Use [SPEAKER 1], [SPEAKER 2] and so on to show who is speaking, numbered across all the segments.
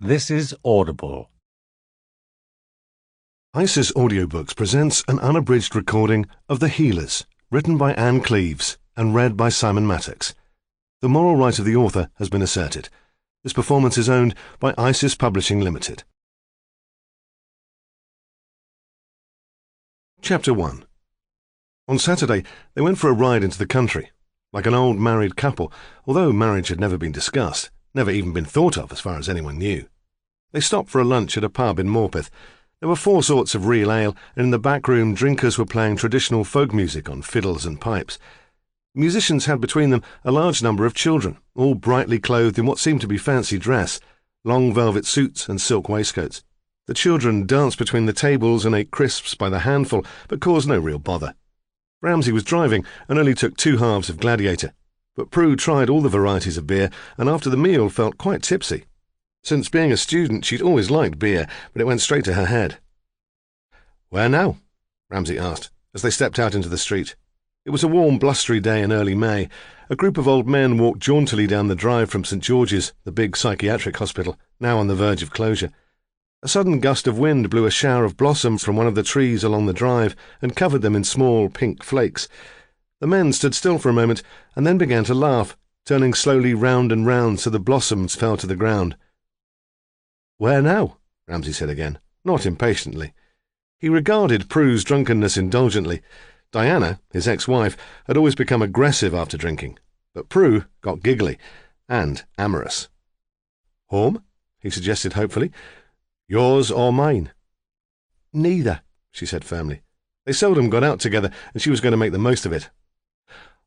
[SPEAKER 1] This is Audible.
[SPEAKER 2] ISIS Audiobooks presents an unabridged recording of The Healers, written by Cleeves and read by Simon Mattox. The moral right of the author has been asserted. This performance is owned by ISIS Publishing Limited. Chapter 1. On Saturday, they went for a ride into the country. Like an old married couple, although marriage had never been discussed, never even been thought of as far as anyone knew. They stopped for a lunch at a pub in Morpeth. There were 4 sorts of real ale, and in the back room drinkers were playing traditional folk music on fiddles and pipes. The musicians had between them a large number of children, all brightly clothed in what seemed to be fancy dress, long velvet suits and silk waistcoats. The children danced between the tables and ate crisps by the handful, but caused no real bother. Ramsay was driving and only took 2 halves of Gladiator, but Prue tried all the varieties of beer and after the meal felt quite tipsy. Since being a student, she'd always liked beer, but it went straight to her head. "Where now?" Ramsay asked, as they stepped out into the street. It was a warm, blustery day in early May. A group of old men walked jauntily down the drive from St. George's, the big psychiatric hospital, now on the verge of closure. A sudden gust of wind blew a shower of blossom from one of the trees along the drive and covered them in small pink flakes. The men stood still for a moment and then began to laugh, turning slowly round and round so the blossoms fell to the ground. "Where now?" Ramsay said again, not impatiently. He regarded Prue's drunkenness indulgently. Diana, his ex-wife, had always become aggressive after drinking, but Prue got giggly and amorous. "Home?" he suggested hopefully. "Yours or mine?" "Neither," she said firmly. They seldom got out together, and she was going to make the most of it.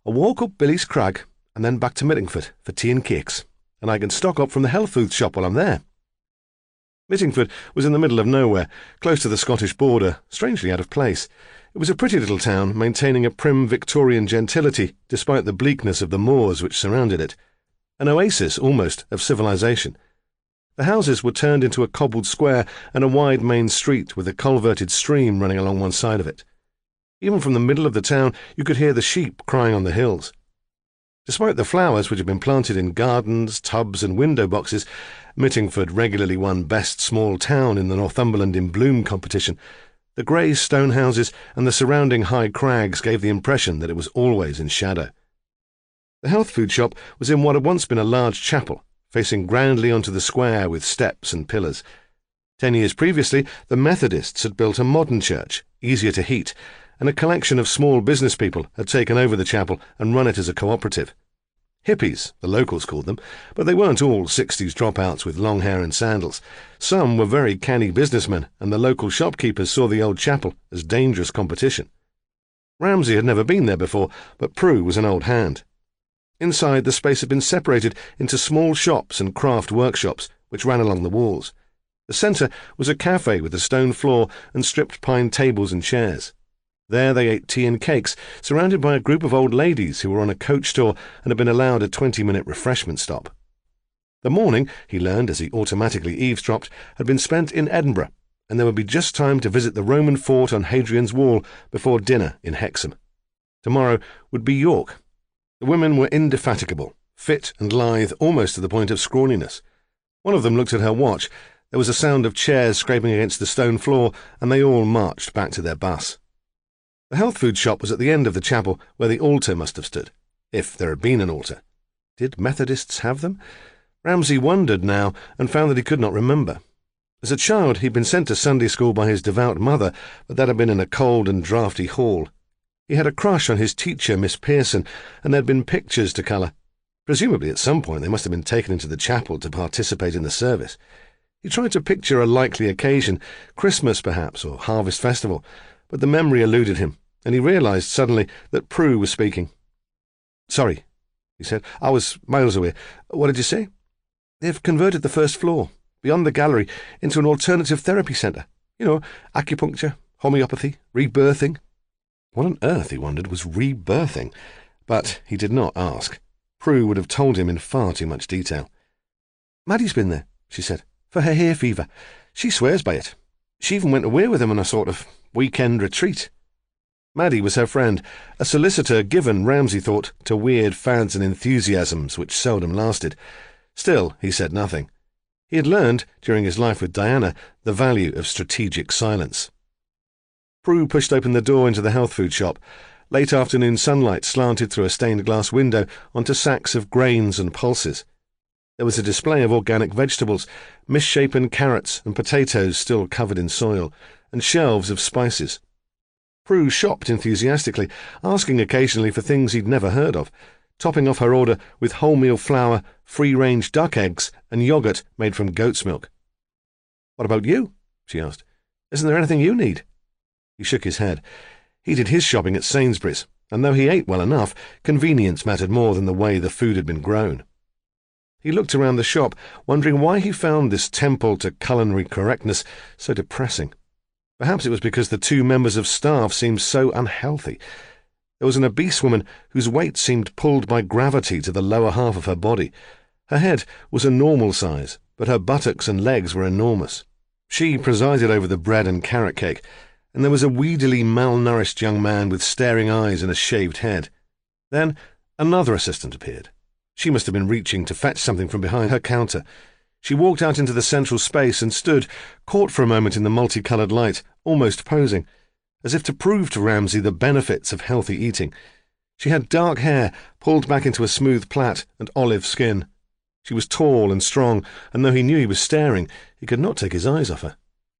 [SPEAKER 2] "I'll walk up Billy's Crag and then back to Mittingford for tea and cakes, and I can stock up from the health food shop while I'm there." Mittingford was in the middle of nowhere, close to the Scottish border, strangely out of place. It was a pretty little town, maintaining a prim Victorian gentility despite the bleakness of the moors which surrounded it. An oasis, almost, of civilization. The houses were turned into a cobbled square and a wide main street with a culverted stream running along one side of it. Even from the middle of the town you could hear the sheep crying on the hills. Despite the flowers which had been planted in gardens, tubs and window boxes, Mittingford regularly won Best Small Town in the Northumberland in Bloom competition. The grey stone houses and the surrounding high crags gave the impression that it was always in shadow. The health food shop was in what had once been a large chapel, facing grandly onto the square with steps and pillars. 10 years previously, the Methodists had built a modern church, easier to heat, and a collection of small business people had taken over the chapel and run it as a cooperative. Hippies, the locals called them, but they weren't all 60s dropouts with long hair and sandals. Some were very canny businessmen, and the local shopkeepers saw the old chapel as dangerous competition. Ramsay had never been there before, but Prue was an old hand. Inside, the space had been separated into small shops and craft workshops, which ran along the walls. The centre was a cafe with a stone floor and stripped pine tables and chairs. There they ate tea and cakes, surrounded by a group of old ladies who were on a coach tour and had been allowed a 20-minute refreshment stop. The morning, he learned as he automatically eavesdropped, had been spent in Edinburgh, and there would be just time to visit the Roman fort on Hadrian's Wall before dinner in Hexham. Tomorrow would be York. The women were indefatigable, fit and lithe almost to the point of scrawniness. One of them looked at her watch. There was a sound of chairs scraping against the stone floor, and they all marched back to their bus. The health food shop was at the end of the chapel, where the altar must have stood, if there had been an altar. Did Methodists have them? Ramsay wondered now, and found that he could not remember. As a child he'd been sent to Sunday school by his devout mother, but that had been in a cold and draughty hall. He had a crush on his teacher, Miss Pearson, and there had been pictures to colour. Presumably at some point they must have been taken into the chapel to participate in the service. He tried to picture a likely occasion, Christmas perhaps, or Harvest Festival, but the memory eluded him, and he realised suddenly that Prue was speaking. "Sorry," he said. "I was miles away. What did you say?" "They've converted the first floor, beyond the gallery, into an alternative therapy centre. You know, acupuncture, homeopathy, rebirthing." What on earth, he wondered, was rebirthing? But he did not ask. Prue would have told him in far too much detail. "Maddie's been there," she said, "for her hay fever. She swears by it. She even went away with him on a sort of weekend retreat." Maddie was her friend, a solicitor given, Ramsay thought, to weird fads and enthusiasms which seldom lasted. Still, he said nothing. He had learned, during his life with Diana, the value of strategic silence. Prue pushed open the door into the health food shop. Late afternoon sunlight slanted through a stained glass window onto sacks of grains and pulses. There was a display of organic vegetables, misshapen carrots and potatoes still covered in soil, and shelves of spices. Prue shopped enthusiastically, asking occasionally for things he'd never heard of, topping off her order with wholemeal flour, free-range duck eggs, and yogurt made from goat's milk. "What about you?" she asked. "Isn't there anything you need?" He shook his head. He did his shopping at Sainsbury's, and though he ate well enough, convenience mattered more than the way the food had been grown. He looked around the shop, wondering why he found this temple to culinary correctness so depressing. Perhaps it was because the two members of staff seemed so unhealthy. There was an obese woman whose weight seemed pulled by gravity to the lower half of her body. Her head was a normal size, but her buttocks and legs were enormous. She presided over the bread and carrot cake, and there was a weedily malnourished young man with staring eyes and a shaved head. Then another assistant appeared. She must have been reaching to fetch something from behind her counter. She walked out into the central space and stood, caught for a moment in the multicoloured light, almost posing, as if to prove to Ramsay the benefits of healthy eating. She had dark hair, pulled back into a smooth plait, and olive skin. She was tall and strong, and though he knew he was staring, he could not take his eyes off her.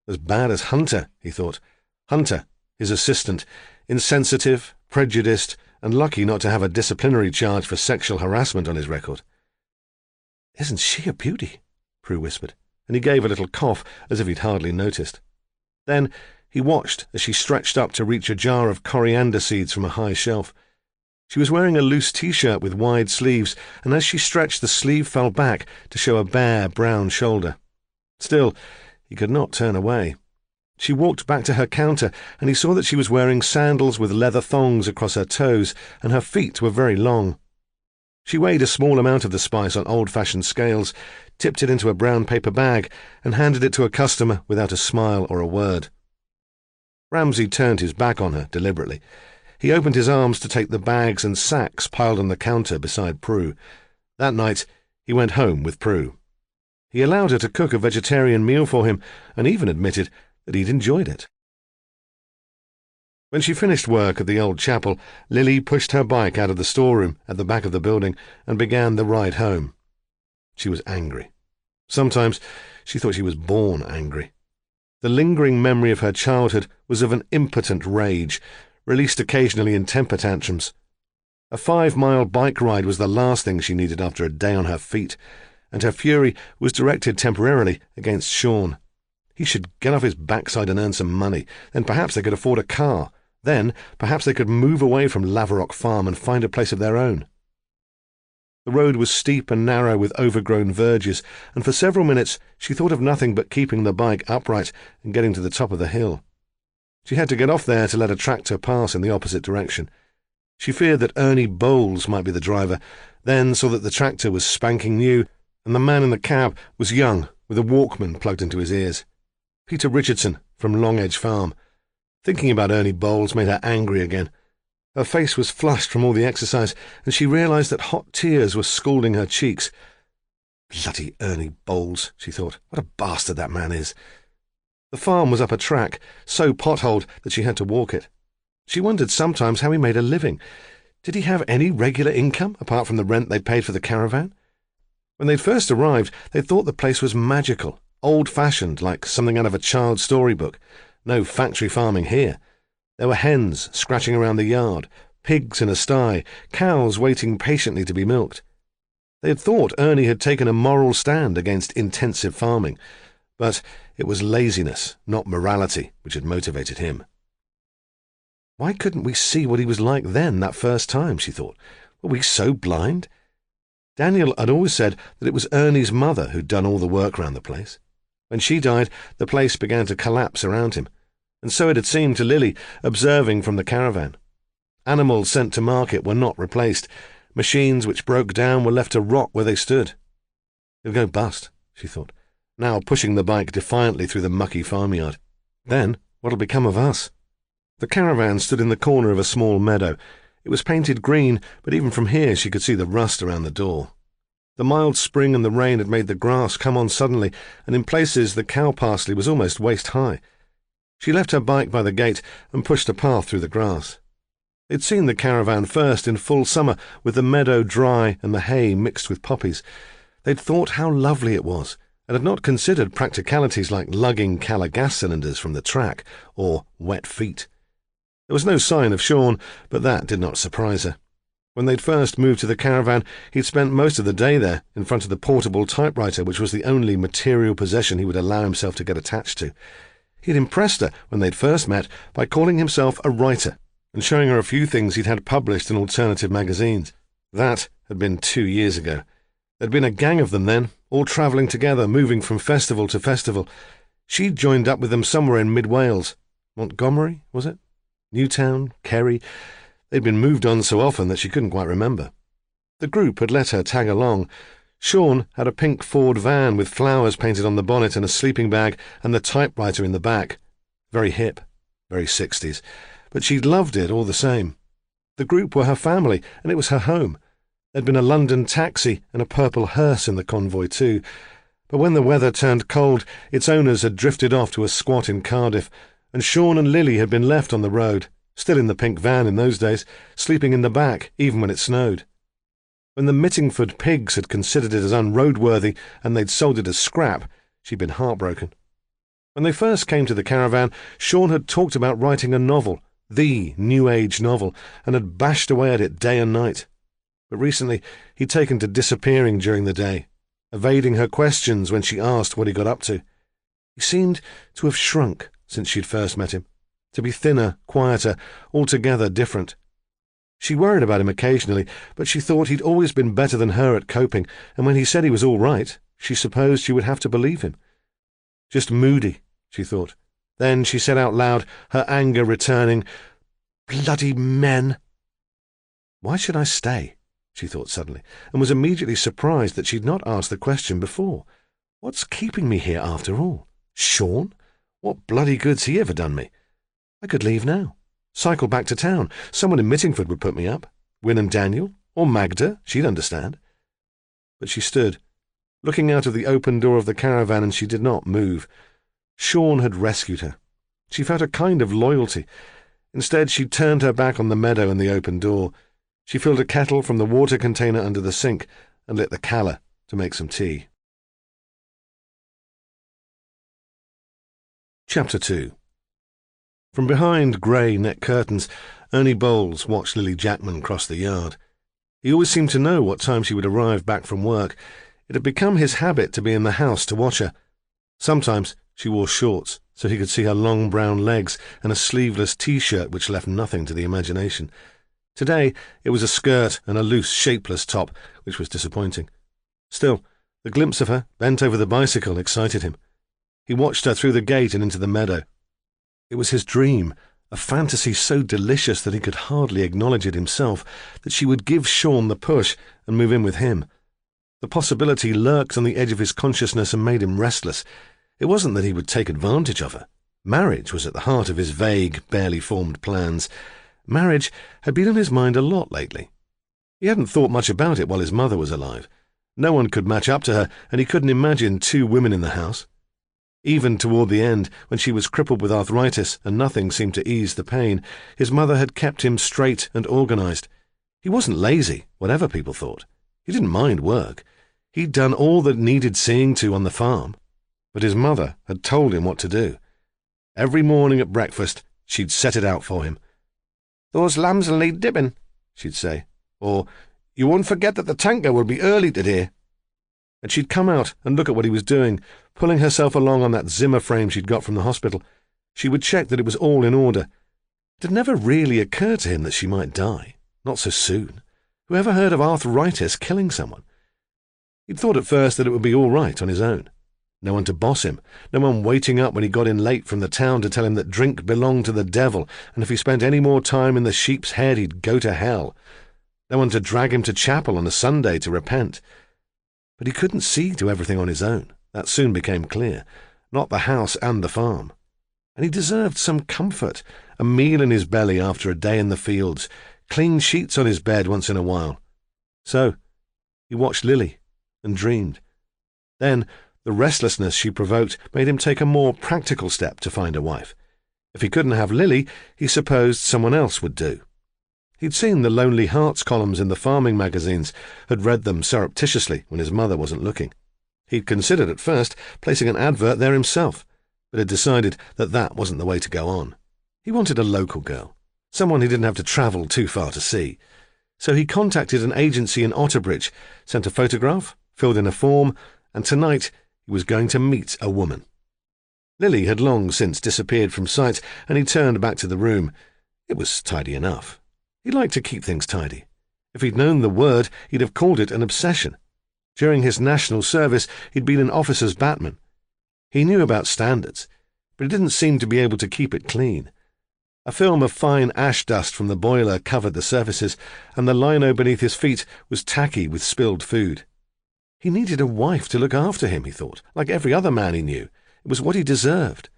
[SPEAKER 2] As bad as Hunter, he thought. Hunter, his assistant, insensitive, prejudiced, and lucky not to have a disciplinary charge for sexual harassment on his record. "Isn't she a beauty?" Prue whispered, and he gave a little cough as if he'd hardly noticed. Then he watched as she stretched up to reach a jar of coriander seeds from a high shelf. She was wearing a loose T-shirt with wide sleeves, and as she stretched, the sleeve fell back to show a bare brown shoulder. Still, he could not turn away. She walked back to her counter, and he saw that she was wearing sandals with leather thongs across her toes, and her feet were very long. She weighed a small amount of the spice on old-fashioned scales, tipped it into a brown paper bag, and handed it to a customer without a smile or a word. Ramsay turned his back on her deliberately. He opened his arms to take the bags and sacks piled on the counter beside Prue. That night he went home with Prue. He allowed her to cook a vegetarian meal for him, and even admitted that he'd enjoyed it. When she finished work at the old chapel, Lily pushed her bike out of the storeroom at the back of the building and began the ride home. She was angry. Sometimes she thought she was born angry. The lingering memory of her childhood was of an impotent rage, released occasionally in temper tantrums. A 5-mile bike ride was the last thing she needed after a day on her feet, and her fury was directed temporarily against Sean. He should get off his backside and earn some money. Then perhaps they could afford a car. Then perhaps they could move away from Laverock Farm and find a place of their own. The road was steep and narrow with overgrown verges, and for several minutes she thought of nothing but keeping the bike upright and getting to the top of the hill. She had to get off there to let a tractor pass in the opposite direction. She feared that Ernie Bowles might be the driver, then saw that the tractor was spanking new, and the man in the cab was young, with a Walkman plugged into his ears. Peter Richardson from Long Edge Farm. Thinking about Ernie Bowles made her angry again. Her face was flushed from all the exercise, and she realised that hot tears were scalding her cheeks. Bloody Ernie Bowles, she thought. What a bastard that man is. The farm was up a track, so potholed that she had to walk it. She wondered sometimes how he made a living. Did he have any regular income, apart from the rent they paid for the caravan? When they'd first arrived, they thought the place was magical, old-fashioned, like something out of a child's storybook. No factory farming here. There were hens scratching around the yard, pigs in a sty, cows waiting patiently to be milked. They had thought Ernie had taken a moral stand against intensive farming, but it was laziness, not morality, which had motivated him. Why couldn't we see what he was like then, that first time, she thought. Were we so blind? Daniel had always said that it was Ernie's mother who'd done all the work round the place. When she died, the place began to collapse around him, and so it had seemed to Lily, observing from the caravan. Animals sent to market were not replaced. Machines which broke down were left to rot where they stood. He'll go bust, she thought, now pushing the bike defiantly through the mucky farmyard. Then what'll become of us? The caravan stood in the corner of a small meadow. It was painted green, but even from here she could see the rust around the door. The mild spring and the rain had made the grass come on suddenly, and in places the cow parsley was almost waist-high. She left her bike by the gate and pushed a path through the grass. They'd seen the caravan first in full summer, with the meadow dry and the hay mixed with poppies. They'd thought how lovely it was, and had not considered practicalities like lugging Cala gas cylinders from the track, or wet feet. There was no sign of Sean, but that did not surprise her. When they'd first moved to the caravan, he'd spent most of the day there, in front of the portable typewriter, which was the only material possession he would allow himself to get attached to. He'd impressed her when they'd first met by calling himself a writer, and showing her a few things he'd had published in alternative magazines. That had been 2 years ago. There'd been a gang of them then, all travelling together, moving from festival to festival. She'd joined up with them somewhere in mid-Wales. Montgomery, was it? Newtown, Kerry. They'd been moved on so often that she couldn't quite remember. The group had let her tag along. Sean had a pink Ford van with flowers painted on the bonnet and a sleeping bag and the typewriter in the back. Very hip, very 60s. But she'd loved it all the same. The group were her family, and it was her home. There'd been a London taxi and a purple hearse in the convoy too. But when the weather turned cold, its owners had drifted off to a squat in Cardiff, and Sean and Lily had been left on the road, still in the pink van in those days, sleeping in the back even when it snowed. When the Mittingford pigs had considered it as unroadworthy and they'd sold it as scrap, she'd been heartbroken. When they first came to the caravan, Sean had talked about writing a novel, the New Age novel, and had bashed away at it day and night. But recently he'd taken to disappearing during the day, evading her questions when she asked what he got up to. He seemed to have shrunk since she'd first met him, to be thinner, quieter, altogether different. She worried about him occasionally, but she thought he'd always been better than her at coping, and when he said he was all right, she supposed she would have to believe him. Just moody, she thought. Then she said out loud, her anger returning, "Bloody men!" Why should I stay? She thought suddenly, and was immediately surprised that she'd not asked the question before. What's keeping me here after all? Sean? What bloody good's he ever done me? I could leave now. Cycle back to town. Someone in Mittingford would put me up. Win and Daniel, or Magda, she'd understand. But she stood, looking out of the open door of the caravan, and she did not move. Sean had rescued her. She felt a kind of loyalty. Instead, she turned her back on the meadow and the open door. She filled a kettle from the water container under the sink and lit the calla to make some tea. Chapter 2. From behind grey net curtains, Ernie Bowles watched Lily Jackman cross the yard. He always seemed to know what time she would arrive back from work. It had become his habit to be in the house to watch her. Sometimes she wore shorts, so he could see her long brown legs and a sleeveless T-shirt which left nothing to the imagination. Today it was a skirt and a loose, shapeless top, which was disappointing. Still, the glimpse of her, bent over the bicycle, excited him. He watched her through the gate and into the meadow. It was his dream, a fantasy so delicious that he could hardly acknowledge it himself, that she would give Sean the push and move in with him. The possibility lurked on the edge of his consciousness and made him restless. It wasn't that he would take advantage of her. Marriage was at the heart of his vague, barely formed plans. Marriage had been on his mind a lot lately. He hadn't thought much about it while his mother was alive. No one could match up to her, and he couldn't imagine 2 women in the house. Even toward the end, when she was crippled with arthritis and nothing seemed to ease the pain, his mother had kept him straight and organized. He wasn't lazy, whatever people thought. He didn't mind work. He'd done all that needed seeing to on the farm. But his mother had told him what to do. Every morning at breakfast, she'd set it out for him. "Those lambs'll need dipping," she'd say. Or, "You won't forget that the tanker will be early today." And she'd come out and look at what he was doing, pulling herself along on that Zimmer frame she'd got from the hospital. She would check that it was all in order. It had never really occurred to him that she might die. Not so soon. Whoever heard of arthritis killing someone? He'd thought at first that it would be all right on his own. No one to boss him, no one waiting up when he got in late from the town to tell him that drink belonged to the devil, and if he spent any more time in the Sheep's Head he'd go to hell. No one to drag him to chapel on a Sunday to repent. But he couldn't see to everything on his own. That soon became clear. Not the house and the farm. And he deserved some comfort, a meal in his belly after a day in the fields, clean sheets on his bed once in a while. So he watched Lily and dreamed. Then, the restlessness she provoked made him take a more practical step to find a wife. If he couldn't have Lily, he supposed someone else would do. He'd seen the Lonely Hearts columns in the farming magazines, had read them surreptitiously when his mother wasn't looking. He'd considered at first placing an advert there himself, but had decided that that wasn't the way to go on. He wanted a local girl, someone he didn't have to travel too far to see. So he contacted an agency in Otterbridge, sent a photograph, filled in a form, and tonight he was going to meet a woman. Lily had long since disappeared from sight, and he turned back to the room. It was tidy enough. He liked to keep things tidy. If he'd known the word, he'd have called it an obsession. During his national service, he'd been an officer's batman. He knew about standards, but he didn't seem to be able to keep it clean. A film of fine ash dust from the boiler covered the surfaces, and the lino beneath his feet was tacky with spilled food. He needed a wife to look after him, he thought, like every other man he knew. It was what he deserved.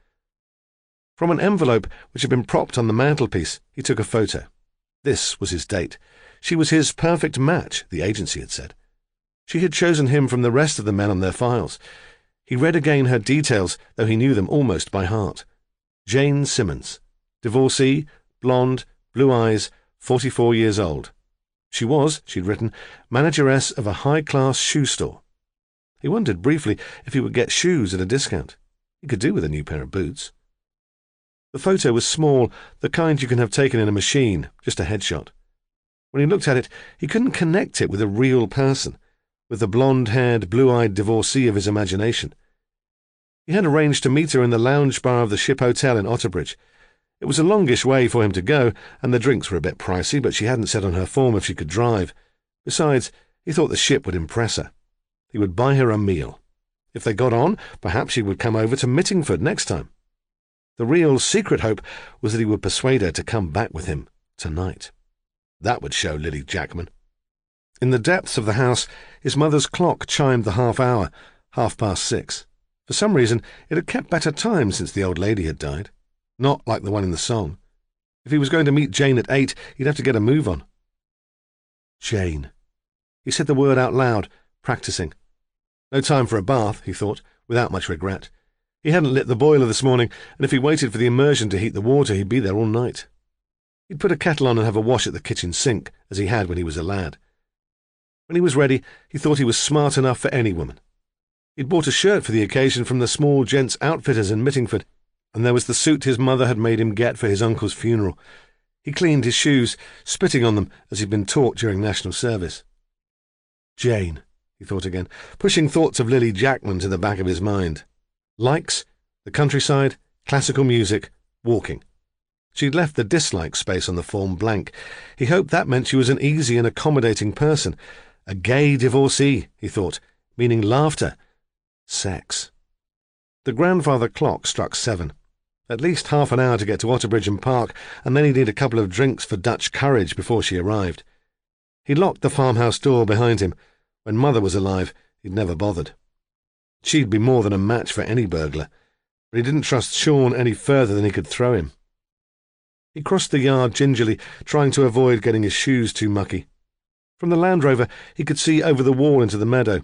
[SPEAKER 2] From an envelope which had been propped on the mantelpiece, he took a photo. This was his date. She was his perfect match, the agency had said. She had chosen him from the rest of the men on their files. He read again her details, though he knew them almost by heart. Jane Simmons. Divorcee, blonde, blue eyes, 44 years old. She was, she'd written, manageress of a high-class shoe store. He wondered briefly if he would get shoes at a discount. He could do with a new pair of boots. The photo was small, the kind you can have taken in a machine, just a headshot. When he looked at it, he couldn't connect it with a real person, with the blonde-haired, blue-eyed divorcee of his imagination. He had arranged to meet her in the lounge bar of the Ship Hotel in Otterbridge. It was a longish way for him to go, and the drinks were a bit pricey, but she hadn't said on her form if she could drive. Besides, he thought the ship would impress her. He would buy her a meal. If they got on, perhaps she would come over to Mittingford next time. The real secret hope was that he would persuade her to come back with him tonight. That would show Lily Jackman. In the depths of the house, his mother's clock chimed the half-hour, 6:30. For some reason, it had kept better time since the old lady had died. Not like the one in the song. If he was going to meet Jane at 8, he'd have to get a move on. Jane. He said the word out loud, practicing. No time for a bath, he thought, without much regret. He hadn't lit the boiler this morning, and if he waited for the immersion to heat the water, he'd be there all night. He'd put a kettle on and have a wash at the kitchen sink, as he had when he was a lad. When he was ready, he thought he was smart enough for any woman. He'd bought a shirt for the occasion from the small gents' outfitters in Mittingford, and there was the suit his mother had made him get for his uncle's funeral. He cleaned his shoes, spitting on them as he'd been taught during national service. Jane, he thought again, pushing thoughts of Lily Jackman to the back of his mind. Likes, the countryside, classical music, walking. She'd left the dislike space on the form blank. He hoped that meant she was an easy and accommodating person. A gay divorcee, he thought, meaning laughter. Sex. The grandfather clock struck 7. At least half an hour to get to Otterbridge and Park, and then he'd need a couple of drinks for Dutch courage before she arrived. He locked the farmhouse door behind him. When Mother was alive, he'd never bothered. She'd be more than a match for any burglar, but he didn't trust Sean any further than he could throw him. He crossed the yard gingerly, trying to avoid getting his shoes too mucky. From the Land Rover, he could see over the wall into the meadow.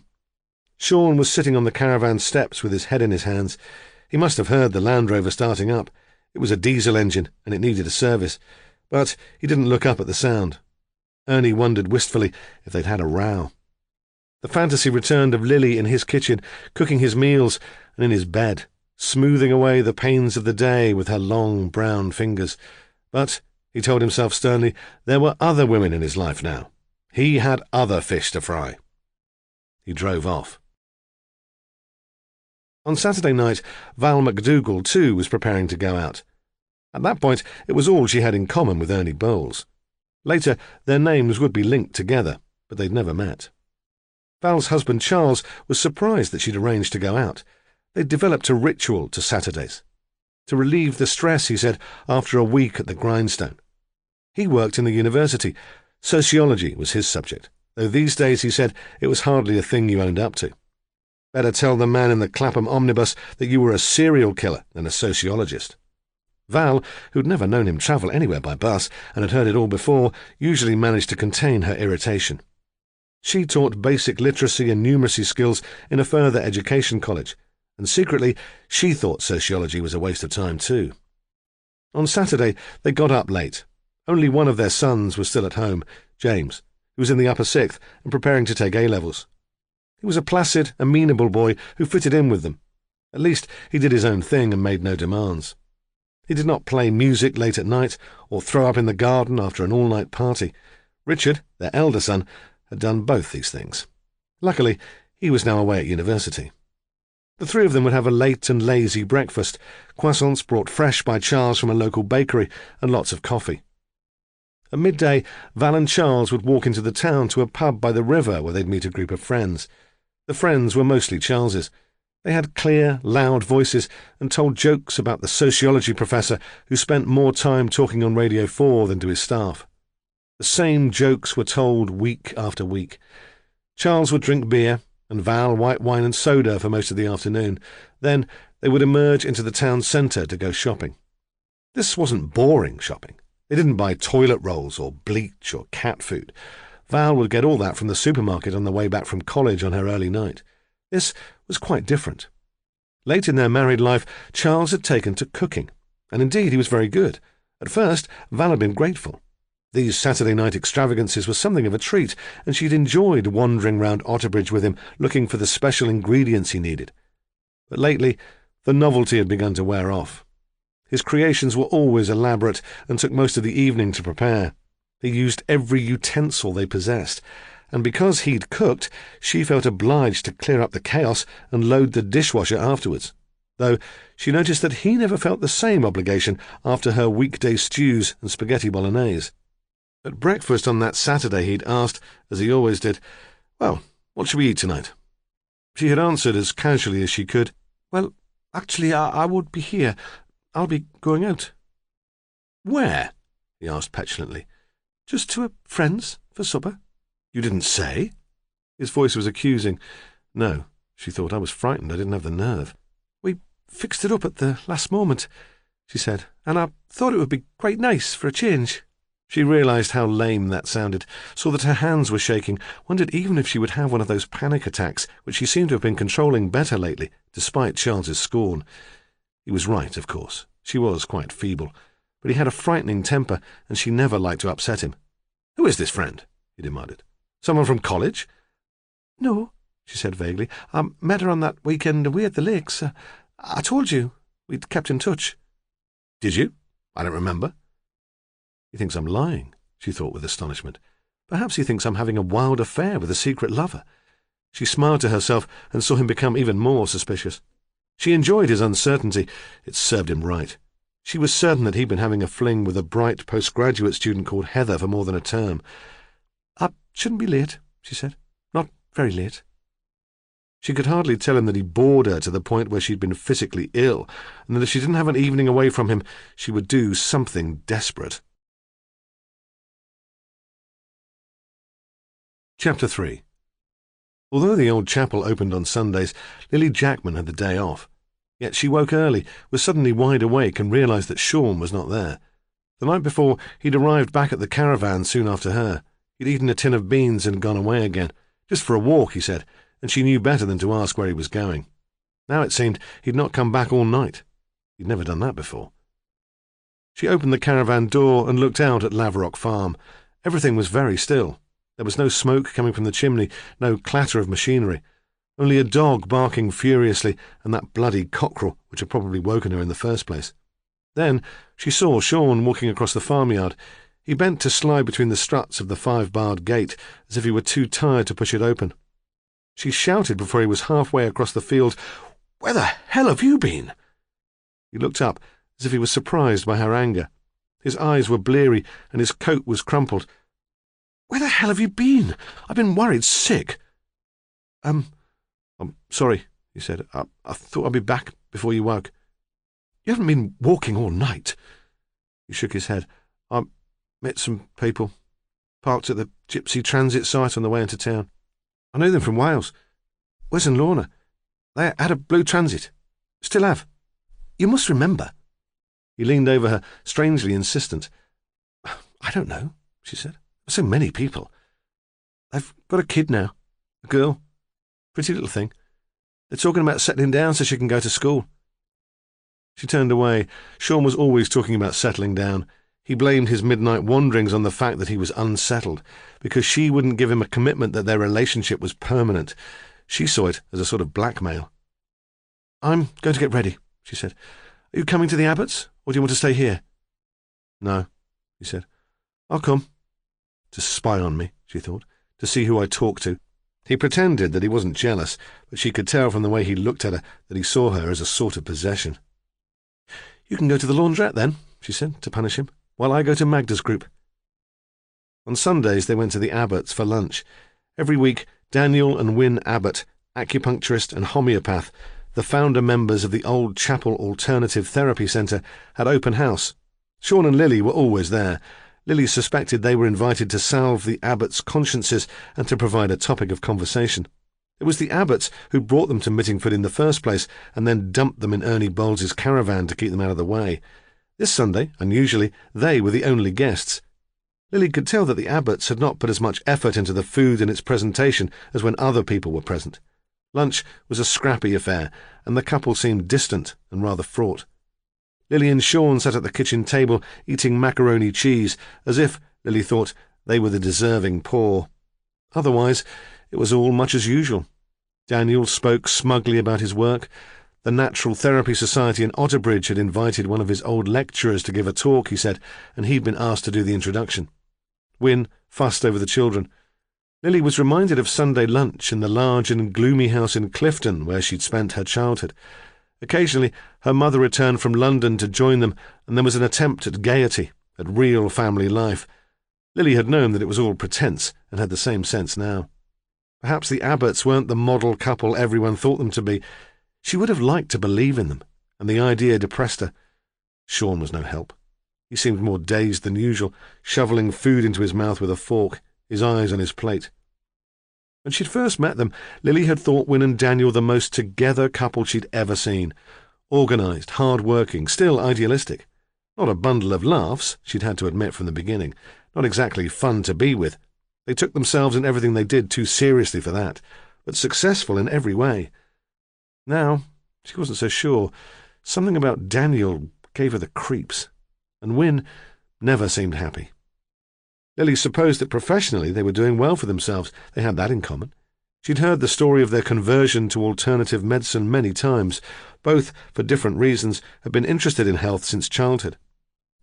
[SPEAKER 2] Sean was sitting on the caravan steps with his head in his hands. He must have heard the Land Rover starting up. It was a diesel engine, and it needed a service. But he didn't look up at the sound. Ernie wondered wistfully if they'd had a row. The fantasy returned of Lily in his kitchen, cooking his meals, and in his bed, smoothing away the pains of the day with her long brown fingers. But, he told himself sternly, there were other women in his life now. He had other fish to fry. He drove off. On Saturday night, Val McDougall, too, was preparing to go out. At that point, it was all she had in common with Ernie Bowles. Later, their names would be linked together, but they'd never met. Val's husband, Charles, was surprised that she'd arranged to go out. They'd developed a ritual to Saturdays. To relieve the stress, he said, after a week at the grindstone. He worked in the university. Sociology was his subject, though these days, he said, it was hardly a thing you owned up to. Better tell the man in the Clapham omnibus that you were a serial killer than a sociologist. Val, who'd never known him travel anywhere by bus and had heard it all before, usually managed to contain her irritation. She taught basic literacy and numeracy skills in a further education college, and secretly she thought sociology was a waste of time too. On Saturday they got up late. Only one of their sons was still at home, James, who was in the upper sixth and preparing to take A-levels. He was a placid, amenable boy who fitted in with them. At least he did his own thing and made no demands. He did not play music late at night or throw up in the garden after an all-night party. Richard, their elder son, had done both these things. Luckily, he was now away at university. The three of them would have a late and lazy breakfast, croissants brought fresh by Charles from a local bakery, and lots of coffee. At midday, Val and Charles would walk into the town to a pub by the river where they'd meet a group of friends. The friends were mostly Charles's. They had clear, loud voices and told jokes about the sociology professor who spent more time talking on Radio 4 than to his staff. The same jokes were told week after week. Charles would drink beer, and Val white wine and soda for most of the afternoon. Then they would emerge into the town centre to go shopping. This wasn't boring shopping. They didn't buy toilet rolls or bleach or cat food. Val would get all that from the supermarket on the way back from college on her early night. This was quite different. Late in their married life, Charles had taken to cooking, and indeed he was very good. At first, Val had been grateful. These Saturday night extravagances were something of a treat, and she'd enjoyed wandering round Otterbridge with him, looking for the special ingredients he needed. But lately, the novelty had begun to wear off. His creations were always elaborate and took most of the evening to prepare. He used every utensil they possessed, and because he'd cooked, she felt obliged to clear up the chaos and load the dishwasher afterwards, though she noticed that he never felt the same obligation after her weekday stews and spaghetti bolognese. At breakfast on that Saturday he'd asked, as he always did, "Well, what shall we eat tonight?" She had answered as casually as she could, "Well, actually, I would be here. I'll be going out." "Where?" he asked petulantly. "Just to a friend's for supper." "You didn't say?" His voice was accusing. No, she thought, I was frightened. I didn't have the nerve. "We fixed it up at the last moment," she said, "and I thought it would be quite nice for a change." She realised how lame that sounded, saw that her hands were shaking, wondered even if she would have one of those panic attacks which she seemed to have been controlling better lately, despite Charles's scorn. He was right, of course. She was quite feeble, but he had a frightening temper, and she never liked to upset him. "Who is this friend?" he demanded. "Someone from college?" "No," she said vaguely. "I met her on that weekend away at the lakes. I told you we'd kept in touch." "Did you? I don't remember." He thinks I'm lying, she thought with astonishment. Perhaps he thinks I'm having a wild affair with a secret lover. She smiled to herself and saw him become even more suspicious. She enjoyed his uncertainty. It served him right. She was certain that he'd been having a fling with a bright postgraduate student called Heather for more than a term. "I shouldn't be late," she said. "Not very late." She could hardly tell him that he bored her to the point where she'd been physically ill, and that if she didn't have an evening away from him, she would do something desperate. Chapter 3. Although the old chapel opened on Sundays, Lily Jackman had the day off. Yet she woke early, was suddenly wide awake, and realised that Sean was not there. The night before, he'd arrived back at the caravan soon after her. He'd eaten a tin of beans and gone away again. Just for a walk, he said, and she knew better than to ask where he was going. Now it seemed he'd not come back all night. He'd never done that before. She opened the caravan door and looked out at Laverock Farm. Everything was very still. There was no smoke coming from the chimney, no clatter of machinery. Only a dog barking furiously and that bloody cockerel which had probably woken her in the first place. Then she saw Sean walking across the farmyard. He bent to slide between the struts of the 5-barred gate, as if he were too tired to push it open. She shouted before he was halfway across the field, "Where the hell have you been?" He looked up, as if he was surprised by her anger. His eyes were bleary, and his coat was crumpled. "Where the hell have you been? I've been worried sick." I'm sorry," he said. I thought I'd be back before you woke." "You haven't been walking all night." He shook his head. "I met some people. Parked at the Gypsy Transit site on the way into town. I know them from Wales. Wes and Lorna. They had a blue transit. Still have. You must remember." He leaned over her, strangely insistent. "I don't know," she said. "So many people." They've got a kid now. A girl. Pretty little thing. They're talking about settling down so she can go to school. She turned away. Sean was always talking about settling down. He blamed his midnight wanderings on the fact that he was unsettled, because she wouldn't give him a commitment that their relationship was permanent. She saw it as a sort of blackmail. "I'm going to get ready," she said. "Are you coming to the Abbots, or do you want to stay here?" "No," he said. "I'll come." To spy on me, she thought, to see who I talked to. He pretended that he wasn't jealous, but she could tell from the way he looked at her that he saw her as a sort of possession. "You can go to the laundrette then," she said, to punish him, "while I go to Magda's group." On Sundays they went to the Abbots for lunch. Every week, Daniel and Wynne Abbott, acupuncturist and homeopath, the founder members of the Old Chapel Alternative Therapy Centre, had open house. Sean and Lily were always there. Lily suspected they were invited to salve the Abbots' consciences and to provide a topic of conversation. It was the Abbots who brought them to Mittingford in the first place and then dumped them in Ernie Bowles's caravan to keep them out of the way. This Sunday, unusually, they were the only guests. Lily could tell that the Abbots had not put as much effort into the food and its presentation as when other people were present. Lunch was a scrappy affair, and the couple seemed distant and rather fraught. Lily and Sean sat at the kitchen table eating macaroni cheese, as if, Lily thought, they were the deserving poor. Otherwise, it was all much as usual. Daniel spoke smugly about his work. The Natural Therapy Society in Otterbridge had invited one of his old lecturers to give a talk, he said, and he'd been asked to do the introduction. Wynne fussed over the children. Lily was reminded of Sunday lunch in the large and gloomy house in Clifton where she'd spent her childhood. Occasionally, her mother returned from London to join them, and there was an attempt at gaiety, at real family life. Lily had known that it was all pretence, and had the same sense now. Perhaps the Abbots weren't the model couple everyone thought them to be. She would have liked to believe in them, and the idea depressed her. Sean was no help. He seemed more dazed than usual, shoveling food into his mouth with a fork, his eyes on his plate. When she'd first met them, Lily had thought Wynne and Daniel the most together couple she'd ever seen. Organised, hard-working, still idealistic. Not a bundle of laughs, she'd had to admit from the beginning. Not exactly fun to be with. They took themselves and everything they did too seriously for that, but successful in every way. Now, she wasn't so sure. Something about Daniel gave her the creeps, and Wynne never seemed happy. Lily supposed that professionally they were doing well for themselves. They had that in common. She'd heard the story of their conversion to alternative medicine many times. Both, for different reasons, had been interested in health since childhood.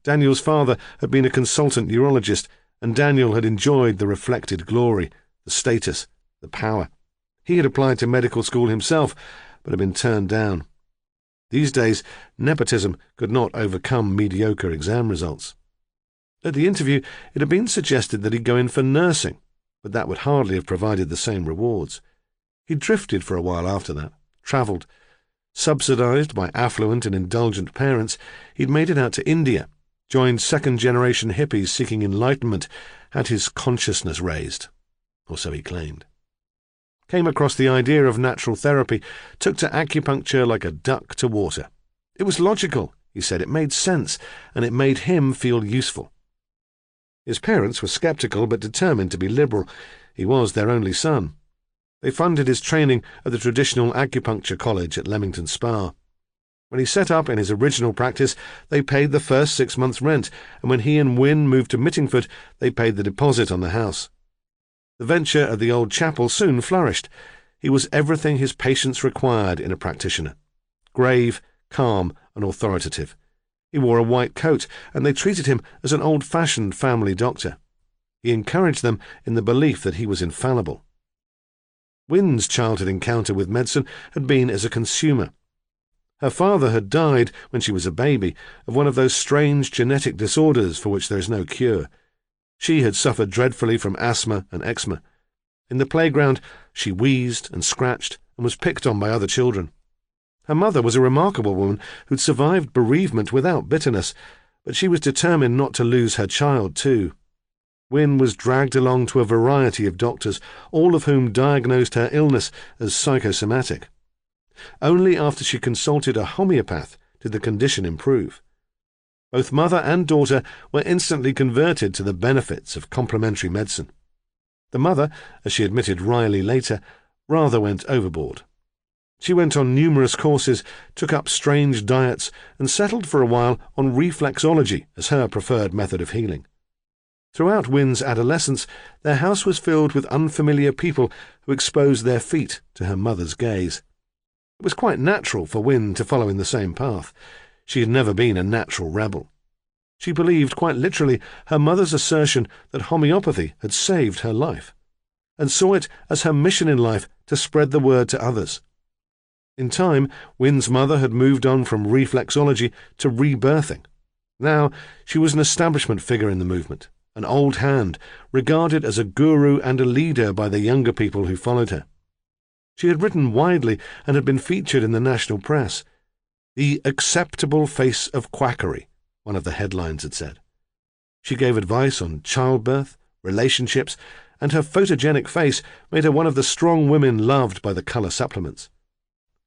[SPEAKER 2] Daniel's father had been a consultant neurologist, and Daniel had enjoyed the reflected glory, the status, the power. He had applied to medical school himself, but had been turned down. These days, nepotism could not overcome mediocre exam results. At the interview, it had been suggested that he'd go in for nursing, but that would hardly have provided the same rewards. He drifted for a while after that, travelled. Subsidised by affluent and indulgent parents, he'd made it out to India, joined second-generation hippies seeking enlightenment, had his consciousness raised, or so he claimed. Came across the idea of natural therapy, took to acupuncture like a duck to water. It was logical, he said, it made sense, and it made him feel useful. His parents were sceptical but determined to be liberal. He was their only son. They funded his training at the traditional acupuncture college at Leamington Spa. When he set up in his original practice, they paid the first 6 months' rent, and when he and Wynne moved to Mittingford, they paid the deposit on the house. The venture at the old chapel soon flourished. He was everything his patients required in a practitioner. Grave, calm, and authoritative. He wore a white coat, and they treated him as an old-fashioned family doctor. He encouraged them in the belief that he was infallible. Wynne's childhood encounter with medicine had been as a consumer. Her father had died when she was a baby of one of those strange genetic disorders for which there is no cure. She had suffered dreadfully from asthma and eczema. In the playground, she wheezed and scratched and was picked on by other children. Her mother was a remarkable woman who'd survived bereavement without bitterness, but she was determined not to lose her child too. Wynne was dragged along to a variety of doctors, all of whom diagnosed her illness as psychosomatic. Only after she consulted a homeopath did the condition improve. Both mother and daughter were instantly converted to the benefits of complementary medicine. The mother, as she admitted wryly later, rather went overboard. She went on numerous courses, took up strange diets, and settled for a while on reflexology as her preferred method of healing. Throughout Wynne's adolescence, their house was filled with unfamiliar people who exposed their feet to her mother's gaze. It was quite natural for Wynne to follow in the same path. She had never been a natural rebel. She believed quite literally her mother's assertion that homeopathy had saved her life, and saw it as her mission in life to spread the word to others. In time, Wynne's mother had moved on from reflexology to rebirthing. Now she was an establishment figure in the movement, an old hand, regarded as a guru and a leader by the younger people who followed her. She had written widely and had been featured in the national press. "The acceptable face of quackery," one of the headlines had said. She gave advice on childbirth, relationships, and her photogenic face made her one of the strong women loved by the colour supplements.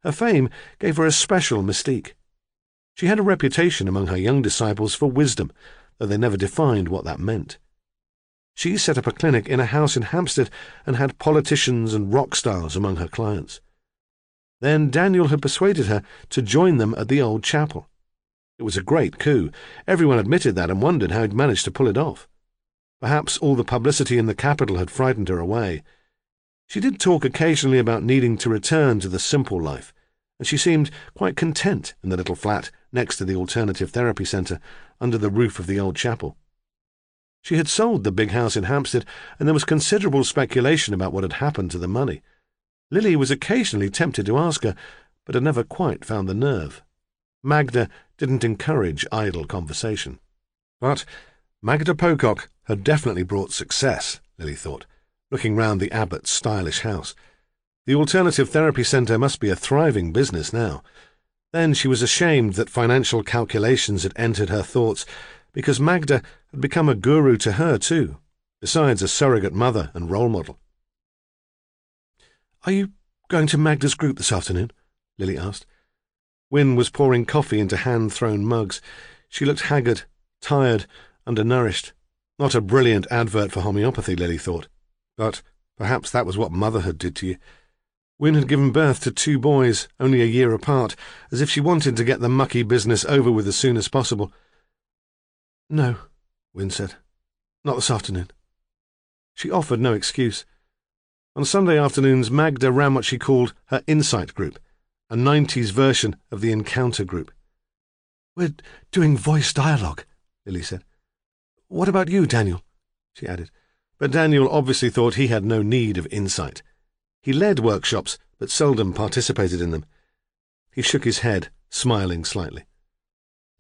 [SPEAKER 2] Her fame gave her a special mystique. She had a reputation among her young disciples for wisdom, though they never defined what that meant. She set up a clinic in a house in Hampstead and had politicians and rock stars among her clients. Then Daniel had persuaded her to join them at the old chapel. It was a great coup. Everyone admitted that and wondered how he'd managed to pull it off. Perhaps all the publicity in the capital had frightened her away. She did talk occasionally about needing to return to the simple life, and she seemed quite content in the little flat next to the alternative therapy centre under the roof of the old chapel. She had sold the big house in Hampstead, and there was considerable speculation about what had happened to the money. Lily was occasionally tempted to ask her, but had never quite found the nerve. Magda didn't encourage idle conversation. But Magda Pocock had definitely brought success, Lily thought, looking round the abbot's stylish house. The alternative therapy centre must be a thriving business now. Then she was ashamed that financial calculations had entered her thoughts, because Magda had become a guru to her too, besides a surrogate mother and role model. "Are you going to Magda's group this afternoon?" Lily asked. Wynne was pouring coffee into hand-thrown mugs. She looked haggard, tired, undernourished. Not a brilliant advert for homeopathy, Lily thought. But perhaps that was what motherhood did to you. Wynne had given birth to 2 boys, only a year apart, as if she wanted to get the mucky business over with as soon as possible. "No," Wynne said. "Not this afternoon." She offered no excuse. On Sunday afternoons, Magda ran what she called her Insight Group, a 90s version of the Encounter Group. "We're doing voice dialogue," Lily said. "What about you, Daniel?" she added. But Daniel obviously thought he had no need of insight. He led workshops, but seldom participated in them. He shook his head, smiling slightly.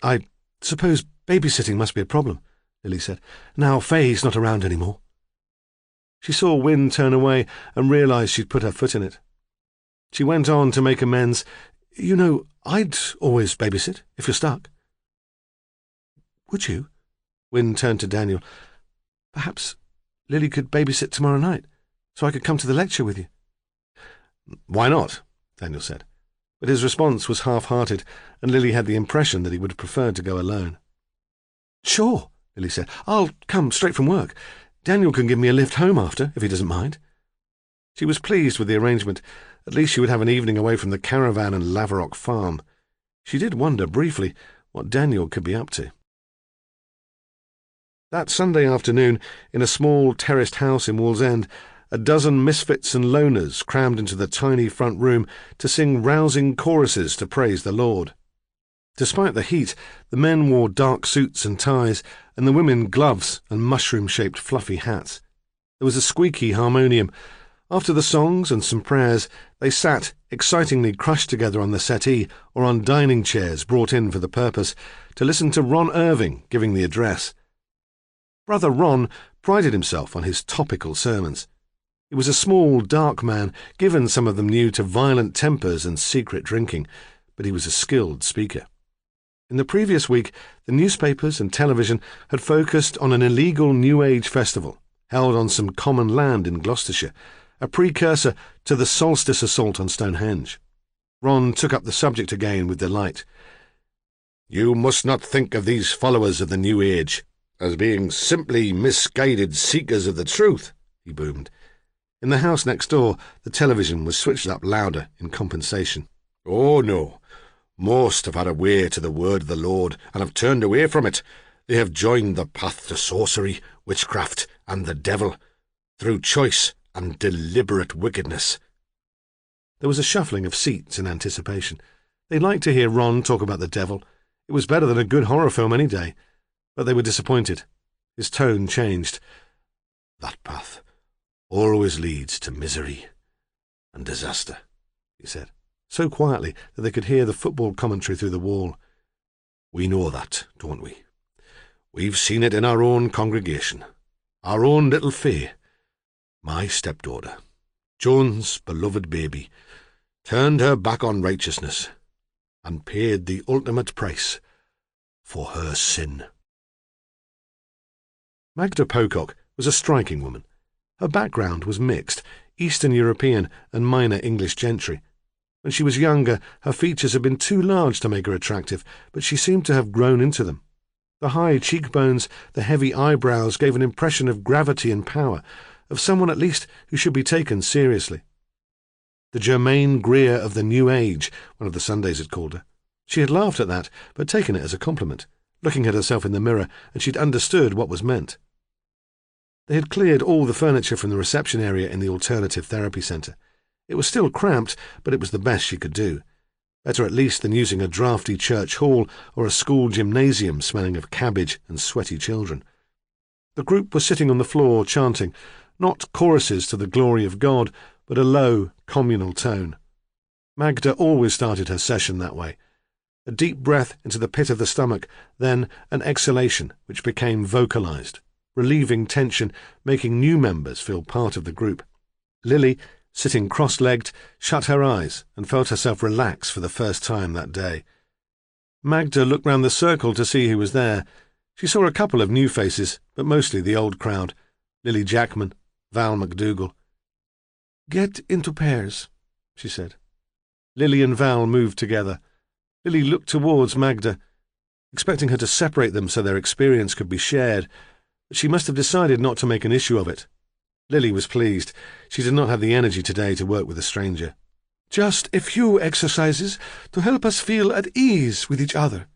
[SPEAKER 2] "I suppose babysitting must be a problem," Lily said. "Now Faye's not around any more." She saw Wynne turn away and realised she'd put her foot in it. She went on to make amends. "You know, I'd always babysit, if you're stuck." "Would you?" Wynne turned to Daniel. "Perhaps Lily could babysit tomorrow night, so I could come to the lecture with you." "Why not?" Daniel said. But his response was half-hearted, and Lily had the impression that he would have preferred to go alone. "Sure," Lily said. "I'll come straight from work. Daniel can give me a lift home after, if he doesn't mind." She was pleased with the arrangement. At least she would have an evening away from the caravan and Laverock farm. She did wonder briefly what Daniel could be up to. That Sunday afternoon, in a small terraced house in Wallsend, a dozen misfits and loners crammed into the tiny front room to sing rousing choruses to praise the Lord. Despite the heat, the men wore dark suits and ties, and the women gloves and mushroom-shaped fluffy hats. There was a squeaky harmonium. After the songs and some prayers, they sat, excitingly crushed together on the settee or on dining chairs brought in for the purpose, to listen to Ron Irving giving the address. Brother Ron prided himself on his topical sermons. He was a small, dark man, given, some of them knew, to violent tempers and secret drinking, but he was a skilled speaker. In the previous week, the newspapers and television had focused on an illegal New Age festival held on some common land in Gloucestershire, a precursor to the solstice assault on Stonehenge. Ron took up the subject again with delight. "You must not think of these followers of the New Age as being simply misguided seekers of the truth," he boomed. In the house next door, the television was switched up louder in compensation. "Oh, no. Most have had a way to the word of the Lord and have turned away from it. They have joined the path to sorcery, witchcraft, and the devil, through choice and deliberate wickedness." There was a shuffling of seats in anticipation. They'd like to hear Ron talk about the devil. It was better than a good horror film any day. But they were disappointed. His tone changed. "That path always leads to misery and disaster," he said, so quietly that they could hear the football commentary through the wall. "We know that, don't we? We've seen it in our own congregation, our own little Fay, my stepdaughter, Joan's beloved baby, turned her back on righteousness and paid the ultimate price for her sin." Magda Pocock was a striking woman. Her background was mixed, Eastern European and minor English gentry. When she was younger, her features had been too large to make her attractive, but she seemed to have grown into them. The high cheekbones, the heavy eyebrows gave an impression of gravity and power, of someone at least who should be taken seriously. The Germaine Greer of the New Age, one of the Sundays had called her. She had laughed at that, but taken it as a compliment. Looking at herself in the mirror, and she'd understood what was meant. They had cleared all the furniture from the reception area in the alternative therapy centre. It was still cramped, but it was the best she could do. Better at least than using a draughty church hall or a school gymnasium smelling of cabbage and sweaty children. The group was sitting on the floor chanting, not choruses to the glory of God, but a low, communal tone. Magda always started her session that way. A deep breath into the pit of the stomach, then an exhalation which became vocalized, relieving tension, making new members feel part of the group. Lily, sitting cross-legged, shut her eyes and felt herself relax for the first time that day. Magda looked round the circle to see who was there. She saw a couple of new faces, but mostly the old crowd. Lily Jackman, Val McDougall. "Get into pairs," she said. Lily and Val moved together. Lily looked towards Magda, expecting her to separate them so their experience could be shared, but she must have decided not to make an issue of it. Lily was pleased. She did not have the energy today to work with a stranger. "Just a few exercises to help us feel at ease with each other,"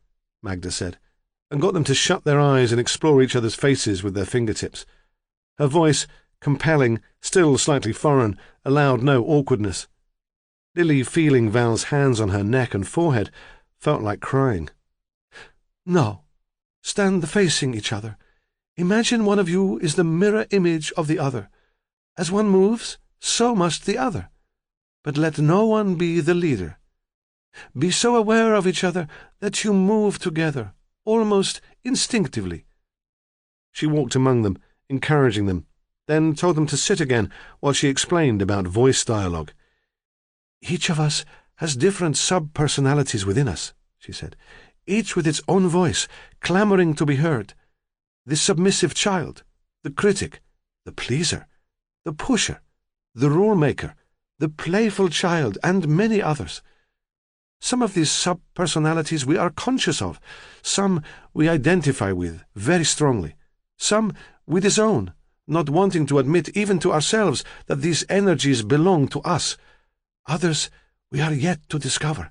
[SPEAKER 2] Magda said, and got them to shut their eyes and explore each other's faces with their fingertips. Her voice, compelling, still slightly foreign, allowed no awkwardness. Lily, feeling Val's hands on her neck and forehead, felt like crying. "No. Stand facing each other. Imagine one of you is the mirror image of the other. As one moves, so must the other. But let no one be the leader. Be so aware of each other that you move together, almost instinctively." She walked among them, encouraging them, then told them to sit again while she explained about voice dialogue. "Each of us has different sub-personalities within us," she said, "each with its own voice, clamouring to be heard. The submissive child, the critic, the pleaser, the pusher, the rule-maker, the playful child, and many others. Some of these sub-personalities we are conscious of, some we identify with very strongly, some we disown, not wanting to admit even to ourselves that these energies belong to us. Others we are yet to discover.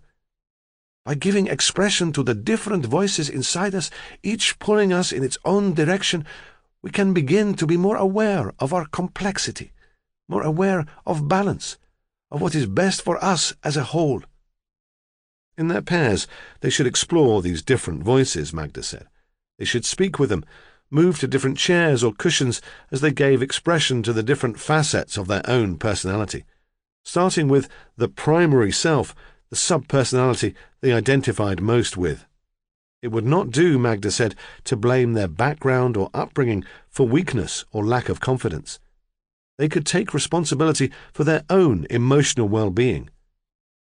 [SPEAKER 2] By giving expression to the different voices inside us, each pulling us in its own direction, we can begin to be more aware of our complexity, more aware of balance, of what is best for us as a whole." In their pairs, they should explore these different voices, Magda said. They should speak with them, move to different chairs or cushions as they gave expression to the different facets of their own personality, starting with the primary self, the sub-personality they identified most with. It would not do, Magda said, to blame their background or upbringing for weakness or lack of confidence. They could take responsibility for their own emotional well-being.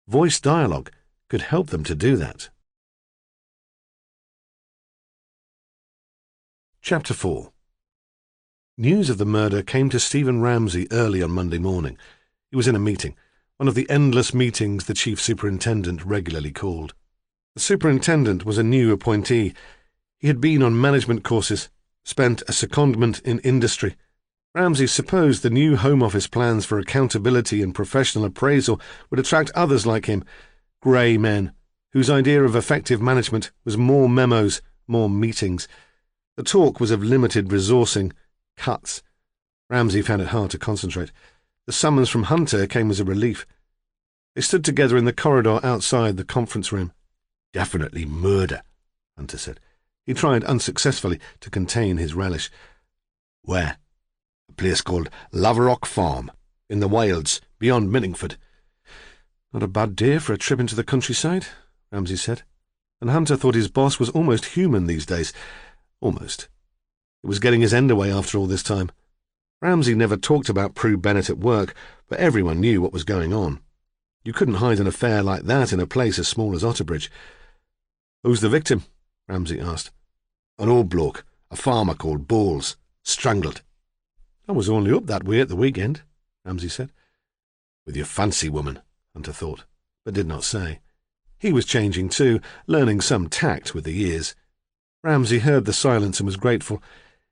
[SPEAKER 2] Voice dialogue could help them to do that. Chapter 4. News of the murder came to Stephen Ramsay early on Monday morning. He was in a meeting, one of the endless meetings the chief superintendent regularly called. The superintendent was a new appointee. He had been on management courses, spent a secondment in industry. Ramsay supposed the new Home Office plans for accountability and professional appraisal would attract others like him, grey men, whose idea of effective management was more memos, more meetings. The talk was of limited resourcing, cuts. Ramsay found it hard to concentrate. The summons from Hunter came as a relief. They stood together in the corridor outside the conference room. "Definitely murder," Hunter said. He tried unsuccessfully to contain his relish. "Where?" "A place called Laverock Farm, in the wilds, beyond Mintingford." "Not a bad day for a trip into the countryside," Ramsay said. And Hunter thought his boss was almost human these days. Almost. It was getting his end away after all this time. Ramsay never talked about Prue Bennett at work, but everyone knew what was going on. You couldn't hide an affair like that in a place as small as Otterbridge. "Who's the victim?" Ramsay asked. "An old bloke, a farmer called Bowles, strangled." "I was only up that way at the weekend," Ramsay said. "With your fancy woman," Hunter thought, but did not say. He was changing too, learning some tact with the years. Ramsay heard the silence and was grateful.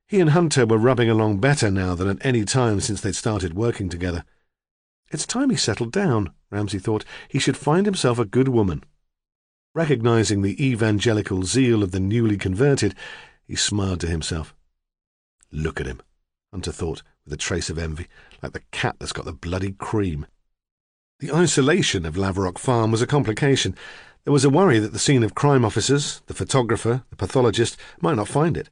[SPEAKER 2] He and Hunter were rubbing along better now than at any time since they'd started working together. It's time he settled down, Ramsay thought. He should find himself a good woman. Recognizing the evangelical zeal of the newly converted, he smiled to himself. Look at him, Hunter thought, with a trace of envy, like the cat that's got the bloody cream. The isolation of Laverock Farm was a complication. There was a worry that the scene of crime officers, the photographer, the pathologist, might not find it.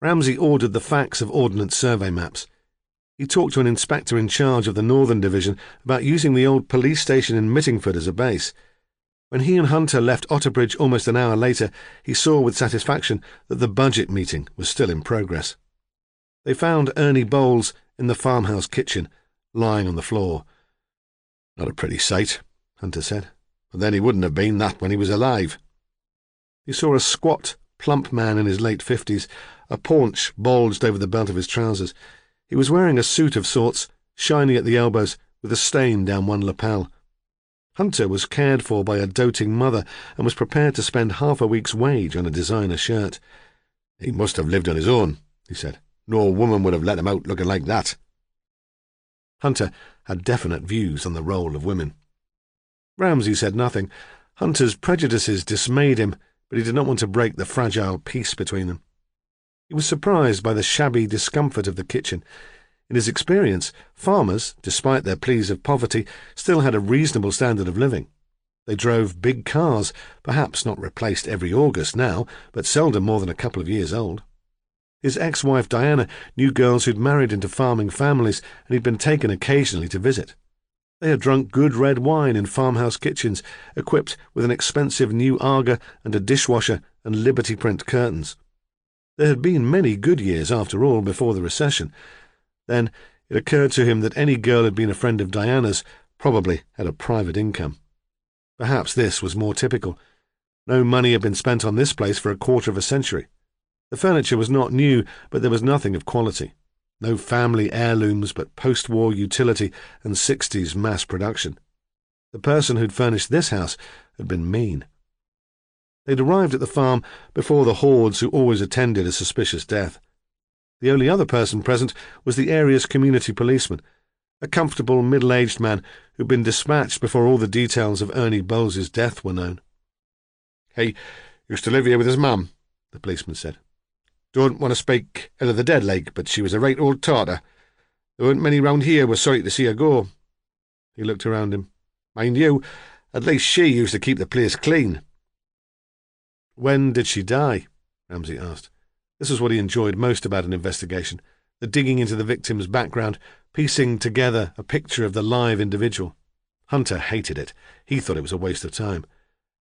[SPEAKER 2] Ramsay ordered the facts of Ordnance Survey maps. He talked to an inspector in charge of the Northern Division about using the old police station in Mittingford as a base. When he and Hunter left Otterbridge almost an hour later, he saw with satisfaction that the budget meeting was still in progress. They found Ernie Bowles in the farmhouse kitchen, lying on the floor. Not a pretty sight, Hunter said, but then he wouldn't have been that when he was alive. He saw a squat, plump man in his late 50s. A paunch bulged over the belt of his trousers. He was wearing a suit of sorts, shiny at the elbows, with a stain down one lapel. Hunter was cared for by a doting mother and was prepared to spend half a week's wage on a designer shirt. He must have lived on his own, he said. No woman would have let him out looking like that. Hunter had definite views on the role of women. Ramsay said nothing. Hunter's prejudices dismayed him, but he did not want to break the fragile peace between them. He was surprised by the shabby discomfort of the kitchen. In his experience, farmers, despite their pleas of poverty, still had a reasonable standard of living. They drove big cars, perhaps not replaced every August now, but seldom more than a couple of years old. His ex-wife Diana knew girls who'd married into farming families and he'd been taken occasionally to visit. They had drunk good red wine in farmhouse kitchens, equipped with an expensive new Aga and a dishwasher and Liberty print curtains. There had been many good years, after all, before the recession. Then it occurred to him that any girl who'd been a friend of Diana's probably had a private income. Perhaps this was more typical. No money had been spent on this place for a quarter of a century. The furniture was not new, but there was nothing of quality. No family heirlooms, but post-war utility and 60s mass production. The person who'd furnished this house had been mean. They'd arrived at the farm before the hordes who always attended a suspicious death. The only other person present was the area's community policeman, a comfortable middle-aged man who'd been dispatched before all the details of Ernie Bowles's death were known. He used to live here with his mum, the policeman said. Don't want to speak ill of the dead like, but she was a right old tartar. There weren't many round here were sorry to see her go. He looked around him. Mind you, at least she used to keep the place clean. When did she die? Ramsay asked. This was what he enjoyed most about an investigation, the digging into the victim's background, piecing together a picture of the live individual. Hunter hated it. He thought it was a waste of time.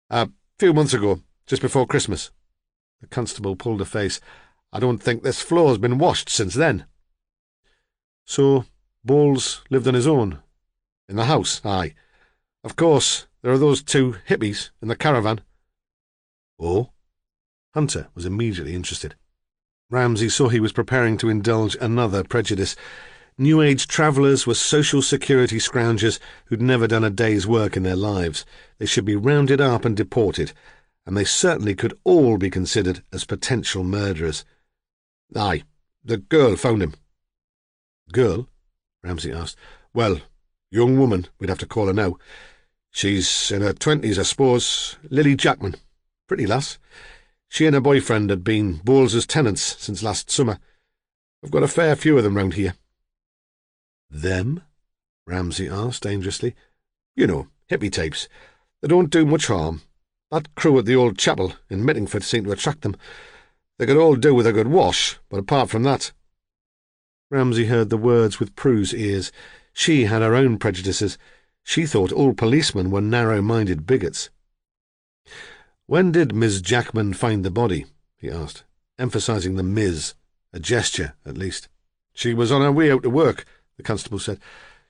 [SPEAKER 2] A few months ago, just before Christmas. The constable pulled a face. I don't think this floor's been washed since then. So, Bowles lived on his own? In the house, aye. Of course, there are those two hippies in the caravan. Oh? Hunter was immediately interested. Ramsay saw he was preparing to indulge another prejudice. New Age travellers were social security scroungers who'd never done a day's work in their lives. They should be rounded up and deported, and they certainly could all be considered as potential murderers. Aye, the girl found him. Girl? Ramsay asked. Well, young woman, we'd have to call her now. She's in her 20s, I suppose. Lily Jackman. Pretty lass. She and her boyfriend had been Bowles's tenants since last summer. I've got a fair few of them round here. Them? Ramsay asked dangerously. You know, hippie types. They don't do much harm. That crew at the old chapel in Mittingford seemed to attract them. They could all do with a good wash, but apart from that— Ramsay heard the words with Prue's ears. She had her own prejudices. She thought all policemen were narrow-minded bigots. When did Miss Jackman find the body? He asked, emphasizing the Ms, a gesture, at least. She was on her way out to work, the constable said.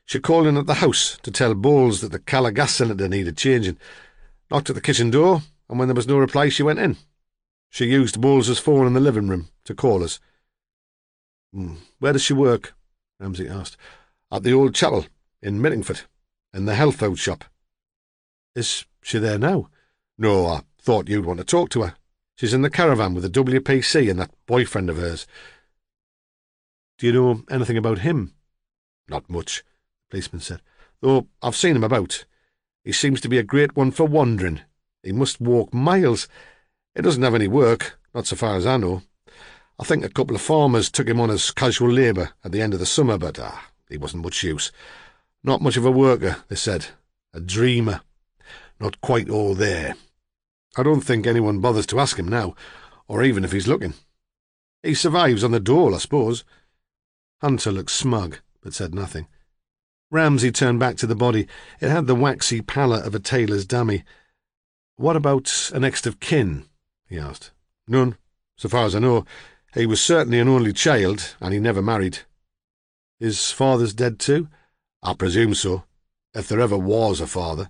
[SPEAKER 2] She called in at the house to tell Bowles that the Calla gas cylinder needed changing. Knocked at the kitchen door, and when there was no reply, she went in. She used Bowles's phone in the living room to call us. Where does she work? Ramsay asked. At the old chapel in Mittingford, in the health food shop. Is she there now? No, I thought you'd want to talk to her. She's in the caravan with the WPC and that boyfriend of hers. Do you know anything about him? Not much, the policeman said, though I've seen him about. He seems to be a great one for wandering. He must walk miles. He doesn't have any work, not so far as I know. I think a couple of farmers took him on as casual labour at the end of the summer, but he wasn't much use. Not much of a worker, they said. A dreamer. Not quite all there. I don't think anyone bothers to ask him now, or even if he's looking. He survives on the dole, I suppose. Hunter looked smug, but said nothing. Ramsay turned back to the body. It had the waxy pallor of a tailor's dummy. What about a next of kin? He asked. None, so far as I know. He was certainly an only child, and he never married. His father's dead too? I presume so, if there ever was a father.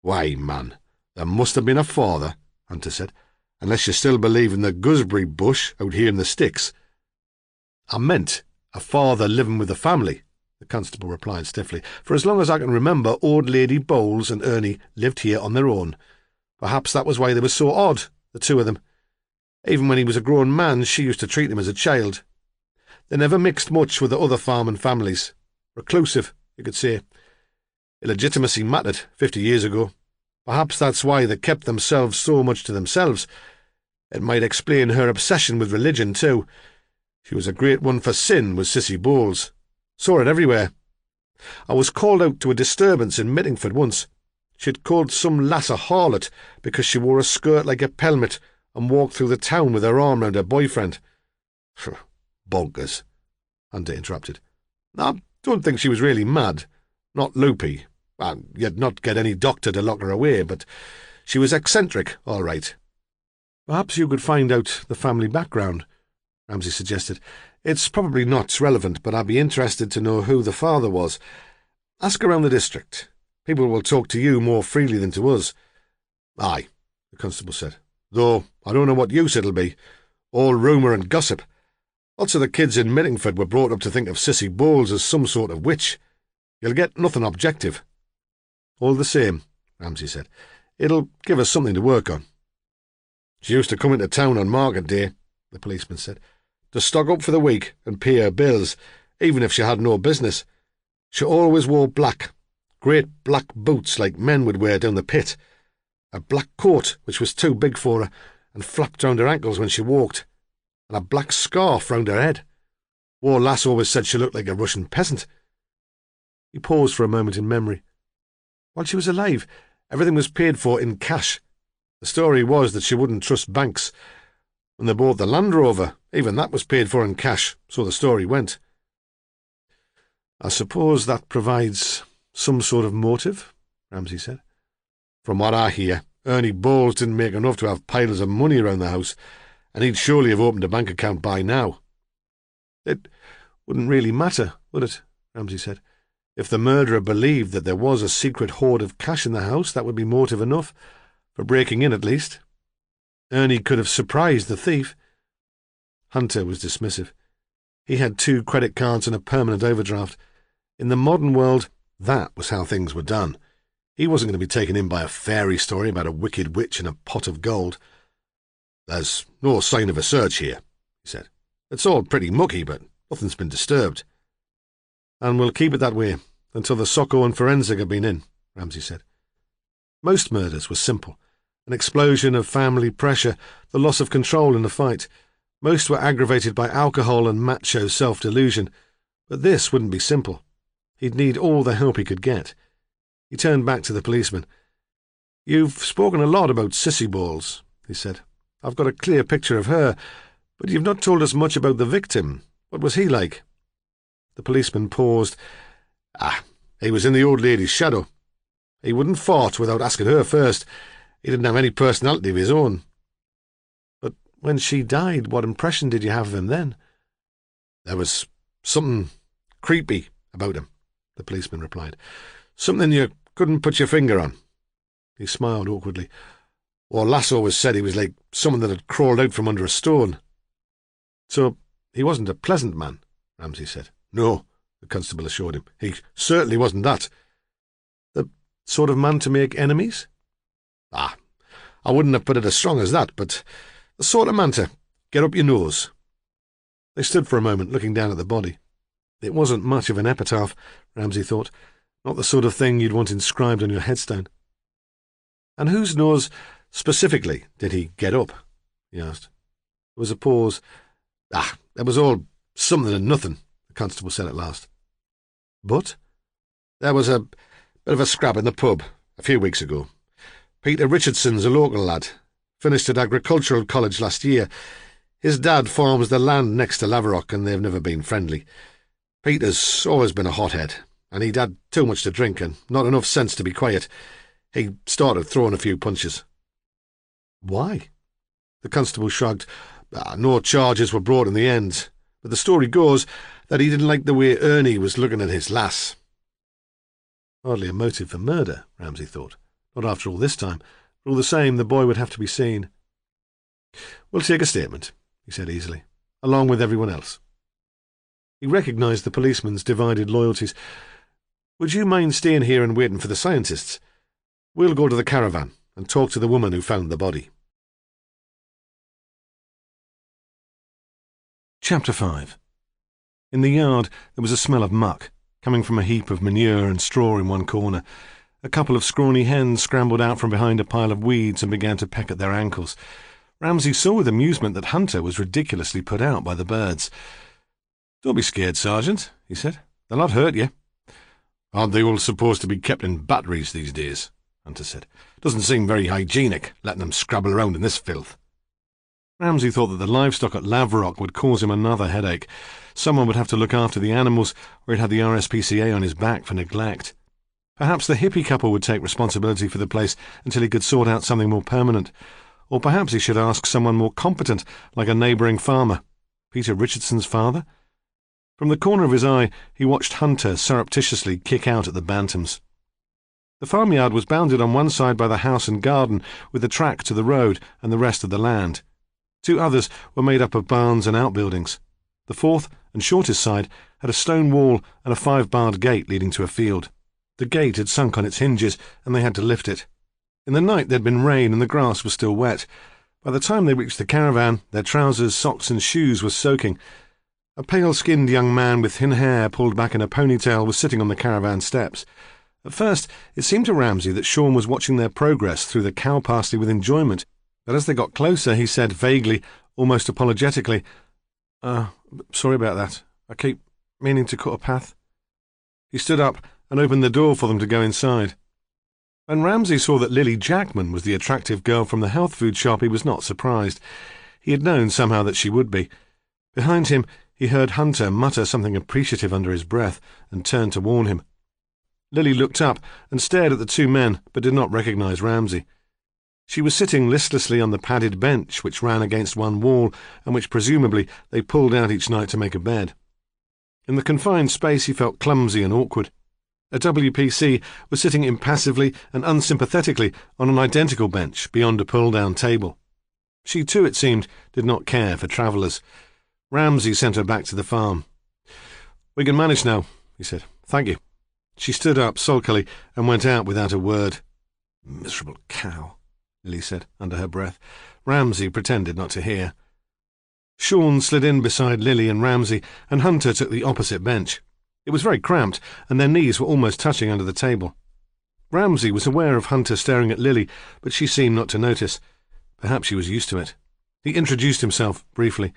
[SPEAKER 2] Why, man, there must have been a father, Hunter said, unless you still believe in the gooseberry bush out here in the sticks. I meant a father living with the family, the constable replied stiffly. For as long as I can remember, old Lady Bowles and Ernie lived here on their own. Perhaps that was why they were so odd, the two of them. Even when he was a grown man, she used to treat him as a child. They never mixed much with the other farming families. Reclusive, you could say. Illegitimacy mattered 50 years ago. Perhaps that's why they kept themselves so much to themselves. It might explain her obsession with religion, too. She was a great one for sin, was Sissy Bowles. Saw it everywhere. I was called out to a disturbance in Mittingford once. She'd called some lass a harlot because she wore a skirt like a pelmet and walked through the town with her arm round her boyfriend. Bonkers, Hunter interrupted. I don't think she was really mad. Not loopy. You'd not get any doctor to lock her away, but she was eccentric, all right. Perhaps you could find out the family background, Ramsay suggested. It's probably not relevant, but I'd be interested to know who the father was. Ask around the district. People will talk to you more freely than to us. Aye, the constable said, though I don't know what use it'll be. All rumour and gossip. Lots of the kids in Mittingford were brought up to think of Sissy Bowles as some sort of witch. You'll get nothing objective. All the same, Ramsay said, it'll give us something to work on. She used to come into town on market day, the policeman said, to stock up for the week and pay her bills, even if she had no business. She always wore black, great black boots like men would wear down the pit, a black coat which was too big for her and flapped round her ankles when she walked, and a black scarf round her head. Poor lass always said she looked like a Russian peasant. He paused for a moment in memory. While she was alive, everything was paid for in cash. The story was that she wouldn't trust banks. When they bought the Land Rover, even that was paid for in cash, so the story went. I suppose that provides some sort of motive, Ramsay said. From what I hear, Ernie Bowles didn't make enough to have piles of money around the house, and he'd surely have opened a bank account by now. It wouldn't really matter, would it? Ramsay said. If the murderer believed that there was a secret hoard of cash in the house, that would be motive enough, for breaking in at least. Ernie could have surprised the thief. Hunter was dismissive. He had 2 credit cards and a permanent overdraft. In the modern world, that was how things were done. He wasn't going to be taken in by a fairy story about a wicked witch and a pot of gold. There's no sign of a search here, he said. It's all pretty mucky, but nothing's been disturbed. And we'll keep it that way until the Socco and Forensic have been in, Ramsay said. Most murders were simple. An explosion of family pressure, the loss of control in a fight. Most were aggravated by alcohol and macho self-delusion. But this wouldn't be simple. He'd need all the help he could get. He turned back to the policeman. "You've spoken a lot about Sissy Balls," he said. "I've got a clear picture of her, but you've not told us much about the victim. What was he like?" The policeman paused. He was in the old lady's shadow. He wouldn't fought without asking her first. He didn't have any personality of his own." "But when she died, what impression did you have of him then?" "There was something creepy about him," the policeman replied. "Something you couldn't put your finger on." He smiled awkwardly. "Well, Lass always said he was like someone that had crawled out from under a stone." "So he wasn't a pleasant man," Ramsay said. "No," the constable assured him. "He certainly wasn't that." "The sort of man to make enemies?" "I wouldn't have put it as strong as that, but the sort of man to get up your nose." They stood for a moment looking down at the body. It wasn't much of an epitaph, Ramsay thought, not the sort of thing you'd want inscribed on your headstone. "And whose nose specifically did he get up?" he asked. There was a pause. It was all something and nothing," the constable said at last. "But?" "There was a bit of a scrap in the pub a few weeks ago. Peter Richardson's a local lad. Finished at agricultural college last year. His dad farms the land next to Laverock, and they've never been friendly. Peter's always been a hothead, and he'd had too much to drink and not enough sense to be quiet. He started throwing a few punches." "Why?" The constable shrugged. "No charges were brought in the end, but the story goes that he didn't like the way Ernie was looking at his lass." Hardly a motive for murder, Ramsay thought. Not after all this time. But all the same, the boy would have to be seen. "We'll take a statement," he said easily, "along with everyone else." He recognised the policeman's divided loyalties. "Would you mind staying here and waiting for the scientists? We'll go to the caravan and talk to the woman who found the body." Chapter 5. In the yard there was a smell of muck, coming from a heap of manure and straw in one corner. A couple of scrawny hens scrambled out from behind a pile of weeds and began to peck at their ankles. Ramsay saw with amusement that Hunter was ridiculously put out by the birds. "Don't be scared, Sergeant," he said. "They'll not hurt you." "Aren't they all supposed to be kept in batteries these days?" Hunter said. "Doesn't seem very hygienic, letting them scrabble around in this filth." Ramsay thought that the livestock at Laverock would cause him another headache. Someone would have to look after the animals, or he'd have the RSPCA on his back for neglect. Perhaps the hippie couple would take responsibility for the place until he could sort out something more permanent. Or perhaps he should ask someone more competent, like a neighbouring farmer. Peter Richardson's father? From the corner of his eye, he watched Hunter surreptitiously kick out at the bantams. The farmyard was bounded on one side by the house and garden, with the track to the road and the rest of the land. Two others were made up of barns and outbuildings. The fourth, and shortest side, had a stone wall and a 5-barred gate leading to a field. The gate had sunk on its hinges, and they had to lift it. In the night there'd been rain, and the grass was still wet. By the time they reached the caravan, their trousers, socks and shoes were soaking. A pale-skinned young man with thin hair pulled back in a ponytail was sitting on the caravan steps. At first, it seemed to Ramsay that Sean was watching their progress through the cow pasture with enjoyment, but as they got closer, he said vaguely, almost apologetically, "Sorry about that. I keep meaning to cut a path." He stood up and opened the door for them to go inside. When Ramsay saw that Lily Jackman was the attractive girl from the health food shop, he was not surprised. He had known somehow that she would be. Behind him, he heard Hunter mutter something appreciative under his breath and turned to warn him. Lily looked up and stared at the two men, but did not recognise Ramsay. She was sitting listlessly on the padded bench which ran against one wall and which presumably they pulled out each night to make a bed. In the confined space he felt clumsy and awkward. A WPC was sitting impassively and unsympathetically on an identical bench beyond a pull-down table. She too, it seemed, did not care for travellers. Ramsay sent her back to the farm. "We can manage now," he said. "Thank you." She stood up sulkily and went out without a word. "Miserable cow," Lily said under her breath. Ramsay pretended not to hear. Sean slid in beside Lily and Ramsay, and Hunter took the opposite bench. It was very cramped, and their knees were almost touching under the table. Ramsay was aware of Hunter staring at Lily, but she seemed not to notice. Perhaps she was used to it. He introduced himself briefly.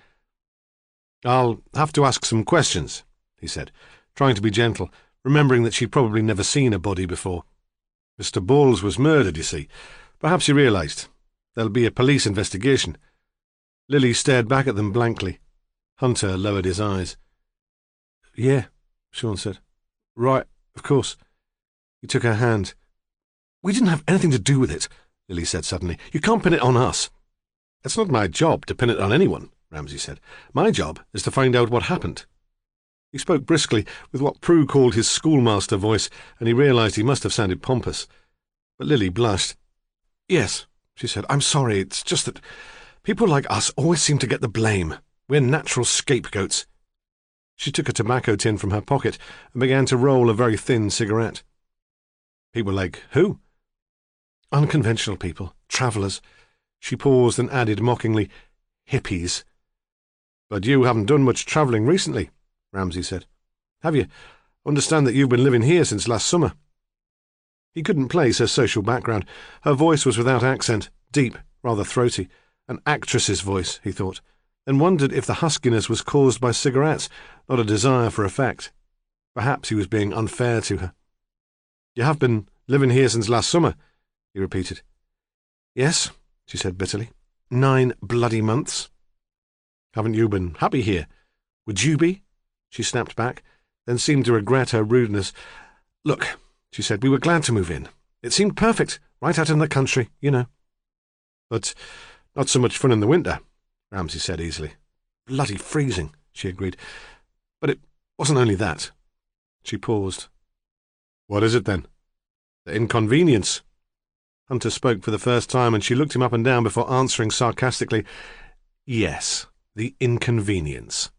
[SPEAKER 2] "I'll have to ask some questions," he said, trying to be gentle, remembering that she'd probably never seen a body before. "Mr. Bowles was murdered, you see. Perhaps he realised. There'll be a police investigation." Lily stared back at them blankly. Hunter lowered his eyes. "Yeah," Sean said. "Right, of course." He took her hand. "We didn't have anything to do with it," Lily said suddenly. "You can't pin it on us." "It's not my job to pin it on anyone," Ramsay said. "My job is to find out what happened." He spoke briskly, with what Prue called his schoolmaster voice, and he realised he must have sounded pompous. But Lily blushed. "Yes," she said, "I'm sorry. It's just that people like us always seem to get the blame. We're natural scapegoats." She took a tobacco tin from her pocket and began to roll a very thin cigarette. "People like who?" "Unconventional people. Travellers." She paused and added mockingly, "Hippies." "But you haven't done much travelling recently," Ramsay said. "Have you? I understand that you've been living here since last summer." He couldn't place her social background. Her voice was without accent, deep, rather throaty. An actress's voice, he thought, and wondered if the huskiness was caused by cigarettes, not a desire for effect. Perhaps he was being unfair to her. "You have been living here since last summer," he repeated. "Yes," she said bitterly. 9 bloody months." "Haven't you been happy here? Would you be?" She snapped back, then seemed to regret her rudeness. "Look," she said, "we were glad to move in. It seemed perfect, right out in the country, you know." "But not so much fun in the winter," Ramsay said easily. "Bloody freezing," she agreed. "But it wasn't only that." She paused. "What is it then?" "The inconvenience." Hunter spoke for the first time, and she looked him up and down before answering sarcastically, "Yes, the inconvenience."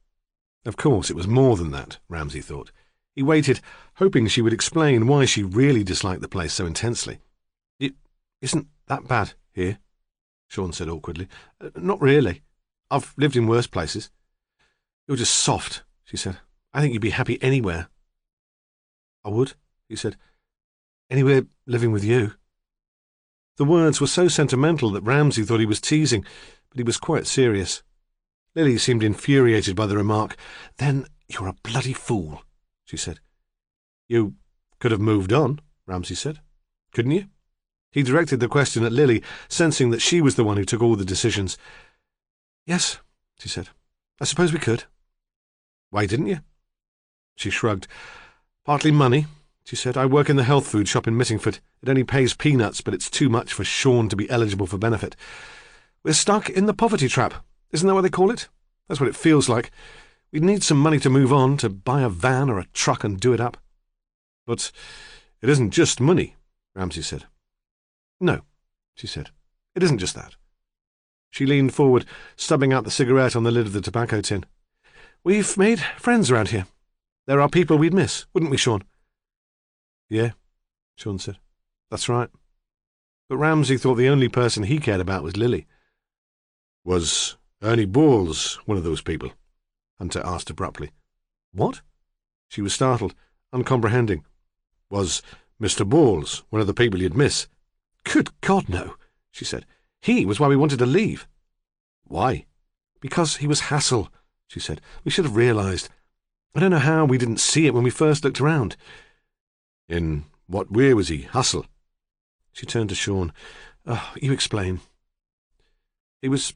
[SPEAKER 2] Of course, it was more than that, Ramsay thought. He waited, hoping she would explain why she really disliked the place so intensely. "It isn't that bad here," Sean said awkwardly. "Not really. I've lived in worse places." "You're just soft," she said. "I think you'd be happy anywhere." "I would," he said. "Anywhere living with you." The words were so sentimental that Ramsay thought he was teasing, but he was quite serious. Lily seemed infuriated by the remark. "Then you're a bloody fool," she said. "You could have moved on," Ramsay said. "Couldn't you?" He directed the question at Lily, sensing that she was the one who took all the decisions. "Yes," she said. "I suppose we could." "Why didn't you?" She shrugged. "Partly money," she said. "I work in the health food shop in Mittingford. It only pays peanuts, but it's too much for Sean to be eligible for benefit. We're stuck in the poverty trap. Isn't that what they call it? That's what it feels like. We'd need some money to move on, to buy a van or a truck and do it up." "But it isn't just money," Ramsay said. "No," she said. "It isn't just that." She leaned forward, stubbing out the cigarette on the lid of the tobacco tin. "We've made friends around here. There are people we'd miss, wouldn't we, Sean?" "Yeah," Sean said. "That's right." But Ramsay thought the only person he cared about was Lily. "Was Ernie Bowles one of those people?" Hunter asked abruptly. "What?" She was startled, uncomprehending. "Was Mr. Bowles one of the people you'd miss?" "Good God, no," she said. "He was why we wanted to leave." "Why?" "Because he was hassle," she said. "We should have realised. I don't know how we didn't see it when we first looked around." "In what way was he hassle?" She turned to Sean. "Oh, you explain." "He was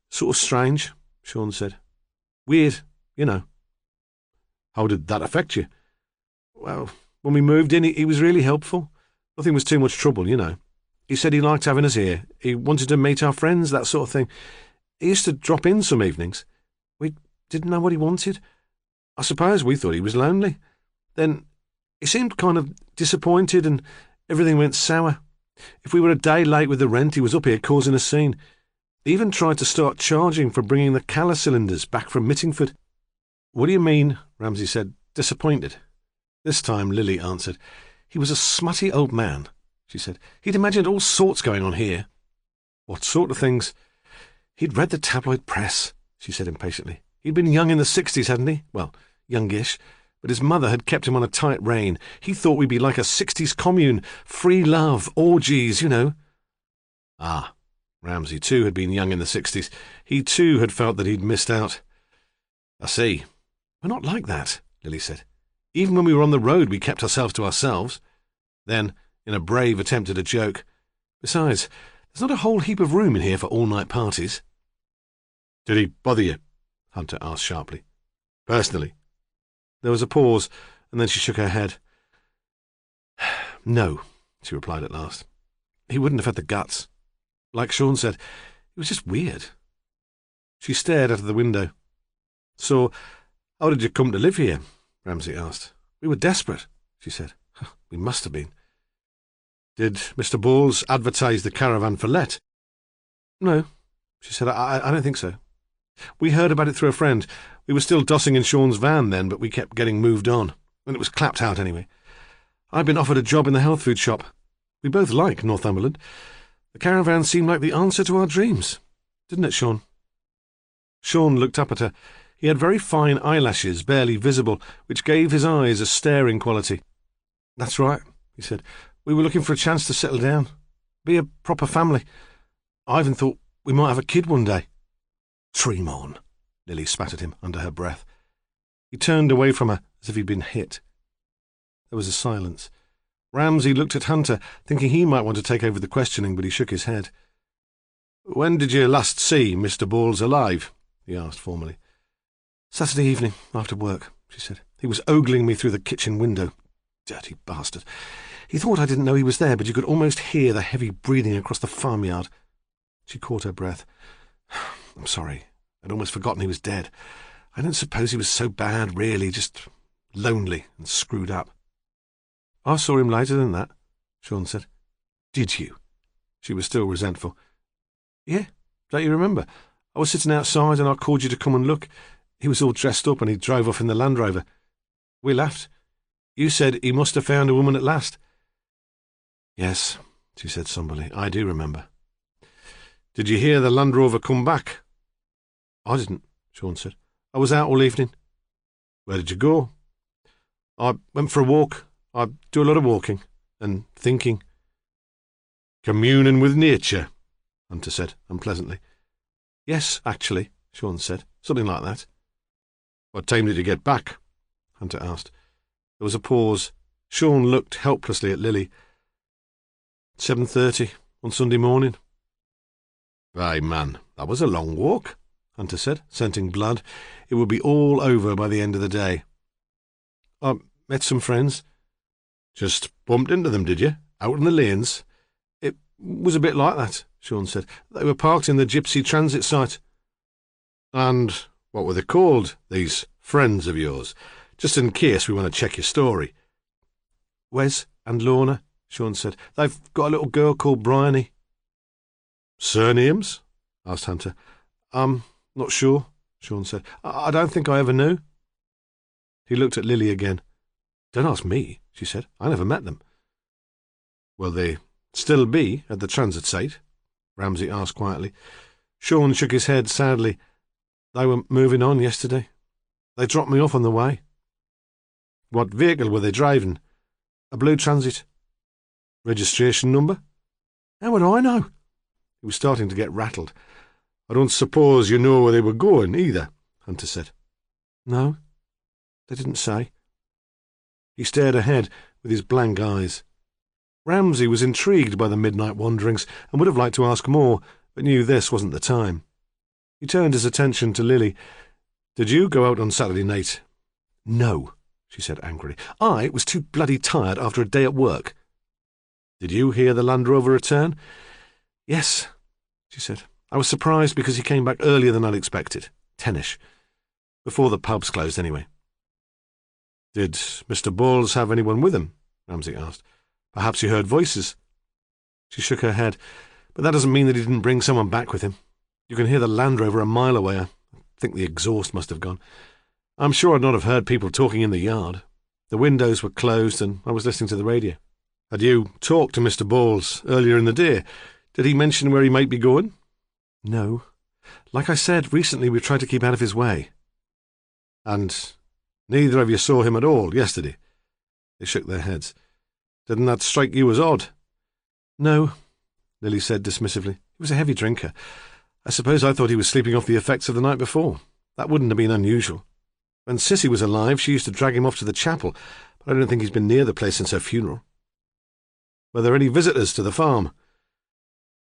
[SPEAKER 2] sort of strange," Sean said. "Weird, you know." "How did that affect you?" "Well, when we moved in, he was really helpful. Nothing was too much trouble, you know. He said he liked having us here. He wanted to meet our friends, that sort of thing. He used to drop in some evenings. We didn't know what he wanted. I suppose we thought he was lonely. Then he seemed kind of disappointed and everything went sour. If we were a day late with the rent, he was up here causing a scene. He even tried to start charging for bringing the Calla cylinders back from Mittingford." "What do you mean?" Ramsay said. "Disappointed?" This time Lily answered. "He was a smutty old man," she said. "He'd imagined all sorts going on here." "What sort of things?" "He'd read the tabloid press," she said impatiently. "He'd been young in the 60s, hadn't he? Well, youngish. but his mother had kept him on a tight rein. He thought we'd be like a 60s commune, free love, orgies, you know. Ah, Ramsay too had been young in the 60s. He too had felt that he'd missed out. I see. We're not like that, Lily said. Even when we were on the road, we kept ourselves to ourselves. Then, in a brave attempt at a joke, besides, there's not a whole heap of room in here for all-night parties. Did he bother you? Hunter asked sharply. Personally? There was a pause, and then she shook her head. No, she replied at last. He wouldn't have had the guts. Like Sean said, it was just weird. She stared out of the window. So, how did you come to live here? Ramsay asked. We were desperate, she said. We must have been. Did Mr. Bowles advertise the caravan for let? No, she said. I don't think so. We heard about it through a friend. We were still dossing in Sean's van then, but we kept getting moved on. And it was clapped out anyway. I'd been offered a job in the health food shop. We both like Northumberland. The caravan seemed like the answer to our dreams. Didn't it, Sean? Sean looked up at her. He had very fine eyelashes, barely visible, which gave his eyes a staring quality. That's right, he said. We were looking for a chance to settle down. Be a proper family. I even thought we might have a kid one day. Tremorne, Lily spat at him under her breath. He turned away from her as if he'd been hit. There was a silence. Ramsay looked at Hunter, thinking he might want to take over the questioning, but he shook his head. When did you last see Mr. Bowles alive? He asked formally. Saturday evening, after work, she said. He was ogling me through the kitchen window. Dirty bastard. He thought I didn't know he was there, but you could almost hear the heavy breathing across the farmyard. She caught her breath. I'm sorry. I'd almost forgotten he was dead. I don't suppose he was so bad, really, just lonely and screwed up. I saw him later than that, Sean said. Did you? She was still resentful. Yeah, don't you remember? I was sitting outside and I called you to come and look. He was all dressed up and he drove off in the Land Rover. We laughed. You said he must have found a woman at last. Yes, she said somberly. I do remember. Did you hear the Land Rover come back? I didn't, Sean said. I was out all evening. Where did you go? I went for a walk. I do a lot of walking and thinking. Communing with nature, Hunter said unpleasantly. Yes, actually, Sean said. Something like that. What time did you get back? Hunter asked. There was a pause. Sean looked helplessly at Lily. 7:30 on Sunday morning. Aye, man, that was a long walk, Hunter said, scenting blood. It would be all over by the end of the day. I met some friends. Just bumped into them, did you? Out in the lanes? It was a bit like that, Sean said. They were parked in the Gypsy transit site. And what were they called, these friends of yours? Just in case we want to check your story. Wes and Lorna, Sean said. They've got a little girl called Bryony. Surnames? Asked Hunter. Not sure, Sean said. I don't think I ever knew. He looked at Lily again. Don't ask me, she said. I never met them. Will they still be at the transit site? Ramsay asked quietly. Sean shook his head sadly. They were moving on yesterday. They dropped me off on the way. What vehicle were they driving? A blue transit. Registration number? How would I know? He was starting to get rattled. I don't suppose you know where they were going, either, Hunter said. No, they didn't say. He stared ahead with his blank eyes. Ramsay was intrigued by the midnight wanderings and would have liked to ask more, but knew this wasn't the time. He turned his attention to Lily. Did you go out on Saturday night? No, she said angrily. I was too bloody tired after a day at work. Did you hear the Land Rover return? Yes, she said. I was surprised because he came back earlier than I'd expected. 10ish. Before the pubs closed, anyway. Did Mr. Bowles have anyone with him? Ramsay asked. Perhaps he heard voices. She shook her head. But that doesn't mean that he didn't bring someone back with him. You can hear the Land Rover a mile away. I think the exhaust must have gone. I'm sure I'd not have heard people talking in the yard. The windows were closed and I was listening to the radio. Had you talked to Mr. Bowles earlier in the day? Did he mention where he might be going? No. Like I said, recently we've tried to keep out of his way. And Neither of you saw him at all yesterday?" They shook their heads. "Didn't that strike you as odd?" "No," Lily said dismissively. "He was a heavy drinker. I suppose I thought he was sleeping off the effects of the night before. That wouldn't have been unusual. When Sissy was alive, she used to drag him off to the chapel, but I don't think he's been near the place since her funeral." "Were there any visitors to the farm?"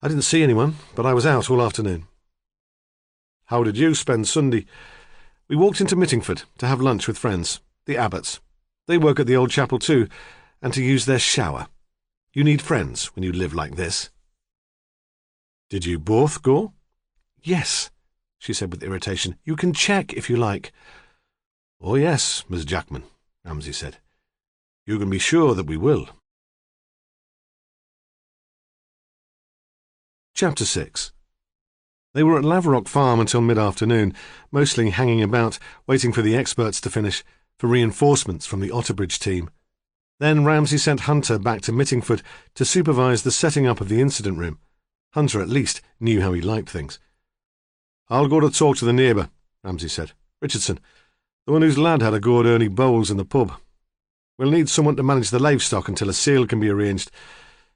[SPEAKER 2] "I didn't see anyone, but I was out all afternoon." "How did you spend Sunday?" "We walked into Mittingford to have lunch with friends, the Abbotts. They work at the old chapel too, and to use their shower. You need friends when you live like this." "Did you both go?" "Yes," she said with irritation. "You can check if you like." "Oh yes, Miss Jackman," Ramsay said. "You can be sure that we will." Chapter 6. They were at Laverock Farm until mid-afternoon, mostly hanging about, waiting for the experts to finish, for reinforcements from the Otterbridge team. Then Ramsay sent Hunter back to Mittingford to supervise the setting up of the incident room. Hunter at least knew how he liked things. "I'll go to talk to the neighbour," Ramsay said. "Richardson, the one whose lad had a go at Ernie Bowles in the pub. We'll need someone to manage the livestock until a sale can be arranged.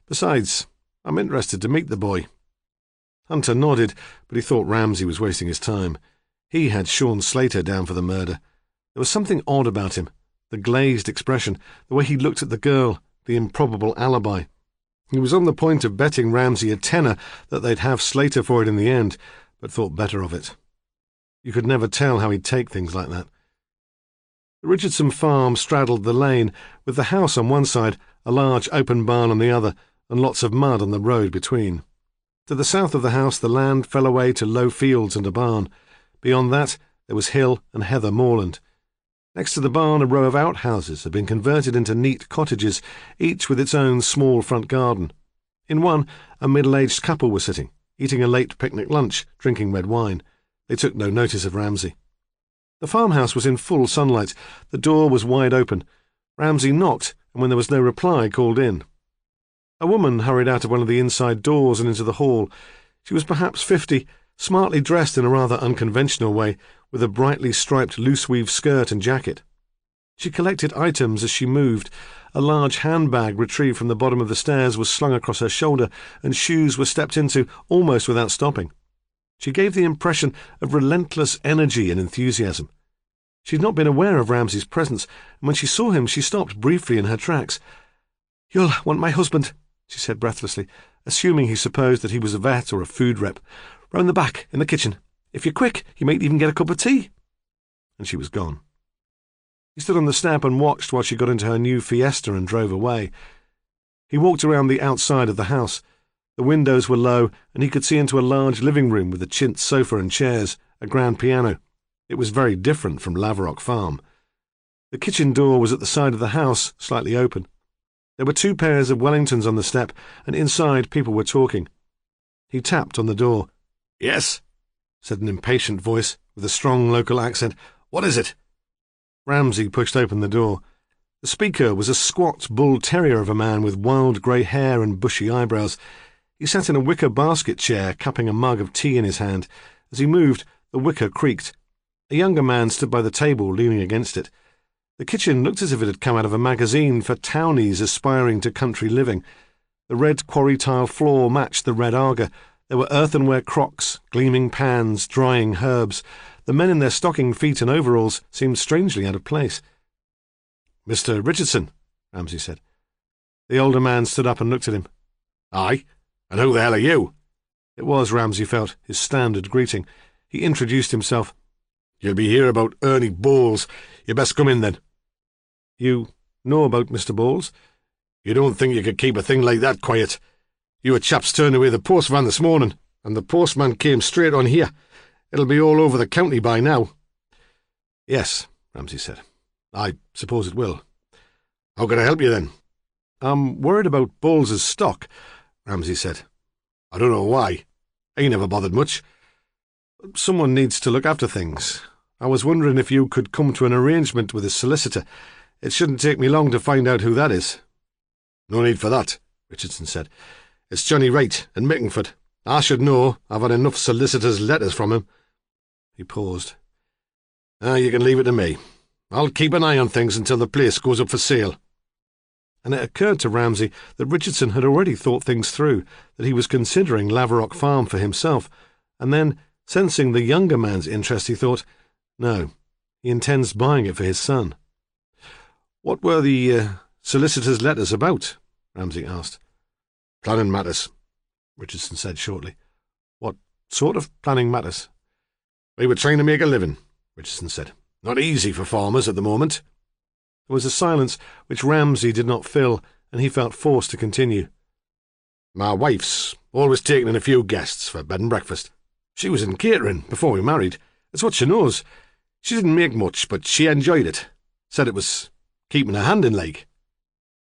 [SPEAKER 2] Besides, I'm interested to meet the boy." Hunter nodded, but he thought Ramsay was wasting his time. He had Sean Slater down for the murder. There was something odd about him, the glazed expression, the way he looked at the girl, the improbable alibi. He was on the point of betting Ramsay a tenner that they'd have Slater for it in the end, but thought better of it. You could never tell how he'd take things like that. The Richardson farm straddled the lane, with the house on one side, a large open barn on the other, and lots of mud on the road between. To the south of the house the land fell away to low fields and a barn. Beyond that there was hill and heather moorland. Next to the barn a row of outhouses had been converted into neat cottages, each with its own small front garden. In one a middle-aged couple were sitting, eating a late picnic lunch, drinking red wine. They took no notice of Ramsay. The farmhouse was in full sunlight. The door was wide open. Ramsay knocked, and when there was no reply, called in. A woman hurried out of one of the inside doors and into the hall. She was perhaps 50, smartly dressed in a rather unconventional way, with a brightly striped loose-weave skirt and jacket. She collected items as she moved. A large handbag retrieved from the bottom of the stairs was slung across her shoulder, and shoes were stepped into almost without stopping. She gave the impression of relentless energy and enthusiasm. She had not been aware of Ramsay's presence, and when she saw him she stopped briefly in her tracks. "You'll want my husband," she said breathlessly, assuming he supposed that he was a vet or a food rep. "Round the back, in the kitchen. If you're quick, you might even get a cup of tea." And she was gone. He stood on the step and watched while she got into her new Fiesta and drove away. He walked around the outside of the house. The windows were low, and he could see into a large living room with a chintz sofa and chairs, a grand piano. It was very different from Laverock Farm. The kitchen door was at the side of the house, slightly open. There were 2 pairs of Wellingtons on the step, and inside people were talking. He tapped on the door. "Yes," said an impatient voice with a strong local accent. "What is it?" Ramsay pushed open the door. The speaker was a squat bull terrier of a man with wild grey hair and bushy eyebrows. He sat in a wicker basket chair, cupping a mug of tea in his hand. As he moved, the wicker creaked. A younger man stood by the table, leaning against it. The kitchen looked as if it had come out of a magazine for townies aspiring to country living. The red quarry tile floor matched the red Arga. There were earthenware crocks, gleaming pans, drying herbs. The men in their stocking feet and overalls seemed strangely out of place. "Mr. Richardson," Ramsay said. The older man stood up and looked at him. "Aye, and who the hell are you?" It was, Ramsay felt, his standard greeting. He introduced himself. "You'll be here about Ernie Bowles. You best come in then." "You know about Mr. Bowles?" "You don't think you could keep a thing like that quiet? You chaps turned away the postman this morning, and the postman came straight on here. It'll be all over the county by now." "Yes," Ramsay said. "I suppose it will." "How can I help you then?" "I'm worried about Bowles's stock," Ramsay said. "I don't know why. I ain't never bothered much." "Someone needs to look after things. I was wondering if you could come to an arrangement with his solicitor. It shouldn't take me long to find out who that is." "No need for that," Richardson said. "It's Johnny Wright in Mittingford. I should know. I've had enough solicitors' letters from him." He paused. "You can leave it to me. I'll keep an eye on things until the place goes up for sale. And it occurred to Ramsay that Richardson had already thought things through, that he was considering Laverock Farm for himself, and then, sensing the younger man's interest, he thought, no, he intends buying it for his son. What were the solicitor's letters about? Ramsay asked. Planning matters, Richardson said shortly. What sort of planning matters? We were trying to make a living, Richardson said. Not easy for farmers at the moment. There was a silence which Ramsay did not fill, and he felt forced to continue. My wife's always taking in a few guests for bed and breakfast. She was in catering before we married. It's what she knows. She didn't make much, but she enjoyed it. Said it was keeping her hand in like.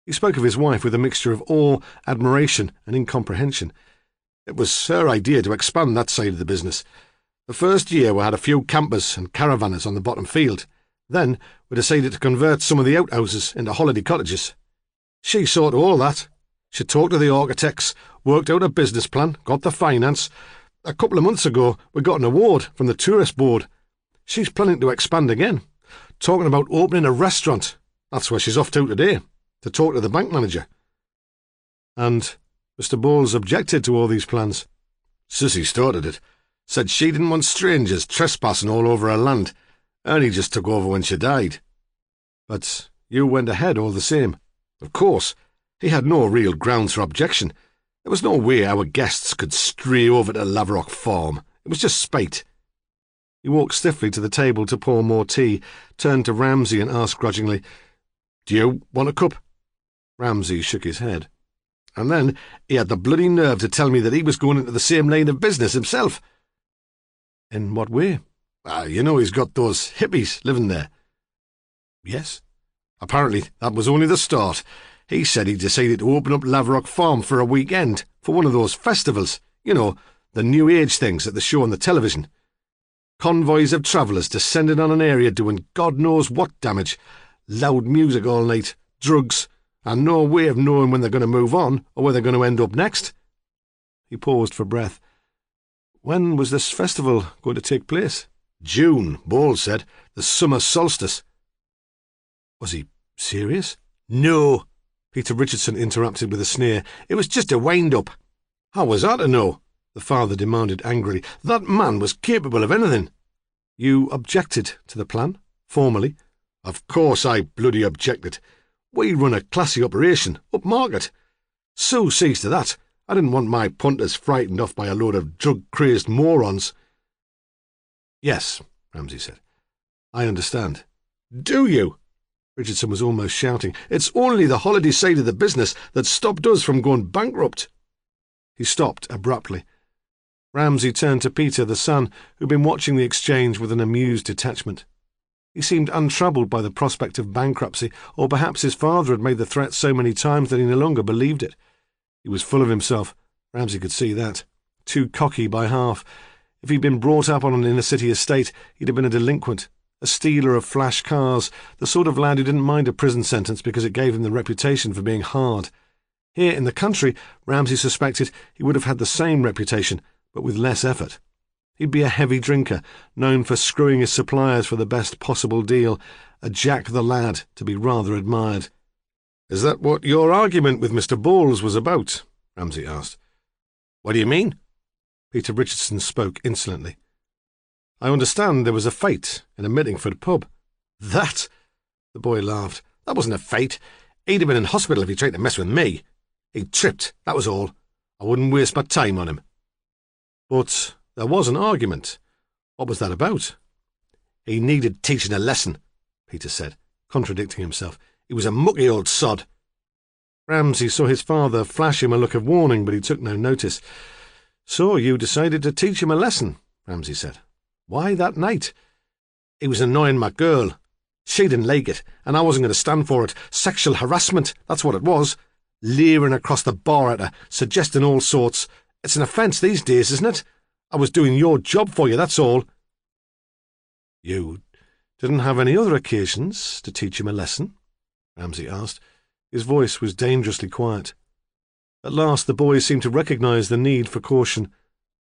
[SPEAKER 2] He spoke of his wife with a mixture of awe, admiration, and incomprehension. It was her idea to expand that side of the business. The first year we had a few campers and caravanners on the bottom field. Then we decided to convert some of the outhouses into holiday cottages. She saw to all that. She talked to the architects, worked out a business plan, got the finance. A couple of months ago, we got an award from the tourist board. She's planning to expand again, talking about opening a restaurant. That's where she's off to today, to talk to the bank manager. And Mr. Bowles objected to all these plans. Sissy started it. Said she didn't want strangers trespassing all over her land. Ernie just took over when she died. But you went ahead all the same. Of course. He had no real grounds for objection. There was no way our guests could stray over to Laverock Farm. It was just spite. He walked stiffly to the table to pour more tea, turned to Ramsay and asked grudgingly, Do you want a cup? Ramsay shook his head. And then he had the bloody nerve to tell me that he was going into the same line of business himself. In what way? You know he's got those hippies living there. Yes. Apparently that was only the start. He said he decided to open up Laverock Farm for a weekend, for one of those festivals. You know, the New Age things that they show on the television. Convoys of travellers descending on an area doing God knows what damage. Loud music all night, drugs, and no way of knowing when they're going to move on or where they're going to end up next. He paused for breath. When was this festival going to take place? June, Bowles said. The summer solstice. Was he serious? No, Peter Richardson interrupted with a sneer. It was just a wind-up. How was I to know? The father demanded angrily. That man was capable of anything. You objected to the plan, formally? Of course I bloody objected. We run a classy operation, upmarket. Sue sees to that. I didn't want my punters frightened off by a load of drug-crazed morons. Yes, Ramsay said. I understand. Do you? Richardson was almost shouting. It's only the holiday side of the business that stopped us from going bankrupt. He stopped abruptly. Ramsay turned to Peter, the son, who'd been watching the exchange with an amused detachment. He seemed untroubled by the prospect of bankruptcy, or perhaps his father had made the threat so many times that he no longer believed it. He was full of himself. Ramsay could see that. Too cocky by half. If he'd been brought up on an inner-city estate, he'd have been a delinquent, a stealer of flash cars, the sort of lad who didn't mind a prison sentence because it gave him the reputation for being hard. Here in the country, Ramsay suspected he would have had the same reputation, but with less effort. He'd be a heavy drinker, known for screwing his suppliers for the best possible deal, a Jack the Lad to be rather admired. Is that what your argument with Mr. Bowles was about? Ramsay asked. What do you mean? Peter Richardson spoke insolently. I understand there was a fight in a Mittingford pub. That? The boy laughed. That wasn't a fight. He'd have been in hospital if he tried to mess with me. He tripped, that was all. I wouldn't waste my time on him. But there was an argument. What was that about? He needed teaching a lesson, Peter said, contradicting himself. He was a mucky old sod. Ramsay saw his father flash him a look of warning, but he took no notice. So you decided to teach him a lesson, Ramsay said. Why that night? He was annoying my girl. She didn't like it, and I wasn't going to stand for it. Sexual harassment, that's what it was. Leering across the bar at her, suggesting all sorts. It's an offence these days, isn't it? I was doing your job for you, that's all. You didn't have any other occasions to teach him a lesson? Ramsay asked. His voice was dangerously quiet. At last the boy seemed to recognise the need for caution.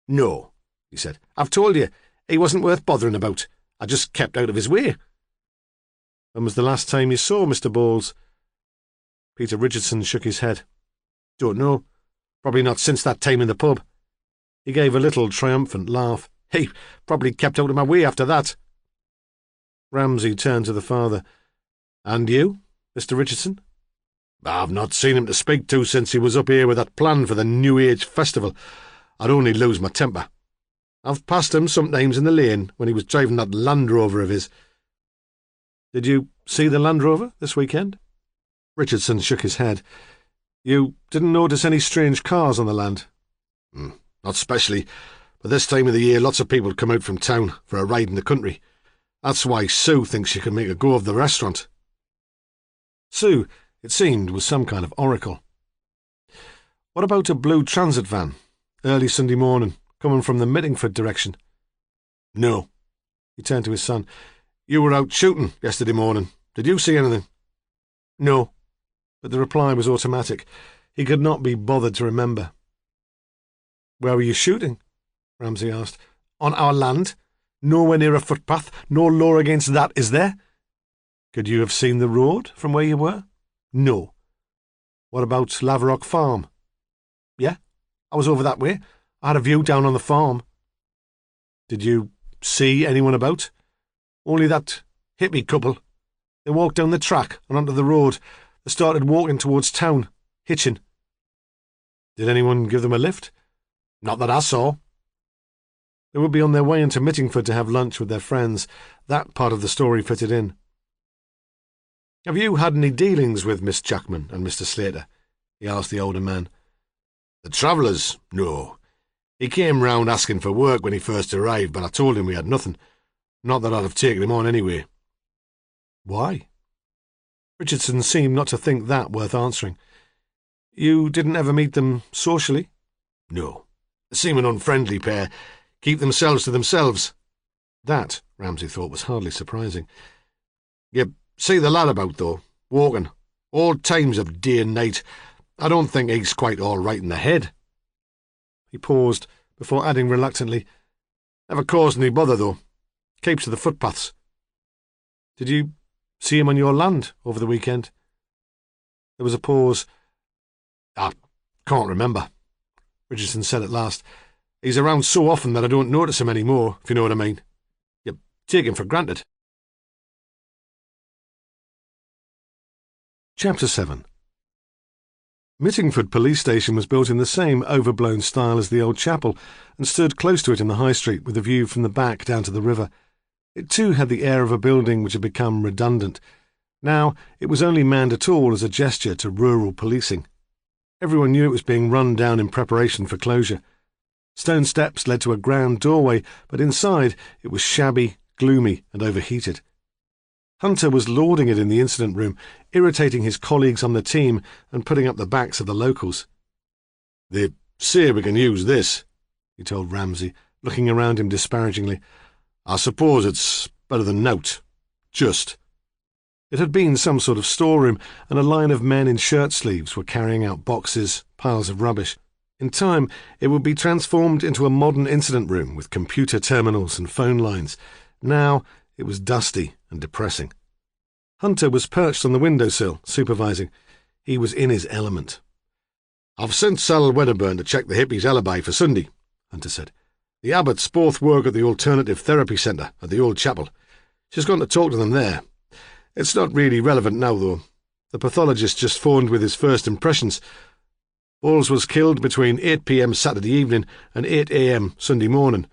[SPEAKER 2] No, he said. I've told you, he wasn't worth bothering about. I just kept out of his way. When was the last time you saw Mr. Bowles? Peter Richardson shook his head. Don't know. Probably not since that time in the pub. He gave a little triumphant laugh. He probably kept out of my way after that. Ramsay turned to the father. And you, Mr. Richardson? I've not seen him to speak to since he was up here with that plan for the New Age festival. I'd only lose my temper. I've passed him sometimes in the lane when he was driving that Land Rover of his. Did you see the Land Rover this weekend? Richardson shook his head. You didn't notice any strange cars on the land? Not specially, but this time of the year lots of people come out from town for a ride in the country. That's why Sue thinks she can make a go of the restaurant. Sue, it seemed, was some kind of oracle. What about a blue transit van, early Sunday morning, coming from the Mittingford direction? No. He turned to his son. You were out shooting yesterday morning. Did you see anything? No. But the reply was automatic. He could not be bothered to remember. Where were you shooting? Ramsay asked. On our land. Nowhere near a footpath. No law against that, is there? Could you have seen the road from where you were? No. What about Laverock Farm? Yeah, I was over that way. I had a view down on the farm. Did you see anyone about? Only that hippie couple. They walked down the track and onto the road. They started walking towards town, hitching. Did anyone give them a lift? Not that I saw. They would be on their way into Mittingford to have lunch with their friends. That part of the story fitted in. Have you had any dealings with Miss Jackman and Mr. Slater? He asked the older man. The travellers? No. He came round asking for work when he first arrived, but I told him we had nothing. Not that I'd have taken him on anyway. Why? Richardson seemed not to think that worth answering. You didn't ever meet them socially? No. They seem an unfriendly pair. Keep themselves to themselves. That, Ramsay thought, was hardly surprising. You see the lad about, though, walking, all times of day and night. I don't think he's quite all right in the head. He paused, before adding reluctantly, Never caused any bother, though. Keeps to the footpaths. Did you see him on your land over the weekend? There was a pause. I can't remember, Richardson said at last. He's around so often that I don't notice him anymore, if you know what I mean. You take him for granted. Chapter 7. Mittingford Police Station was built in the same overblown style as the old chapel and stood close to it in the High Street with a view from the back down to the river. It too had the air of a building which had become redundant. Now it was only manned at all as a gesture to rural policing. Everyone knew it was being run down in preparation for closure. Stone steps led to a grand doorway, but inside it was shabby, gloomy, and overheated. Hunter was lording it in the incident room, irritating his colleagues on the team and putting up the backs of the locals. They say we can use this, he told Ramsay, looking around him disparagingly. I suppose it's better than nout. Just. It had been some sort of storeroom, and a line of men in shirt-sleeves were carrying out boxes, piles of rubbish. In time, it would be transformed into a modern incident room with computer terminals and phone lines. Now it was dusty and depressing. Hunter was perched on the windowsill, supervising. He was in his element. I've sent Sal Wedderburn to check the hippies' alibi for Sunday, Hunter said. The Abbotts both work at the Alternative Therapy Centre at the old chapel. She's gone to talk to them there. It's not really relevant now, though. The pathologist just phoned with his first impressions. Bowles was killed between 8 p.m. Saturday evening and 8 a.m. Sunday morning.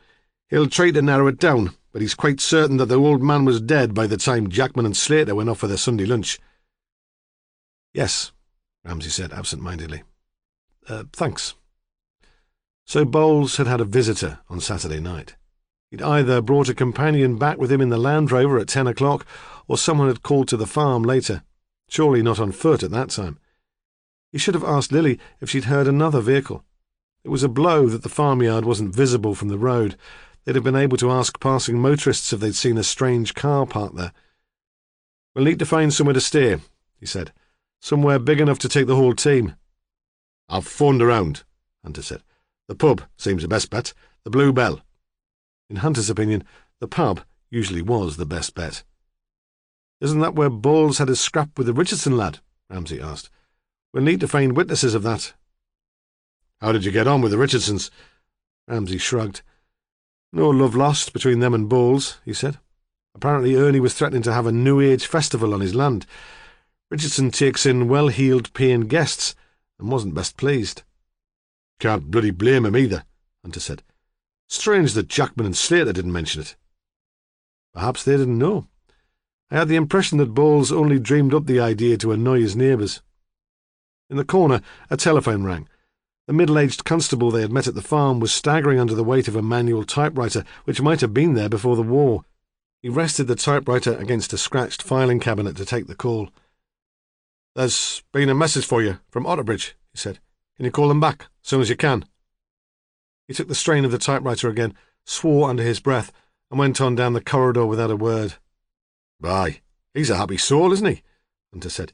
[SPEAKER 2] He'll try to narrow it down, but he's quite certain that the old man was dead by the time Jackman and Slater went off for their Sunday lunch. Yes, Ramsay said absent-mindedly. Thanks. So Bowles had had a visitor on Saturday night. He'd either brought a companion back with him in the Land Rover at 10 o'clock, or someone had called to the farm later, surely not on foot at that time. He should have asked Lily if she'd heard another vehicle. It was a blow that the farmyard wasn't visible from the road. They'd have been able to ask passing motorists if they'd seen a strange car parked there. We'll need to find somewhere to stay, he said. Somewhere big enough to take the whole team. I've phoned around, Hunter said. The pub seems the best bet. The Blue Bell. In Hunter's opinion, the pub usually was the best bet. Isn't that where Bowles had his scrap with the Richardson lad? Ramsay asked. We'll need to find witnesses of that. How did you get on with the Richardsons? Ramsay shrugged. No love lost between them and Bowles, he said. Apparently Ernie was threatening to have a New Age festival on his land. Richardson takes in well-heeled paying guests and wasn't best pleased. Can't bloody blame him either, Hunter said. Strange that Jackman and Slater didn't mention it. Perhaps they didn't know. I had the impression that Bowles only dreamed up the idea to annoy his neighbours. In the corner, a telephone rang. The middle-aged constable they had met at the farm was staggering under the weight of a manual typewriter which might have been there before the war. He rested the typewriter against a scratched filing cabinet to take the call. There's been a message for you from Otterbridge, he said. Can you call them back as soon as you can? He took the strain of the typewriter again, swore under his breath, and went on down the corridor without a word. Aye, he's a happy soul, isn't he? Hunter said.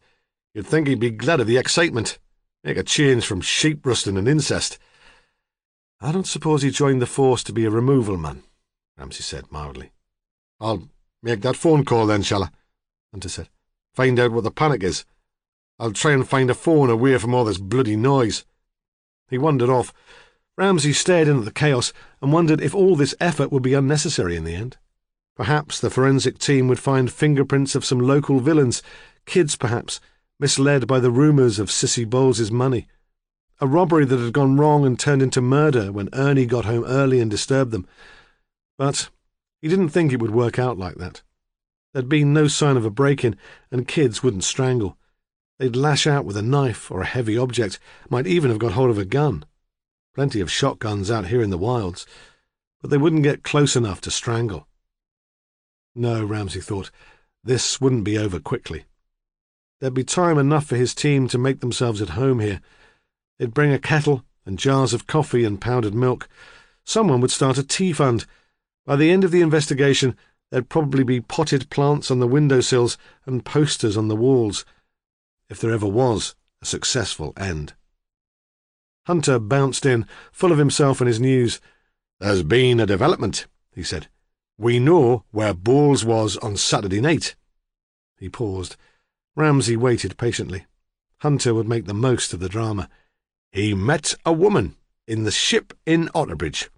[SPEAKER 2] You'd think he'd be glad of the excitement. Make a change from sheep rusting and incest. I don't suppose he joined the force to be a removal man, Ramsay said mildly. I'll make that phone call then, shall I? Hunter said. Find out what the panic is. I'll try and find a phone away from all this bloody noise. He wandered off. Ramsay stared in at the chaos and wondered if all this effort would be unnecessary in the end. Perhaps the forensic team would find fingerprints of some local villains, kids perhaps, misled by the rumours of Sissy Bowles's money. A robbery that had gone wrong and turned into murder when Ernie got home early and disturbed them. But he didn't think it would work out like that. There'd been no sign of a break-in, and kids wouldn't strangle. They'd lash out with a knife or a heavy object, might even have got hold of a gun. Plenty of shotguns out here in the wilds, but they wouldn't get close enough to strangle. No, Ramsay thought, this wouldn't be over quickly. There'd be time enough for his team to make themselves at home here. They'd bring a kettle and jars of coffee and powdered milk. Someone would start a tea fund. By the end of the investigation, there'd probably be potted plants on the windowsills and posters on the walls, if there ever was a successful end. Hunter bounced in, full of himself and his news. There's been a development, he said. We know where Bowles was on Saturday night. He paused. Ramsay waited patiently. Hunter would make the most of the drama. He met a woman in the ship in Otterbridge.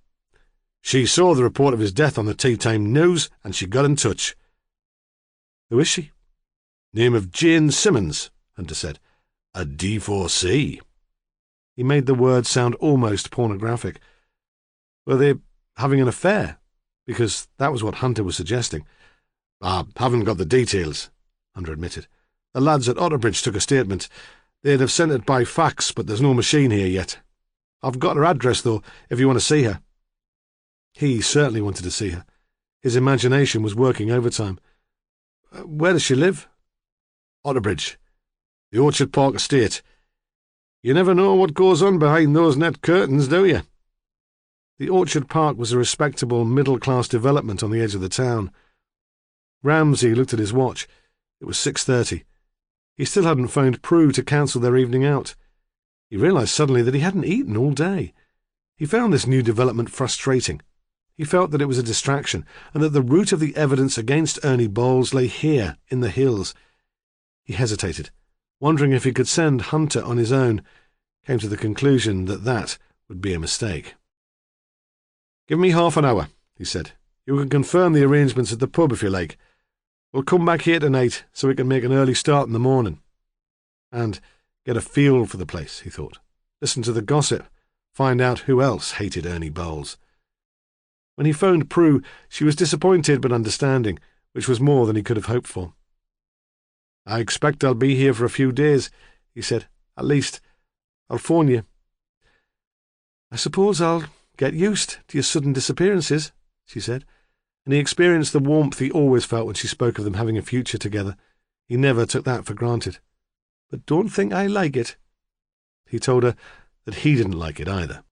[SPEAKER 2] She saw the report of his death on the Tea Time News, and she got in touch. Who is she? Name of Jane Simmons, Hunter said. A D4C. He made the word sound almost pornographic. Were they having an affair? Because that was what Hunter was suggesting. I haven't got the details, Hunter admitted. The lads at Otterbridge took a statement. They'd have sent it by fax, but there's no machine here yet. I've got her address, though, if you want to see her. He certainly wanted to see her. His imagination was working overtime. Where does she live? Otterbridge. The Orchard Park estate. You never know what goes on behind those net curtains, do you? The Orchard Park was a respectable middle-class development on the edge of the town. Ramsay looked at his watch. It was 6:30. He still hadn't phoned Prue to cancel their evening out. He realised suddenly that he hadn't eaten all day. He found this new development frustrating. He felt that it was a distraction, and that the root of the evidence against Ernie Bowles lay here, in the hills. He hesitated, wondering if he could send Hunter on his own, came to the conclusion that that would be a mistake. Give me half an hour, he said. You can confirm the arrangements at the pub if you like. We'll come back here tonight so we can make an early start in the morning. And get a feel for the place, he thought. Listen to the gossip. Find out who else hated Ernie Bowles. When he phoned Prue, she was disappointed but understanding, which was more than he could have hoped for. I expect I'll be here for a few days, he said. At least, I'll phone you. I suppose I'll get used to your sudden disappearances, she said, and he experienced the warmth he always felt when she spoke of them having a future together. He never took that for granted. But don't think I like it. He told her that he didn't like it either.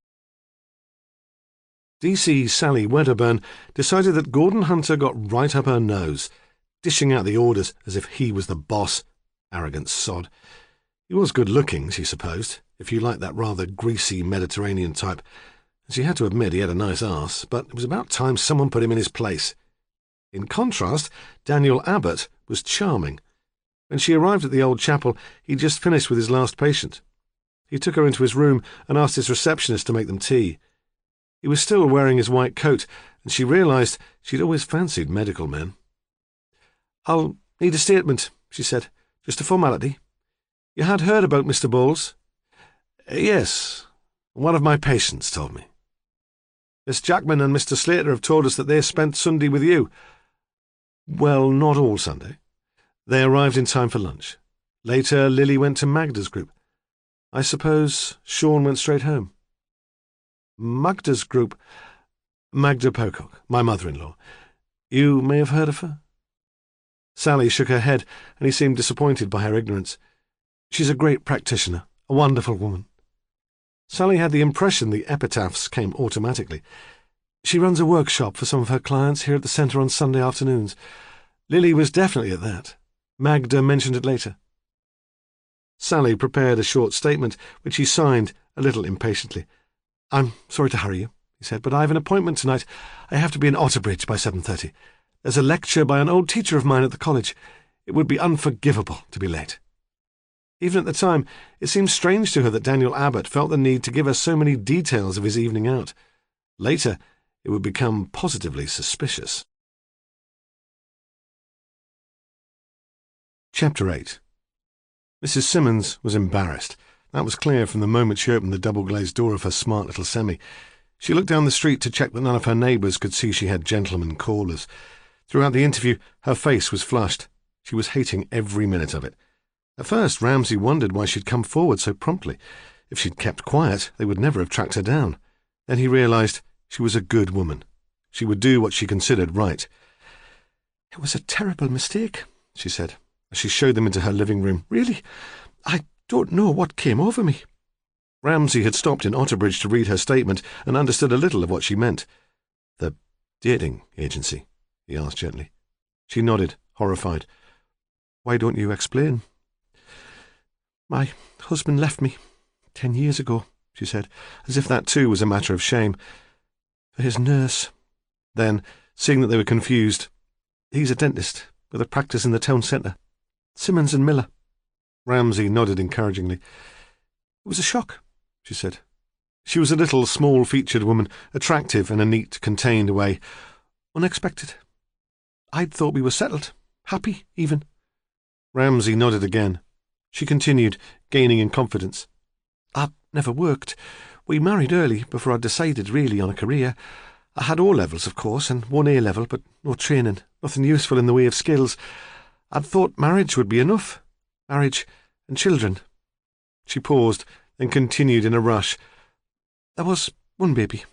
[SPEAKER 2] DC Sally Wedderburn decided that Gordon Hunter got right up her nose, dishing out the orders as if he was the boss. Arrogant sod. He was good-looking, she supposed, if you liked that rather greasy Mediterranean type. She had to admit he had a nice arse, but it was about time someone put him in his place. In contrast, Daniel Abbott was charming. When she arrived at the old chapel, he'd just finished with his last patient. He took her into his room and asked his receptionist to make them tea. He was still wearing his white coat, and she realised she'd always fancied medical men. "I'll need a statement," she said. "Just a formality. You had heard about Mr. Bowles?" "Yes. One of my patients told me." "Miss Jackman and Mr. Slater have told us that they spent Sunday with you." "Well, not all Sunday. They arrived in time for lunch. Later, Lily went to Magda's group. I suppose Sean went straight home." "Magda's group?" "Magda Pocock, my mother-in-law. You may have heard of her?" Sally shook her head, and he seemed disappointed by her ignorance. "She's a great practitioner, a wonderful woman." Sally had the impression the epitaphs came automatically. "She runs a workshop for some of her clients here at the centre on Sunday afternoons. Lily was definitely at that. Magda mentioned it later." Sally prepared a short statement, which he signed a little impatiently. "I'm sorry to hurry you," he said, "but I have an appointment tonight. I have to be in Otterbridge by 7:30. There's a lecture by an old teacher of mine at the college. It would be unforgivable to be late." Even at the time, it seemed strange to her that Daniel Abbott felt the need to give her so many details of his evening out. Later, it would become positively suspicious. Chapter 8. Mrs. Simmons was embarrassed. That was clear from the moment she opened the double-glazed door of her smart little semi. She looked down the street to check that none of her neighbours could see she had gentlemen callers. Throughout the interview, her face was flushed. She was hating every minute of it. At first, Ramsay wondered why she'd come forward so promptly. If she'd kept quiet, they would never have tracked her down. Then he realised she was a good woman. She would do what she considered right. "It was a terrible mistake," she said, as she showed them into her living room. "Really, I don't know what came over me." Ramsay had stopped in Otterbridge to read her statement and understood a little of what she meant. "The dating agency?" he asked gently. She nodded, horrified. "Why don't you explain?" "My husband left me 10 years ago," she said, as if that too was a matter of shame. "For his nurse." Then, seeing that they were confused, "He's a dentist with a practice in the town centre. Simmons and Miller." Ramsay nodded encouragingly. "It was a shock," she said. She was a little, small-featured woman, attractive in a neat, contained way. "Unexpected. I'd thought we were settled, happy, even." Ramsay nodded again. She continued, gaining in confidence. "I've never worked. We married early, before I decided really on a career. I had O-levels, of course, and one A-level, but no training, nothing useful in the way of skills. I'd thought marriage would be enough. Marriage and children." She paused, then continued in a rush. "There was one baby,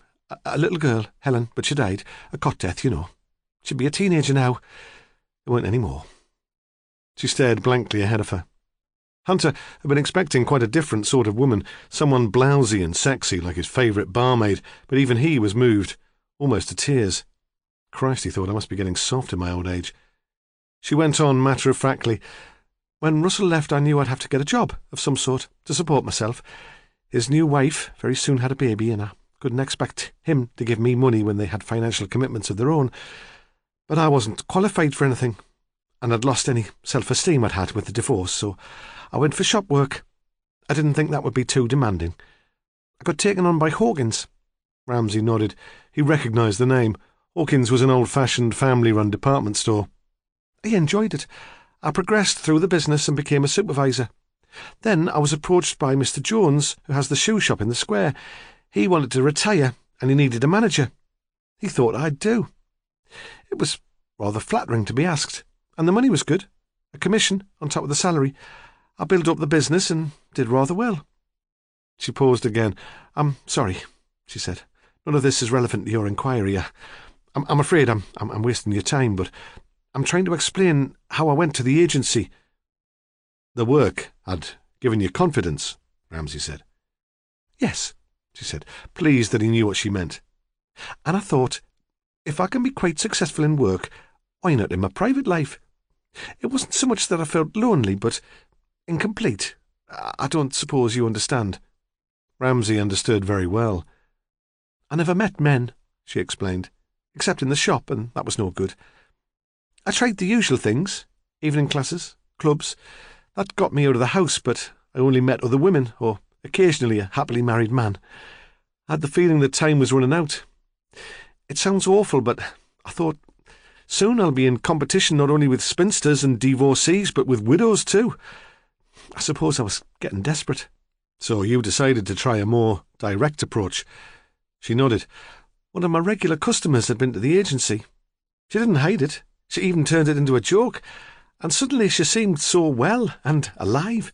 [SPEAKER 2] a little girl, Helen, but she died. A cot death, you know. She'd be a teenager now. There weren't any more." She stared blankly ahead of her. Hunter had been expecting quite a different sort of woman, someone blousy and sexy like his favourite barmaid, but even he was moved, almost to tears. Christ, he thought, I must be getting soft in my old age. She went on matter-of-factly. "When Russell left, I knew I'd have to get a job of some sort to support myself. His new wife very soon had a baby, and I couldn't expect him to give me money when they had financial commitments of their own. But I wasn't qualified for anything, and I'd lost any self-esteem I'd had with the divorce, so I went for shop work. I didn't think that would be too demanding. I got taken on by Hawkins." Ramsay nodded. He recognised the name. Hawkins was an old-fashioned, family-run department store. "I enjoyed it. I progressed through the business and became a supervisor. Then I was approached by Mr. Jones, who has the shoe shop in the square. He wanted to retire, and he needed a manager. He thought I'd do. It was rather flattering to be asked, and the money was good. A commission on top of the salary. I built up the business and did rather well." She paused again. "I'm sorry," she said. "None of this is relevant to your inquiry. I'm afraid I'm wasting your time, but I'm trying to explain how I went to the agency." "The work had given you confidence," Ramsay said. "Yes," she said, pleased that he knew what she meant. "And I thought, if I can be quite successful in work, why not in my private life? It wasn't so much that I felt lonely, but incomplete. I don't suppose you understand." Ramsay understood very well. "I never met men," she explained, "except in the shop, and that was no good. I tried the usual things. Evening classes, clubs. That got me out of the house, but I only met other women, or occasionally a happily married man. I had the feeling that time was running out. It sounds awful, but I thought, soon I'll be in competition not only with spinsters and divorcees, but with widows too. I suppose I was getting desperate. So you decided to try a more direct approach. She nodded. One of my regular customers had been to the agency. She didn't hide it. She even turned it into a joke. And suddenly she seemed so well and alive.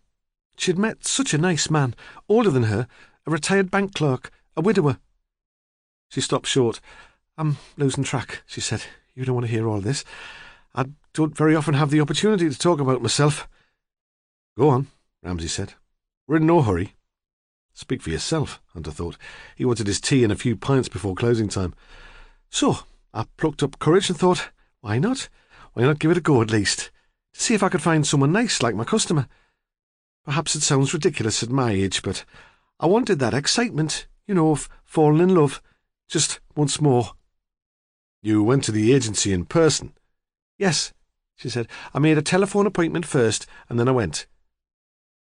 [SPEAKER 2] She had met such a nice man, older than her, a retired bank clerk, a widower. She stopped short. I'm losing track, she said. You don't want to hear all this. I don't very often have the opportunity to talk about myself. Go on, Ramsay said. We're in no hurry. Speak for yourself, Hunter thought. He wanted his tea and a few pints before closing time. So I plucked up courage and thought, why not? Why not give it a go at least? To see if I could find someone nice like my customer. Perhaps it sounds ridiculous at my age, but I wanted that excitement, of falling in love, just once more. You went to the agency in person? Yes, she said. I made a telephone appointment first, and then I went.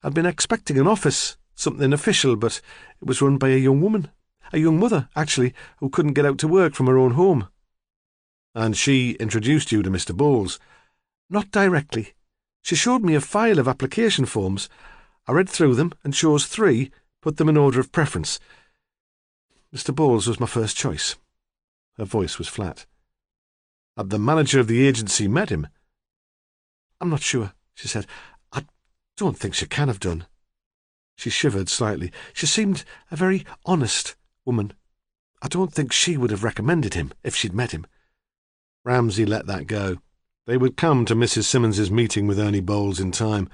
[SPEAKER 2] I'd been expecting an office, something official, but it was run by a young woman, a young mother, actually, who couldn't get out to work from her own home. And she introduced you to Mr. Bowles? Not directly. She showed me a file of application forms. I read through them and chose 3, put them in order of preference. Mr. Bowles was my first choice. Her voice was flat. Had the manager of the agency met him? I'm not sure, she said. I don't think she can have done. She shivered slightly. She seemed a very honest woman. I don't think she would have recommended him if she'd met him. Ramsay let that go. They would come to Mrs. Simmons's meeting with Ernie Bowles in time.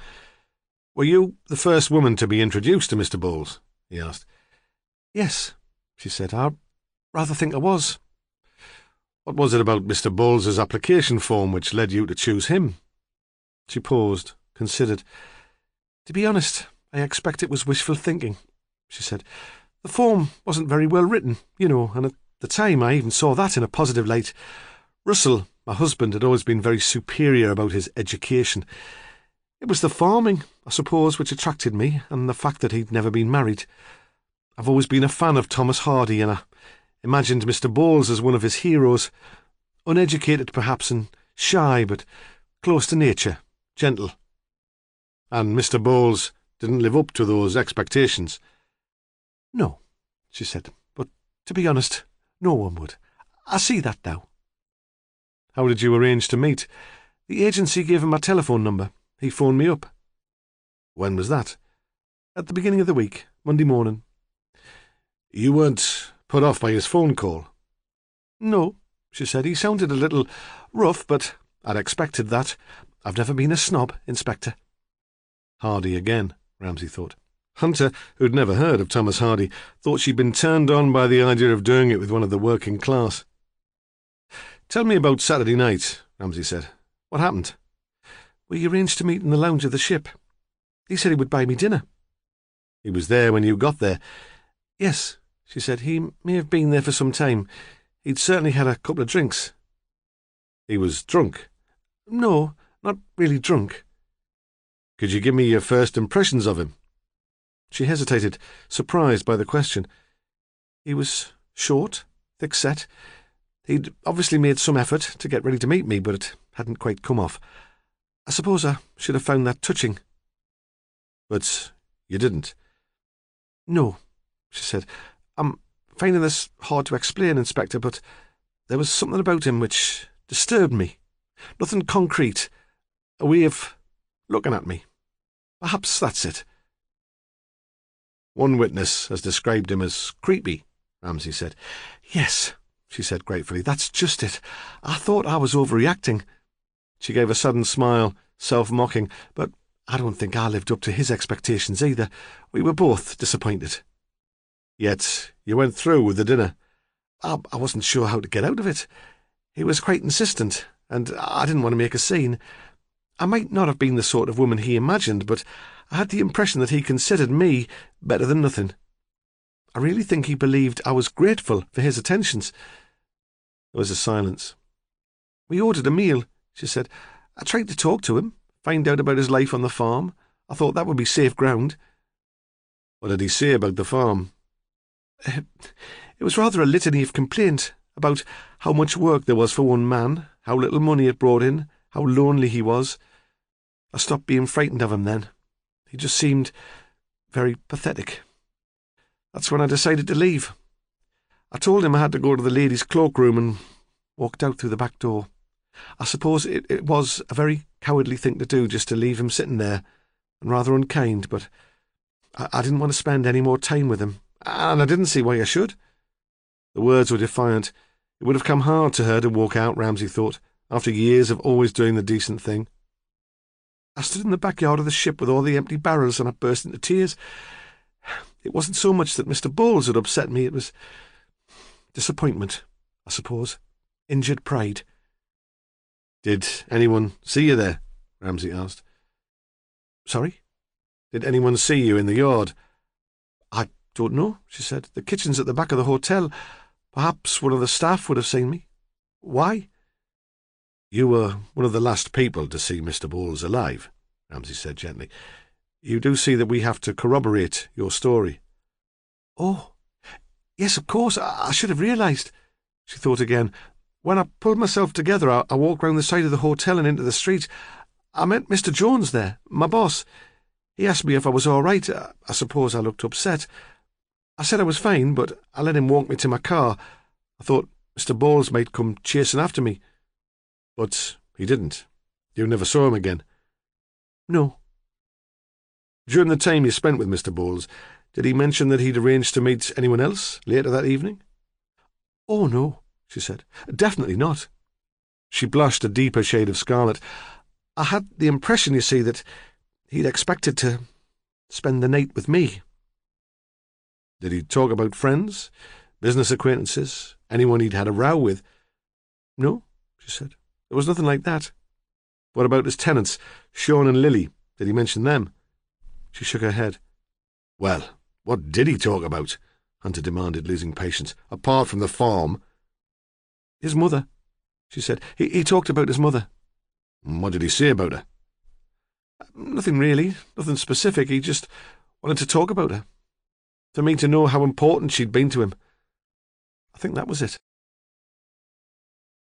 [SPEAKER 2] Were you the first woman to be introduced to Mr. Bowles? He asked. Yes, she said. I rather think I was. What was it about Mr. Bowles's application form which led you to choose him? She paused, considered. To be honest, I expect it was wishful thinking, she said. The form wasn't very well written, and at the time I even saw that in a positive light. Russell, my husband, had always been very superior about his education. It was the farming, I suppose, which attracted me, and the fact that he'd never been married. I've always been a fan of Thomas Hardy, and I imagined Mr. Bowles as one of his heroes, uneducated perhaps and shy, but close to nature, gentle. And Mr. Bowles didn't live up to those expectations? No, she said, but to be honest, no one would. I see that now. How did you arrange to meet? The agency gave him my telephone number. He phoned me up. When was that? At the beginning of the week, Monday morning. You weren't put off by his phone call? No, she said. He sounded a little rough, but I'd expected that. I've never been a snob, Inspector. Hardy again, Ramsay thought. Hunter, who'd never heard of Thomas Hardy, thought she'd been turned on by the idea of doing it with one of the working class. Tell me about Saturday night, Ramsay said. What happened? We arranged to meet in the lounge of the ship. He said he would buy me dinner. He was there when you got there? Yes, she said. He may have been there for some time. He'd certainly had a couple of drinks. He was drunk? No, not really drunk. Could you give me your first impressions of him? She hesitated, surprised by the question. He was short, thick-set. He'd obviously made some effort to get ready to meet me, but it hadn't quite come off. I suppose I should have found that touching. But you didn't? No, she said. I'm finding this hard to explain, Inspector, but there was something about him which disturbed me. Nothing concrete. A way of looking at me. Perhaps that's it. One witness has described him as creepy, Ramsay said. Yes, she said gratefully. That's just it. I thought I was overreacting. She gave a sudden smile, self-mocking, but I don't think I lived up to his expectations either. We were both disappointed. Yet you went through with the dinner. I wasn't sure how to get out of it. He was quite insistent, and I didn't want to make a scene. I might not have been the sort of woman he imagined, but I had the impression that he considered me better than nothing. I really think he believed I was grateful for his attentions. There was a silence. We ordered a meal, she said. I tried to talk to him, find out about his life on the farm. I thought that would be safe ground." "What did he say about the farm?" "It was rather a litany of complaint about how much work there was for one man, how little money it brought in, how lonely he was. I stopped being frightened of him then. He just seemed very pathetic. That's when I decided to leave. I told him I had to go to the ladies' cloakroom and walked out through the back door. I suppose it was a very cowardly thing to do, just to leave him sitting there, and rather unkind, but I didn't want to spend any more time with him, and I didn't see why I should." The words were defiant. It would have come hard to her to walk out, Ramsay thought, after years of always doing the decent thing. "I stood in the backyard of the ship with all the empty barrels, and I burst into tears. It wasn't so much that Mr. Bowles had upset me, it was disappointment, I suppose. Injured pride." "Did anyone see you there?" Ramsay asked. "Sorry?" "Did anyone see you in the yard?" "I don't know," she said. "The kitchen's at the back of the hotel. Perhaps one of the staff would have seen me. Why?" "You were one of the last people to see Mr. Bowles alive," Ramsay said gently. "You do see that we have to corroborate your story." "Oh, yes, of course. I should have realised." She thought again. "When I pulled myself together, I walked round the side of the hotel and into the street. I met Mr. Jones there, my boss. He asked me if I was all right. I suppose I looked upset. I said I was fine, but I let him walk me to my car. I thought Mr. Bowles might come chasing after me." "But he didn't. You never saw him again?" "No." "During the time you spent with Mr. Bowles, did he mention that he'd arranged to meet anyone else later that evening?" "Oh, no," she said. "Definitely not." She blushed a deeper shade of scarlet. "I had the impression, you see, that he'd expected to spend the night with me." "Did he talk about friends, business acquaintances, anyone he'd had a row with?" "No," she said. "There was nothing like that." "What about his tenants, Sean and Lily? Did he mention them?" She shook her head. "Well, what did he talk about?" Hunter demanded, losing patience. "Apart from the farm." "His mother," she said. He talked about his mother." "What did he say about her?" "Nothing really, nothing specific. He just wanted to talk about her. For me to know how important she'd been to him. I think that was it."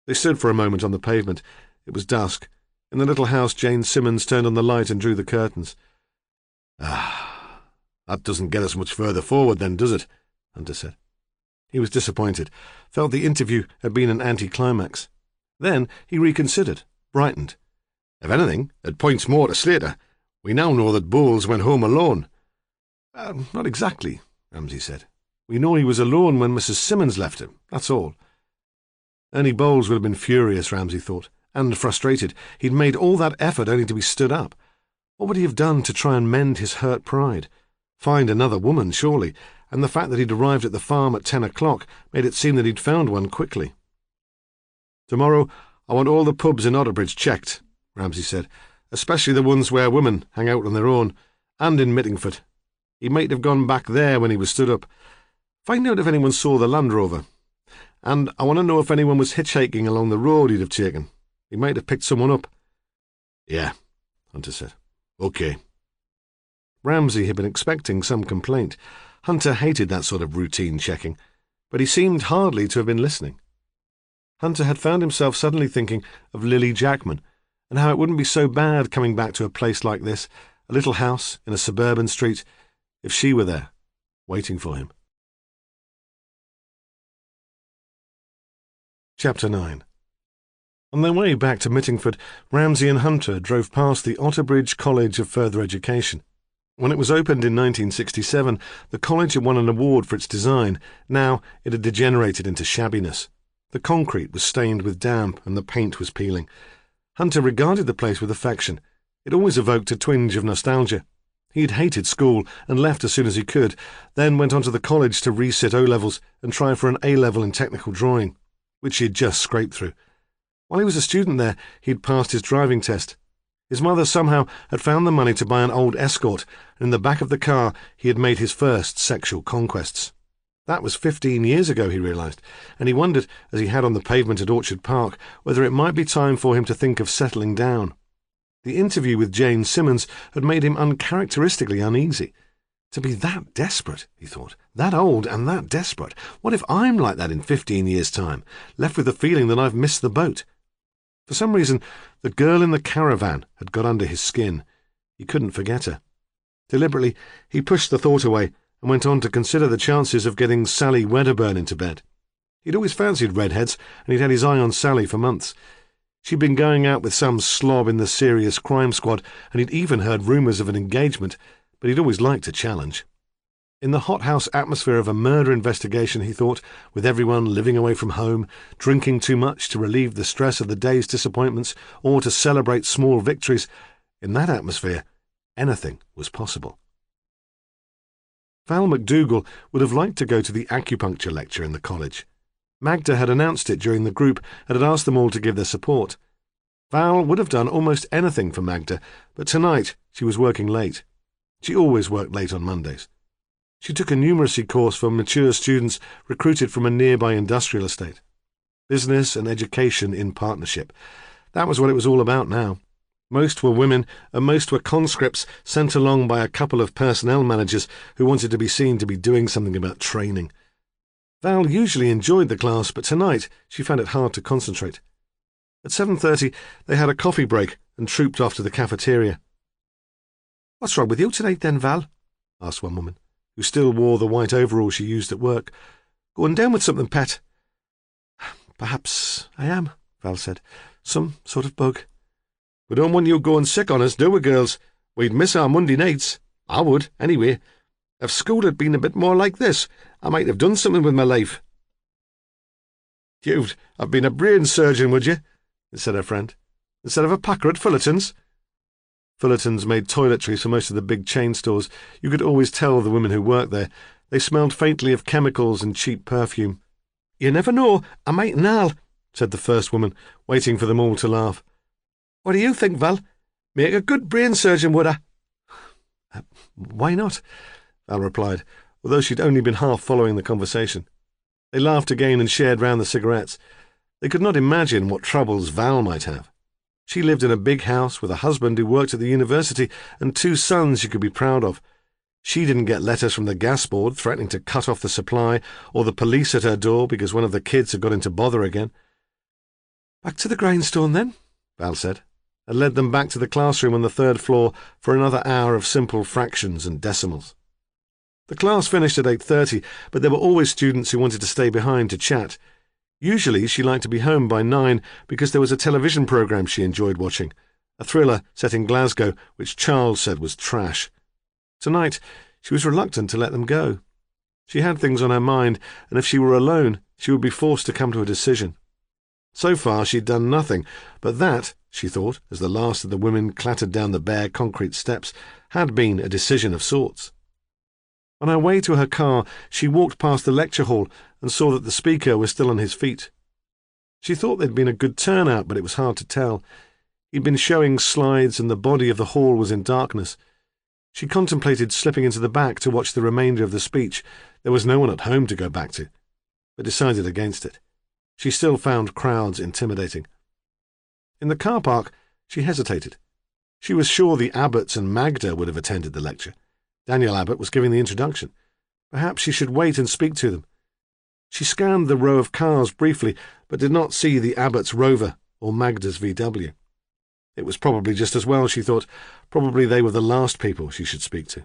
[SPEAKER 2] They stood for a moment on the pavement. It was dusk. In the little house, Jane Simmons turned on the light and drew the curtains. That doesn't get us much further forward then, does it?" Hunter said. He was disappointed, felt the interview had been an anticlimax. Then he reconsidered, brightened. "If anything, it points more to Slater. We now know that Bowles went home alone." Not exactly," Ramsay said. "We know he was alone when Mrs. Simmons left him, that's all." Ernie Bowles would have been furious, Ramsay thought, and frustrated. He'd made all that effort only to be stood up. What would he have done to try and mend his hurt pride? Find another woman, surely, and the fact that he'd arrived at the farm at 10 o'clock made it seem that he'd found one quickly. "Tomorrow I want all the pubs in Otterbridge checked," Ramsay said, "especially the ones where women hang out on their own, and in Mittingford. He might have gone back there when he was stood up. Find out if anyone saw the Land Rover. And I want to know if anyone was hitchhiking along the road he'd have taken. He might have picked someone up." "Yeah," Hunter said. "OK." Ramsay had been expecting some complaint. Hunter hated that sort of routine checking, but he seemed hardly to have been listening. Hunter had found himself suddenly thinking of Lily Jackman, and how it wouldn't be so bad coming back to a place like this, a little house in a suburban street, if she were there, waiting for him. Chapter 9. On their way back to Mittingford, Ramsay and Hunter drove past the Otterbridge College of Further Education. When it was opened in 1967, the college had won an award for its design. Now it had degenerated into shabbiness. The concrete was stained with damp and the paint was peeling. Hunter regarded the place with affection. It always evoked a twinge of nostalgia. He had hated school and left as soon as he could, then went on to the college to resit O-levels and try for an A-level in technical drawing, which he had just scraped through. While he was a student there, he had passed his driving test. His mother somehow had found the money to buy an old Escort, and in the back of the car he had made his first sexual conquests. That was 15 years ago, he realised, and he wondered, as he had on the pavement at Orchard Park, whether it might be time for him to think of settling down. The interview with Jane Simmons had made him uncharacteristically uneasy. To be that desperate, he thought, that old and that desperate. What if I'm like that in 15 years' time, left with the feeling that I've missed the boat? For some reason, the girl in the caravan had got under his skin. He couldn't forget her. Deliberately, he pushed the thought away and went on to consider the chances of getting Sally Wedderburn into bed. He'd always fancied redheads, and he'd had his eye on Sally for months. She'd been going out with some slob in the serious crime squad, and he'd even heard rumours of an engagement, but he'd always liked a challenge. In the hothouse atmosphere of a murder investigation, he thought, with everyone living away from home, drinking too much to relieve the stress of the day's disappointments or to celebrate small victories, in that atmosphere, anything was possible. Val McDougall would have liked to go to the acupuncture lecture in the college. Magda had announced it during the group and had asked them all to give their support. Val would have done almost anything for Magda, but tonight she was working late. She always worked late on Mondays. She took a numeracy course for mature students recruited from a nearby industrial estate. Business and education in partnership. That was what it was all about now. Most were women, and most were conscripts sent along by a couple of personnel managers who wanted to be seen to be doing something about training. Val usually enjoyed the class, but tonight she found it hard to concentrate. At 7:30 they had a coffee break and trooped off to the cafeteria. "What's wrong with you tonight then, Val?" asked one woman, who still wore the white overall she used at work. "Going down with something, pet?" "Perhaps I am," Val said. "Some sort of bug." "We don't want you going sick on us, do we, girls? We'd miss our Monday nights. I would, anyway. If school had been a bit more like this, I might have done something with my life." "You'd have been a brain surgeon, would you?" said her friend. "Instead of a packer at Fullerton's." Fullerton's made toiletries for most of the big chain stores. You could always tell the women who worked there. They smelled faintly of chemicals and cheap perfume. "You never know, I might now," said the first woman, waiting for them all to laugh. "What do you think, Val? Make a good brain surgeon, would I?" "Why not?" Val replied, although she'd only been half following the conversation. They laughed again and shared round the cigarettes. They could not imagine what troubles Val might have. She lived in a big house with a husband who worked at the university and 2 sons she could be proud of. She didn't get letters from the gas board threatening to cut off the supply or the police at her door because one of the kids had got into bother again. "Back to the grindstone, then," Val said, and led them back to the classroom on the 3rd floor for another hour of simple fractions and decimals. The class finished at 8:30, but there were always students who wanted to stay behind to chat. Usually she liked to be home by 9 because there was a television programme she enjoyed watching, a thriller set in Glasgow which Charles said was trash. Tonight she was reluctant to let them go. She had things on her mind, and if she were alone, she would be forced to come to a decision. So far she'd done nothing, but that, she thought, as the last of the women clattered down the bare concrete steps, had been a decision of sorts. On her way to her car, she walked past the lecture hall and saw that the speaker was still on his feet. She thought there'd been a good turnout, but it was hard to tell. He'd been showing slides and the body of the hall was in darkness. She contemplated slipping into the back to watch the remainder of the speech. There was no one at home to go back to, but decided against it. She still found crowds intimidating. In the car park, she hesitated. She was sure the Abbotts and Magda would have attended the lecture. Daniel Abbott was giving the introduction. Perhaps she should wait and speak to them. She scanned the row of cars briefly, but did not see the Abbott's Rover or Magda's VW. It was probably just as well, she thought. Probably they were the last people she should speak to.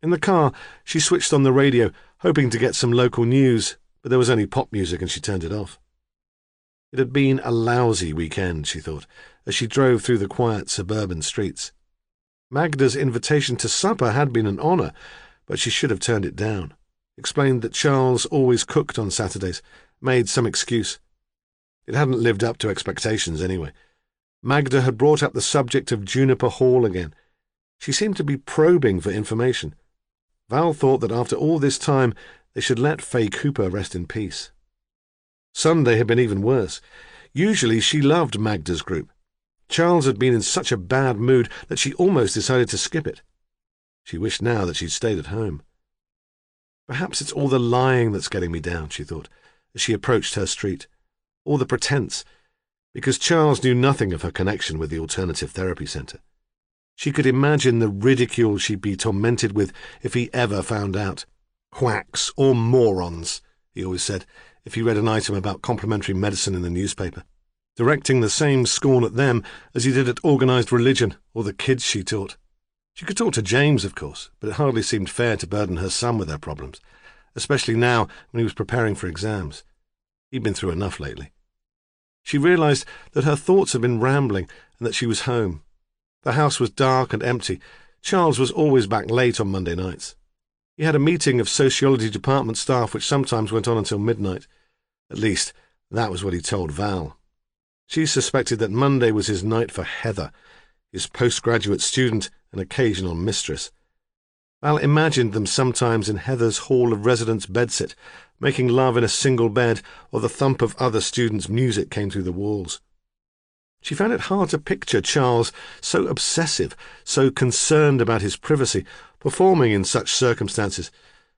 [SPEAKER 2] In the car, she switched on the radio, hoping to get some local news, but there was only pop music and she turned it off. It had been a lousy weekend, she thought, as she drove through the quiet suburban streets. Magda's invitation to supper had been an honour, but she should have turned it down. Explained that Charles always cooked on Saturdays, made some excuse. It hadn't lived up to expectations anyway. Magda had brought up the subject of Juniper Hall again. She seemed to be probing for information. Val thought that after all this time they should let Faye Cooper rest in peace. Sunday had been even worse. Usually she loved Magda's group. Charles had been in such a bad mood that she almost decided to skip it. She wished now that she'd stayed at home. Perhaps it's all the lying that's getting me down, she thought, as she approached her street. All the pretense. because Charles knew nothing of her connection with the alternative therapy centre. She could imagine the ridicule she'd be tormented with if he ever found out. Quacks or morons, he always said, if he read an item about complementary medicine in the newspaper, directing the same scorn at them as he did at organised religion or the kids she taught. She could talk to James, of course, but it hardly seemed fair to burden her son with her problems, especially now when he was preparing for exams. He'd been through enough lately. She realised that her thoughts had been rambling and that she was home. The house was dark and empty. Charles was always back late on Monday nights. He had a meeting of sociology department staff which sometimes went on until midnight. At least, that was what he told Val. She suspected that Monday was his night for Heather, his postgraduate student and occasional mistress. Val imagined them sometimes in Heather's hall of residence bedsit, making love in a single bed, or the thump of other students' music came through the walls. She found it hard to picture Charles, so obsessive, so concerned about his privacy, performing in such circumstances,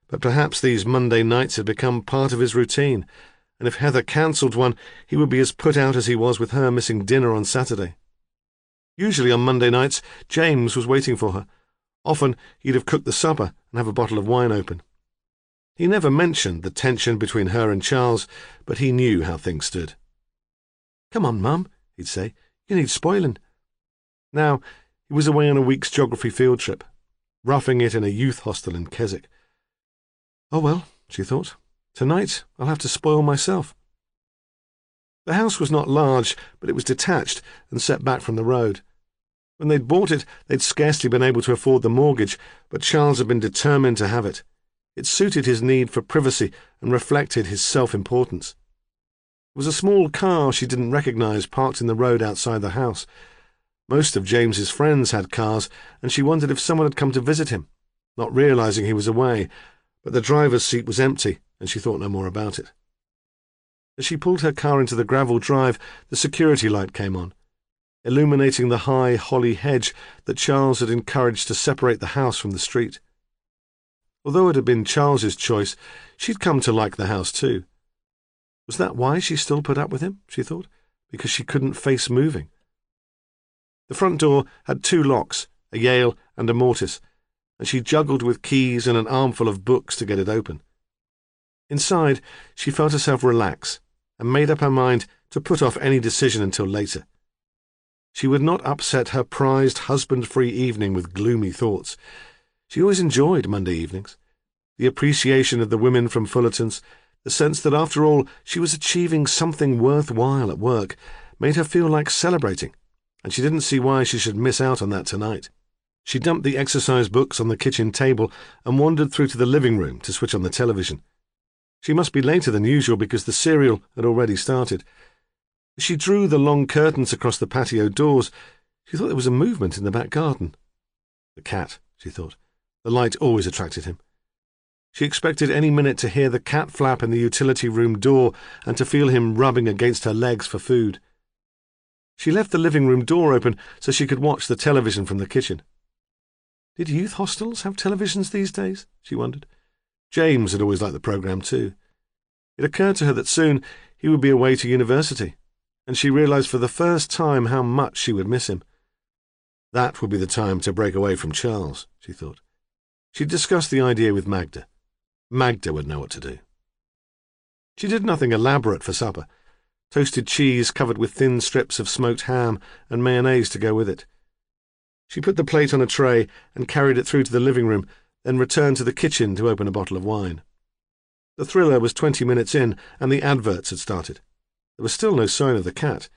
[SPEAKER 2] but perhaps these Monday nights had become part of his routine, and if Heather cancelled one, he would be as put out as he was with her missing dinner on Saturday. Usually on Monday nights, James was waiting for her. Often he'd have cooked the supper and have a bottle of wine open. He never mentioned the tension between her and Charles, but he knew how things stood. "Come on, Mum," he'd say. "You need spoiling." Now he was away on a week's geography field trip, roughing it in a youth hostel in Keswick. Oh well, she thought, tonight I'll have to spoil myself. The house was not large, but it was detached and set back from the road. When they'd bought it, they'd scarcely been able to afford the mortgage, but Charles had been determined to have it. It suited his need for privacy and reflected his self-importance. It was a small car she didn't recognise parked in the road outside the house. Most of James's friends had cars, and she wondered if someone had come to visit him, not realising he was away, but the driver's seat was empty, and she thought no more about it. As she pulled her car into the gravel drive, the security light came on, illuminating the high holly hedge that Charles had encouraged to separate the house from the street. Although it had been Charles's choice, she'd come to like the house too. Was that why she still put up with him, she thought, because she couldn't face moving? The front door had 2 locks, a Yale and a mortise, and she juggled with keys and an armful of books to get it open. Inside, she felt herself relax and made up her mind to put off any decision until later. She would not upset her prized husband-free evening with gloomy thoughts. She always enjoyed Monday evenings. The appreciation of the women from Fullerton's, the sense that after all she was achieving something worthwhile at work, made her feel like celebrating, and she didn't see why she should miss out on that tonight. She dumped the exercise books on the kitchen table and wandered through to the living room to switch on the television. She must be later than usual because the serial had already started. As she drew the long curtains across the patio doors, she thought there was a movement in the back garden. The cat, she thought. The light always attracted him. She expected any minute to hear the cat flap in the utility room door and to feel him rubbing against her legs for food. She left the living room door open so she could watch the television from the kitchen. Did youth hostels have televisions these days? She wondered. James had always liked the programme too. It occurred to her that soon he would be away to university, and she realised for the first time how much she would miss him. That would be the time to break away from Charles, she thought. She discussed the idea with Magda. Magda would know what to do. She did nothing elaborate for supper. Toasted cheese covered with thin strips of smoked ham and mayonnaise to go with it. She put the plate on a tray and carried it through to the living room, then returned to the kitchen to open a bottle of wine. The thriller was 20 minutes in, and the adverts had started. There was still no sign of the cat.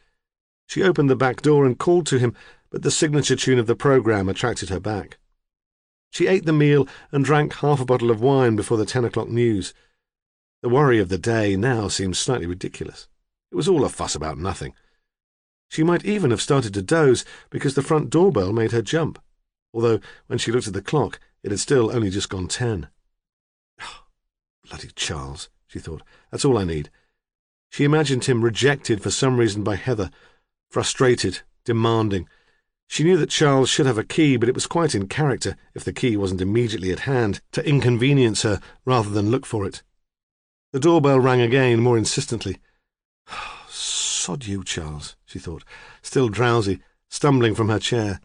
[SPEAKER 2] She opened the back door and called to him, but the signature tune of the programme attracted her back. She ate the meal and drank half a bottle of wine before the 10 o'clock news. The worry of the day now seemed slightly ridiculous. It was all a fuss about nothing. She might even have started to doze because the front doorbell made her jump, although when she looked at the clock it had still only just gone 10. Oh, bloody Charles, she thought. That's all I need. She imagined him rejected for some reason by Heather, frustrated, demanding. She knew that Charles should have a key, but it was quite in character, if the key wasn't immediately at hand, to inconvenience her rather than look for it. The doorbell rang again, more insistently. sod you, Charles, she thought, still drowsy, stumbling from her chair.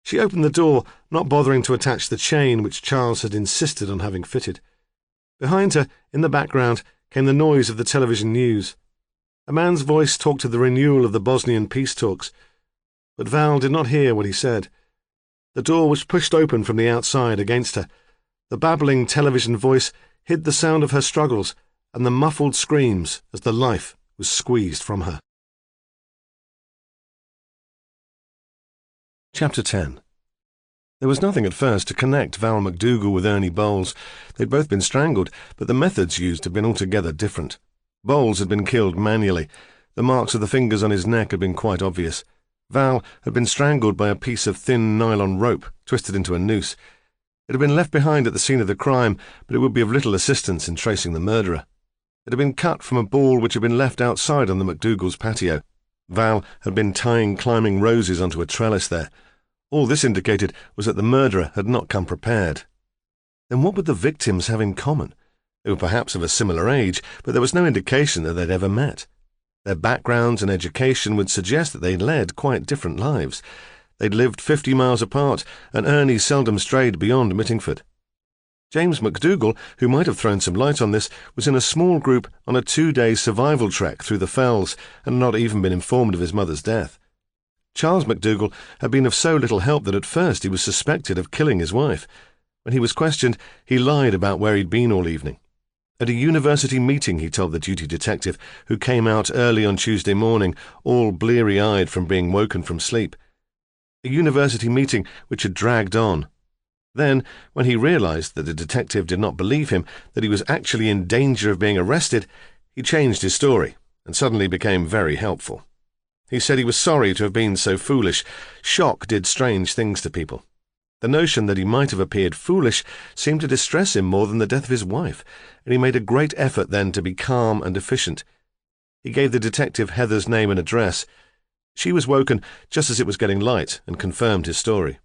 [SPEAKER 2] She opened the door, not bothering to attach the chain which Charles had insisted on having fitted. Behind her, in the background, came the noise of the television news. A man's voice talked of the renewal of the Bosnian peace talks, but Val did not hear what he said. The door was pushed open from the outside against her. The babbling television voice hid the sound of her struggles and the muffled screams as the life was squeezed from her. Chapter 10. There was nothing at first to connect Val McDougall with Ernie Bowles. They'd both been strangled, but the methods used had been altogether different. Bowles had been killed manually. The marks of the fingers on his neck had been quite obvious. Val had been strangled by a piece of thin nylon rope twisted into a noose. It had been left behind at the scene of the crime, but it would be of little assistance in tracing the murderer. It had been cut from a ball which had been left outside on the McDougall's patio. Val had been tying climbing roses onto a trellis there. All this indicated was that the murderer had not come prepared. Then what would the victims have in common? They were perhaps of a similar age, but there was no indication that they'd ever met. Their backgrounds and education would suggest that they'd led quite different lives. They'd lived 50 miles apart, and Ernie seldom strayed beyond Mittingford. James McDougall, who might have thrown some light on this, was in a small group on a 2-day survival trek through the fells, and had not even been informed of his mother's death. Charles McDougall had been of so little help that at first he was suspected of killing his wife. When he was questioned, he lied about where he'd been all evening. At a university meeting, he told the duty detective, who came out early on Tuesday morning, all bleary-eyed from being woken from sleep. A university meeting which had dragged on. Then, when he realized that the detective did not believe him, that he was actually in danger of being arrested, he changed his story and suddenly became very helpful. He said he was sorry to have been so foolish. Shock did strange things to people. The notion that he might have appeared foolish seemed to distress him more than the death of his wife, and he made a great effort then to be calm and efficient. He gave the detective Heather's name and address. She was woken just as it was getting light and confirmed his story.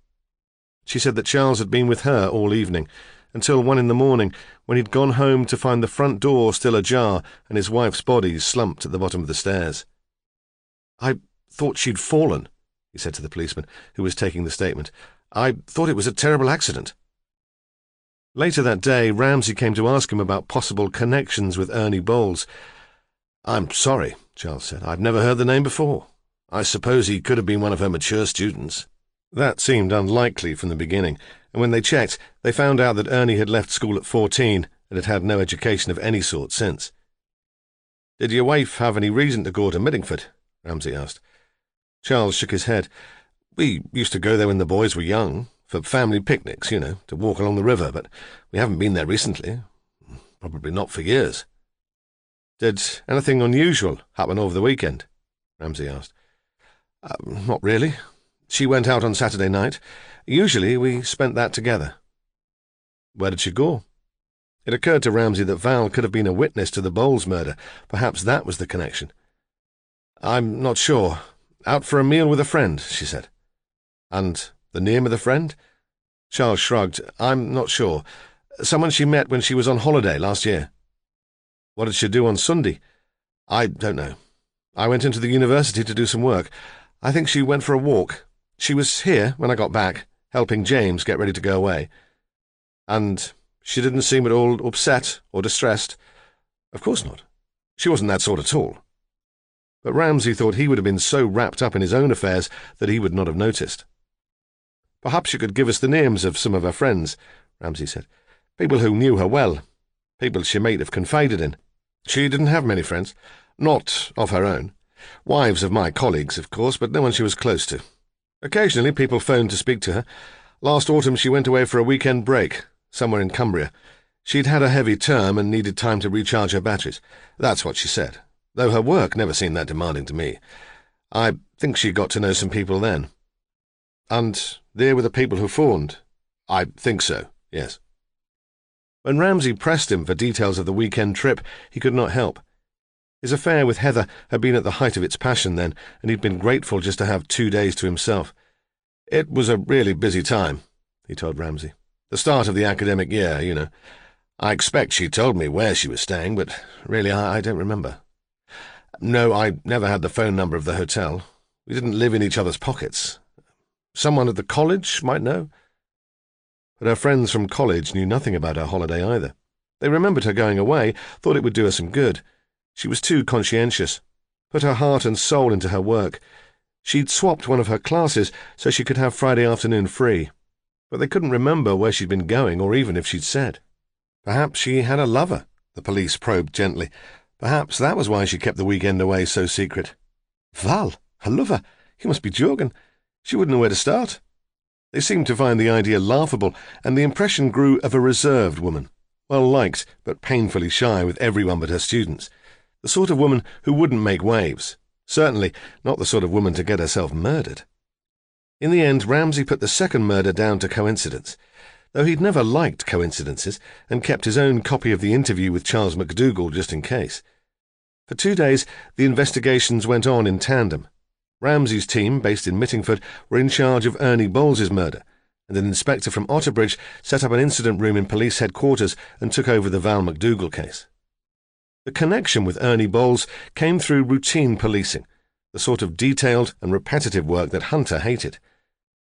[SPEAKER 2] She said that Charles had been with her all evening, until 1 in the morning, when he'd gone home to find the front door still ajar and his wife's body slumped at the bottom of the stairs. "I thought she'd fallen," he said to the policeman, who was taking the statement. "I thought it was a terrible accident." Later that day, Ramsay came to ask him about possible connections with Ernie Bowles. "I'm sorry," Charles said. "I've never heard the name before. I suppose he could have been one of her mature students." That seemed unlikely from the beginning, and when they checked, they found out that Ernie had left school at 14 and had had no education of any sort since. "Did your wife have any reason to go to Mittingford?" Ramsay asked. Charles shook his head. "We used to go there when the boys were young, for family picnics, to walk along the river, but we haven't been there recently. Probably not for years." "Did anything unusual happen over the weekend?" Ramsay asked. "Not really. She went out on Saturday night. Usually we spent that together." "Where did she go?" It occurred to Ramsay that Val could have been a witness to the Bowles murder. Perhaps that was the connection. "I'm not sure. Out for a meal with a friend," she said. "And the name of the friend?" Charles shrugged. "I'm not sure. Someone she met when she was on holiday last year." "What did she do on Sunday?" "I don't know. I went into the university to do some work. I think she went for a walk. She was here when I got back, helping James get ready to go away." "And she didn't seem at all upset or distressed?" "Of course not. She wasn't that sort at all." But Ramsay thought he would have been so wrapped up in his own affairs that he would not have noticed. "Perhaps you could give us the names of some of her friends," Ramsay said. "People who knew her well. People she might have confided in." "She didn't have many friends. Not of her own. Wives of my colleagues, of course, but no one she was close to. Occasionally people phoned to speak to her. Last autumn she went away for a weekend break, somewhere in Cumbria. She'd had a heavy term and needed time to recharge her batteries. That's what she said, though her work never seemed that demanding to me. I think she got to know some people then." "And they were the people who phoned?" "I think so, yes." When Ramsay pressed him for details of the weekend trip, he could not help. His affair with Heather had been at the height of its passion then, and he'd been grateful just to have 2 days to himself. "It was a really busy time," he told Ramsay. "The start of the academic year, I expect she told me where she was staying, but really I don't remember. No, I never had the phone number of the hotel. We didn't live in each other's pockets. Someone at the college might know. But her friends from college knew nothing about her holiday either. They remembered her going away, thought it would do her some good. She was too conscientious, put her heart and soul into her work. She'd swapped one of her classes so she could have Friday afternoon free. But they couldn't remember where she'd been going or even if she'd said. Perhaps she had a lover, the police probed gently. Perhaps that was why she kept the weekend away so secret. Val, a lover? You must be joking. She wouldn't know where to start. They seemed to find the idea laughable, and the impression grew of a reserved woman, well-liked but painfully shy with everyone but her students. The sort of woman who wouldn't make waves. Certainly not the sort of woman to get herself murdered. In the end, Ramsay put the second murder down to coincidence, though he'd never liked coincidences and kept his own copy of the interview with Charles MacDougall just in case. For 2 days, the investigations went on in tandem. Ramsay's team, based in Mittingford, were in charge of Ernie Bowles's murder, and an inspector from Otterbridge set up an incident room in police headquarters and took over the Val MacDougall case. The connection with Ernie Bowles came through routine policing, the sort of detailed and repetitive work that Hunter hated.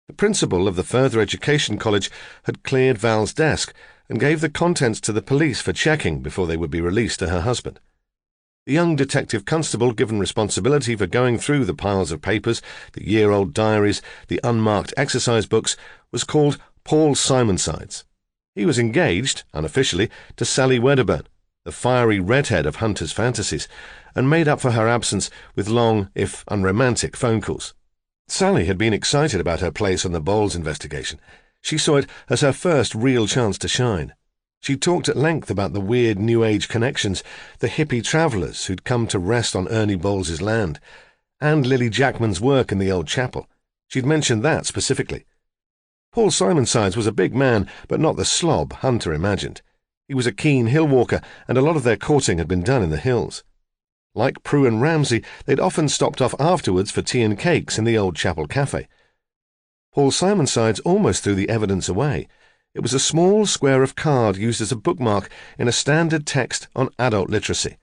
[SPEAKER 2] The principal of the Further Education College had cleared Val's desk and gave the contents to the police for checking before they would be released to her husband. The young detective constable given responsibility for going through the piles of papers, the year-old diaries, the unmarked exercise books, was called Paul Simonsides. He was engaged, unofficially, to Sally Wedderburn, the fiery redhead of Hunter's fantasies, and made up for her absence with long, if unromantic, phone calls. Sally had been excited about her place on the Bowles investigation. She saw it as her first real chance to shine. She talked at length about the weird New Age connections, the hippie travellers who'd come to rest on Ernie Bowles's land, and Lily Jackman's work in the old chapel. She'd mentioned that specifically. Paul Simonsides was a big man, but not the slob Hunter imagined. He was a keen hill walker, and a lot of their courting had been done in the hills. Like Prue and Ramsay, they'd often stopped off afterwards for tea and cakes in the old chapel cafe. Paul Simonsides almost threw the evidence away. It was a small square of card used as a bookmark in a standard text on adult literacy.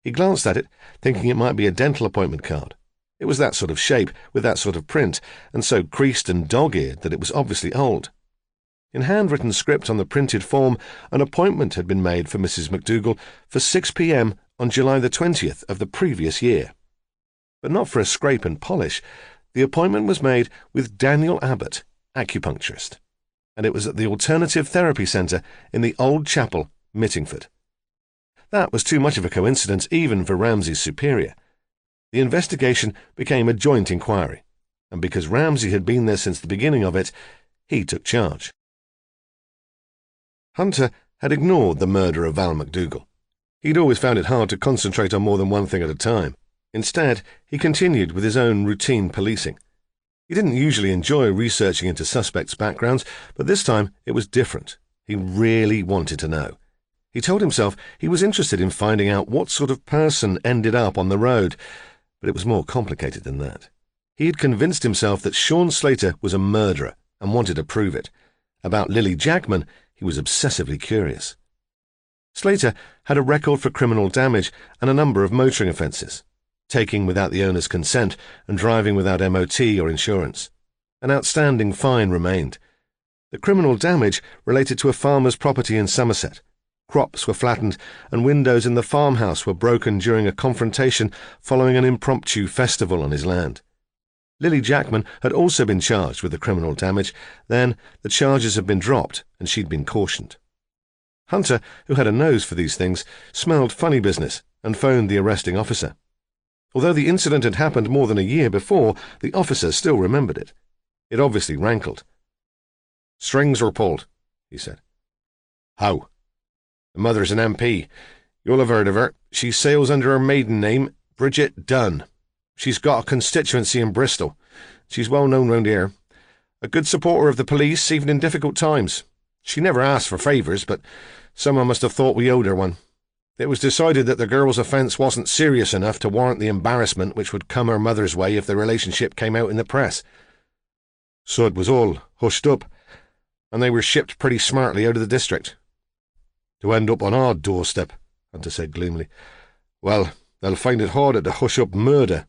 [SPEAKER 2] He glanced at it, thinking it might be a dental appointment card. It was that sort of shape, with that sort of print, and so creased and dog-eared that it was obviously old. In handwritten script on the printed form, an appointment had been made for Mrs. MacDougall for 6 p.m. on July the 20th of the previous year. But not for a scrape and polish. The appointment was made with Daniel Abbott, acupuncturist, and it was at the Alternative Therapy Centre in the Old Chapel, Mittingford. That was too much of a coincidence even for Ramsay's superior. The investigation became a joint inquiry, and because Ramsay had been there since the beginning of it, he took charge. Hunter had ignored the murder of Val MacDougall. He'd always found it hard to concentrate on more than one thing at a time. Instead, he continued with his own routine policing. He didn't usually enjoy researching into suspects' backgrounds, but this time it was different. He really wanted to know. He told himself he was interested in finding out what sort of person ended up on the road, but it was more complicated than that. He had convinced himself that Sean Slater was a murderer and wanted to prove it. About Lily Jackman, he was obsessively curious. Slater had a record for criminal damage and a number of motoring offences, taking without the owner's consent and driving without MOT or insurance. An outstanding fine remained. The criminal damage related to a farmer's property in Somerset. Crops were flattened and windows in the farmhouse were broken during a confrontation following an impromptu festival on his land. Lily Jackman had also been charged with the criminal damage. Then the charges had been dropped and she'd been cautioned. Hunter, who had a nose for these things, smelled funny business and phoned the arresting officer. Although the incident had happened more than a year before, the officer still remembered it. It obviously rankled. "Strings were pulled," he said. "How?" "The mother's an MP. You'll have heard of her. She sails under her maiden name, Bridget Dunn. She's got a constituency in Bristol. She's well known round here. A good supporter of the police, even in difficult times. She never asked for favours, but someone must have thought we owed her one. It was decided that the girl's offence wasn't serious enough to warrant the embarrassment which would come her mother's way if the relationship came out in the press. So it was all hushed up, and they were shipped pretty smartly out of the district." "To end up on our doorstep," Hunter said gloomily. "Well, They'll find it harder to hush up murder.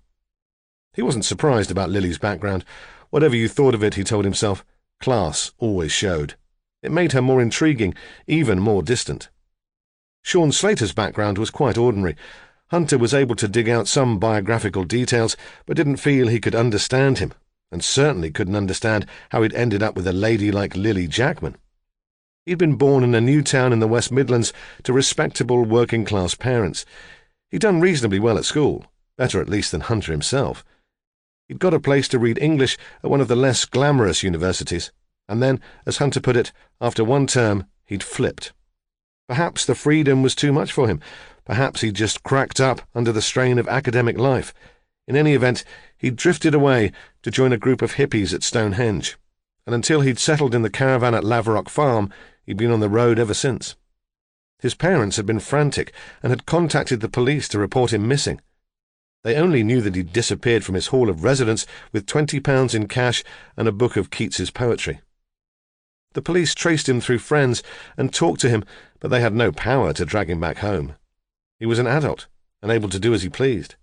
[SPEAKER 2] He wasn't surprised about Lily's background. Whatever you thought of it, he told himself, class always showed. It made her more intriguing, even more distant. Sean Slater's background was quite ordinary. Hunter was able to dig out some biographical details, but didn't feel he could understand him, and certainly couldn't understand how he'd ended up with a lady like Lily Jackman. He'd been born in a new town in the West Midlands to respectable working-class parents. He'd done reasonably well at school, better at least than Hunter himself. He'd got a place to read English at one of the less glamorous universities, and then, as Hunter put it, after one term, he'd flipped. Perhaps the freedom was too much for him. Perhaps he'd just cracked up under the strain of academic life. In any event, he'd drifted away to join a group of hippies at Stonehenge, and until he'd settled in the caravan at Laverock Farm, he'd been on the road ever since. His parents had been frantic and had contacted the police to report him missing. They only knew that he'd disappeared from his hall of residence with £20 in cash and a book of Keats's poetry. The police traced him through friends and talked to him, but they had no power to drag him back home. He was an adult, and able to do as he pleased.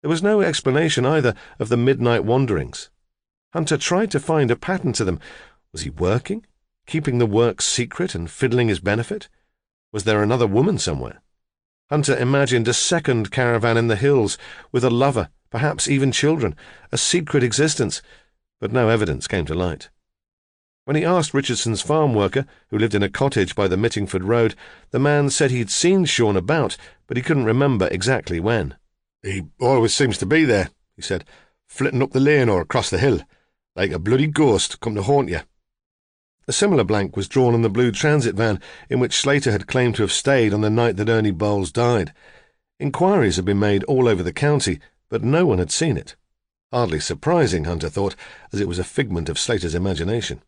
[SPEAKER 2] There was no explanation either of the midnight wanderings. Hunter tried to find a pattern to them. Was he working, keeping the work secret and fiddling his benefit? Was there another woman somewhere? Hunter imagined a second caravan in the hills, with a lover, perhaps even children, a secret existence, but no evidence came to light. When he asked Richardson's farm worker, who lived in a cottage by the Mittingford Road, the man said he'd seen Sean about, but he couldn't remember exactly when. "He always seems to be there," he said, "flitting up the lane or across the hill, like a bloody ghost come to haunt you." A similar blank was drawn on the blue transit van in which Slater had claimed to have stayed on the night that Ernie Bowles died. Inquiries had been made all over the county, but no one had seen it. Hardly surprising, Hunter thought, as it was a figment of Slater's imagination.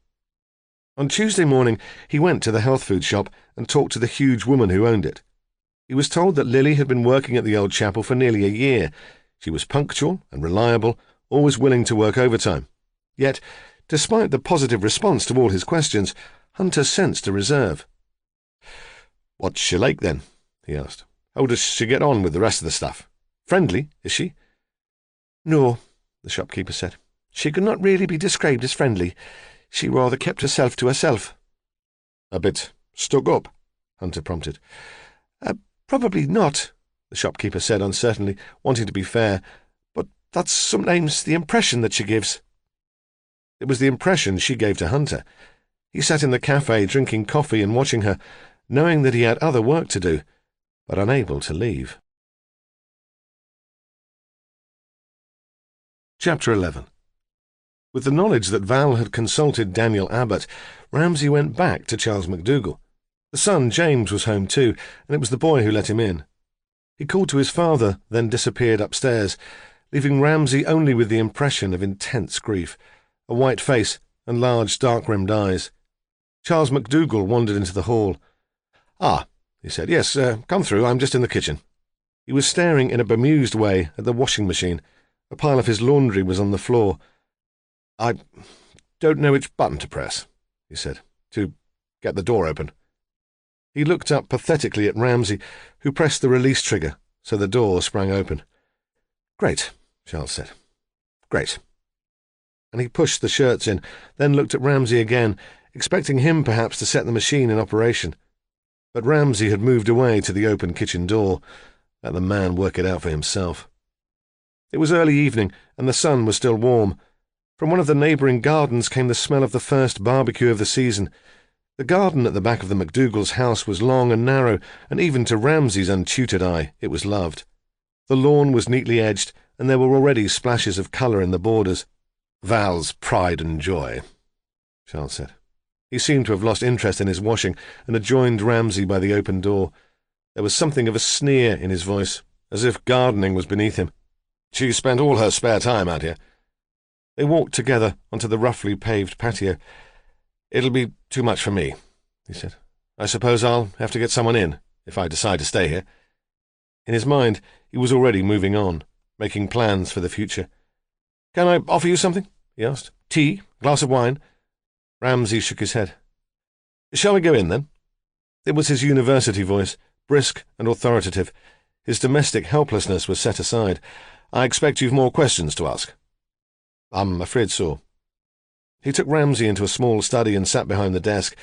[SPEAKER 2] On Tuesday morning, he went to the health food shop and talked to the huge woman who owned it. He was told that Lily had been working at the old chapel for nearly a year. She was punctual and reliable, always willing to work overtime. Yet, despite the positive response to all his questions, Hunter sensed a reserve. "What's she like, then?" he asked. "How does she get on with the rest of the stuff? Friendly, is she?" "No," the shopkeeper said. "She could not really be described as friendly. She rather kept herself to herself." "A bit stuck up?" Hunter prompted. "Probably not," the shopkeeper said uncertainly, wanting to be fair, "but that's sometimes the impression that she gives." It was the impression she gave to Hunter. He sat in the cafe drinking coffee and watching her, knowing that he had other work to do, but unable to leave. Chapter 11. With the knowledge that Val had consulted Daniel Abbott, Ramsay went back to Charles MacDougall. The son, James, was home too, and it was the boy who let him in. He called to his father, then disappeared upstairs, leaving Ramsay only with the impression of intense grief, a white face and large dark-rimmed eyes. Charles MacDougall wandered into the hall. "Ah," he said. "Yes, come through, I'm just in the kitchen." He was staring in a bemused way at the washing machine. A pile of his laundry was on the floor. "I don't know which button to press," he said, "to get the door open." He looked up pathetically at Ramsay, who pressed the release trigger, so the door sprang open. "Great," Charles said. "Great." And he pushed the shirts in, then looked at Ramsay again, expecting him perhaps to set the machine in operation. But Ramsay had moved away to the open kitchen door. Let the man work it out for himself. It was early evening, and the sun was still warm. From one of the neighbouring gardens came the smell of the first barbecue of the season. The garden at the back of the MacDougall's house was long and narrow, and even to Ramsay's untutored eye it was loved. The lawn was neatly edged, and there were already splashes of colour in the borders. "Val's pride and joy," Charles said. He seemed to have lost interest in his washing and had joined Ramsay by the open door. There was something of a sneer in his voice, as if gardening was beneath him. "She spent all her spare time out here." They walked together onto the roughly paved patio. "It'll be too much for me," he said. "I suppose I'll have to get someone in, if I decide to stay here." In his mind, he was already moving on, making plans for the future. "Can I offer you something?" he asked. "Tea? Glass of wine?" Ramsay shook his head. "Shall we go in, then?" It was his university voice, brisk and authoritative. His domestic helplessness was set aside. "I expect you've more questions to ask." "I'm afraid so." He took Ramsay into a small study and sat behind the desk.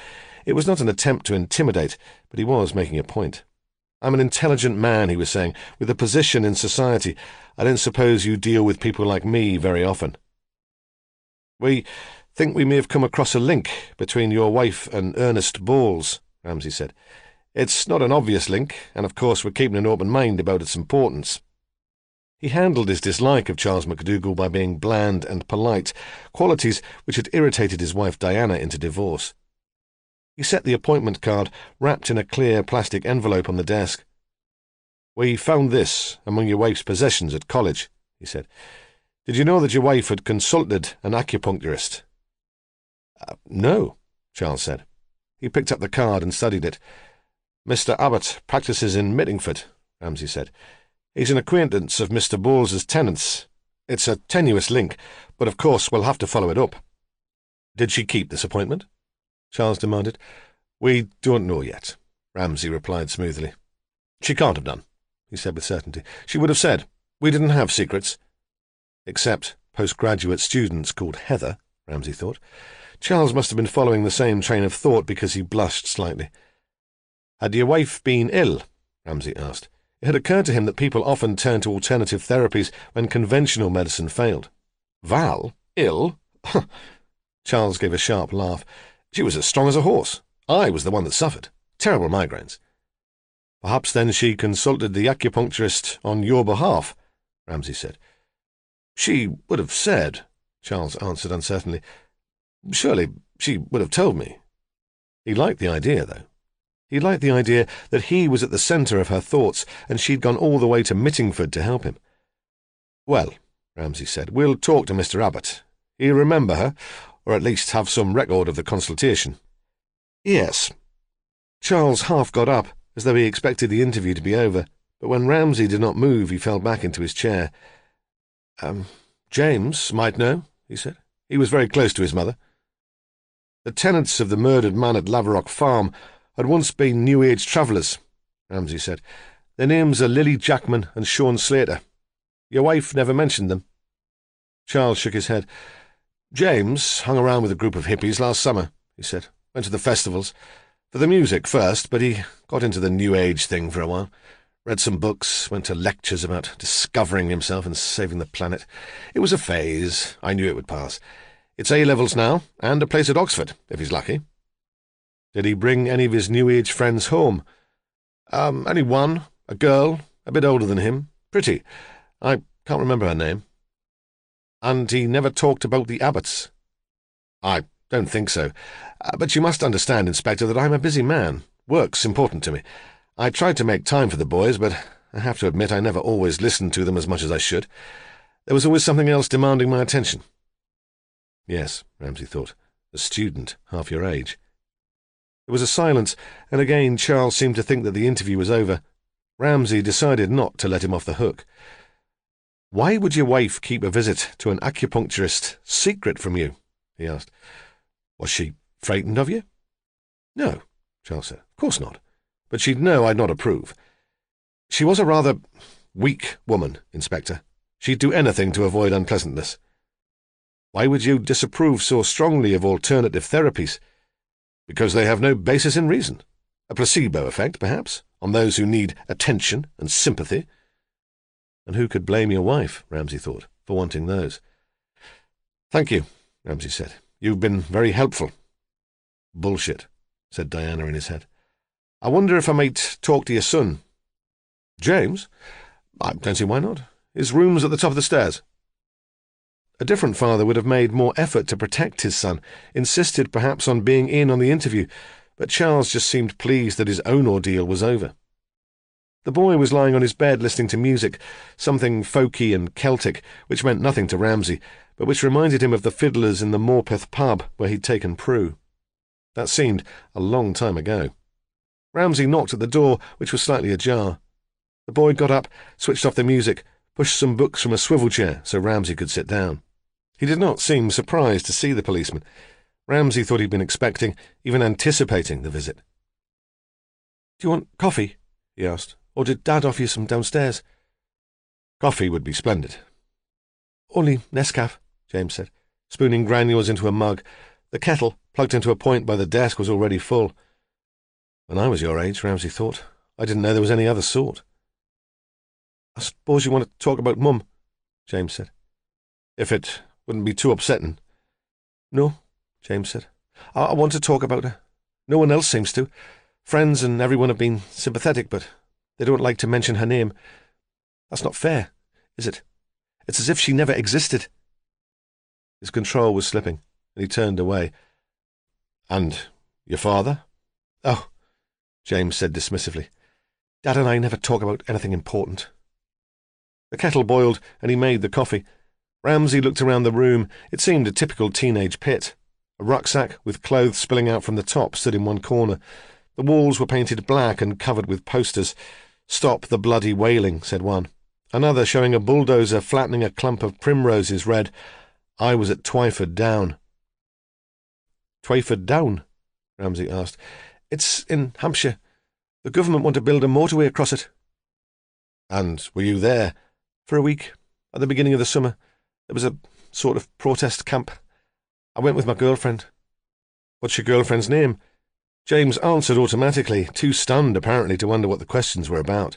[SPEAKER 2] It was not an attempt to intimidate, but he was making a point. "I'm an intelligent man," he was saying, "with a position in society. I don't suppose you deal with people like me very often." "We think we may have come across a link between your wife and Ernest Bowles," Ramsay said. "It's not an obvious link, and of course we're keeping an open mind about its importance." He handled his dislike of Charles MacDougall by being bland and polite, qualities which had irritated his wife Diana into divorce. He set the appointment card, wrapped in a clear plastic envelope, on the desk. "We found this among your wife's possessions at college," he said. "Did you know that your wife had consulted an acupuncturist?" No, Charles said. He picked up the card and studied it. "Mr. Abbott practices in Mittingford," Ramsay said. "He's an acquaintance of Mr. Bowles's tenants. It's a tenuous link, but of course we'll have to follow it up." "Did she keep this appointment?" Charles demanded. "We don't know yet," Ramsay replied smoothly. "She can't have done," he said with certainty. "She would have said. We didn't have secrets." Except postgraduate students called Heather, Ramsay thought. Charles must have been following the same train of thought because he blushed slightly. "Had your wife been ill?" Ramsay asked. It had occurred to him that people often turned to alternative therapies when conventional medicine failed. "Val? Ill?" Charles gave a sharp laugh. "She was as strong as a horse. I was the one that suffered. Terrible migraines." "Perhaps then she consulted the acupuncturist on your behalf," Ramsay said. "She would have said," Charles answered uncertainly. "Surely she would have told me." He liked the idea, though. He liked the idea that he was at the centre of her thoughts, and she'd gone all the way to Mittingford to help him. "Well," Ramsay said, "we'll talk to Mr. Abbott. He'll remember her, or at least have some record of the consultation." "Yes." Charles half got up, as though he expected the interview to be over, but when Ramsay did not move, he fell back into his chair. James might know," he said. "He was very close to his mother." "The tenants of the murdered man at Laverock Farm had once been New Age travellers," Ramsay said. "Their names are Lily Jackman and Sean Slater. Your wife never mentioned them." Charles shook his head. "James hung around with a group of hippies last summer," he said. "Went to the festivals. For the music first, but he got into the New Age thing for a while. Read some books, went to lectures about discovering himself and saving the planet. It was a phase. I knew it would pass. It's A-levels now, and a place at Oxford, if he's lucky." "Did he bring any of his New Age friends home?" Only one, a girl, a bit older than him. Pretty. I can't remember her name." "And he never talked about the Abbotts?" "I don't think so. But you must understand, Inspector, that I'm a busy man. Work's important to me. I tried to make time for the boys, but I have to admit I never always listened to them as much as I should. There was always something else demanding my attention." Yes, Ramsay thought, a student, half your age. There was a silence, and again Charles seemed to think that the interview was over. Ramsay decided not to let him off the hook. "Why would your wife keep a visit to an acupuncturist secret from you?" he asked. "Was she frightened of you?" "No," Charles said. "Of course not. But she'd know I'd not approve. She was a rather weak woman, Inspector. She'd do anything to avoid unpleasantness." "Why would you disapprove so strongly of alternative therapies?" "Because they have no basis in reason. A placebo effect, perhaps, on those who need attention and sympathy." And who could blame your wife, Ramsay thought, for wanting those? "Thank you," Ramsay said. "You've been very helpful." "Bullshit," said Diana in his head. "I wonder if I might talk to your son." "James? I don't see why not. His room's at the top of the stairs." A different father would have made more effort to protect his son, insisted perhaps on being in on the interview, but Charles just seemed pleased that his own ordeal was over. The boy was lying on his bed listening to music, something folky and Celtic, which meant nothing to Ramsay, but which reminded him of the fiddlers in the Morpeth pub where he'd taken Prue. That seemed a long time ago. Ramsay knocked at the door, which was slightly ajar. The boy got up, switched off the music, pushed some books from a swivel chair so Ramsay could sit down. He did not seem surprised to see the policeman. Ramsay thought he'd been expecting, even anticipating, the visit. "Do you want coffee?" he asked,
[SPEAKER 1] or did Dad offer you some downstairs?"
[SPEAKER 2] "Coffee would be splendid."
[SPEAKER 1] "Only Nescafé," James said, spooning granules into a mug. The kettle, plugged into a point by the desk, was already full.
[SPEAKER 2] "When I was your age," Ramsay thought, "I didn't know there was any other sort."
[SPEAKER 1] "I suppose you want to talk about Mum," James said.
[SPEAKER 2] "If it wouldn't be too upsetting."
[SPEAKER 1] "No," James said. I want to talk about her. No one else seems to. Friends and everyone have been sympathetic, but they don't like to mention her name. That's not fair, is it? It's as if she never existed."
[SPEAKER 2] His control was slipping, and he turned away. "And your father?"
[SPEAKER 1] "Oh," James said dismissively. "Dad and I never talk about anything important." The kettle boiled, and he made the coffee. Ramsay looked around the room. It seemed a typical teenage pit. A rucksack, with clothes spilling out from the top, stood in one corner. The walls were painted black and covered with posters. "Stop the bloody wailing," said one. Another, showing a bulldozer flattening a clump of primroses, read, "I was at Twyford Down."
[SPEAKER 2] "Twyford Down?" Ramsay asked.
[SPEAKER 1] "It's in Hampshire. The government want to build a motorway across it."
[SPEAKER 2] "And were you there?"
[SPEAKER 1] "For a week, at the beginning of the summer. There was a sort of protest camp. I went with my girlfriend."
[SPEAKER 2] "What's your girlfriend's name?"
[SPEAKER 1] James answered automatically, too stunned apparently to wonder what the questions were about.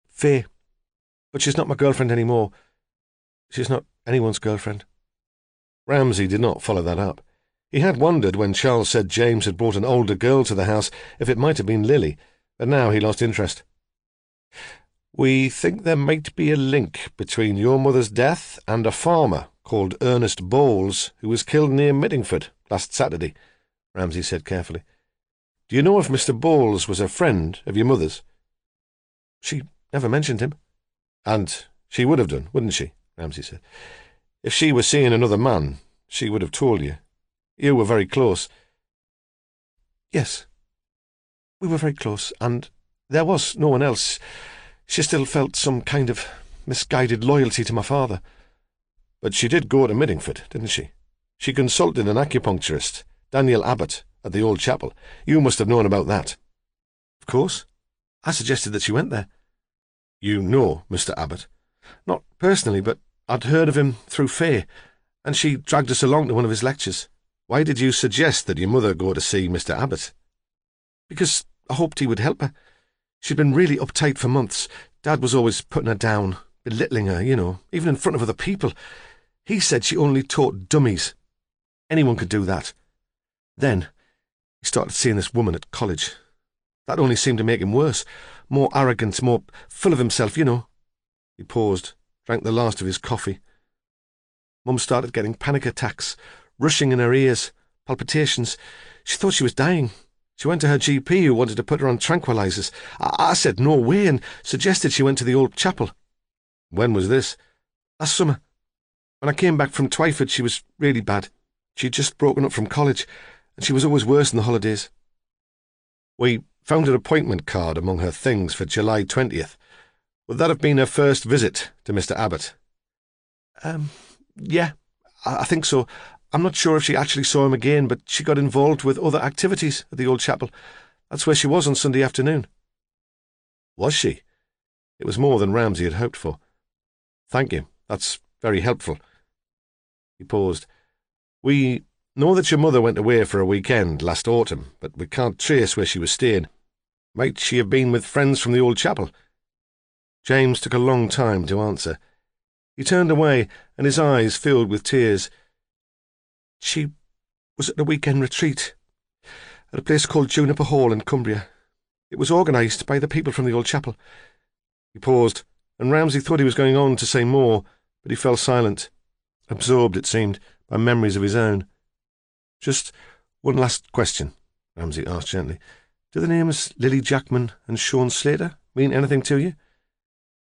[SPEAKER 1] "Faye. But she's not my girlfriend anymore. She's not anyone's girlfriend."
[SPEAKER 2] Ramsay did not follow that up. He had wondered, when Charles said James had brought an older girl to the house, if it might have been Lily, but now he lost interest.
[SPEAKER 1] "We think there might be a link between your mother's death and a farmer called Ernest Bowles, who was killed near Mittingford last Saturday," Ramsay said carefully. "Do you know if Mr. Bowles was a friend of your mother's?" "She never mentioned him."
[SPEAKER 2] "And she would have done, wouldn't she?" Ramsay said.
[SPEAKER 1] "If she was seeing another man, she would have told you. You were very close." "Yes, we were very close, and there was no one else. She still felt some kind of misguided loyalty to my father."
[SPEAKER 2] "But she did go to Mittingford, didn't she? She consulted an acupuncturist, Daniel Abbott, at the old chapel. You must have known about that."
[SPEAKER 1] "Of course. I suggested that she went there."
[SPEAKER 2] "You know Mr. Abbott?"
[SPEAKER 1] "Not personally, but I'd heard of him through Faye, and she dragged us along to one of his lectures."
[SPEAKER 2] "Why did you suggest that your mother go to see Mr. Abbott?"
[SPEAKER 1] "Because I hoped he would help her. She'd been really uptight for months. Dad was always putting her down, belittling her, even in front of other people. He said she only taught dummies. Anyone could do that. Then he started seeing this woman at college. That only seemed to make him worse. More arrogant, more full of himself, He paused, drank the last of his coffee. Mum started getting panic attacks, rushing in her ears, palpitations. She thought she was dying. She went to her GP, who wanted to put her on tranquilizers. I said no way and suggested she went to the old chapel."
[SPEAKER 2] "When was this?"
[SPEAKER 1] "Last summer. When I came back from Twyford, she was really bad. She'd just broken up from college, and she was always worse in the holidays."
[SPEAKER 2] "We found an appointment card among her things for July 20th. Would that have been her first visit to Mr. Abbott?"
[SPEAKER 1] Yeah, I think so. I'm not sure if she actually saw him again, but she got involved with other activities at the old chapel. That's where she was on Sunday afternoon."
[SPEAKER 2] "Was she?" It was more than Ramsay had hoped for. "Thank you. That's very helpful." He paused. "We know that your mother went away for a weekend last autumn, but we can't trace where she was staying. Might she have been with friends from the old chapel?"
[SPEAKER 1] James took a long time to answer. He turned away, and his eyes filled with tears. "She was at a weekend retreat at a place called Juniper Hall in Cumbria. It was organised by the people from the old chapel." He paused, and Ramsay thought he was going on to say more, but he fell silent, absorbed, it seemed, by memories of his own. "Just one last question," Ramsay asked gently. "Do the names Lily Jackman and Sean Slater mean anything to you?"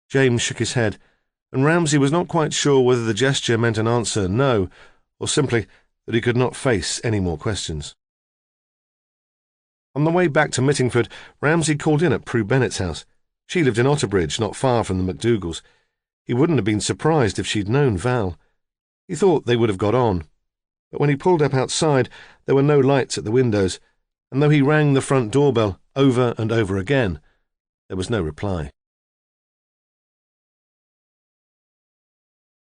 [SPEAKER 1] James shook his head, and Ramsay was not quite sure whether the gesture meant an answer no, or simply that he could not face any more questions. On the way back to Mittingford, Ramsay called in at Prue Bennett's house. She lived in Otterbridge, not far from the McDougalls. He wouldn't have been surprised if she'd known Val. He thought they would have got on. But when he pulled up outside, there were no lights at the windows, and though he rang the front doorbell over and over again,
[SPEAKER 2] There was no reply.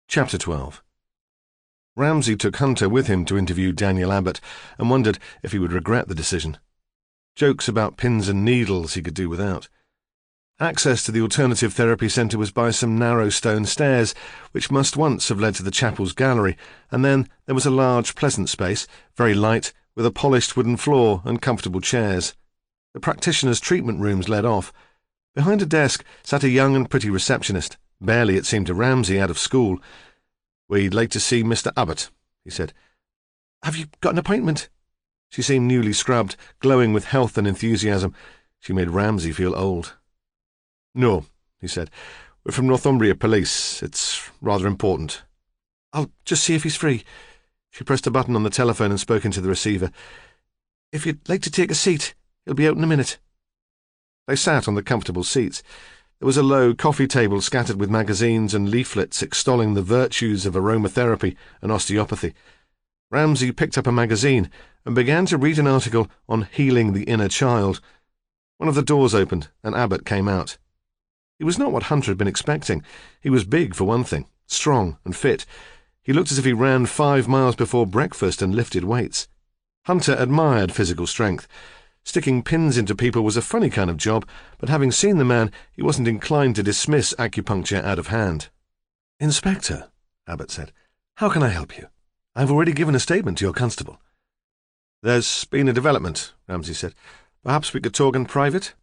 [SPEAKER 2] Chapter 12. Ramsay took Hunter with him to interview Daniel Abbott and wondered if he would regret the decision. Jokes about pins and needles he could do without. Access to the alternative therapy centre was by some narrow stone stairs, which must once have led to the chapel's gallery, and then there was a large, pleasant space, very light, with a polished wooden floor and comfortable chairs. The practitioners' treatment rooms led off. Behind a desk sat a young and pretty receptionist, barely, it seemed to Ramsay, out of school. "We'd like to see Mr. Abbott," he said. "Have you got an appointment?" She seemed newly scrubbed, glowing with health and enthusiasm. She made Ramsay feel old. "No," he said. "We're from Northumbria Police. It's rather important." "I'll just see if he's free." She pressed a button on the telephone and spoke into the receiver. "If you'd like to take a seat, he'll be out in a minute." They sat on the comfortable seats. There was a low coffee table scattered with magazines and leaflets extolling the virtues of aromatherapy and osteopathy. Ramsay picked up a magazine and began to read an article on healing the inner child. One of the doors opened, and Abbott came out. He was not what Hunter had been expecting. He was big, for one thing, strong and fit. He looked as if he ran 5 miles before breakfast and lifted weights. Hunter admired physical strength. Sticking pins into people was a funny kind of job, but having seen the man, he wasn't inclined to dismiss acupuncture out of hand. "Inspector," Abbott said, "how can I help you? I've already given a statement to your constable." "There's been a development," Ramsay said. "Perhaps we could talk in private?"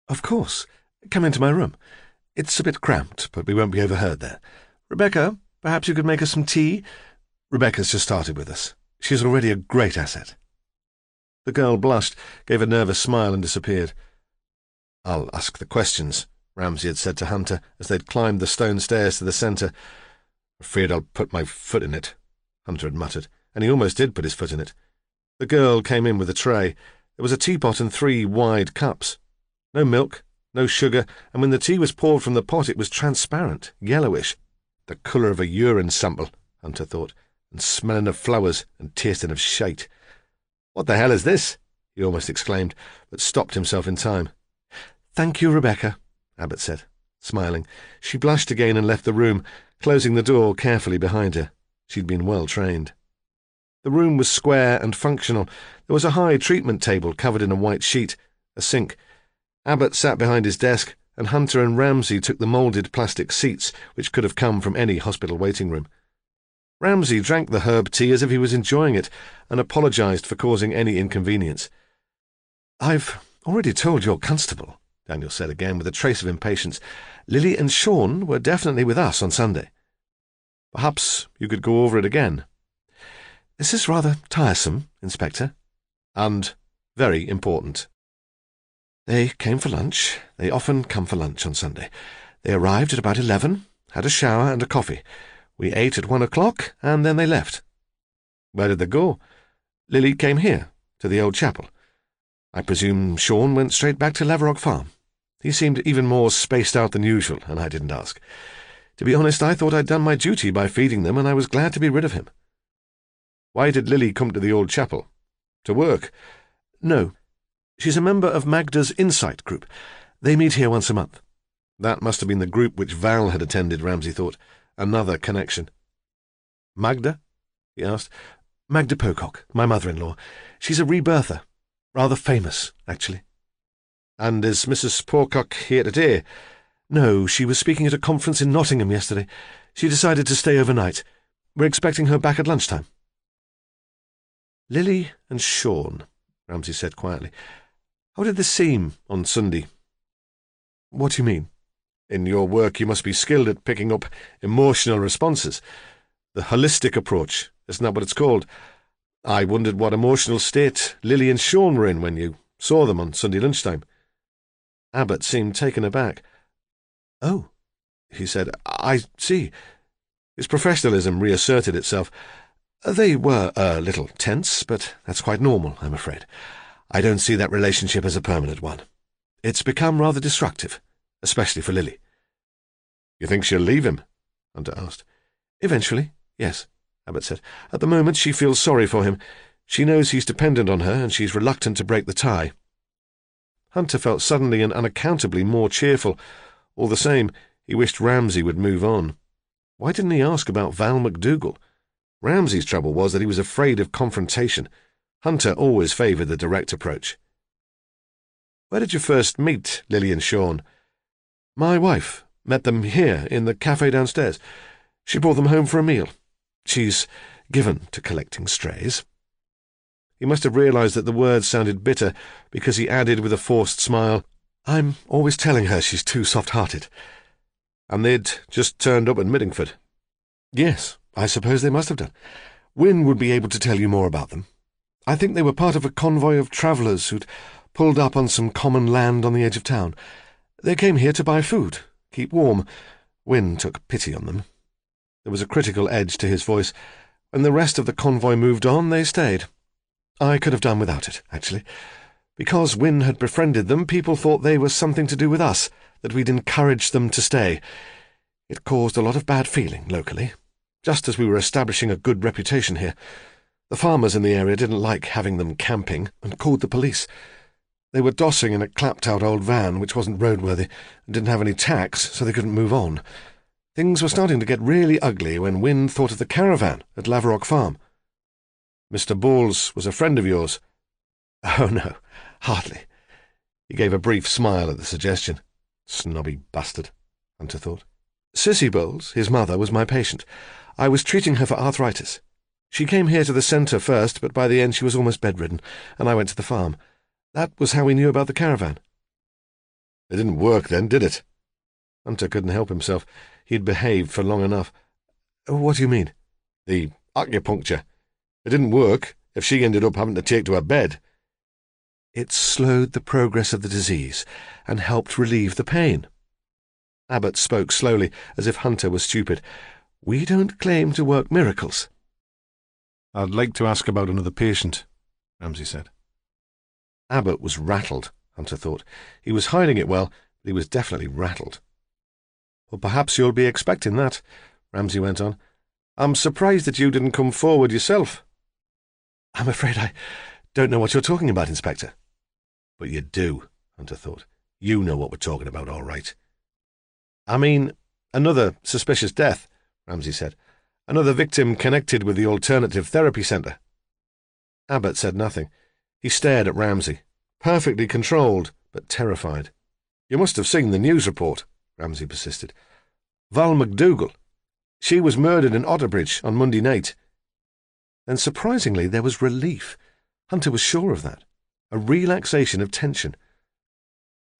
[SPEAKER 2] "Of course. Come into my room. It's a bit cramped, but we won't be overheard there. Rebecca, perhaps you could make us some tea? Rebecca's just started with us. She's already a great asset." The girl blushed, gave a nervous smile and disappeared. "I'll ask the questions," Ramsay had said to Hunter as they'd climbed the stone stairs to the centre. "Afraid I'll put my foot in it," Hunter had muttered, and he almost did put his foot in it. The girl came in with a tray. There was a teapot and 3 wide cups. No milk, no sugar, and when the tea was poured from the pot it was transparent, yellowish. "The colour of a urine sample," Hunter thought, "and smelling of flowers and tasting of shite. What the hell is this?" he almost exclaimed, but stopped himself in time. "Thank you, Rebecca," Abbott said, smiling. She blushed again and left the room, closing the door carefully behind her. She'd been well trained. The room was square and functional. There was a high treatment table covered in a white sheet, a sink. Abbott sat behind his desk, and Hunter and Ramsay took the moulded plastic seats which could have come from any hospital waiting room. Ramsay drank the herb tea as if he was enjoying it, and apologised for causing any inconvenience. "I've already told your constable," Daniel said again with a trace of impatience. "Lily and Sean were definitely with us on Sunday." "Perhaps you could go over it again." "This is rather tiresome, Inspector." "And very important." "They came for lunch. They often come for lunch on Sunday. They arrived at about 11, had a shower and a coffee. We ate at 1 o'clock, and then they left." "Where did they go?" "Lily came here, to the old chapel. I presume Sean went straight back to Laverock Farm. He seemed even more spaced out than usual, and I didn't ask. To be honest, I thought I'd done my duty by feeding them, and I was glad to be rid of him." "Why did Lily come to the old chapel? To work?" "No. She's a member of Magda's Insight group. They meet here once a month." That must have been the group which Val had attended, Ramsay thought. Another connection. "Magda?" he asked. "Magda Pocock, my mother-in-law. She's a rebirther. Rather famous, actually." "And is Mrs. Pocock here today?" "No, she was speaking at a conference in Nottingham yesterday. She decided to stay overnight. We're expecting her back at lunchtime." "Lily and Sean," Ramsay said quietly. "How did this seem on Sunday?" "What do you mean?" "In your work you must be skilled at picking up emotional responses. The holistic approach, isn't that what it's called? I wondered what emotional state Lily and Sean were in when you saw them on Sunday lunchtime." Abbott seemed taken aback. "Oh," he said, "I see." His professionalism reasserted itself. "They were a little tense, but that's quite normal, I'm afraid. I don't see that relationship as a permanent one. It's become rather destructive, especially for Lily." "You think she'll leave him?" Hunter asked. "Eventually, yes," Abbott said. "At the moment she feels sorry for him. She knows he's dependent on her, and she's reluctant to break the tie."
[SPEAKER 1] Hunter felt suddenly and unaccountably more cheerful. All the same, he wished Ramsay would move on. Why didn't he ask about Val McDougall? Ramsay's trouble was that he was afraid of confrontation. Hunter always favoured the direct approach. "Where did you first meet Lily and Sean?" "My wife met them here in the cafe downstairs. She brought them home for a meal. She's given to collecting strays." He must have realised that the words sounded bitter, because he added with a forced smile, "I'm always telling her she's too soft-hearted." "And they'd just turned up in Middingford?" "Yes, I suppose they must have done. Wynne would be able to tell you more about them. I think they were part of a convoy of travellers who'd pulled up on some common land on the edge of town. They came here to buy food, keep warm. Wynne took pity on them." There was a critical edge to his voice. "When the rest of the convoy moved on, they stayed. I could have done without it, actually. Because Wynne had befriended them, people thought they were something to do with us, that we'd encouraged them to stay. It caused a lot of bad feeling locally, just as we were establishing a good reputation here. The farmers in the area didn't like having them camping and called the police. They were dossing in a clapped-out old van which wasn't roadworthy and didn't have any tacks, so they couldn't move on. Things were starting to get really ugly when Wynne thought of the caravan at Laverock Farm." "Mr. Bowles was a friend of yours?" "Oh, no, hardly." He gave a brief smile at the suggestion. Snobby bastard, Hunter thought. "Cissy Bowles, his mother, was my patient. I was treating her for arthritis. She came here to the centre first, but by the end she was almost bedridden, and I went to the farm. That was how we knew about the caravan." "It didn't work then, did it?" Hunter couldn't help himself. He'd behaved for long enough. "What do you mean?" "The acupuncture. It didn't work if she ended up having to take to her bed." "It slowed the progress of the disease and helped relieve the pain." Abbott spoke slowly, as if Hunter was stupid. "We don't claim to work miracles."
[SPEAKER 2] "I'd like to ask about another patient," Ramsay said.
[SPEAKER 1] Abbott was rattled, Hunter thought. He was hiding it well, but he was definitely rattled. "Well, perhaps you'll be expecting that," Ramsay went on. "I'm surprised that you didn't come forward yourself." "I'm afraid I don't know what you're talking about, Inspector." "But you do," Hunter thought. "You know what we're talking about, all right." "I mean, another suspicious death," Ramsay said. "Another victim connected with the alternative therapy centre." Abbott said nothing. He stared at Ramsay, perfectly controlled, but terrified. "You must have seen the news report," Ramsay persisted. "Val McDougall. She was murdered in Otterbridge on Monday night." Then surprisingly there was relief. Hunter was sure of that. A relaxation of tension.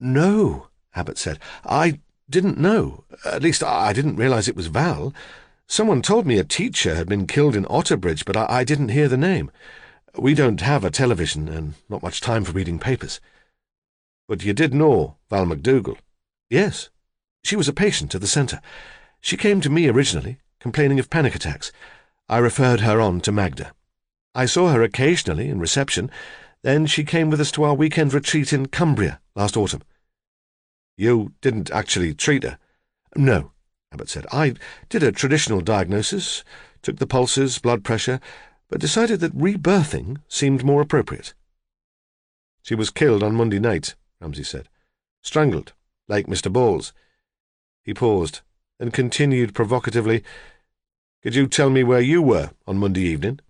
[SPEAKER 1] "No," Abbott said. "I didn't know. At least I didn't realise it was Val. Someone told me a teacher had been killed in Otterbridge, but I didn't hear the name. We don't have a television and not much time for reading papers." "But you did know Val McDougall?" "Yes. She was a patient at the centre. She came to me originally, complaining of panic attacks. I referred her on to Magda. I saw her occasionally in reception. Then she came with us to our weekend retreat in Cumbria last autumn." "You didn't actually treat her?" "No," Abbott said. "I did a traditional diagnosis, took the pulses, blood pressure, but decided that rebirthing seemed more appropriate." "She was killed on Monday night," Ramsay said. "Strangled, like Mr. Bowles." He paused, then continued provocatively, "Could you tell me where you were on Monday evening?"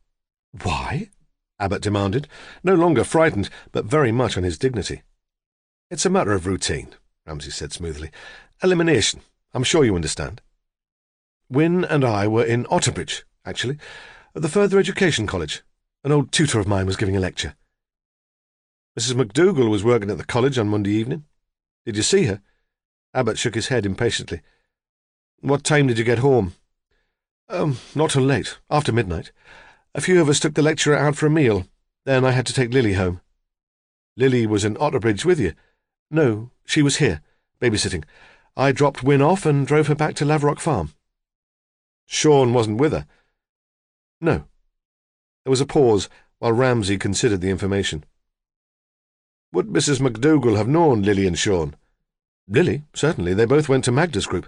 [SPEAKER 1] "Why?" Abbott demanded, no longer frightened, but very much on his dignity. "It's a matter of routine," Ramsay said smoothly. "Elimination. I'm sure you understand. Wynne and I were in Otterbridge, actually, at the Further Education College. An old tutor of mine was giving a lecture." "Mrs. McDougall was working at the college on Monday evening. Did you see her?" Abbott shook his head impatiently. "What time did you get home?" Not till late, after midnight. A few of us took the lecturer out for a meal. Then I had to take Lily home." "Lily was in Otterbridge with you?" "No, she was here, babysitting. I dropped Wynne off and drove her back to Laverock Farm." "Sean wasn't with her?" "No." There was a pause while Ramsay considered the information. "Would Mrs. McDougall have known Lily and Sean?" "Lily, certainly. They both went to Magda's group."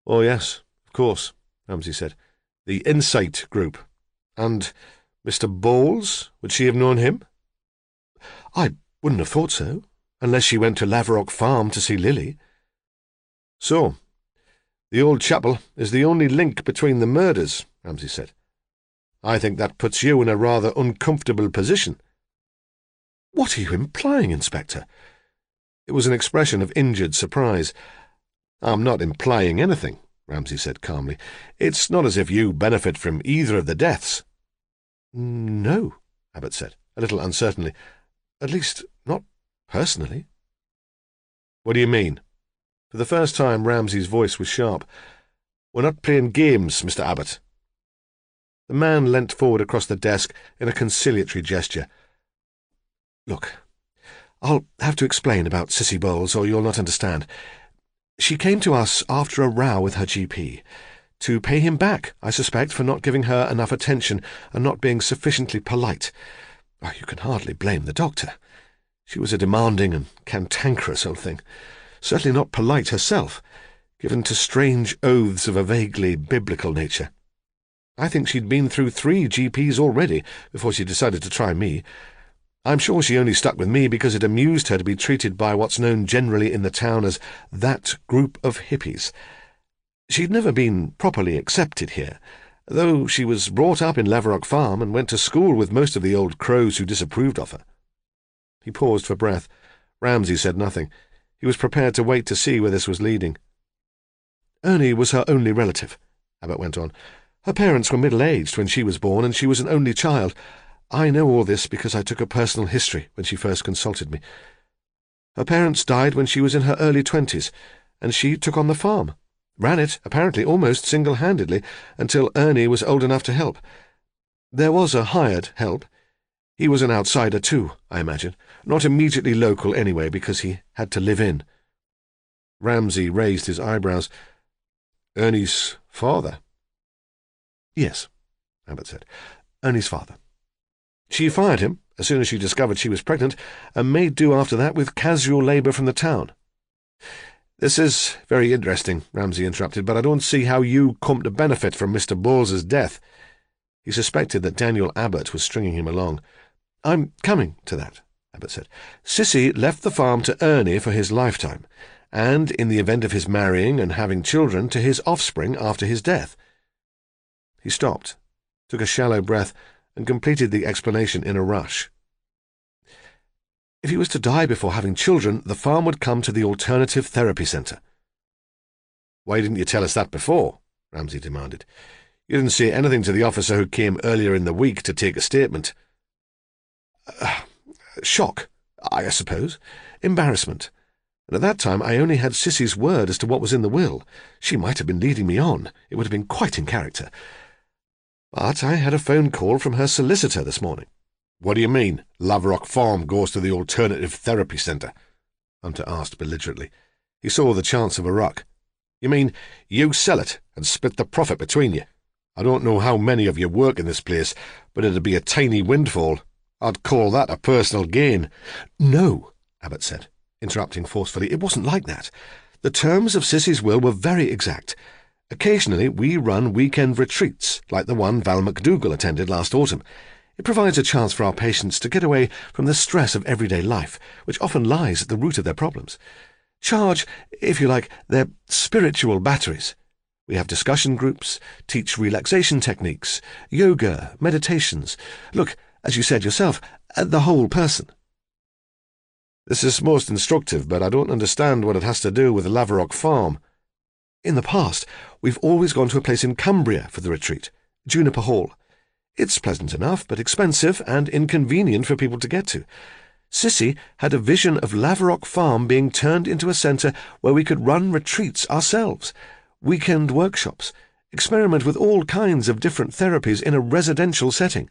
[SPEAKER 1] "Oh, yes, of course," Ramsay said. "The Insight group. And Mr. Bowles, would she have known him?" "I wouldn't have thought so. unless she went to Laverock Farm to see Lily.
[SPEAKER 2] So, the old chapel is the only link between the murders, Ramsay said. I think that puts you in a rather uncomfortable position.
[SPEAKER 1] What are you implying, Inspector?
[SPEAKER 2] It was an expression of injured surprise. I'm not implying anything, Ramsay said calmly. It's not as if you benefit from either of the deaths.
[SPEAKER 1] No, Abbott said, a little uncertainly. At least, not personally.
[SPEAKER 2] What do you mean? For the first time, Ramsay's voice was sharp. We're not playing games, Mr. Abbott. The man leant forward across the desk in a conciliatory gesture.
[SPEAKER 1] Look, I'll have to explain about Cissy Bowles, or you'll not understand. She came to us after a row with her GP, to pay him back, I suspect, for not giving her enough attention and not being sufficiently polite. Oh, you can hardly blame the doctor. She was a demanding and cantankerous old thing, certainly not polite herself, given to strange oaths of a vaguely biblical nature. I think she'd been through 3 GPs already before she decided to try me. I'm sure she only stuck with me because it amused her to be treated by what's known generally in the town as that group of hippies. She'd never been properly accepted here, though she was brought up in Laverock Farm and went to school with most of the old crows who disapproved of her. He paused for breath. Ramsay said nothing. He was prepared to wait to see where this was leading. Ernie was her only relative, Abbott went on. Her parents were middle-aged when she was born, and she was an only child. I know all this because I took a personal history when she first consulted me. Her parents died when she was in her early 20s, and she took on the farm. Ran it, apparently almost single-handedly, until Ernie was old enough to help. There was a hired help. He was an outsider too, I imagine. Not immediately local anyway, because he had to live in. Ramsay raised his eyebrows. Ernie's father? Yes, Abbott said. Ernie's father. She fired him as soon as she discovered she was pregnant, and made do after that with casual labour from the town. This is very interesting, Ramsay interrupted, but I don't see how you come to benefit from Mr. Bowles's death. He suspected that Daniel Abbott was stringing him along. I'm coming to that, Abbott said. Cissy left the farm to Ernie for his lifetime, and, in the event of his marrying and having children, to his offspring after his death. He stopped, took a shallow breath, and completed the explanation in a rush. If he was to die before having children, the farm would come to the Alternative Therapy Centre. Why didn't you tell us that before? Ramsay demanded. You didn't say anything to the officer who came earlier in the week to take a statement. Shock, I suppose. Embarrassment. And at that time I only had Cissy's word as to what was in the will. She might have been leading me on. It would have been quite in character. But I had a phone call from her solicitor this morning. What do you mean, Laverock Farm goes to the Alternative Therapy Centre? Hunter asked belligerently. He saw the chance of a ruck. You mean you sell it and split the profit between you? I don't know how many of you work in this place, but it'd be a tiny windfall. I'd call that a personal gain. No, Abbott said, interrupting forcefully. It wasn't like that. The terms of Cissy's will were very exact. Occasionally we run weekend retreats, like the one Val McDougall attended last autumn. It provides a chance for our patients to get away from the stress of everyday life, which often lies at the root of their problems. Charge, if you like, their spiritual batteries. We have discussion groups, teach relaxation techniques, yoga, meditations. Look, as you said yourself, at the whole person. This is most instructive, but I don't understand what it has to do with Laverock Farm. In the past, we've always gone to a place in Cumbria for the retreat, Juniper Hall. It's pleasant enough, but expensive and inconvenient for people to get to. Cissy had a vision of Laverock Farm being turned into a centre where we could run retreats ourselves, weekend workshops, experiment with all kinds of different therapies in a residential setting.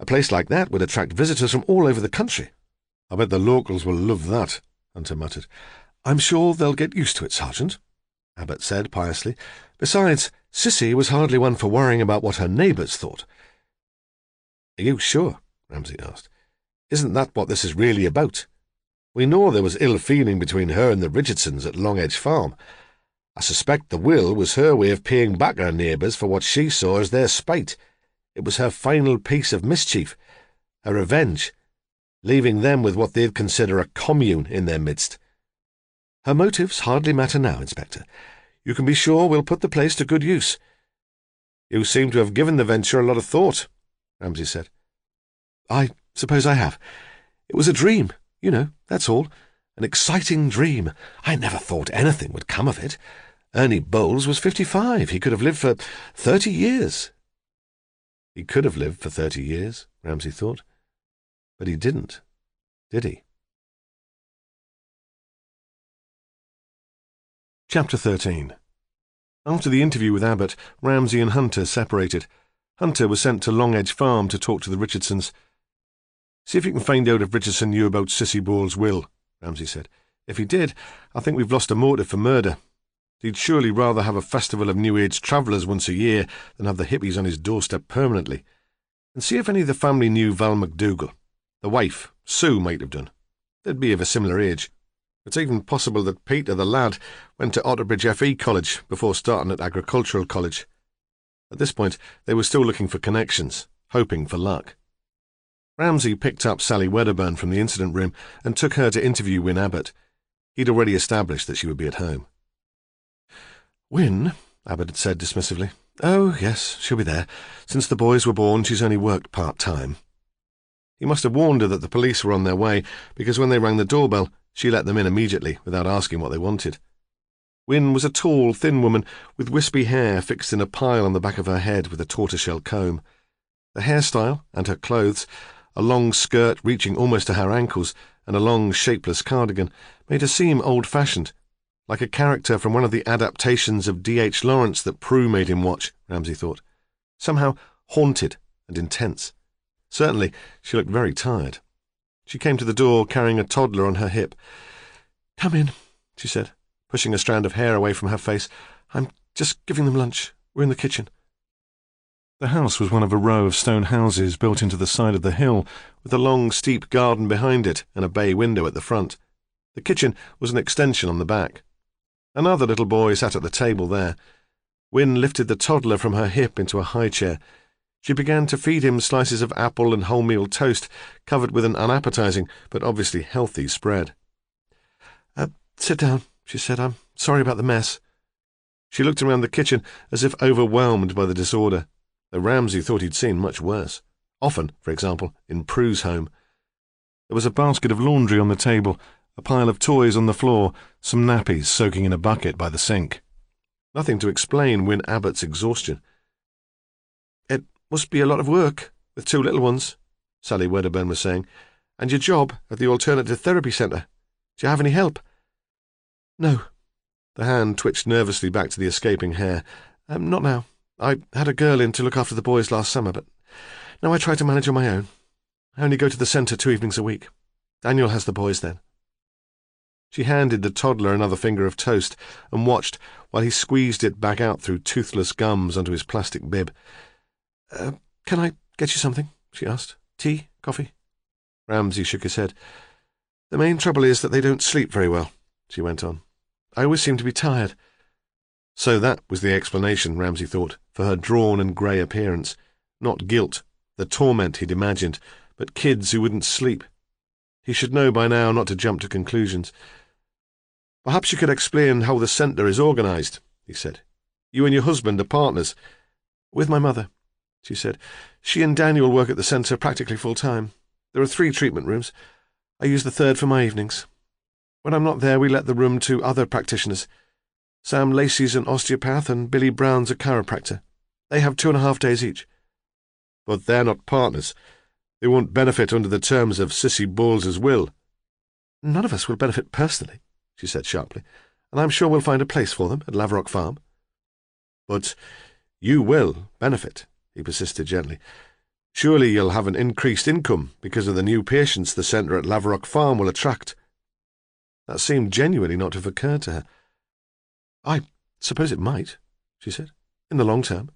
[SPEAKER 1] A place like that would attract visitors from all over the country. I bet the locals will love that, Hunter muttered. I'm sure they'll get used to it, Sergeant, Abbott said piously. Besides, Cissy was hardly one for worrying about what her neighbours thought. Are you sure? Ramsay asked. Isn't that what this is really about? We know there was ill feeling between her and the Richardsons at Long Edge Farm. I suspect the will was her way of paying back her neighbours for what she saw as their spite. It was her final piece of mischief, her revenge. leaving them with what they'd consider a commune in their midst. Her motives hardly matter now, Inspector. You can be sure we'll put the place to good use. You seem to have given the venture a lot of thought, Ramsay said. I suppose I have. It was a dream, you know, that's all. An exciting dream. I never thought anything would come of it. Ernie Bowles was 55. He could have lived for 30 years. He could have lived for 30 years, Ramsay thought. But he didn't, did he? Chapter 13. After the interview with Abbott, Ramsay and Hunter separated. Hunter was sent to Long Edge Farm to talk to the Richardsons. See if you can find out if Richardson knew about Sissy Ball's will, Ramsay said. If he did, I think we've lost a motive for murder. He'd surely rather have a festival of New Age travellers once a year than have the hippies on his doorstep permanently. And see if any of the family knew Val McDougall. The wife, Sue, might have done. They'd be of a similar age. It's even possible that Peter, the lad, went to Otterbridge F.E. College before starting at Agricultural College. At this point, they were still looking for connections, hoping for luck. Ramsay picked up Sally Wedderburn from the incident room and took her to interview Wyn Abbott. He'd already established that she would be at home. Wyn, Abbott had said dismissively. Oh, yes, she'll be there. Since the boys were born, she's only worked part-time. He must have warned her that the police were on their way, because when they rang the doorbell, she let them in immediately, without asking what they wanted. Wyn was a tall, thin woman with wispy hair fixed in a pile on the back of her head with a tortoiseshell comb. The hairstyle and her clothes, a long skirt reaching almost to her ankles and a long, shapeless cardigan, made her seem old-fashioned, like a character from one of the adaptations of D.H. Lawrence that Prue made him watch, Ramsay thought. Somehow haunted and intense. Certainly, she looked very tired. She came to the door carrying a toddler on her hip. Come in, she said, pushing a strand of hair away from her face. I'm just giving them lunch. We're in the kitchen. The house was one of a row of stone houses built into the side of the hill, with a long, steep garden behind it and a bay window at the front. The kitchen was an extension on the back. Another little boy sat at the table there. Wyn lifted the toddler from her hip into a high chair. She began to feed him slices of apple and wholemeal toast, covered with an unappetizing but obviously healthy spread. Sit down, she said. I'm sorry about the mess. She looked around the kitchen as if overwhelmed by the disorder, though Ramsay thought he'd seen much worse. Often, for example, in Prue's home. There was a basket of laundry on the table, a pile of toys on the floor, some nappies soaking in a bucket by the sink. Nothing to explain Wyn Abbott's exhaustion. It must be a lot of work, with two little ones, Sally Wedderburn was saying. And your job at the Alternative Therapy Centre. Do you have any help? No. The hand twitched nervously back to the escaping hair. Not now. I had a girl in to look after the boys last summer, but now I try to manage on my own. I only go to the centre 2 evenings a week. Daniel has the boys then. She handed the toddler another finger of toast and watched while he squeezed it back out through toothless gums onto his plastic bib. Can I get you something? She asked. Tea? Coffee? Ramsay shook his head. The main trouble is that they don't sleep very well, she went on. I always seem to be tired. So that was the explanation, Ramsay thought, for her drawn and grey appearance. Not guilt, the torment he'd imagined, but kids who wouldn't sleep. He should know by now not to jump to conclusions. Perhaps you could explain how the centre is organised, he said. You and your husband are partners. With my mother, she said. She and Daniel work at the centre practically full-time. There are 3 treatment rooms. I use the 3rd for my evenings. When I'm not there, we let the room to other practitioners. Sam Lacey's an osteopath and Billy Brown's a chiropractor. They have 2.5 days each. But they're not partners. They won't benefit under the terms of Sissy Balls's will. None of us will benefit personally, she said sharply, and I'm sure we'll find a place for them at Laverock Farm. But you will benefit, he persisted gently. Surely you'll have an increased income because of the new patients the centre at Laverock Farm will attract. That seemed genuinely not to have occurred to her. I suppose it might, she said, in the long term.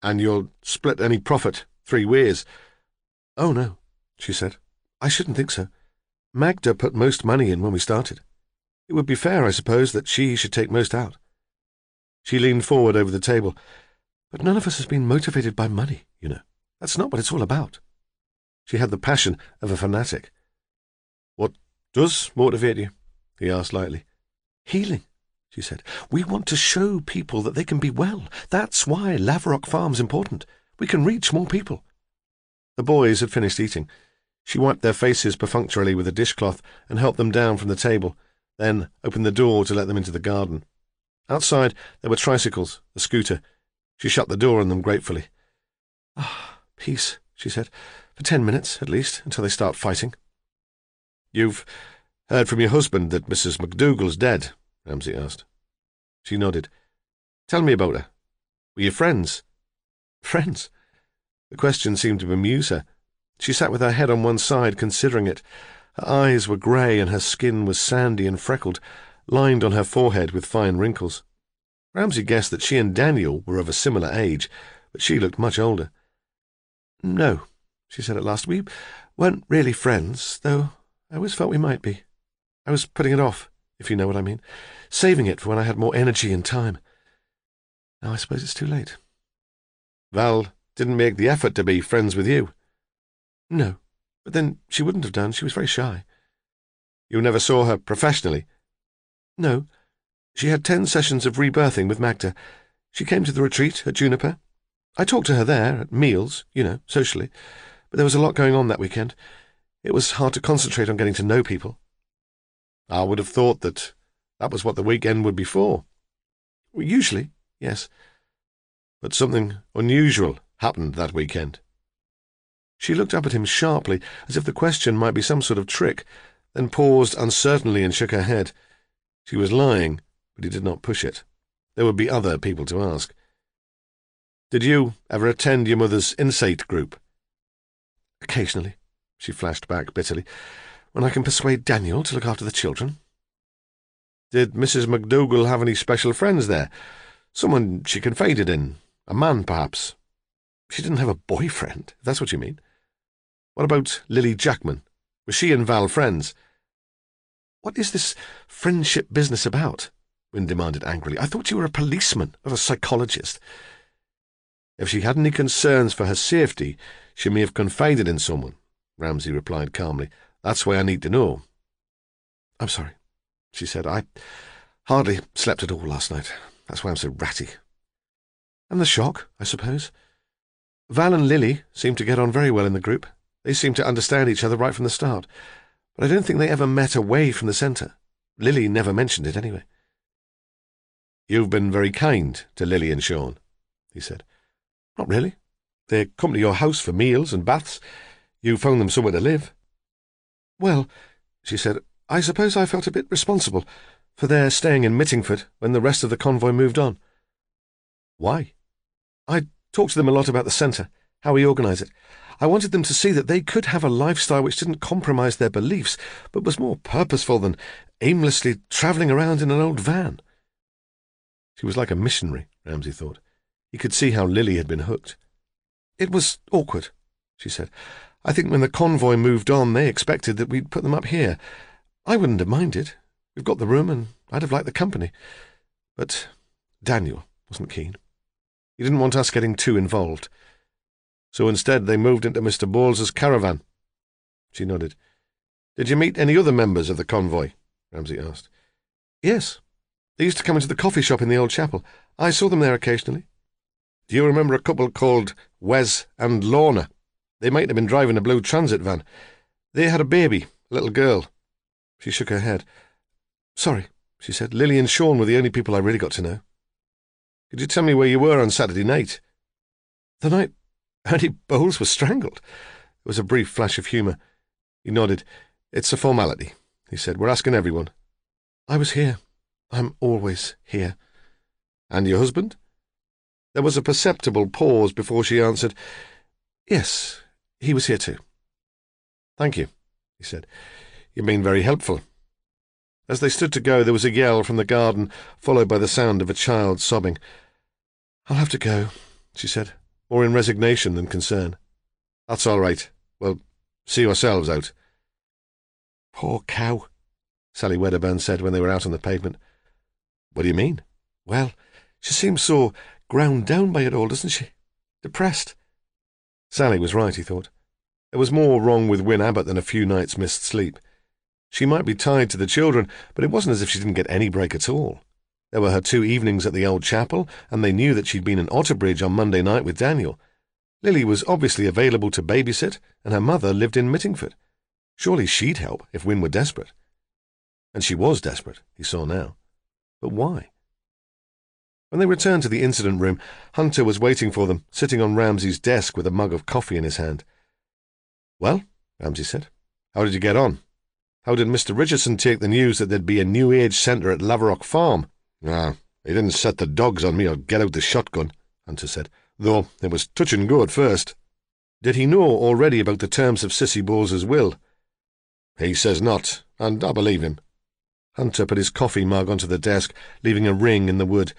[SPEAKER 1] And you'll split any profit 3 ways? Oh, no, she said. I shouldn't think so. Magda put most money in when we started. It would be fair, I suppose, that she should take most out. She leaned forward over the table. But none of us has been motivated by money, you know. That's not what it's all about.
[SPEAKER 2] She had the passion of a fanatic. "What does motivate you?" he asked lightly.
[SPEAKER 1] "Healing," she said. "We want to show people that they can be well. That's why Laverock Farm's important. We can reach more people."
[SPEAKER 2] The boys had finished eating. She wiped their faces perfunctorily with a dishcloth and helped them down from the table, then opened the door to let them into the garden. Outside there were tricycles, a scooter. She shut the door on them gratefully.
[SPEAKER 1] "Ah, peace," she said. "For 10 minutes, at least, until they start fighting."
[SPEAKER 2] "You've heard from your husband that Mrs. McDougall's dead?" Ramsay asked. She nodded. "Tell me about her. Were you friends?"
[SPEAKER 1] "Friends?"
[SPEAKER 2] The question seemed to amuse her. She sat with her head on one side, considering it. Her eyes were grey and her skin was sandy and freckled, lined on her forehead with fine wrinkles. Ramsay guessed that she and Daniel were of a similar age, but she looked much older.
[SPEAKER 1] "No," she said at last. "We weren't really friends, though I always felt we might be. I was putting it off, if you know what I mean, saving it for when I had more energy and time. Now I suppose it's too late."
[SPEAKER 2] "Val didn't make the effort to be friends with you?"
[SPEAKER 1] "No, but then she wouldn't have done. She was very shy."
[SPEAKER 2] "You never saw her professionally?"
[SPEAKER 1] "No. She had 10 sessions of rebirthing with Magda. She came to the retreat at Juniper. I talked to her there, at meals, socially, but there was a lot going on that weekend. It was hard to concentrate on getting to know people."
[SPEAKER 2] "I would have thought that was what the weekend would be for."
[SPEAKER 1] "Usually, yes."
[SPEAKER 2] "But something unusual happened that weekend."
[SPEAKER 1] She looked up at him sharply, as if the question might be some sort of trick, then paused uncertainly and shook her head.
[SPEAKER 2] She was lying, but he did not push it. There would be other people to ask. "Did you ever attend your mother's insight group?"
[SPEAKER 1] "Occasionally," she flashed back bitterly, "when I can persuade Daniel to look after the children."
[SPEAKER 2] "Did Mrs. McDougall have any special friends there? Someone she confided in? A man, perhaps?"
[SPEAKER 1] "She didn't have a boyfriend, if that's what you mean."
[SPEAKER 2] "What about Lily Jackman? Was she and Val friends?"
[SPEAKER 1] "What is this friendship business about?" Wynne demanded angrily. "I thought you were a policeman, not a psychologist."
[SPEAKER 2] "If she had any concerns for her safety, she may have confided in someone," Ramsay replied calmly. "That's why I need to know."
[SPEAKER 1] "I'm sorry," she said. "I hardly slept at all last night. That's why I'm so ratty." "And the shock, I suppose. Val and Lily seem to get on very well in the group. They seem to understand each other right from the start. But I don't think they ever met away from the centre. Lily never mentioned it, anyway."
[SPEAKER 2] "You've been very kind to Lily and Sean," he said.
[SPEAKER 1] "Not really. They come to your house for meals and baths. You found them somewhere to live." "Well," she said, "I suppose I felt a bit responsible for their staying in Mittingford when the rest of the convoy moved on."
[SPEAKER 2] "Why?"
[SPEAKER 1] "I talked to them a lot about the centre, how we organise it. I wanted them to see that they could have a lifestyle which didn't compromise their beliefs, but was more purposeful than aimlessly travelling around in an old van."
[SPEAKER 2] She was like a missionary, Ramsay thought. He could see how Lily had been hooked.
[SPEAKER 1] "It was awkward," she said. "I think when the convoy moved on, they expected that we'd put them up here. I wouldn't have minded. We've got the room, and I'd have liked the company. But Daniel wasn't keen. He didn't want us getting too involved.
[SPEAKER 2] So instead they moved into Mr. Bowles's caravan." She nodded. "Did you meet any other members of the convoy?" Ramsay asked.
[SPEAKER 1] "Yes. They used to come into the coffee shop in the old chapel. I saw them there occasionally."
[SPEAKER 2] "Do you remember a couple called Wes and Lorna? They might have been driving a blue transit van. They had a baby, a little girl."
[SPEAKER 1] She shook her head. "Sorry," she said. "Lily and Sean were the only people I really got to know."
[SPEAKER 2] "Could you tell me where you were on Saturday night?"
[SPEAKER 1] "The night Ernie Bowles was strangled."
[SPEAKER 2] There was a brief flash of humour. He nodded. "It's a formality," he said. "We're asking everyone."
[SPEAKER 1] "I was here. I'm always here."
[SPEAKER 2] "And your husband?" There was a perceptible pause before she answered.
[SPEAKER 1] "Yes, he was here too."
[SPEAKER 2] "Thank you," he said. "You've been very helpful." As they stood to go, there was a yell from the garden, followed by the sound of a child sobbing.
[SPEAKER 1] "I'll have to go," she said, more in resignation than concern.
[SPEAKER 2] "That's all right. Well, see yourselves out."
[SPEAKER 1] "Poor cow," Sally Wedderburn said when they were out on the pavement.
[SPEAKER 2] "What do you mean?"
[SPEAKER 1] "Well, she seems so ground down by it all, doesn't she? Depressed."
[SPEAKER 2] Sally was right, he thought. There was more wrong with Wyn Abbott than a few nights' missed sleep. She might be tied to the children, but it wasn't as if she didn't get any break at all. There were her 2 evenings at the old chapel, and they knew that she'd been in Otterbridge on Monday night with Daniel. Lily was obviously available to babysit, and her mother lived in Mittingford. Surely she'd help if Wyn were desperate. And she was desperate, he saw now. But why? When they returned to the incident room, Hunter was waiting for them, sitting on Ramsay's desk with a mug of coffee in his hand. "Well," Ramsay said, "how did you get on? How did Mr. Richardson take the news that there'd be a New Age centre at Laverock Farm?" "Ah, he didn't set the dogs on me or get out the shotgun," Hunter said, "though it was touch and go at first." "Did he know already about the terms of Sissy Bowles's will?" "He says not, and I believe him." Hunter put his coffee mug onto the desk, leaving a ring in the wood.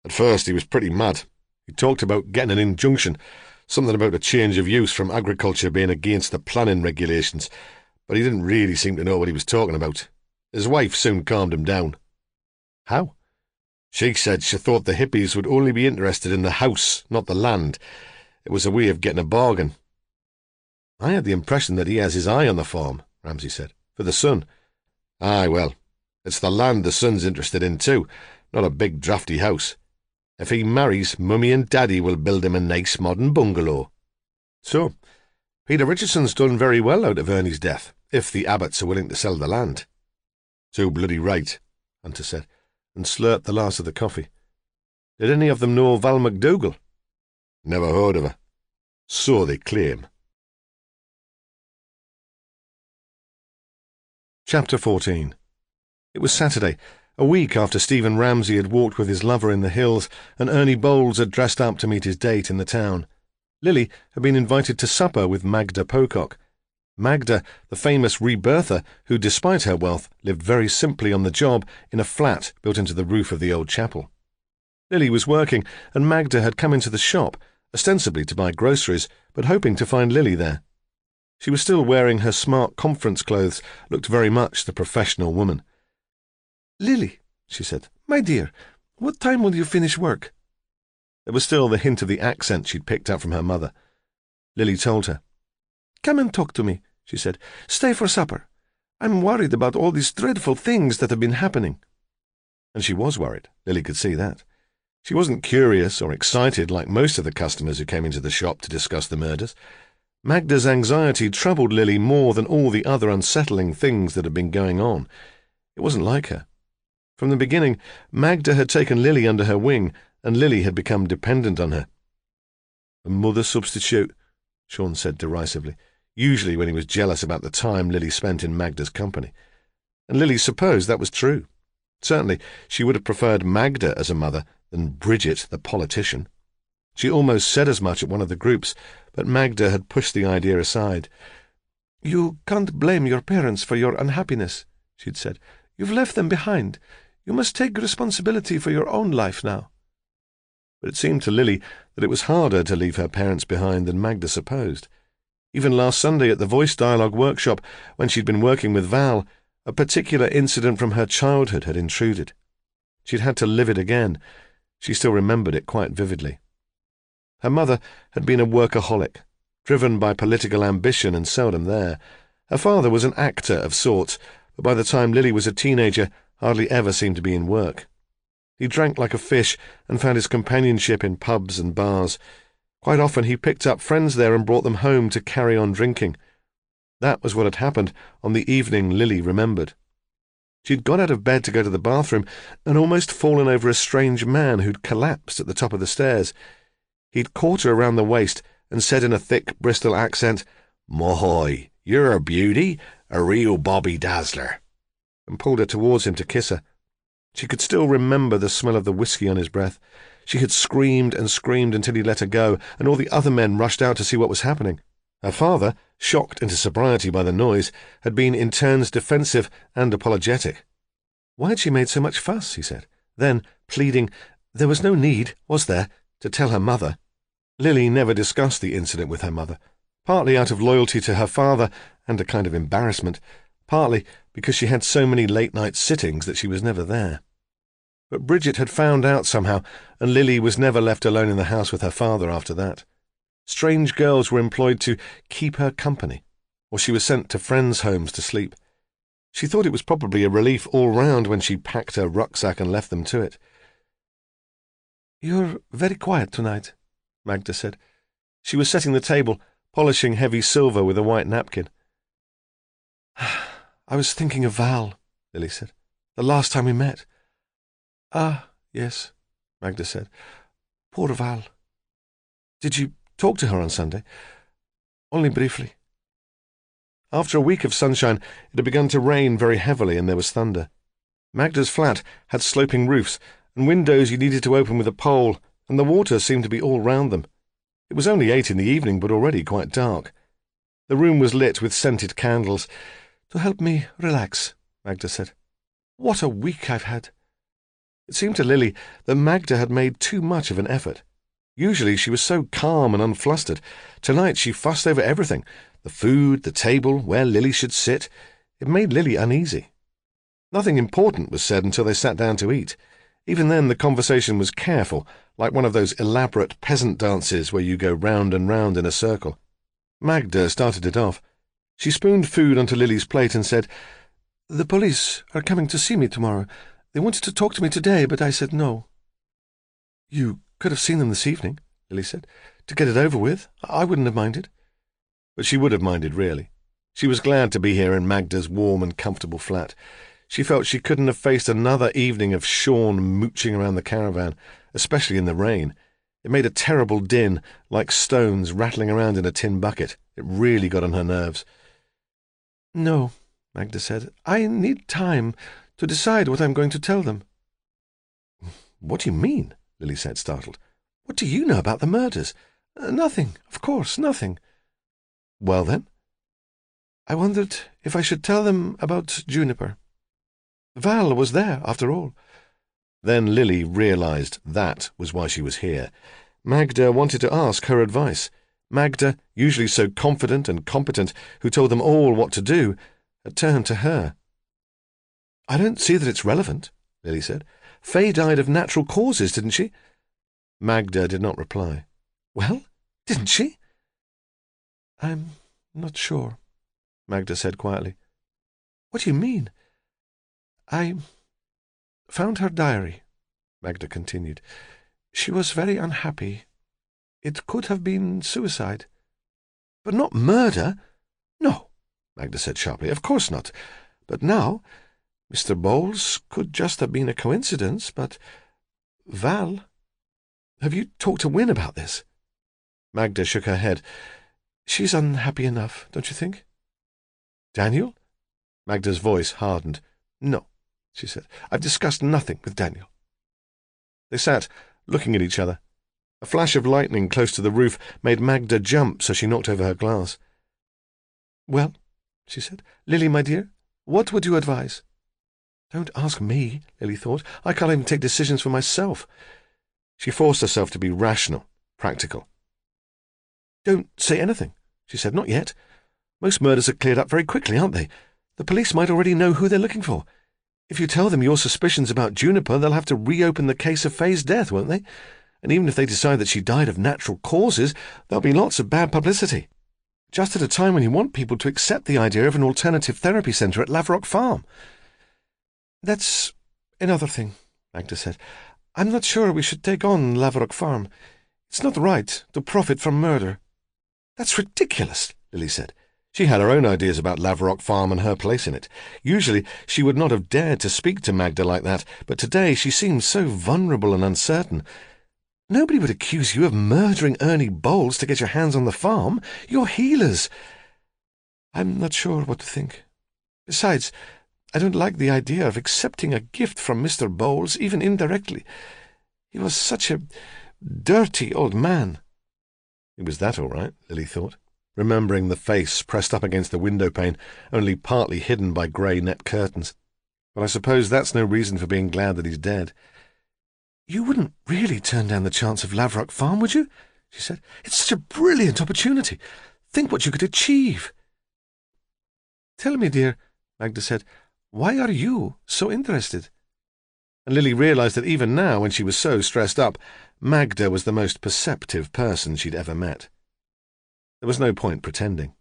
[SPEAKER 2] "At first he was pretty mad. He talked about getting an injunction, something about a change of use from agriculture being against the planning regulations, but he didn't really seem to know what he was talking about. His wife soon calmed him down." "How?" "She said she thought the hippies would only be interested in the house, not the land. It was a way of getting a bargain." "I had the impression that he has his eye on the farm," Ramsay said, "for the son." "Aye, well, it's the land the son's interested in too, not a big drafty house. If he marries, Mummy and Daddy will build him a nice modern bungalow." "So, Peter Richardson's done very well out of Ernie's death, if the Abbotts are willing to sell the land." "Too bloody right," Hunter said, and slurped the last of the coffee. "Did any of them know Val McDougall?" "Never heard of her." "So they claim." Chapter 14. It was Saturday, a week after Stephen Ramsay had walked with his lover in the hills, and Ernie Bowles had dressed up to meet his date in the town. Lily had been invited to supper with Magda Pocock. Magda, the famous rebirther, who, despite her wealth, lived very simply on the job in a flat built into the roof of the old chapel. Lily was working, and Magda had come into the shop, ostensibly to buy groceries, but hoping to find Lily there. She was still wearing her smart conference clothes, looked very much the professional woman. "Lily," she said, "my dear, what time will you finish work?" There was still the hint of the accent she'd picked up from her mother. Lily told her. "Come and talk to me," she said. "Stay for supper. I'm worried about all these dreadful things that have been happening." And she was worried, Lily could see that. She wasn't curious or excited like most of the customers who came into the shop to discuss the murders. Magda's anxiety troubled Lily more than all the other unsettling things that had been going on. It wasn't like her. From the beginning, Magda had taken Lily under her wing, and Lily had become dependent on her. "A mother substitute," Sean said derisively, usually when he was jealous about the time Lily spent in Magda's company. And Lily supposed that was true. Certainly, she would have preferred Magda as a mother than Bridget, the politician. She almost said as much at one of the groups, but Magda had pushed the idea aside. "You can't blame your parents for your unhappiness," she'd said. "You've left them behind. You must take responsibility for your own life now." But it seemed to Lily that it was harder to leave her parents behind than Magda supposed. Even last Sunday at the voice dialogue workshop, when she'd been working with Val, a particular incident from her childhood had intruded. She'd had to live it again. She still remembered it quite vividly. Her mother had been a workaholic, driven by political ambition and seldom there. Her father was an actor of sorts, but by the time Lily was a teenager, hardly ever seemed to be in work. He drank like a fish and found his companionship in pubs and bars. Quite often he picked up friends there and brought them home to carry on drinking. That was what had happened on the evening Lily remembered. She'd got out of bed to go to the bathroom and almost fallen over a strange man who'd collapsed at the top of the stairs. He'd caught her around the waist and said in a thick Bristol accent, "Mohoy, you're a beauty, a real Bobby Dazzler," and pulled her towards him to kiss her. She could still remember the smell of the whiskey on his breath. She had screamed and screamed until he let her go, and all the other men rushed out to see what was happening. Her father, shocked into sobriety by the noise, had been in turns defensive and apologetic. Why had she made so much fuss, he said. Then, pleading, there was no need, was there, to tell her mother. Lily never discussed the incident with her mother, partly out of loyalty to her father and a kind of embarrassment, partly because she had so many late-night sittings that she was never there. But Bridget had found out somehow, and Lily was never left alone in the house with her father after that. Strange girls were employed to keep her company, or she was sent to friends' homes to sleep. She thought it was probably a relief all round when she packed her rucksack and left them to it.
[SPEAKER 1] "You're very quiet tonight," Magda said.
[SPEAKER 2] She was setting the table, polishing heavy silver with a white napkin.
[SPEAKER 1] "I was thinking of Val," Lily said. "The last time we met." "Ah, yes," Magda said. "Poor Val." "Did you talk to her on Sunday?" "Only briefly."
[SPEAKER 2] After a week of sunshine, it had begun to rain very heavily and there was thunder. Magda's flat had sloping roofs and windows you needed to open with a pole, and the water seemed to be all round them. It was only 8 in the evening, but already quite dark. The room was lit with scented candles.
[SPEAKER 1] "To help me relax," Magda said. "What a week I've had."
[SPEAKER 2] It seemed to Lily that Magda had made too much of an effort. Usually she was so calm and unflustered. Tonight she fussed over everything, the food, the table, where Lily should sit. It made Lily uneasy. Nothing important was said until they sat down to eat. Even then the conversation was careful, like one of those elaborate peasant dances where you go round and round in a circle. Magda started it off. She spooned food onto Lily's plate and said,
[SPEAKER 1] "The police are coming to see me tomorrow. They wanted to talk to me today, but I said no." "You could have seen them this evening," Lily said. "To get it over with. I wouldn't have minded."
[SPEAKER 2] But she would have minded, really. She was glad to be here in Magda's warm and comfortable flat. She felt she couldn't have faced another evening of Sean mooching around the caravan, especially in the rain. It made a terrible din, like stones rattling around in a tin bucket. It really got on her nerves.
[SPEAKER 1] "No," Magda said. "I need time to decide what I'm going to tell them."
[SPEAKER 2] "What do you mean?" Lily said, startled.
[SPEAKER 1] "What do you know about the murders?" "Nothing, of course, nothing."
[SPEAKER 2] "Well, then?"
[SPEAKER 1] "I wondered if I should tell them about Juniper. Val was there, after all."
[SPEAKER 2] Then Lily realized that was why she was here. Magda wanted to ask her advice. Magda, usually so confident and competent, who told them all what to do, had turned to her.
[SPEAKER 1] "I don't see that it's relevant," Lily said. "Faye died of natural causes, didn't she?"
[SPEAKER 2] Magda did not reply.
[SPEAKER 1] "Well, didn't she?" "I'm not sure," Magda said quietly. "What do you mean?" "I found her diary," Magda continued. "She was very unhappy. It could have been suicide." "But not murder?" "No," Magda said sharply. "Of course not. But now, Mr. Bowles could just have been a coincidence, but Val... Have you talked to Win about this?"
[SPEAKER 2] Magda shook her head.
[SPEAKER 1] "She's unhappy enough, don't you think?"
[SPEAKER 2] "Daniel?"
[SPEAKER 1] Magda's voice hardened. "No," she said. "I've discussed nothing with Daniel."
[SPEAKER 2] They sat, looking at each other. A flash of lightning close to the roof made Magda jump, so she knocked over her glass.
[SPEAKER 1] "Well," she said, "Lily, my dear, what would you advise?" "Don't ask me," Lily thought. "I can't even take decisions for myself."
[SPEAKER 2] She forced herself to be rational, practical.
[SPEAKER 1] "Don't say anything," she said. "Not yet. Most murders are cleared up very quickly, aren't they? The police might already know who they're looking for. If you tell them your suspicions about Juniper, they'll have to reopen the case of Faye's death, won't they? And even if they decide that she died of natural causes, there'll be lots of bad publicity. Just at a time when you want people to accept the idea of an alternative therapy centre at Lavrock Farm." "That's another thing," Magda said. "I'm not sure we should take on Lavrock Farm. It's not right to profit from murder."
[SPEAKER 2] "That's ridiculous," Lily said. She had her own ideas about Lavrock Farm and her place in it. Usually she would not have dared to speak to Magda like that, but today she seemed so vulnerable and uncertain.
[SPEAKER 1] "Nobody would accuse you of murdering Ernie Bowles to get your hands on the farm. You're healers." "I'm not sure what to think. Besides, I don't like the idea of accepting a gift from Mr. Bowles, even indirectly. He was such a dirty old man."
[SPEAKER 2] It was that all right, Lily thought, remembering the face pressed up against the window-pane, only partly hidden by grey net curtains. But I suppose that's no reason for being glad that he's dead.
[SPEAKER 1] "You wouldn't really turn down the chance of Lavrock Farm, would you?" she said. "It's such a brilliant opportunity. Think what you could achieve." "Tell me, dear," Magda said, "why are you so interested?"
[SPEAKER 2] And Lily realised that even now, when she was so stressed up, Magda was the most perceptive person she'd ever met. There was no point pretending.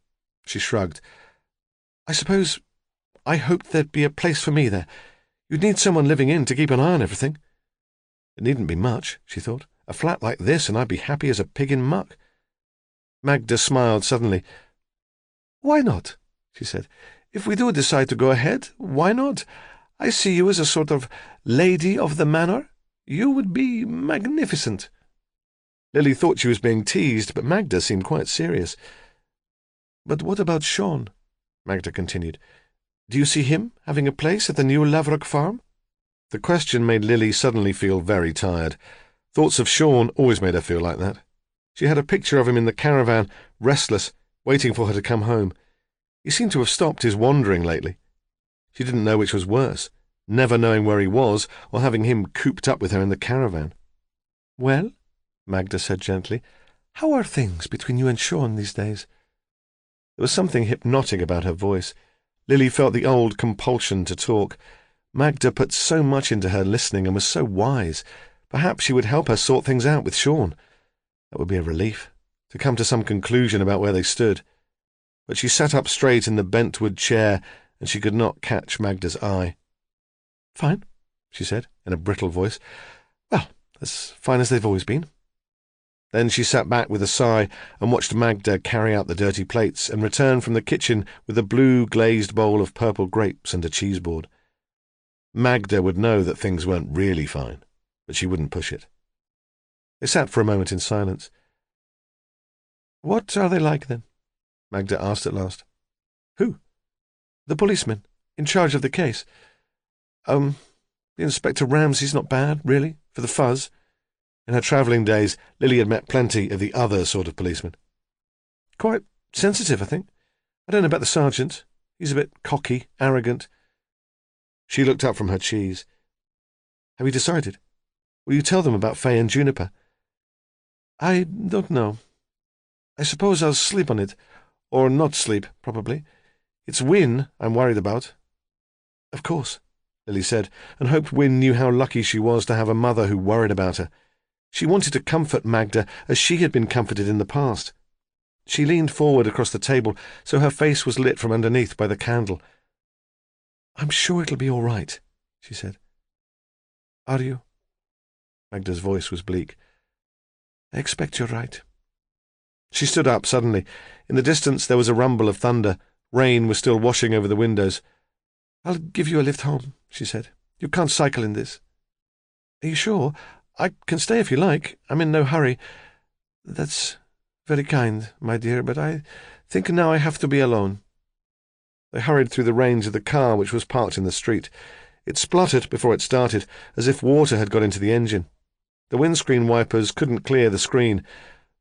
[SPEAKER 2] She shrugged.
[SPEAKER 1] I hoped there'd be a place for me there. You'd need someone living in to keep an eye on everything.
[SPEAKER 2] It needn't be much, she thought. A flat like this, and I'd be happy as a pig in muck.
[SPEAKER 1] Magda smiled suddenly. Why not? She said. If we do decide to go ahead, why not? I see you as a sort of lady of the manor. You would be magnificent.
[SPEAKER 2] Lily thought she was being teased, but Magda seemed quite serious.
[SPEAKER 1] But what about Sean? Magda continued. Do you see him having a place at the new Lavrock farm?
[SPEAKER 2] The question made Lily suddenly feel very tired. Thoughts of Sean always made her feel like that. She had a picture of him in the caravan, restless, waiting for her to come home. He seemed to have stopped his wandering lately. She didn't know which was worse, never knowing where he was or having him cooped up with her in the caravan.
[SPEAKER 1] Well, Magda said gently, how are things between you and Sean these days?
[SPEAKER 2] There was something hypnotic about her voice. Lily felt the old compulsion to talk. Magda put so much into her listening and was so wise. Perhaps she would help her sort things out with Sean. That would be a relief, to come to some conclusion about where they stood. But she sat up straight in the bentwood chair, and she could not catch Magda's eye.
[SPEAKER 1] Fine, she said, in a brittle voice. Well, as fine as they've always been.
[SPEAKER 2] Then she sat back with a sigh and watched Magda carry out the dirty plates and return from the kitchen with a blue glazed bowl of purple grapes and a cheese board. Magda would know that things weren't really fine, but she wouldn't push it. They sat for a moment in silence.
[SPEAKER 1] What are they like, then?
[SPEAKER 2] Magda asked at last.
[SPEAKER 1] Who? The policeman, in charge of the case. The Inspector Ramsay's not bad, really, for the fuzz.
[SPEAKER 2] In her travelling days, Lily had met plenty of the other sort of policemen.
[SPEAKER 1] Quite sensitive, I think. I don't know about the sergeant. He's a bit cocky, arrogant.
[SPEAKER 2] She looked up from her cheese.
[SPEAKER 1] Have you decided? Will you tell them about Faye and Juniper? I don't know. I suppose I'll sleep on it. Or not sleep, probably. It's Wynne I'm worried about.
[SPEAKER 2] Of course, Lily said, and hoped Wynne knew how lucky she was to have a mother who worried about her. She wanted to comfort Magda as she had been comforted in the past. She leaned forward across the table so her face was lit from underneath by the candle.
[SPEAKER 1] I'm sure it'll be all right, she said. Are you?
[SPEAKER 2] Magda's voice was bleak.
[SPEAKER 1] I expect you're right.
[SPEAKER 2] She stood up suddenly. In the distance there was a rumble of thunder. Rain was still washing over the windows.
[SPEAKER 1] I'll give you a lift home, she said. You can't cycle in this. Are you sure? I can stay if you like. I'm in no hurry. That's very kind, my dear, but I think now I have to be alone.
[SPEAKER 2] They hurried through the rain to the car which was parked in the street. It spluttered before it started, as if water had got into the engine. The windscreen wipers couldn't clear the screen.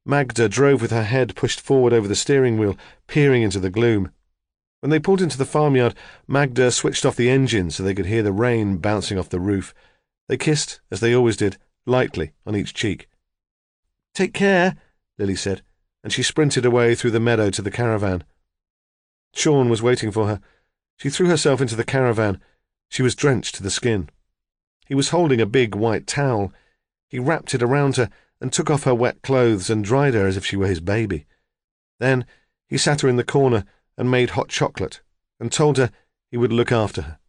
[SPEAKER 2] Magda drove with her head pushed forward over the steering wheel, peering into the gloom. When they pulled into the farmyard, Magda switched off the engine so they could hear the rain bouncing off the roof. They kissed, as they always did, lightly on each cheek.
[SPEAKER 1] Take care,
[SPEAKER 2] Lily said, and she sprinted away through the meadow to the caravan. Sean was waiting for her. She threw herself into the caravan. She was drenched to the skin. He was holding a big white towel. He wrapped it around her and took off her wet clothes and dried her as if she were his baby. Then he sat her in the corner and made hot chocolate and told her he would look after her.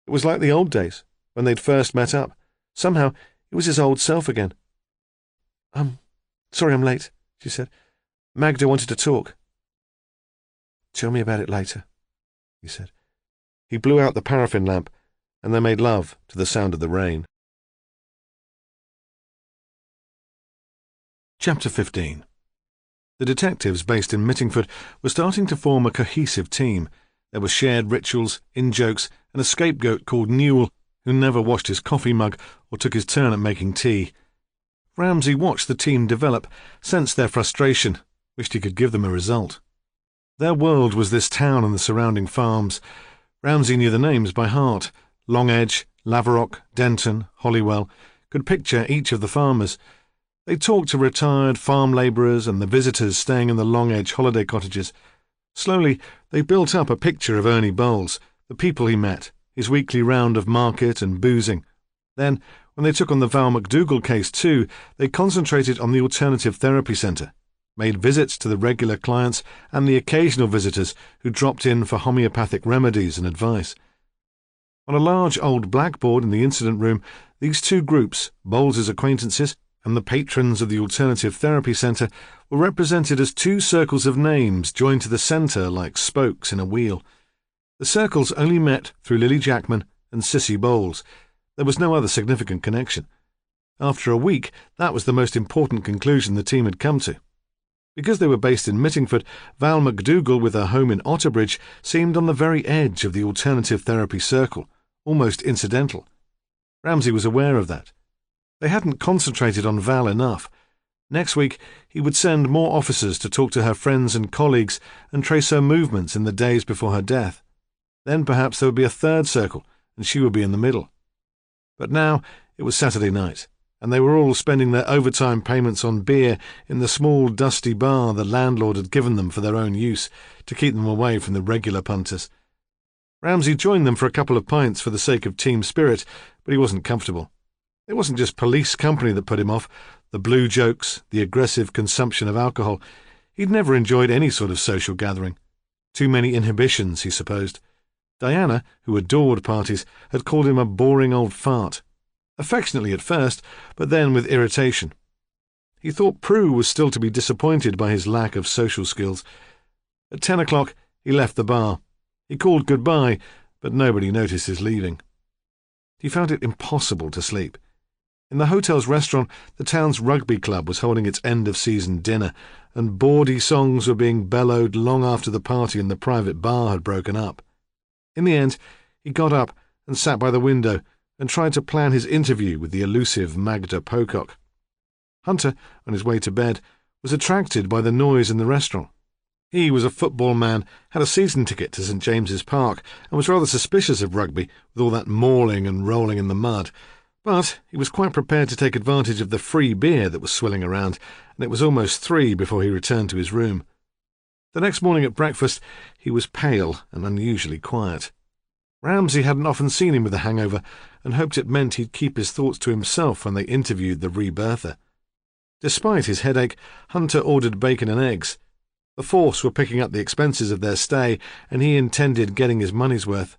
[SPEAKER 2] It was like the old days, when they'd first met up. Somehow it was his old self again.
[SPEAKER 1] I'm sorry I'm late, she said.
[SPEAKER 2] Magda wanted to talk.
[SPEAKER 1] Tell me about it later, he said.
[SPEAKER 2] He blew out the paraffin lamp, and they made love to the sound of the rain. Chapter 15. The detectives based in Mittingford were starting to form a cohesive team. There were shared rituals, in-jokes, and a scapegoat called Newell, who never washed his coffee mug or took his turn at making tea. Ramsay watched the team develop, sensed their frustration, wished he could give them a result. Their world was this town and the surrounding farms. Ramsay knew the names by heart. Long Edge, Lavrock, Denton, Hollywell, could picture each of the farmers. They talked to retired farm labourers and the visitors staying in the Long Edge holiday cottages. Slowly, they built up a picture of Ernie Bowles, the people he met, his weekly round of market and boozing. Then, when they took on the Val McDougall case too, they concentrated on the alternative therapy centre. made visits to the regular clients and the occasional visitors who dropped in for homeopathic remedies and advice. On a large old blackboard in the incident room, these two groups, Bowles's acquaintances and the patrons of the Alternative Therapy Centre, were represented as two circles of names joined to the centre like spokes in a wheel. The circles only met through Lily Jackman and Cissy Bowles. There was no other significant connection. After a week, that was the most important conclusion the team had come to. Because they were based in Mittingford, Val McDougall, with her home in Otterbridge, seemed on the very edge of the alternative therapy circle, almost incidental. Ramsay was aware of that. They hadn't concentrated on Val enough. Next week, he would send more officers to talk to her friends and colleagues and trace her movements in the days before her death. Then perhaps there would be a third circle, and she would be in the middle. But now it was Saturday night, and they were all spending their overtime payments on beer in the small dusty bar the landlord had given them for their own use, to keep them away from the regular punters. Ramsay joined them for a couple of pints for the sake of team spirit, but he wasn't comfortable. It wasn't just police company that put him off, the blue jokes, the aggressive consumption of alcohol. He'd never enjoyed any sort of social gathering. Too many inhibitions, he supposed. Diana, who adored parties, had called him a boring old fart. Affectionately at first, but then with irritation. He thought Prue was still to be disappointed by his lack of social skills. At 10 o'clock, he left the bar. He called goodbye, but nobody noticed his leaving. He found it impossible to sleep. In the hotel's restaurant, the town's rugby club was holding its end-of-season dinner, and bawdy songs were being bellowed long after the party in the private bar had broken up. In the end, he got up and sat by the window and tried to plan his interview with the elusive Magda Pocock. Hunter, on his way to bed, was attracted by the noise in the restaurant. He was a football man, had a season ticket to St. James's Park, and was rather suspicious of rugby with all that mauling and rolling in the mud. But he was quite prepared to take advantage of the free beer that was swilling around, and it was almost 3 before he returned to his room. The next morning at breakfast, he was pale and unusually quiet. Ramsay hadn't often seen him with a hangover, and hoped it meant he'd keep his thoughts to himself when they interviewed the rebirther. Despite his headache, Hunter ordered bacon and eggs. The force were picking up the expenses of their stay, and he intended getting his money's worth.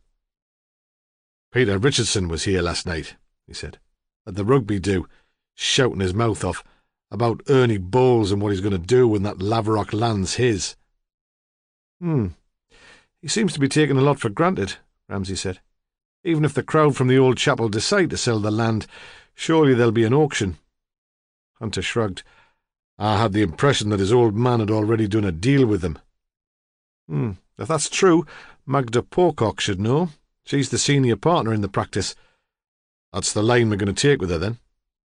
[SPEAKER 2] "Peter Richardson was here last night," he said, "at the rugby do, shouting his mouth off about Ernie Bowles and what he's going to do when that Laverock land's his." He seems to be taking a lot for granted," Ramsay said. "Even if the crowd from the old chapel decide to sell the land, surely there'll be an auction." Hunter shrugged. "I had the impression that his old man had already done a deal with them." If that's true, Magda Pocock should know. She's the senior partner in the practice." "That's the line we're going to take with her, then.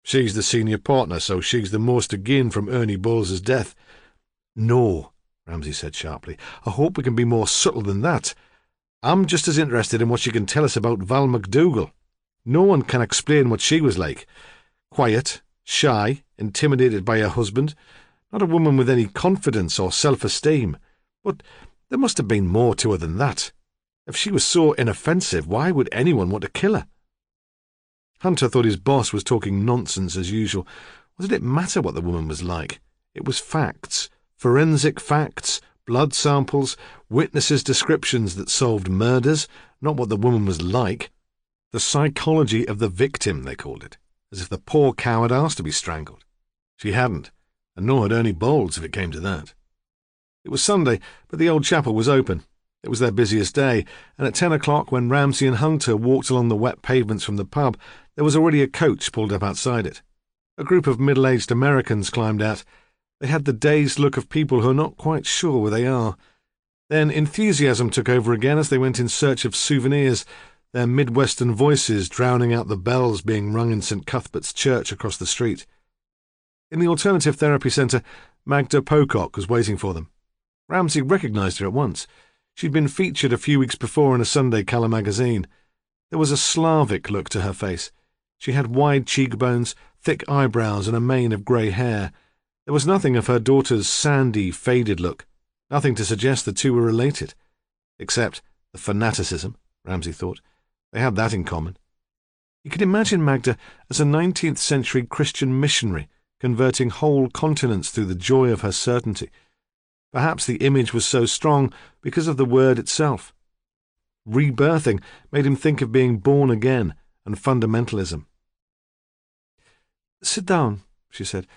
[SPEAKER 2] She's the senior partner, so she's the most to gain from Ernie Bowles' death." "No," Ramsay said sharply. "I hope we can be more subtle than that. I'm just as interested in what she can tell us about Val McDougall. No one can explain what she was like. Quiet, shy, intimidated by her husband. Not a woman with any confidence or self-esteem. But there must have been more to her than that. If she was so inoffensive, why would anyone want to kill her?" Hunter thought his boss was talking nonsense as usual. What did it matter what the woman was like? It was facts, forensic facts, blood samples, witnesses' descriptions that solved murders, not what the woman was like. The psychology of the victim, they called it, as if the poor cow had asked to be strangled. She hadn't, and nor had Ernie Bowles if it came to that. It was Sunday, but the old chapel was open. It was their busiest day, and at 10 o'clock, when Ramsay and Hunter walked along the wet pavements from the pub, there was already a coach pulled up outside it. A group of middle-aged Americans climbed out. They had the dazed look of people who are not quite sure where they are. Then enthusiasm took over again as they went in search of souvenirs, their Midwestern voices drowning out the bells being rung in St. Cuthbert's Church across the street. In the Alternative Therapy Centre, Magda Pocock was waiting for them. Ramsay recognised her at once. She'd been featured a few weeks before in a Sunday colour magazine. There was a Slavic look to her face. She had wide cheekbones, thick eyebrows, and a mane of grey hair. There was nothing of her daughter's sandy, faded look, nothing to suggest the two were related. Except the fanaticism, Ramsay thought. They had that in common. He could imagine Magda as a 19th-century Christian missionary, converting whole continents through the joy of her certainty. Perhaps the image was so strong because of the word itself. Rebirthing made him think of being born again and fundamentalism.
[SPEAKER 1] "Sit down," she said.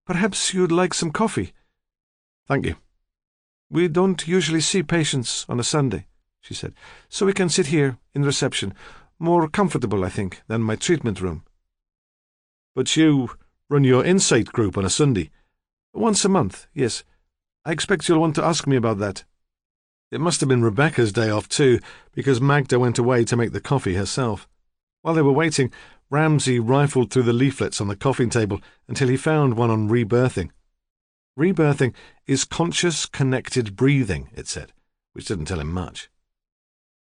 [SPEAKER 1] "Perhaps you'd like some coffee."
[SPEAKER 2] "Thank you."
[SPEAKER 1] "We don't usually see patients on a Sunday," she said, "so we can sit here in reception. More comfortable, I think, than my treatment room."
[SPEAKER 2] "But you run your insight group on a Sunday?"
[SPEAKER 1] "Once a month, yes. I expect you'll want to ask me about that."
[SPEAKER 2] It must have been Rebecca's day off too, because Magda went away to make the coffee herself. While they were waiting, Ramsay rifled through the leaflets on the coffee table until he found one on rebirthing. Rebirthing is conscious, connected breathing, it said, which didn't tell him much.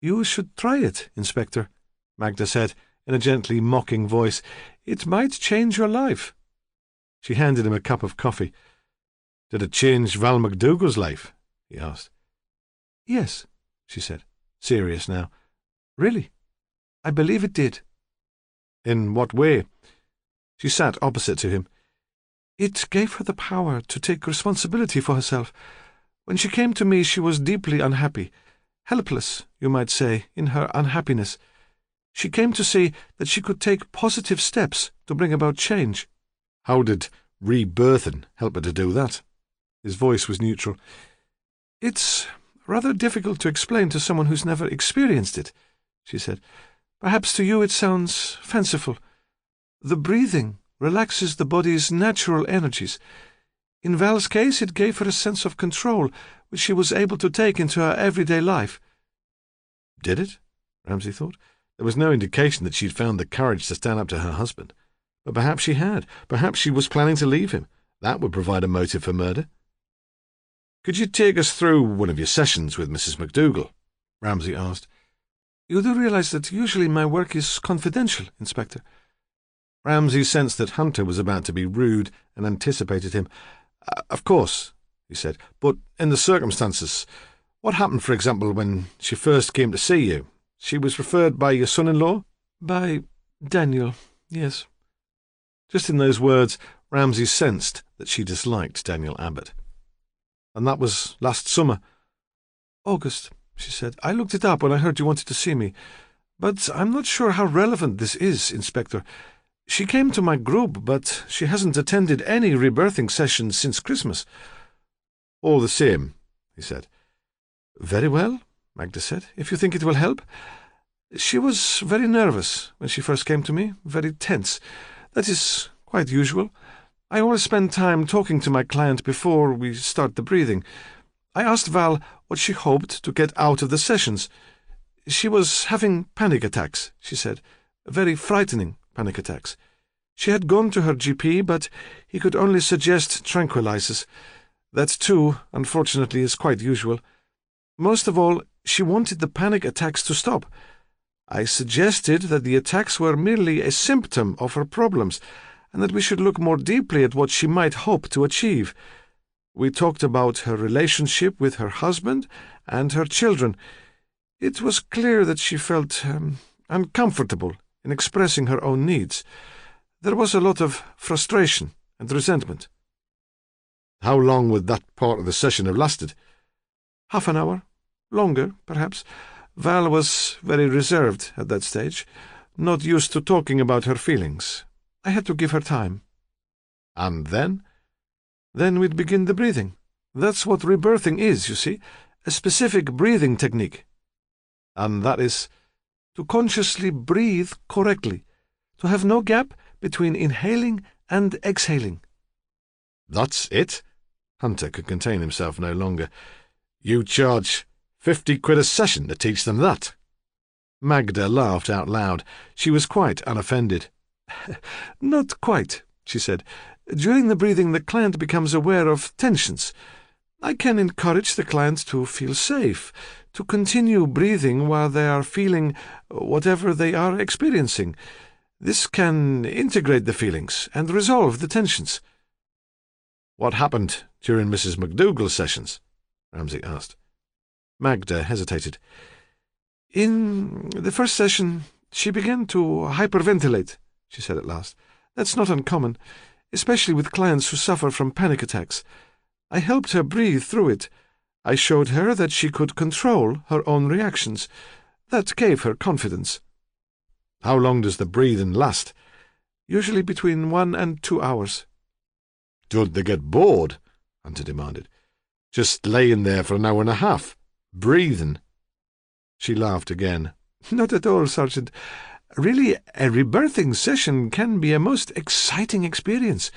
[SPEAKER 1] "You should try it, Inspector," Magda said in a gently mocking voice. "It might change your life."
[SPEAKER 2] She handed him a cup of coffee. "Did it change Val McDougall's life?" he asked.
[SPEAKER 1] "Yes," she said, serious now. "Really, I believe it did."
[SPEAKER 2] "In what way?"
[SPEAKER 1] She sat opposite to him. "It gave her the power to take responsibility for herself. When she came to me, she was deeply unhappy, helpless, you might say, in her unhappiness. She came to see that she could take positive steps to bring about change."
[SPEAKER 2] "How did rebirthing help her to do that?"
[SPEAKER 1] His voice was neutral. "It's rather difficult to explain to someone who's never experienced it," she said. "Perhaps to you it sounds fanciful. The breathing relaxes the body's natural energies. In Val's case, it gave her a sense of control, which she was able to take into her everyday life."
[SPEAKER 2] Did it? Ramsay thought. There was no indication that she'd found the courage to stand up to her husband. But perhaps she had. Perhaps she was planning to leave him. That would provide a motive for murder. "Could you take us through one of your sessions with Mrs. McDougall?" Ramsay asked.
[SPEAKER 1] "You do realize that usually my work is confidential, Inspector."
[SPEAKER 2] Ramsay sensed that Hunter was about to be rude and anticipated him. "Of course," he said, "but in the circumstances. What happened, for example, when she first came to see you? She was referred by your son-in-law?"
[SPEAKER 1] "By Daniel, yes."
[SPEAKER 2] Just in those words, Ramsay sensed that she disliked Daniel Abbott. "And that was last summer?"
[SPEAKER 1] "August," she said. "I looked it up when I heard you wanted to see me. But I'm not sure how relevant this is, Inspector. She came to my group, but she hasn't attended any rebirthing sessions since Christmas."
[SPEAKER 2] "All the same," he said.
[SPEAKER 1] "Very well," Magda said, "if you think it will help. She was very nervous when she first came to me, very tense. That is quite usual. I always spend time talking to my client before we start the breathing. I asked Val what she hoped to get out of the sessions. She was having panic attacks, she said, very frightening panic attacks. She had gone to her GP, but he could only suggest tranquilizers. That, too, unfortunately, is quite usual. Most of all, she wanted the panic attacks to stop. I suggested that the attacks were merely a symptom of her problems, and that we should look more deeply at what she might hope to achieve. We talked about her relationship with her husband and her children. It was clear that she felt uncomfortable in expressing her own needs. There was a lot of frustration and resentment."
[SPEAKER 2] "How long would that part of the session have lasted?"
[SPEAKER 1] "Half an hour. Longer, perhaps. Val was very reserved at that stage, not used to talking about her feelings. I had to give her time."
[SPEAKER 2] "And then?"
[SPEAKER 1] "Then we'd begin the breathing. That's what rebirthing is, you see, a specific breathing technique."
[SPEAKER 2] "And that is?"
[SPEAKER 1] "To consciously breathe correctly, to have no gap between inhaling and exhaling."
[SPEAKER 2] "That's it?" Hunter could contain himself no longer. "You charge 50 quid a session to teach them that?"
[SPEAKER 1] Magda laughed out loud. She was quite unoffended. "Not quite," she said. "During the breathing, the client becomes aware of tensions. I can encourage the client to feel safe, to continue breathing while they are feeling whatever they are experiencing. This can integrate the feelings and resolve the tensions."
[SPEAKER 2] "What happened during Mrs. McDougall's sessions?" Ramsay asked.
[SPEAKER 1] Magda hesitated. "In the first session, she began to hyperventilate," she said at last. "That's not uncommon. especially with clients who suffer from panic attacks. I helped her breathe through it. I showed her that she could control her own reactions. That gave her confidence.
[SPEAKER 2] How long does the breathing last?
[SPEAKER 1] Usually between 1 and 2 hours.
[SPEAKER 2] Don't they get bored? Hunter demanded. Just laying there for an hour and a half, breathing. She laughed again.
[SPEAKER 1] Not at all, Sergeant. Really, a rebirthing session can be a most exciting experience.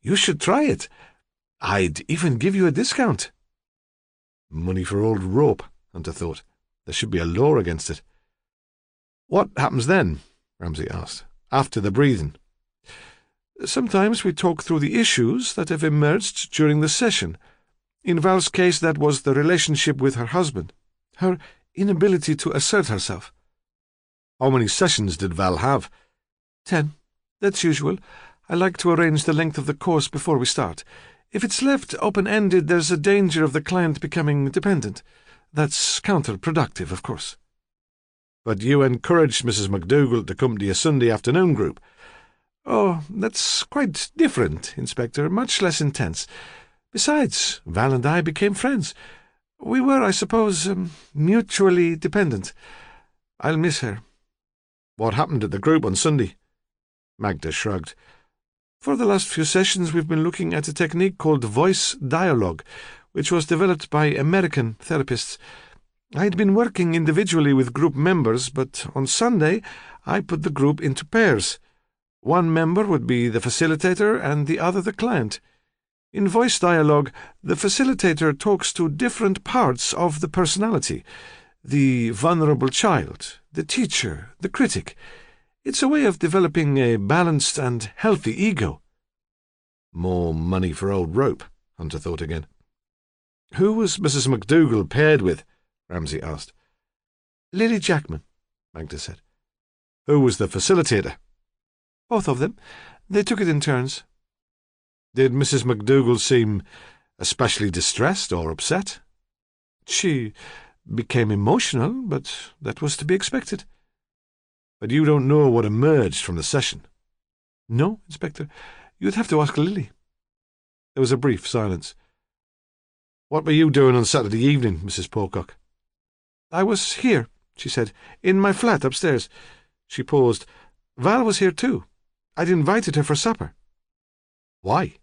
[SPEAKER 1] You should try it. I'd even give you a discount.
[SPEAKER 2] Money for old rope, Hunter thought. There should be a law against it. What happens then? Ramsay asked. After the breathing.
[SPEAKER 1] Sometimes we talk through the issues that have emerged during the session. In Val's case, that was the relationship with her husband, her inability to assert herself.
[SPEAKER 2] How many sessions did Val have?
[SPEAKER 1] 10. That's usual. I like to arrange the length of the course before we start. If it's left open-ended, there's a danger of the client becoming dependent. That's counterproductive, of course.
[SPEAKER 2] But you encouraged Mrs. McDougall to come to your Sunday afternoon group.
[SPEAKER 1] Oh, that's quite different, Inspector, much less intense. Besides, Val and I became friends. We were, I suppose, mutually dependent. I'll miss her.
[SPEAKER 2] What happened at the group on Sunday?
[SPEAKER 1] Magda shrugged. For the last few sessions we've been looking at a technique called voice dialogue, which was developed by American therapists. I'd been working individually with group members, but on Sunday I put the group into pairs. One member would be the facilitator and the other the client. In voice dialogue, the facilitator talks to different parts of the personality. The vulnerable child, the teacher, the critic. It's a way of developing a balanced and healthy ego.
[SPEAKER 2] More money for old rope, Hunter thought again. Who was Mrs. McDougall paired with? Ramsay asked.
[SPEAKER 1] Lily Jackman, Magda said.
[SPEAKER 2] Who was the facilitator?
[SPEAKER 1] Both of them. They took it in turns.
[SPEAKER 2] Did Mrs. McDougall seem especially distressed or upset?
[SPEAKER 1] She became emotional, but that was to be expected.
[SPEAKER 2] But you don't know what emerged from the session?
[SPEAKER 1] No, Inspector. You'd have to ask Lily.
[SPEAKER 2] There was a brief silence. What were you doing on Saturday evening, Mrs. Pocock?
[SPEAKER 1] I was here, she said, in my flat upstairs. She paused. Val was here too. I'd invited her for supper.
[SPEAKER 2] Why?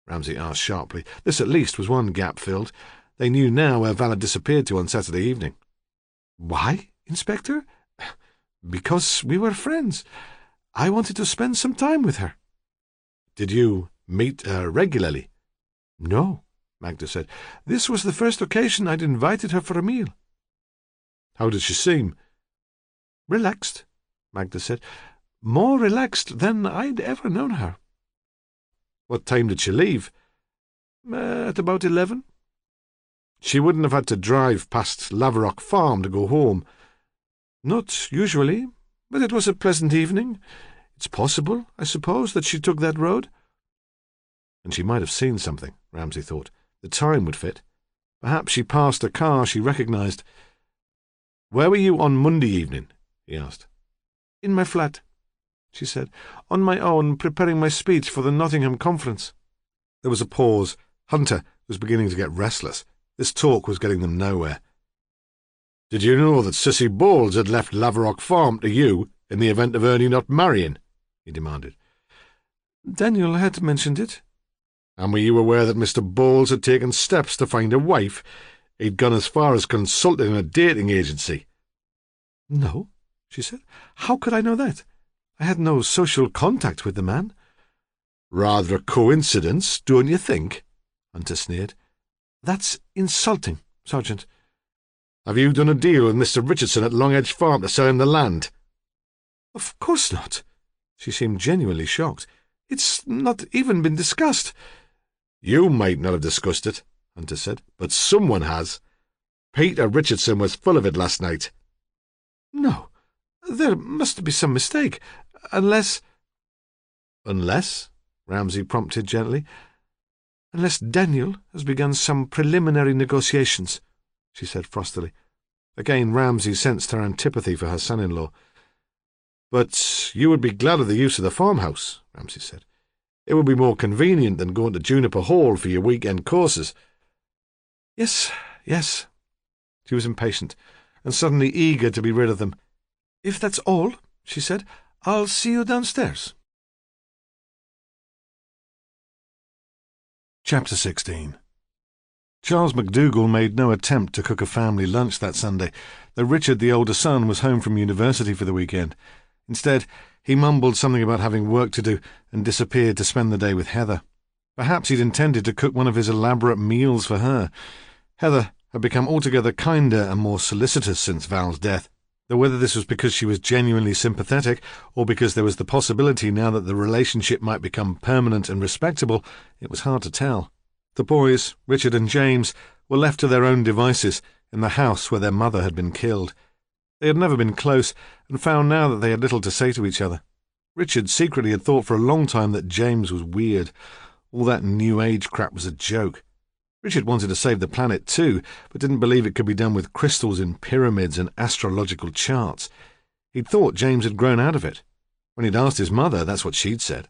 [SPEAKER 2] Ramsay asked sharply. This at least was one gap filled. They knew now where Val had disappeared to on Saturday evening.
[SPEAKER 1] Why, Inspector? Because we were friends. I wanted to spend some time with her.
[SPEAKER 2] Did you meet her regularly?
[SPEAKER 1] No, Magda said. This was the first occasion I'd invited her for a meal.
[SPEAKER 2] How did she seem?
[SPEAKER 1] Relaxed, Magda said. More relaxed than I'd ever known her.
[SPEAKER 2] What time did she leave?
[SPEAKER 1] At about 11.
[SPEAKER 2] She wouldn't have had to drive past Laverock Farm to go home.
[SPEAKER 1] Not usually, but it was a pleasant evening. It's possible, I suppose, that she took that road.
[SPEAKER 2] And she might have seen something, Ramsay thought. The time would fit. Perhaps she passed a car she recognised. Where were you on Monday evening? He asked.
[SPEAKER 1] In my flat, she said, on my own, preparing my speech for the Nottingham conference.
[SPEAKER 2] There was a pause. Hunter was beginning to get restless. This talk was getting them nowhere. Did you know that Cissy Bowles had left Laverock Farm to you in the event of Ernie not marrying? He demanded.
[SPEAKER 1] Daniel had mentioned it.
[SPEAKER 2] And were you aware that Mr. Bowles had taken steps to find a wife? He'd gone as far as consulting a dating agency.
[SPEAKER 1] No, she said. How could I know that? I had no social contact with the man.
[SPEAKER 2] Rather a coincidence, don't you think? Hunter sneered.
[SPEAKER 1] That's insulting, Sergeant.
[SPEAKER 2] Have you done a deal with Mr. Richardson at Long Edge Farm to sell him the land?
[SPEAKER 1] Of course not. She seemed genuinely shocked. It's not even been discussed.
[SPEAKER 2] You might not have discussed it, Hunter said, but someone has. Peter Richardson was full of it last night.
[SPEAKER 1] No, there must be some mistake, unless—
[SPEAKER 2] Unless? Ramsay prompted gently.
[SPEAKER 1] Unless Daniel has begun some preliminary negotiations, she said frostily.
[SPEAKER 2] Again Ramsay sensed her antipathy for her son-in-law. But you would be glad of the use of the farmhouse, Ramsay said. It would be more convenient than going to Juniper Hall for your weekend courses."
[SPEAKER 1] Yes, yes. She was impatient, and suddenly eager to be rid of them. "If that's all," she said, "I'll see you downstairs."
[SPEAKER 2] Chapter 16. Charles McDougall made no attempt to cook a family lunch that Sunday, though Richard, the older son, was home from university for the weekend. Instead, he mumbled something about having work to do and disappeared to spend the day with Heather. Perhaps he'd intended to cook one of his elaborate meals for her. Heather had become altogether kinder and more solicitous since Val's death, though whether this was because she was genuinely sympathetic or because there was the possibility now that the relationship might become permanent and respectable, it was hard to tell. The boys, Richard and James, were left to their own devices in the house where their mother had been killed. They had never been close and found now that they had little to say to each other. Richard secretly had thought for a long time that James was weird. All that New Age crap was a joke. Richard wanted to save the planet too, but didn't believe it could be done with crystals in pyramids and astrological charts. He'd thought James had grown out of it. When he'd asked his mother, that's what she'd said.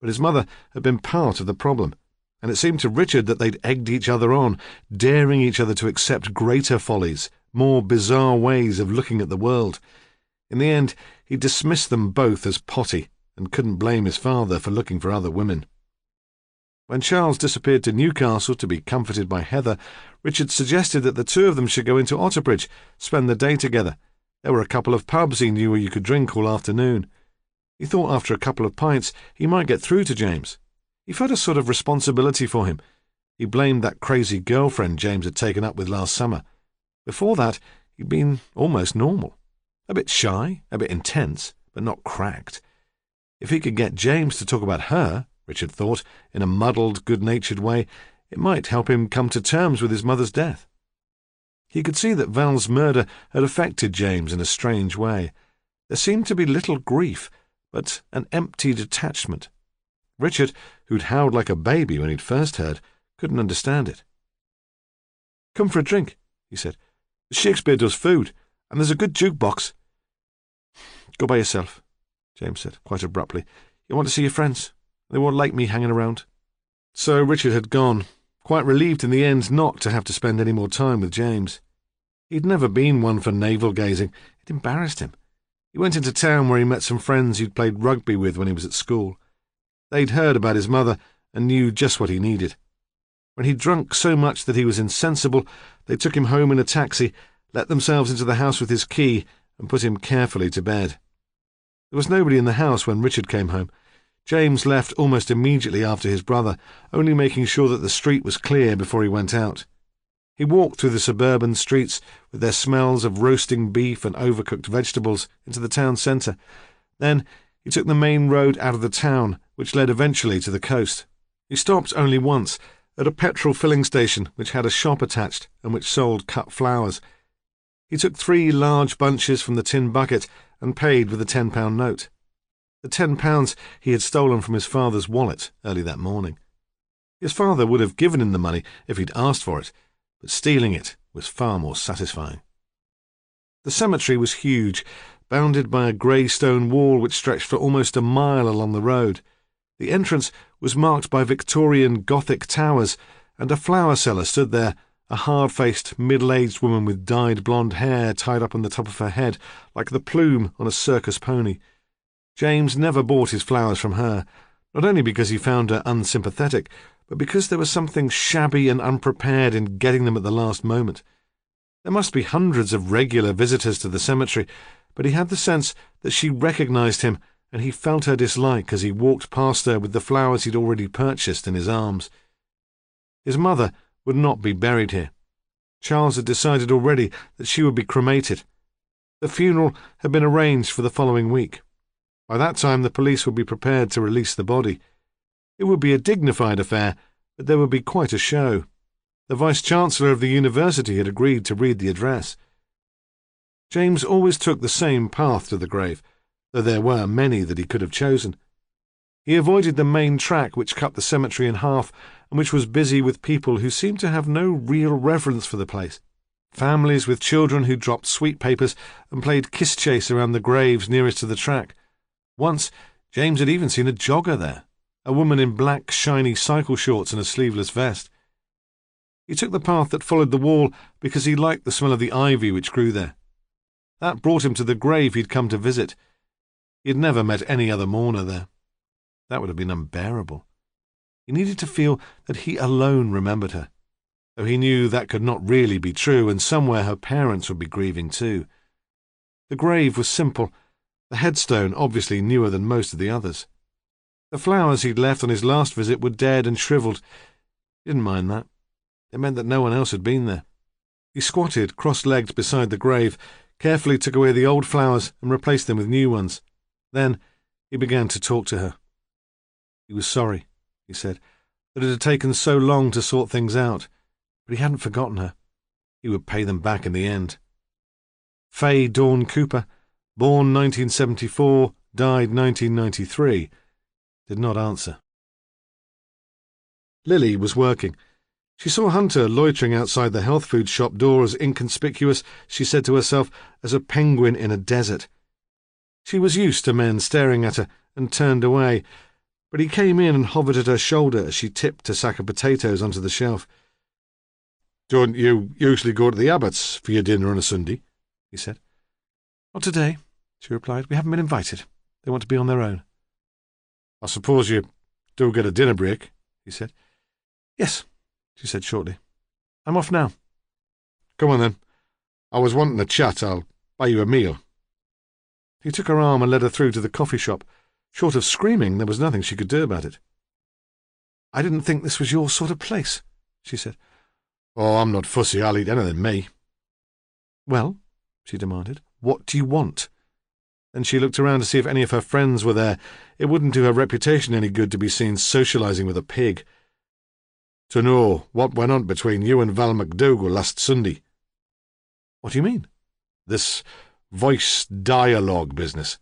[SPEAKER 2] But his mother had been part of the problem, and it seemed to Richard that they'd egged each other on, daring each other to accept greater follies, more bizarre ways of looking at the world. In the end, he dismissed them both as potty, and couldn't blame his father for looking for other women. When Charles disappeared to Newcastle to be comforted by Heather, Richard suggested that the two of them should go into Otterbridge, spend the day together. There were a couple of pubs he knew where you could drink all afternoon. He thought after a couple of pints he might get through to James. He felt a sort of responsibility for him. He blamed that crazy girlfriend James had taken up with last summer. Before that, he'd been almost normal. A bit shy, a bit intense, but not cracked. If he could get James to talk about her, Richard thought, in a muddled, good-natured way, it might help him come to terms with his mother's death. He could see that Val's murder had affected James in a strange way. There seemed to be little grief, but an empty detachment. Richard, who'd howled like a baby when he'd first heard, couldn't understand it. "Come for a drink," he said. "Shakespeare does food, and there's a good jukebox." "Go by yourself," James said, quite abruptly. "You want to see your friends? They won't like me hanging around." So Richard had gone, quite relieved in the end not to have to spend any more time with James. He'd never been one for navel-gazing. It embarrassed him. He went into town where he met some friends he'd played rugby with when he was at school. They'd heard about his mother and knew just what he needed. When he'd drunk so much that he was insensible, they took him home in a taxi, let themselves into the house with his key, and put him carefully to bed. There was nobody in the house when Richard came home. James left almost immediately after his brother, only making sure that the street was clear before he went out. He walked through the suburban streets with their smells of roasting beef and overcooked vegetables into the town centre. Then he took the main road out of the town, which led eventually to the coast. He stopped only once, at a petrol filling station which had a shop attached and which sold cut flowers. He took 3 large bunches from the tin bucket and paid with a £10 note. The £10 he had stolen from his father's wallet early that morning. His father would have given him the money if he'd asked for it, but stealing it was far more satisfying. The cemetery was huge, bounded by a grey stone wall which stretched for almost a mile along the road. The entrance was marked by Victorian Gothic towers, and a flower seller stood there, a hard-faced, middle-aged woman with dyed blonde hair tied up on the top of her head like the plume on a circus pony. James never bought his flowers from her, not only because he found her unsympathetic, but because there was something shabby and unprepared in getting them at the last moment. There must be hundreds of regular visitors to the cemetery, but he had the sense that she recognised him, and he felt her dislike as he walked past her with the flowers he'd already purchased in his arms. His mother would not be buried here. Charles had decided already that she would be cremated. The funeral had been arranged for the following week. By that time the police would be prepared to release the body. It would be a dignified affair, but there would be quite a show. The Vice-Chancellor of the university had agreed to read the address. James always took the same path to the grave, though there were many that he could have chosen. He avoided the main track which cut the cemetery in half and which was busy with people who seemed to have no real reverence for the place. Families with children who dropped sweet papers and played kiss-chase around the graves nearest to the track. Once, James had even seen a jogger there, a woman in black, shiny cycle shorts and a sleeveless vest. He took the path that followed the wall because he liked the smell of the ivy which grew there. That brought him to the grave he'd come to visit. He had never met any other mourner there. That would have been unbearable. He needed to feel that he alone remembered her, though he knew that could not really be true, and somewhere her parents would be grieving too. The grave was simple, the headstone obviously newer than most of the others. The flowers he'd left on his last visit were dead and shriveled. He didn't mind that. It meant that no one else had been there. He squatted, cross-legged beside the grave, carefully took away the old flowers and replaced them with new ones. Then he began to talk to her. He was sorry, he said, that it had taken so long to sort things out, but he hadn't forgotten her. He would pay them back in the end. Faye Dawn Cooper, born 1974, died 1993, did not answer. Lily was working. She saw Hunter loitering outside the health food shop door as inconspicuous, she said to herself, as a penguin in a desert. She was used to men staring at her and turned away, but he came in and hovered at her shoulder as she tipped a sack of potatoes onto the shelf. "Don't you usually go to the Abbots for your dinner on a Sunday?" he said. "Not today," she replied. "We haven't been invited. They want to be on their own." "I suppose you do get a dinner break," he said. "Yes," she said shortly. "I'm off now." "Come on then. I was wanting to chat. I'll buy you a meal." He took her arm and led her through to the coffee shop. Short of screaming, there was nothing she could do about it. "I didn't think this was your sort of place," she said. "Oh, I'm not fussy. I'll eat anything, me." "Well," she demanded, "what do you want?" Then she looked around to see if any of her friends were there. It wouldn't do her reputation any good to be seen socialising with a pig. "To know what went on between you and Val McDougall last Sunday." "What do you mean?" "This voice dialogue business.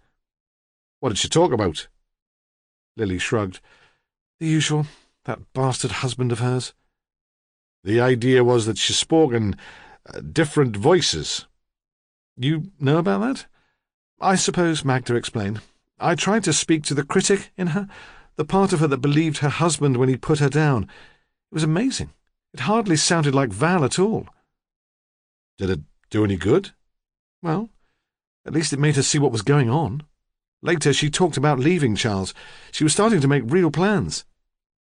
[SPEAKER 2] What did she talk about?" Lily shrugged. "The usual. That bastard husband of hers." "The idea was that she spoke in different voices." "You know about that?" "I suppose," Magda explained. "I tried to speak to the critic in her, the part of her that believed her husband when he put her down. It was amazing. It hardly sounded like Val at all." "Did it do any good?" "Well, at least it made her see what was going on. Later she talked about leaving Charles. She was starting to make real plans.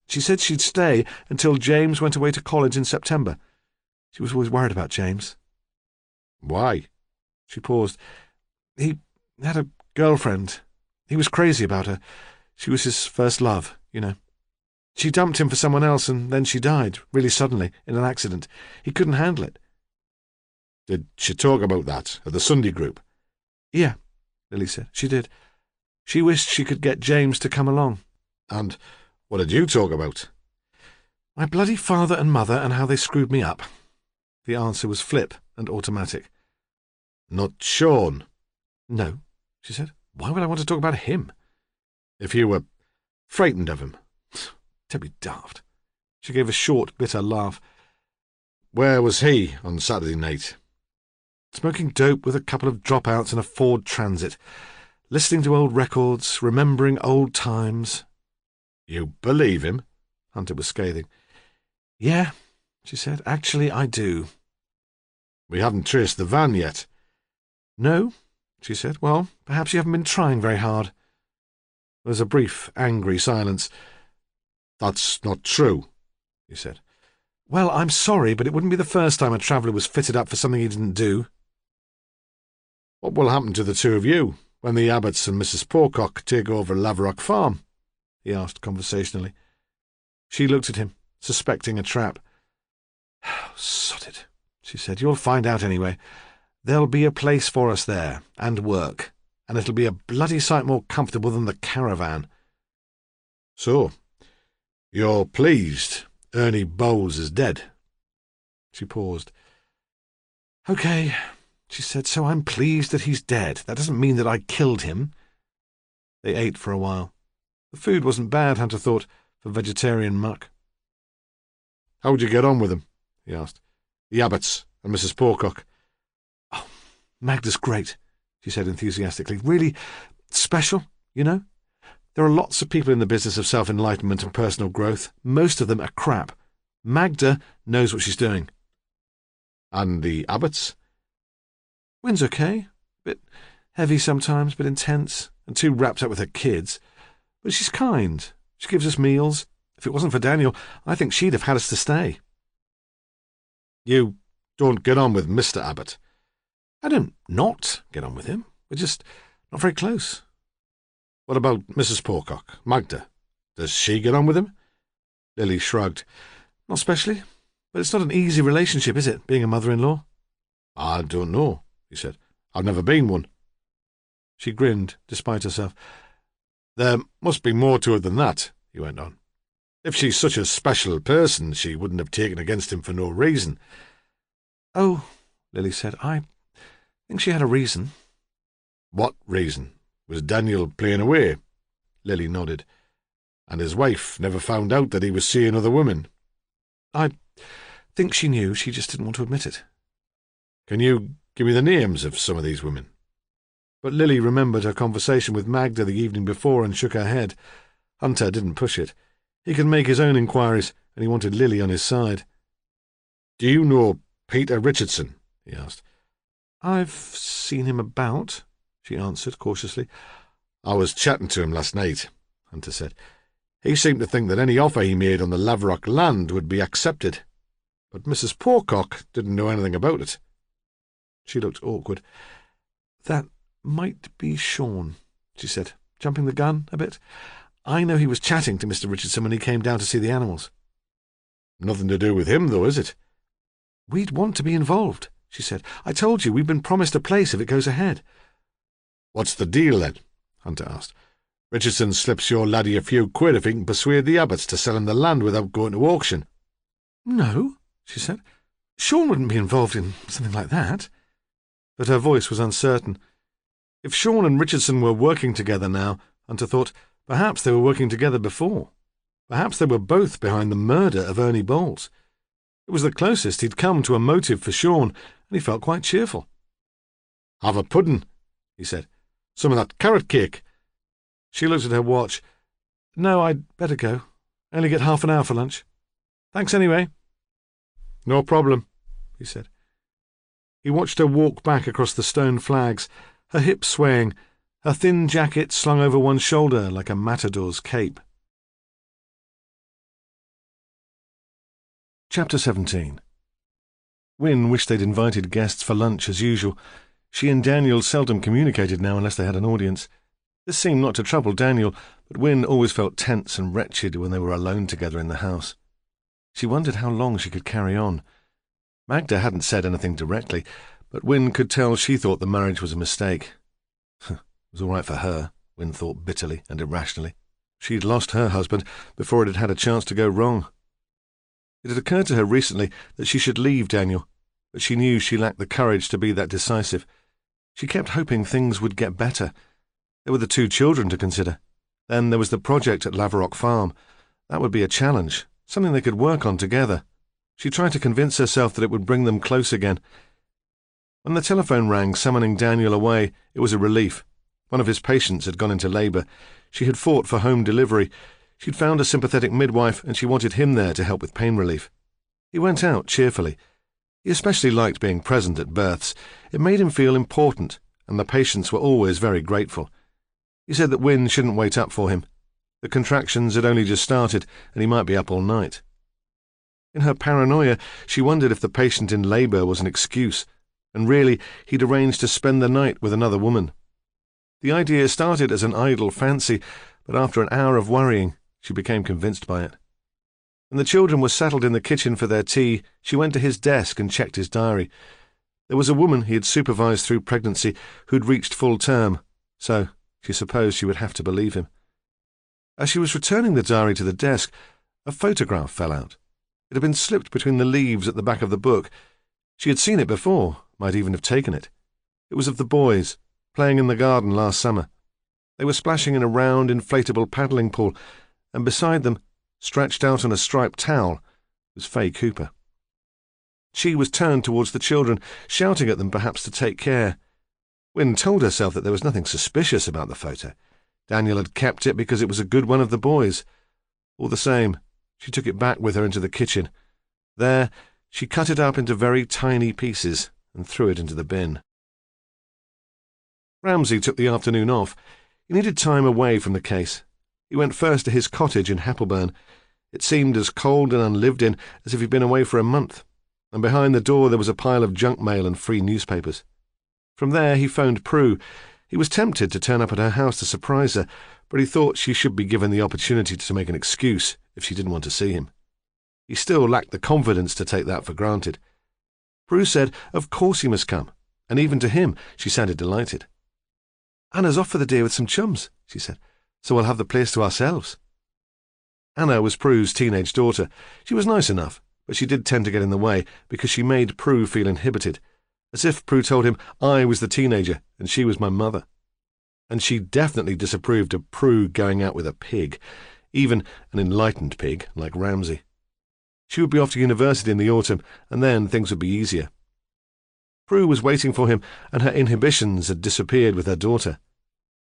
[SPEAKER 2] She said she'd stay until James went away to college in September. She was always worried about James." "Why?" She paused. "He had a girlfriend. He was crazy about her. She was his first love, you know. She dumped him for someone else, and then she died, really suddenly, in an accident. He couldn't handle it." "Did she talk about that at the Sunday group?" "Yeah," Lily said. "She did. She wished she could get James to come along." "And what did you talk about?" "My bloody father and mother and how they screwed me up." The answer was flip and automatic. "Not Sean?" "No," she said. "Why would I want to talk about him?" "If you were frightened of him." "Don't be daft." She gave a short, bitter laugh. "Where was he on Saturday night?" "Smoking dope with a couple of dropouts in a Ford Transit. Listening to old records, remembering old times." "You believe him?" Hunter was scathing. "Yeah," she said. "Actually, I do." "We haven't traced the van yet." "No," she said. "Well, perhaps you haven't been trying very hard." There was a brief, angry silence. "That's not true," he said. "Well, I'm sorry, but it wouldn't be the first time a traveller was fitted up for something he didn't do." "What will happen to the two of you when the Abbots and Mrs. Pocock take over Laverock Farm?" he asked conversationally. She looked at him, suspecting a trap. "Sod it," she said. "You'll find out anyway. There'll be a place for us there, and work, and it'll be a bloody sight more comfortable than the caravan." "So, you're pleased Ernie Bowles is dead?" She paused. "Okay," she said, "so I'm pleased that he's dead. That doesn't mean that I killed him." They ate for a while. The food wasn't bad, Hunter thought, for vegetarian muck. "How'd you get on with them?" he asked. "The Abbots and Mrs. Pocock." "Oh, Magda's great," she said enthusiastically. "Really special, you know.
[SPEAKER 1] There are lots of people in the business of self-enlightenment and personal growth. Most of them are crap. Magda knows what she's doing.
[SPEAKER 2] And the Abbots?
[SPEAKER 1] Wynn's okay. Bit heavy sometimes, but intense, and too wrapped up with her kids. But she's kind. She gives us meals. If it wasn't for Daniel, I think she'd have had us to stay.
[SPEAKER 2] You don't get on with Mr. Abbott?
[SPEAKER 1] I don't not get on with him. We're just not very close.
[SPEAKER 2] What about Mrs. Pocock, Magda? Does she get on with him?
[SPEAKER 1] Lily shrugged. Not specially. But it's not an easy relationship, is it, being a mother-in-law?
[SPEAKER 2] I don't know, he said. I've never been one.
[SPEAKER 1] She grinned, despite herself.
[SPEAKER 2] There must be more to it than that, he went on. If she's such a special person, she wouldn't have taken against him for no reason.
[SPEAKER 1] Oh, Lily said, I think she had a reason.
[SPEAKER 2] What reason? Was Daniel playing away?
[SPEAKER 1] Lily nodded.
[SPEAKER 2] And his wife never found out that he was seeing other women?
[SPEAKER 1] I think she knew, she just didn't want to admit it.
[SPEAKER 2] Can you give me the names of some of these women?
[SPEAKER 1] But Lily remembered her conversation with Magda the evening before and shook her head. Hunter didn't push it. He could make his own inquiries, and he wanted Lily on his side.
[SPEAKER 2] Do you know Peter Richardson? He asked.
[SPEAKER 1] I've seen him about, she answered cautiously.
[SPEAKER 2] I was chatting to him last night, Hunter said. He seemed to think that any offer he made on the Lavrock land would be accepted. But Mrs. Pocock didn't know anything about it.
[SPEAKER 1] She looked awkward. That might be Sean, she said, jumping the gun a bit. I know he was chatting to Mr. Richardson when he came down to see the animals.
[SPEAKER 2] Nothing to do with him, though, is it?
[SPEAKER 1] We'd want to be involved, she said. I told you we've been promised a place if it goes ahead.
[SPEAKER 2] What's the deal, then? Hunter asked. Richardson slips your laddie a few quid if he can persuade the Abbotts to sell him the land without going to auction.
[SPEAKER 1] No, she said. Sean wouldn't be involved in something like that. But her voice was uncertain. If Sean and Richardson were working together now, Hunter thought, perhaps they were working together before. Perhaps they were both behind the murder of Ernie Bowles. It was the closest he'd come to a motive for Sean, and he felt quite cheerful.
[SPEAKER 2] Have a pudding, he said. Some of that carrot cake.
[SPEAKER 1] She looked at her watch. No, I'd better go. I only get half an hour for lunch. Thanks anyway.
[SPEAKER 2] No problem,
[SPEAKER 1] he said. He watched her walk back across the stone flags, her hips swaying, her thin jacket slung over one shoulder like a matador's cape. Chapter 17. Wynne wished they'd invited guests for lunch as usual. She and Daniel seldom communicated now unless they had an audience. This seemed not to trouble Daniel, but Wynne always felt tense and wretched when they were alone together in the house. She wondered how long she could carry on. Magda hadn't said anything directly, but Wynne could tell she thought the marriage was a mistake. It was all right for her, Wynne thought bitterly and irrationally. She'd lost her husband before it had had a chance to go wrong. It had occurred to her recently that she should leave Daniel, but she knew she lacked the courage to be that decisive. She kept hoping things would get better. There were the 2 children to consider. Then there was the project at Lavrock Farm. That would be a challenge, something they could work on together. She tried to convince herself that it would bring them close again. When the telephone rang summoning Daniel away, it was a relief. One of his patients had gone into labour. She had fought for home delivery. She'd found a sympathetic midwife, and she wanted him there to help with pain relief. He went out cheerfully. He especially liked being present at births. It made him feel important, and the patients were always very grateful. He said that Wynne shouldn't wait up for him. The contractions had only just started, and he might be up all night. In her paranoia, she wondered if the patient in labour was an excuse, and really he'd arranged to spend the night with another woman. The idea started as an idle fancy, but after an hour of worrying, she became convinced by it. When the children were settled in the kitchen for their tea, she went to his desk and checked his diary. There was a woman he had supervised through pregnancy who'd reached full term, so she supposed she would have to believe him. As she was returning the diary to the desk, a photograph fell out. It had been slipped between the leaves at the back of the book. She had seen it before, might even have taken it. It was of the boys, playing in the garden last summer. They were splashing in a round, inflatable paddling pool, and beside them, stretched out on a striped towel, was Fay Cooper. She was turned towards the children, shouting at them perhaps to take care. Wynne told herself that there was nothing suspicious about the photo.
[SPEAKER 2] Daniel had kept it because it was a good one of the boys. All the same, she took it back with her into the kitchen. There, she cut it up into very tiny pieces and threw it into the bin. Ramsay took the afternoon off. He needed time away from the case. He went first to his cottage in Heppelburn. It seemed as cold and unlived in as if he'd been away for a month, and behind the door there was a pile of junk mail and free newspapers. From there he phoned Prue. He was tempted to turn up at her house to surprise her, but he thought she should be given the opportunity to make an excuse if she didn't want to see him. He still lacked the confidence to take that for granted. Prue said of course he must come, and even to him she sounded delighted. "Anna's off for the day with some chums," she said, "so we'll have the place to ourselves." Anna was Prue's teenage daughter. She was nice enough, but she did tend to get in the way because she made Prue feel inhibited, as if Prue told him I was the teenager and she was my mother. And she definitely disapproved of Prue going out with a pig, even an enlightened pig like Ramsay. She would be off to university in the autumn, and then things would be easier. Prue was waiting for him, and her inhibitions had disappeared with her daughter.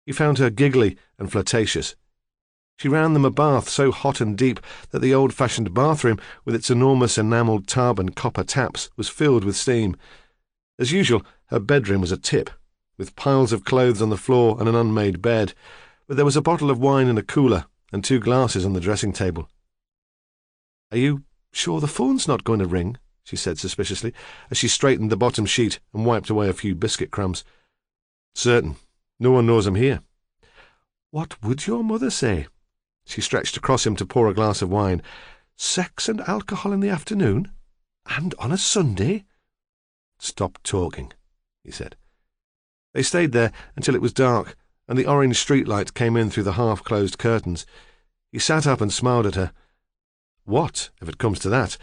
[SPEAKER 2] He found her giggly and flirtatious. She ran them a bath so hot and deep that the old-fashioned bathroom, with its enormous enamelled tub and copper taps, was filled with steam. As usual, her bedroom was a tip, with piles of clothes on the floor and an unmade bed, but there was a bottle of wine in a cooler and 2 glasses on the dressing table. "Are you sure the phone's not going to ring?" she said suspiciously, as she straightened the bottom sheet and wiped away a few biscuit crumbs. "Certain. No one knows I'm here." "What would your mother say?" She stretched across him to pour a glass of wine. "Sex and alcohol in the afternoon? And on a Sunday?" "Stop talking," he said. They stayed there until it was dark, and the orange streetlight came in through the half-closed curtains. He sat up and smiled at her. "What, if it comes to that,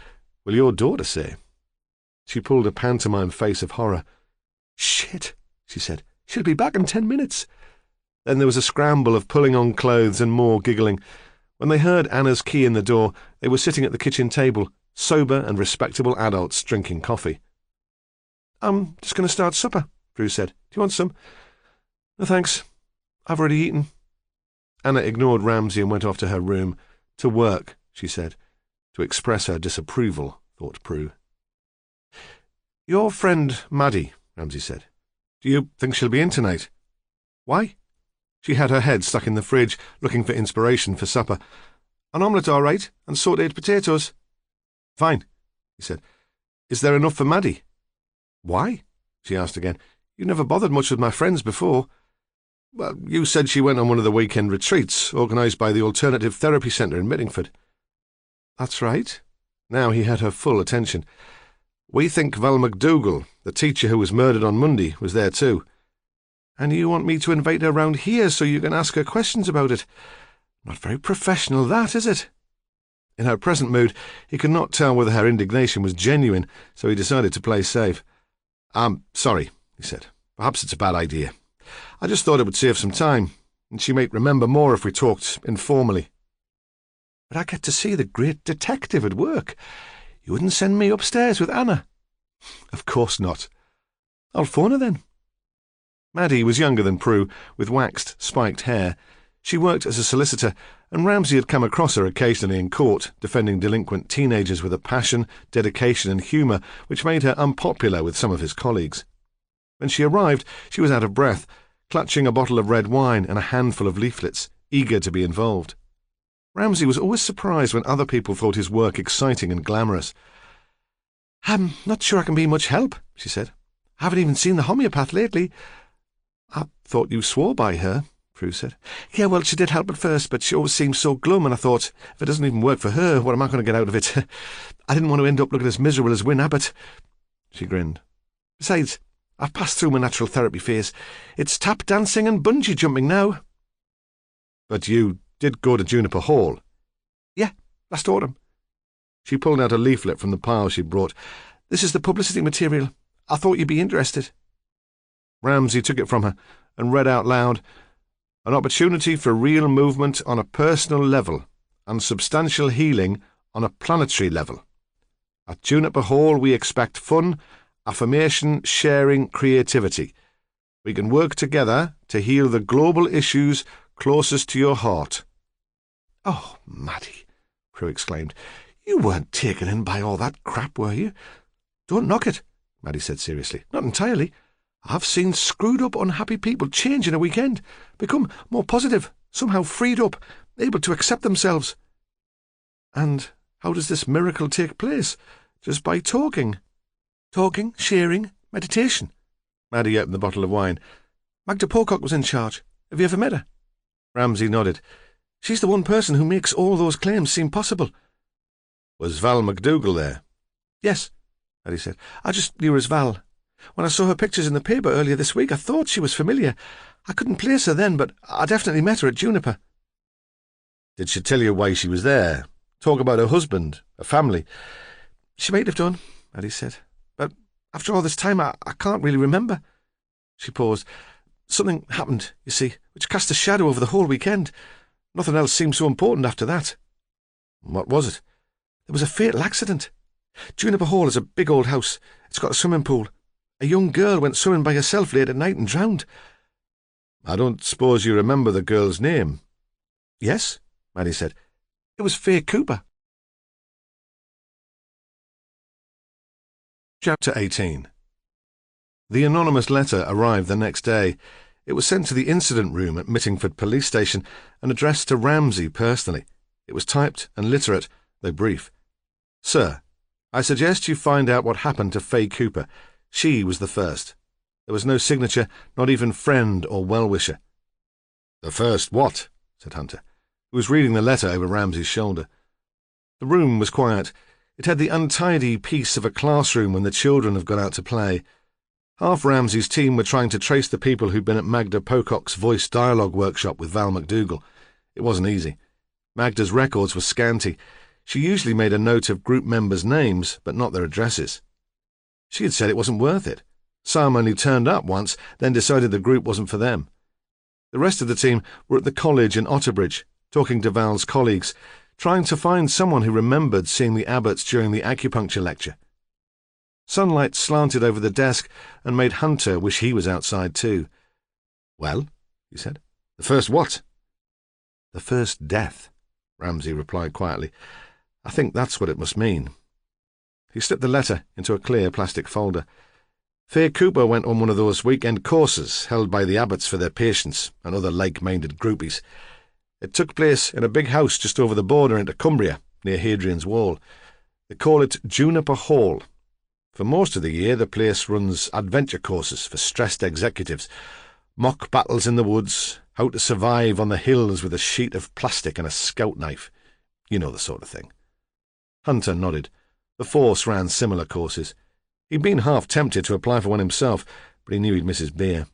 [SPEAKER 2] will your daughter say?" She pulled a pantomime face of horror. "Shit," she said. "She'll be back in 10 minutes." Then there was a scramble of pulling on clothes and more giggling. When they heard Anna's key in the door, they were sitting at the kitchen table, sober and respectable adults drinking coffee. "I'm just going to start supper," Prue said. "Do you want some?" "No, thanks. I've already eaten." Anna ignored Ramsay and went off to her room. "To work," she said. To express her disapproval, thought Prue. "Your friend Maddie," Ramsay said. "Do you think she'll be in tonight?" "Why?" She had her head stuck in the fridge, looking for inspiration for supper. "An omelette, all right, and sautéed potatoes." "Fine," he said. "Is there enough for Maddie?" "Why?" she asked again. "You never bothered much with my friends before." "Well, you said she went on one of the weekend retreats, organised by the Alternative Therapy Centre in Mittingford." "That's right." Now he had her full attention. "We think Val McDougall, the teacher who was murdered on Monday, was there too." "And you want me to invite her round here so you can ask her questions about it? Not very professional, that, is it?" In her present mood, he could not tell whether her indignation was genuine, so he decided to play safe. "I'm sorry," he said. "Perhaps it's a bad idea. I just thought it would save some time, and she might remember more if we talked informally." "But I get to see the great detective at work. You wouldn't send me upstairs with Anna?" "Of course not." "I'll phone her then." Maddie was younger than Prue, with waxed, spiked hair. She worked as a solicitor, and Ramsay had come across her occasionally in court, defending delinquent teenagers with a passion, dedication and humour which made her unpopular with some of his colleagues. When she arrived, she was out of breath, clutching a bottle of red wine and a handful of leaflets, eager to be involved. Ramsay was always surprised when other people thought his work exciting and glamorous. "I'm not sure I can be much help," she said. "I haven't even seen the homeopath lately." "I thought you swore by her," Prue said. "Yeah, well, she did help at first, but she always seemed so glum, and I thought, if it doesn't even work for her, what am I going to get out of it? I didn't want to end up looking as miserable as Wyn Abbott." She grinned. "Besides, I've passed through my natural therapy phase. It's tap dancing and bungee jumping now." "But you did go to Juniper Hall?" "Yeah, last autumn." She pulled out a leaflet from the pile she'd brought. "This is the publicity material. I thought you'd be interested." Ramsay took it from her and read out loud, "An opportunity for real movement on a personal level and substantial healing on a planetary level. At Juniper Hall we expect fun, affirmation, sharing, creativity. We can work together to heal the global issues closest to your heart.
[SPEAKER 1] "Oh, Maddie," Prue exclaimed. "You weren't taken in by all that crap, were you?" "Don't knock it," Maddie said seriously. "Not entirely. I've seen screwed-up, unhappy people change in a weekend, become more positive, somehow freed up, able to accept themselves." "And how does this miracle take place? Just by talking?" "Talking, sharing, meditation." Maddie opened the bottle of wine. "Magda Pocock was in charge. Have you ever met her?" Ramsay nodded. "She's the one person who makes all those claims seem possible."
[SPEAKER 2] "Was Val McDougall there?"
[SPEAKER 1] "Yes," Maddie said. "I just knew her as Val. When I saw her pictures in the paper earlier this week, I thought she was familiar. I couldn't place her then, but I definitely met her at Juniper."
[SPEAKER 2] "Did she tell you why she was there? Talk about her husband, her family?"
[SPEAKER 1] "She might have done," Maddie said. "But after all this time, I can't really remember." She paused. "Something happened, you see, which cast a shadow over the whole weekend. Nothing else seemed so important after that."
[SPEAKER 2] "What was it?"
[SPEAKER 1] "There was a fatal accident. Juniper Hall is a big old house. It's got a swimming pool. A young girl went swimming by herself late at night and drowned."
[SPEAKER 2] "I don't suppose you remember the girl's name?"
[SPEAKER 1] "Yes," Maddie said. "It was Faye Cooper."
[SPEAKER 2] Chapter 18. The anonymous letter arrived the next day. It was sent to the incident room at Mittingford Police Station and addressed to Ramsay personally. It was typed and literate, though brief. "Sir, I suggest you find out what happened to Faye Cooper. She was the first. There was no signature, not even friend or well-wisher." "The first what?" said Hunter, who was reading the letter over Ramsay's shoulder.
[SPEAKER 1] The room was quiet. It had the untidy peace of a classroom when the children have gone out to play. Half Ramsay's team were trying to trace the people who'd been at Magda Pocock's voice dialogue workshop with Val McDougall. It wasn't easy. Magda's records were scanty. She usually made a note of group members' names, but not their addresses. She had said it wasn't worth it. Some only turned up once, then decided the group wasn't for them. The rest of the team were at the college in Otterbridge, talking to Val's colleagues, trying to find someone who remembered seeing the Abbotts during the acupuncture lecture. Sunlight slanted over the desk and made Hunter wish he was outside too.
[SPEAKER 2] "Well," he said, "the first what?"
[SPEAKER 1] "The first death," Ramsay replied quietly. "I think that's what it must mean." He slipped the letter into a clear plastic folder. "Faye Cooper went on one of those weekend courses held by the Abbotts for their patients and other like-minded groupies. It took place in a big house just over the border into Cumbria, near Hadrian's Wall. They call it Juniper Hall. For most of the year, the place runs adventure courses for stressed executives, mock battles in the woods, how to survive on the hills with a sheet of plastic and a scout knife. You know the sort of thing." Hunter nodded. The force ran similar courses. He'd been half tempted to apply for one himself, but he knew he'd miss his beer.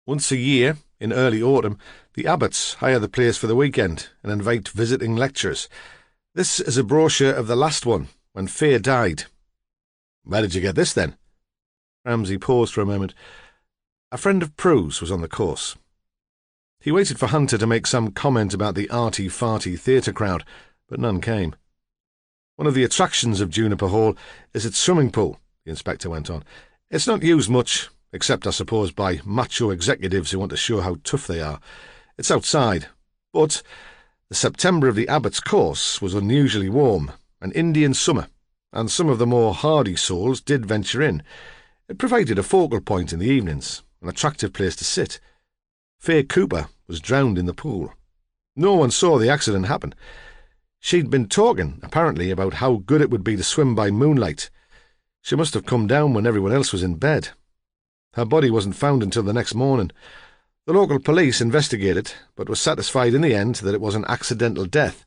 [SPEAKER 1] Once a year, in early autumn, the Abbotts hire the place for the weekend and invite visiting lecturers. This is a brochure of the last one, when Faye died.
[SPEAKER 2] "Where did you get this, then?"
[SPEAKER 1] Ramsay paused for a moment. A friend of Prue's was on the course. He waited for Hunter to make some comment about the arty-farty theatre crowd, but none came. "One of the attractions of Juniper Hall is its swimming pool," the inspector went on. "It's not used much, except, I suppose, by macho executives who want to show how tough they are. It's outside, but the September of the Abbot's course was unusually warm, an Indian summer, and some of the more hardy souls did venture in. It provided a focal point in the evenings, an attractive place to sit. Faye Cooper was drowned in the pool. No one saw the accident happen. She'd been talking, apparently, about how good it would be to swim by moonlight. She must have come down when everyone else was in bed. Her body wasn't found until the next morning. The local police investigated, but were satisfied in the end that it was an accidental death."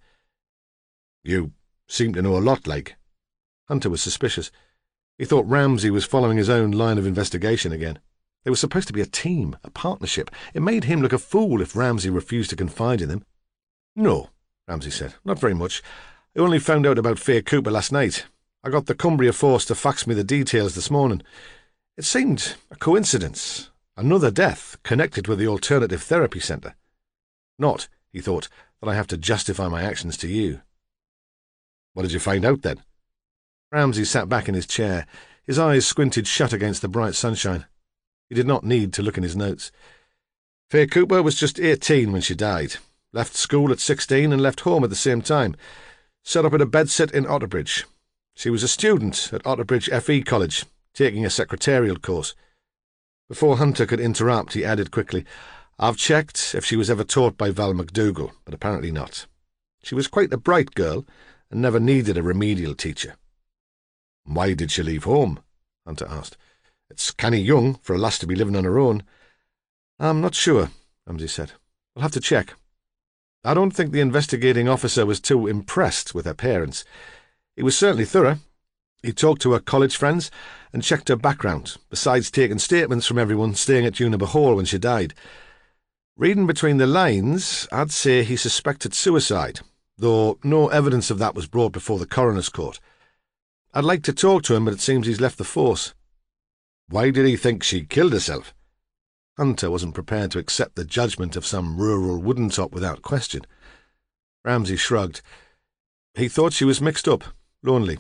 [SPEAKER 2] "You seem to know a lot, like."
[SPEAKER 1] Hunter was suspicious. He thought Ramsay was following his own line of investigation again. They were supposed to be a team, a partnership. It made him look a fool if Ramsay refused to confide in them. "No," Ramsay said, "not very much. I only found out about Faye Cooper last night. I got the Cumbria force to fax me the details this morning. It seemed a coincidence. Another death connected with the alternative therapy centre. Not," he thought, "that I have to justify my actions to you."
[SPEAKER 2] "What did you find out, then?"
[SPEAKER 1] Ramsay sat back in his chair. His eyes squinted shut against the bright sunshine. He did not need to look in his notes. Faye Cooper was just 18 when she died. Left school at 16 and left home at the same time. Set up at a bedsit in Otterbridge. She was a student at Otterbridge FE College, taking a secretarial course. Before Hunter could interrupt, he added quickly, I've checked if she was ever taught by Val McDougall, but apparently not. She was quite a bright girl and never needed a remedial teacher. Why did she leave home? Hunter asked. It's canny young for a lass to be living on her own. I'm not sure, Ramsay said. We'll have to check. I don't think the investigating officer was too impressed with her parents. He was certainly thorough. He talked to her college friends and checked her background, besides taking statements from everyone staying at Juniper Hall when she died. Reading between the lines, I'd say he suspected suicide, though no evidence of that was brought before the coroner's court. I'd like to talk to him, but it seems he's left the force. Why did he think she killed herself? Hunter wasn't prepared to accept the judgment of some rural wooden-top without question. Ramsay shrugged. He thought she was mixed up, lonely.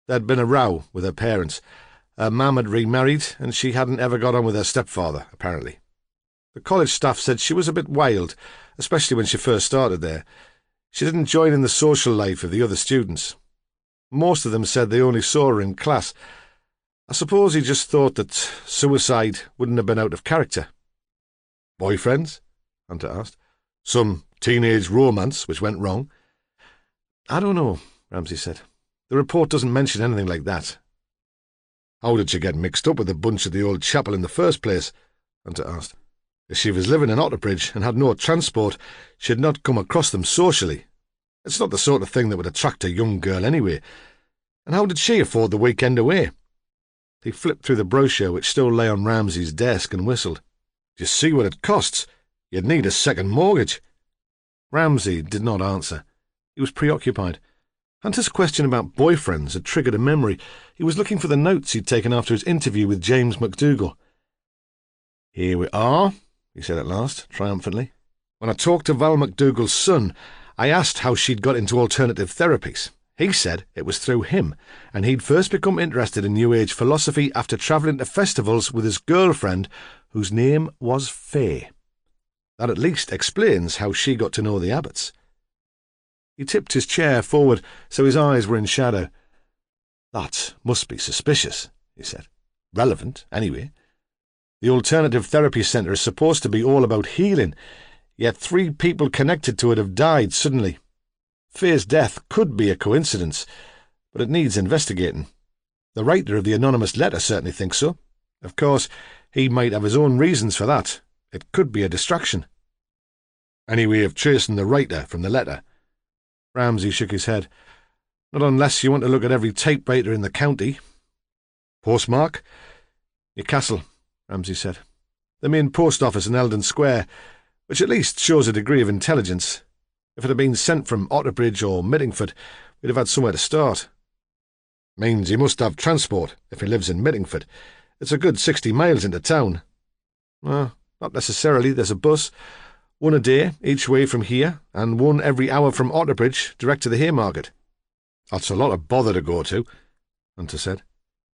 [SPEAKER 1] There'd been a row with her parents. Her mum had remarried, and she hadn't ever got on with her stepfather, apparently. The college staff said she was a bit wild, especially when she first started there. She didn't join in the social life of the other students. Most of them said they only saw her in class. I suppose he just thought that suicide wouldn't have been out of character. Boyfriends? Hunter asked. Some teenage romance which went wrong? I don't know, Ramsay said. The report doesn't mention anything like that. How did she get mixed up with a bunch of the old chapel in the first place? Hunter asked. If she was living in Otterbridge and had no transport, she'd not come across them socially. It's not the sort of thing that would attract a young girl anyway. And how did she afford the weekend away? He flipped through the brochure which still lay on Ramsay's desk and whistled. Do you see what it costs? You'd need a second mortgage. Ramsay did not answer. He was preoccupied. Hunter's question about boyfriends had triggered a memory. He was looking for the notes he'd taken after his interview with James McDougall. Here we are, he said at last, triumphantly. When I talked to Val McDougall's son, I asked how she'd got into alternative therapies. He said it was through him, and he'd first become interested in New Age philosophy after travelling to festivals with his girlfriend, whose name was Faye. That at least explains how she got to know the Abbotts. He tipped his chair forward so his eyes were in shadow. That must be suspicious, he said. Relevant, anyway. The alternative therapy centre is supposed to be all about healing, yet 3 people connected to it have died suddenly. Faye's death could be a coincidence, but it needs investigating. The writer of the anonymous letter certainly thinks so. Of course, he might have his own reasons for that. It could be a distraction. Any way of tracing the writer from the letter? Ramsay shook his head. Not unless you want to look at every typewriter in the county. Postmark? Newcastle, Ramsay said. The main post office in Eldon Square, which at least shows a degree of intelligence. If it had been sent from Otterbridge or Mittingford, we'd have had somewhere to start. Means he must have transport if he lives in Mittingford. It's a good 60 miles into town. Well, not necessarily. There's a bus. 1 a day, each way from here, and 1 every hour from Otterbridge, direct to the Haymarket. That's a lot of bother to go to, Hunter said.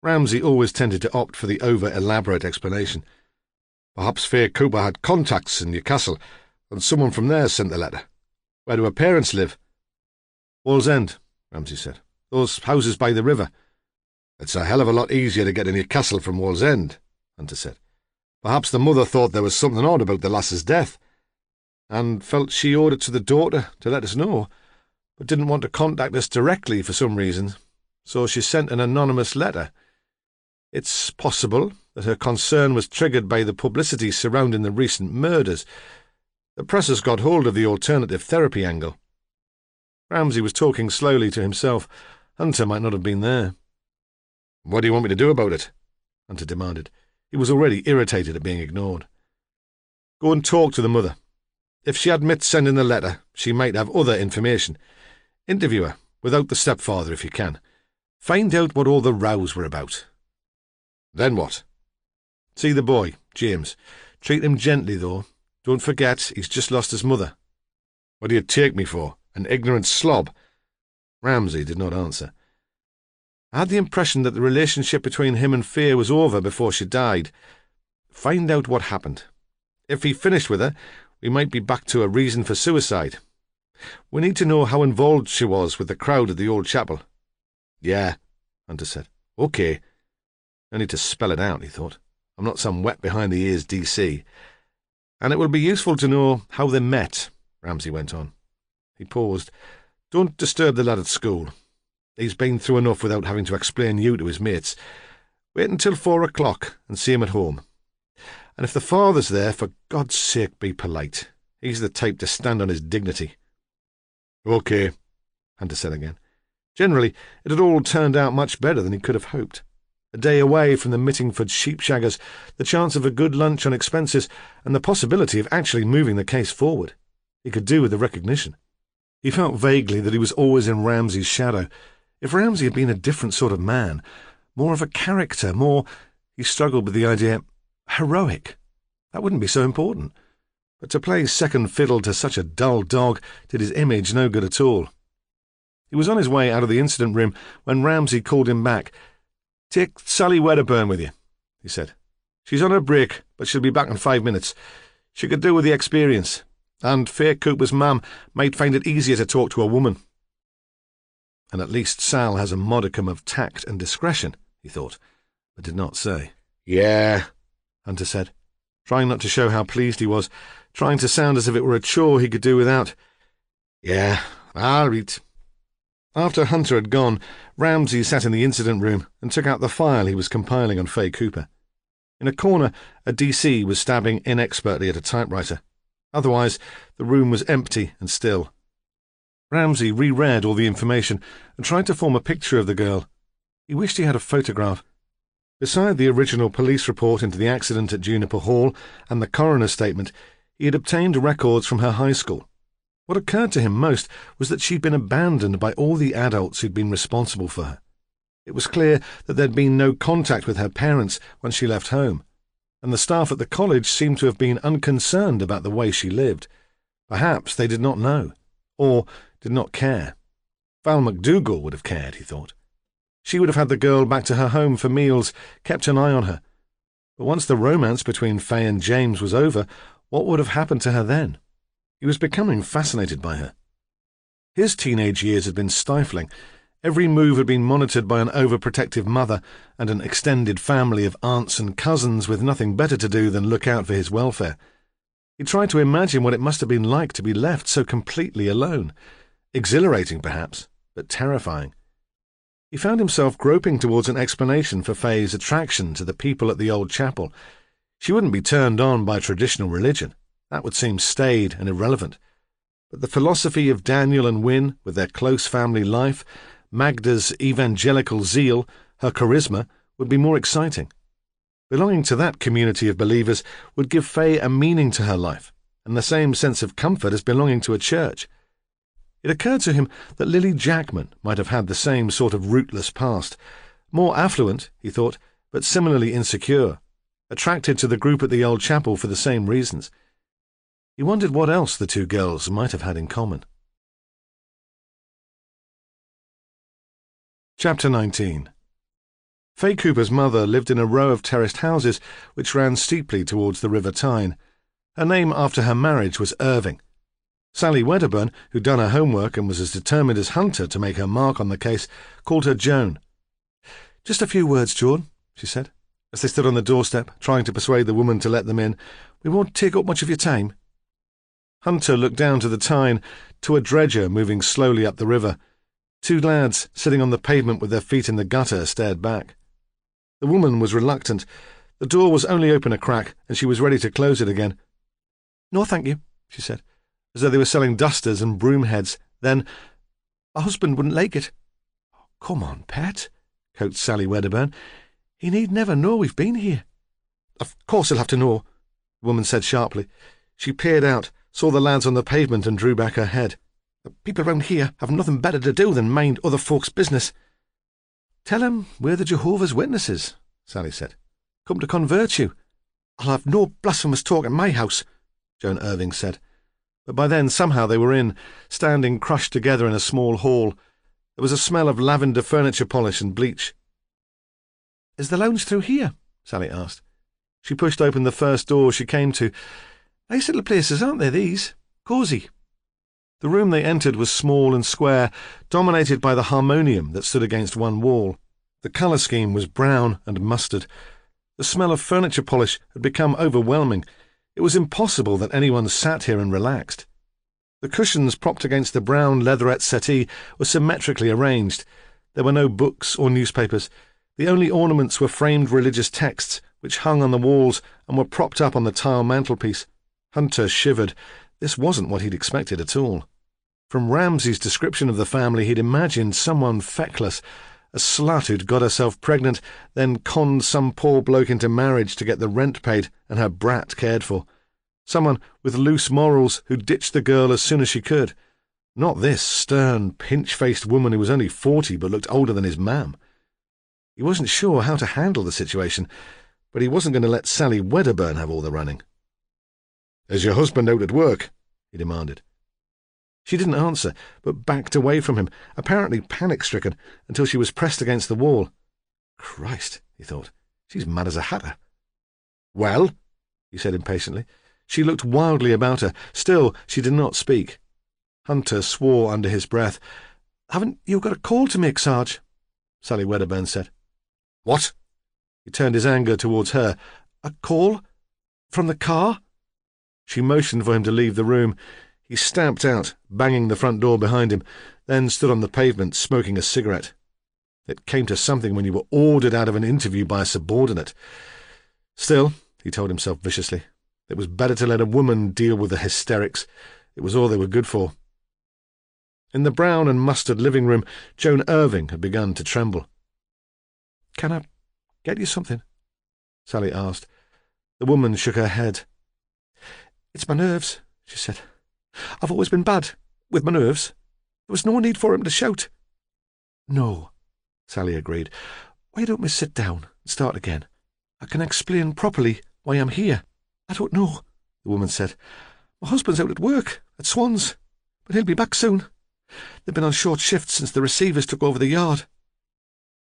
[SPEAKER 1] Ramsay always tended to opt for the over-elaborate explanation. Perhaps Faye Cooper had contacts in Newcastle, and someone from there sent the letter. Where do her parents live? Wall's End, Ramsay said. Those houses by the river. It's a hell of a lot easier to get to Newcastle from Wall's End, Hunter said. Perhaps the mother thought there was something odd about the lass's death, and felt she owed it to the daughter to let us know, but didn't want to contact us directly for some reason, so she sent an anonymous letter. It's possible that her concern was triggered by the publicity surrounding the recent murders. The press has got hold of the alternative therapy angle. Ramsay was talking slowly to himself. Hunter might not have been there. What do you want me to do about it? Hunter demanded. He was already irritated at being ignored. Go and talk to the mother. If she admits sending the letter, she might have other information. Interview her, without the stepfather if you can. Find out what all the rows were about. Then what? See the boy, James. Treat him gently, though. Don't forget, he's just lost his mother. What do you take me for? An ignorant slob? Ramsay did not answer. I had the impression that the relationship between him and Faye was over before she died. Find out what happened. If he finished with her, we might be back to a reason for suicide. We need to know how involved she was with the crowd at the old chapel." "Yeah," Hunter said. "OK. No need to spell it out," he thought. "I'm not some wet-behind-the-ears DC. And it will be useful to know how they met," Ramsay went on. He paused. "Don't disturb the lad at school. He's been through enough without having to explain you to his mates. Wait until 4 o'clock and see him at home. And if the father's there, for God's sake be polite. He's the type to stand on his dignity." "OK," Hunter said again. Generally, it had all turned out much better than he could have hoped. A day away from the Mittingford sheepshaggers, the chance of a good lunch on expenses, and the possibility of actually moving the case forward. He could do with the recognition. He felt vaguely that he was always in Ramsay's shadow. If Ramsay had been a different sort of man, more of a character, more, he struggled with the idea, heroic, that wouldn't be so important. But to play second fiddle to such a dull dog did his image no good at all. He was on his way out of the incident room when Ramsay called him back. "Take Sally Wedderburn with you," he said. "She's on her break, but she'll be back in 5 minutes. She could do with the experience, and Faye Cooper's mum might find it easier to talk to a woman." And at least Sal has a modicum of tact and discretion, he thought, but did not say. "Yeah," Hunter said, trying not to show how pleased he was, trying to sound as if it were a chore he could do without. "Yeah, I'll eat." After Hunter had gone, Ramsay sat in the incident room and took out the file he was compiling on Faye Cooper. In a corner, a DC was stabbing inexpertly at a typewriter. Otherwise, the room was empty and still. Ramsay reread all the information and tried to form a picture of the girl. He wished he had a photograph. Beside the original police report into the accident at Juniper Hall and the coroner's statement, he had obtained records from her high school. What occurred to him most was that she'd been abandoned by all the adults who'd been responsible for her. It was clear that there'd been no contact with her parents when she left home, and the staff at the college seemed to have been unconcerned about the way she lived. Perhaps they did not know, or did not care. Val McDougall would have cared, he thought. She would have had the girl back to her home for meals, kept an eye on her. But once the romance between Faye and James was over, what would have happened to her then? He was becoming fascinated by her. His teenage years had been stifling. Every move had been monitored by an overprotective mother and an extended family of aunts and cousins with nothing better to do than look out for his welfare. He tried to imagine what it must have been like to be left so completely alone. Exhilarating, perhaps, but terrifying. He found himself groping towards an explanation for Faye's attraction to the people at the old chapel. She wouldn't be turned on by traditional religion. That would seem staid and irrelevant. But the philosophy of Daniel and Wynne, with their close family life, Magda's evangelical zeal, her charisma, would be more exciting. Belonging to that community of believers would give Faye a meaning to her life, and the same sense of comfort as belonging to a church. It occurred to him that Lily Jackman might have had the same sort of rootless past. More affluent, he thought, but similarly insecure, attracted to the group at the old chapel for the same reasons. He wondered what else the two girls might have had in common. Chapter 19. Faye Cooper's mother lived in a row of terraced houses which ran steeply towards the River Tyne. Her name after her marriage was Irving. Sally Wedderburn, who'd done her homework and was as determined as Hunter to make her mark on the case, called her Joan. "Just a few words, Joan," she said, as they stood on the doorstep, trying to persuade the woman to let them in. "We won't take up much of your time." Hunter looked down to the Tyne, to a dredger moving slowly up the river. Two lads, sitting on the pavement with their feet in the gutter, stared back. The woman was reluctant. The door was only open a crack, and she was ready to close it again. "No, thank you," she said, as though they were selling dusters and broom heads. Then, "My husband wouldn't like it." "Come on, pet," coaxed Sally Wedderburn. "He need never know we've been here." "Of course he'll have to know," the woman said sharply. She peered out, saw the lads on the pavement and drew back her head. "The people round here have nothing better to do than mind other folks' business." "Tell 'em we're the Jehovah's Witnesses," Sally said. "Come to convert you." "I'll have no blasphemous talk in my house," Joan Irving said. But by then somehow they were in, standing crushed together in a small hall. There was a smell of lavender furniture polish and bleach. "Is the lounge through here?" Sally asked. She pushed open the first door she came to. Nice little places, aren't they, these? Cosy. The room they entered was small and square, dominated by the harmonium that stood against one wall. The colour scheme was brown and mustard. The smell of furniture polish had become overwhelming. It was impossible that anyone sat here and relaxed. The cushions propped against the brown leatherette settee were symmetrically arranged. There were no books or newspapers. The only ornaments were framed religious texts, which hung on the walls and were propped up on the tile mantelpiece. Hunter shivered. This wasn't what he'd expected at all. From Ramsay's description of the family, he'd imagined someone feckless, a slut who'd got herself pregnant, then conned some poor bloke into marriage to get the rent paid and her brat cared for. Someone with loose morals who ditched the girl as soon as she could. Not this stern, pinch-faced woman who was only 40 but looked older than his mam. He wasn't sure how to handle the situation, but he wasn't going to let Sally Wedderburn have all the running. "Is your husband out at work?" he demanded. She didn't answer, but backed away from him, apparently panic-stricken, until she was pressed against the wall. Christ, he thought, she's mad as a hatter. "Well?" he said impatiently. She looked wildly about her. Still, she did not speak. Hunter swore under his breath. "Haven't you got a call to make, Sarge?" Sally Wedderburn said. "What?" He turned his anger towards her. "A call? From the car?" She motioned for him to leave the room. He stamped out, banging the front door behind him, then stood on the pavement smoking a cigarette. It came to something when you were ordered out of an interview by a subordinate. Still, he told himself viciously, it was better to let a woman deal with the hysterics. It was all they were good for. In the brown and mustard living room, Joan Irving had begun to tremble. "Can I get you something?" Sally asked. The woman shook her head. "It's my nerves," she said. "I've always been bad with my nerves. There was no need for him to shout." "No," Sally agreed. "Why don't we sit down and start again? I can explain properly why I'm here." "I don't know," the woman said. "My husband's out at work at Swan's, but he'll be back soon. They've been on short shifts since the receivers took over the yard."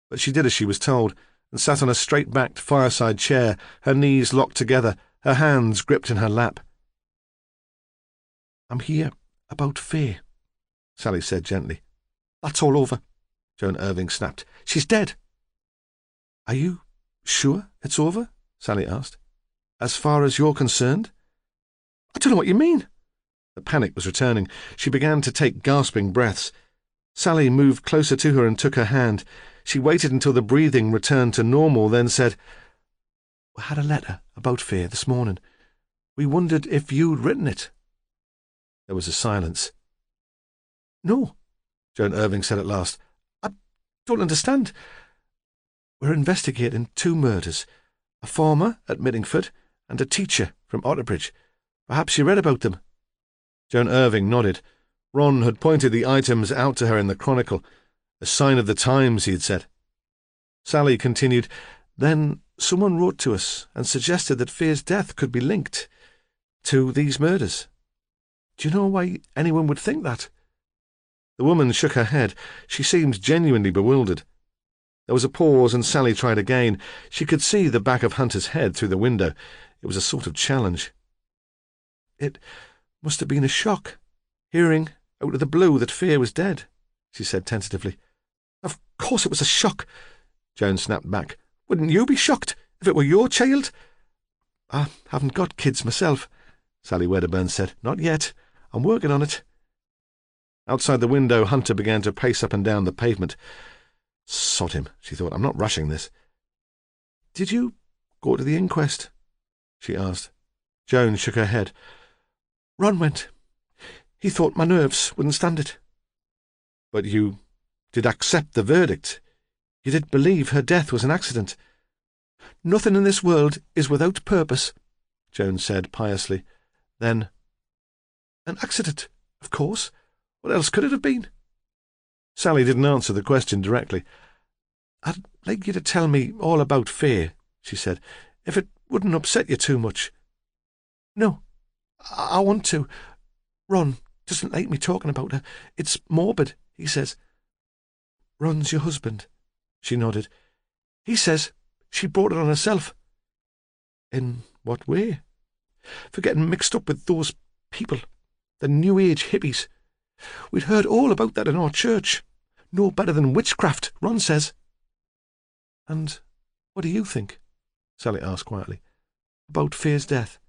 [SPEAKER 1] But she did as she was told, and sat on a straight-backed fireside chair, her knees locked together, her hands gripped in her lap. "I'm here about Faye," Sally said gently. "That's all over," Joan Irving snapped. "She's dead." "Are you sure it's over?" Sally asked. "As far as you're concerned?" "I don't know what you mean." The panic was returning. She began to take gasping breaths. Sally moved closer to her and took her hand. She waited until the breathing returned to normal, then said, "We had a letter about Faye this morning. We wondered if you'd written it." There was a silence. "No," Joan Irving said at last. "I don't understand. We're investigating 2 murders, a farmer at Mittingford and a teacher from Otterbridge. Perhaps you read about them." Joan Irving nodded. Ron had pointed the items out to her in the Chronicle. "A sign of the times," he had said. Sally continued, "Then someone wrote to us and suggested that Faye's death could be linked to these murders. Do you know why anyone would think that?" The woman shook her head. She seemed genuinely bewildered. There was a pause, and Sally tried again. She could see the back of Hunter's head through the window. It was a sort of challenge. "It must have been a shock, hearing out of the blue that Faye was dead," she said tentatively. "Of course it was a shock," Joan snapped back. "Wouldn't you be shocked if it were your child?" "I haven't got kids myself," Sally Wedderburn said. "Not yet. I'm working on it." Outside the window, Hunter began to pace up and down the pavement. Sod him, she thought. I'm not rushing this. "Did you go to the inquest?" she asked. Joan shook her head. "Ron went. He thought my nerves wouldn't stand it." "But you did accept the verdict? You did believe her death was an accident?" "Nothing in this world is without purpose," Joan said piously. Then, "An accident, of course. What else could it have been?" Sally didn't answer the question directly. "I'd like you to tell me all about Faye," she said, "if it wouldn't upset you too much." "No, I want to. Ron doesn't like me talking about her. It's morbid, he says." "Ron's your husband?" She nodded. "He says she brought it on herself." "In what way?" for getting mixed up with those people, the New Age hippies. We'd heard all about that in our church. No better than witchcraft, Ron says." "And what do you think?" Sally asked quietly. "About Faye's death?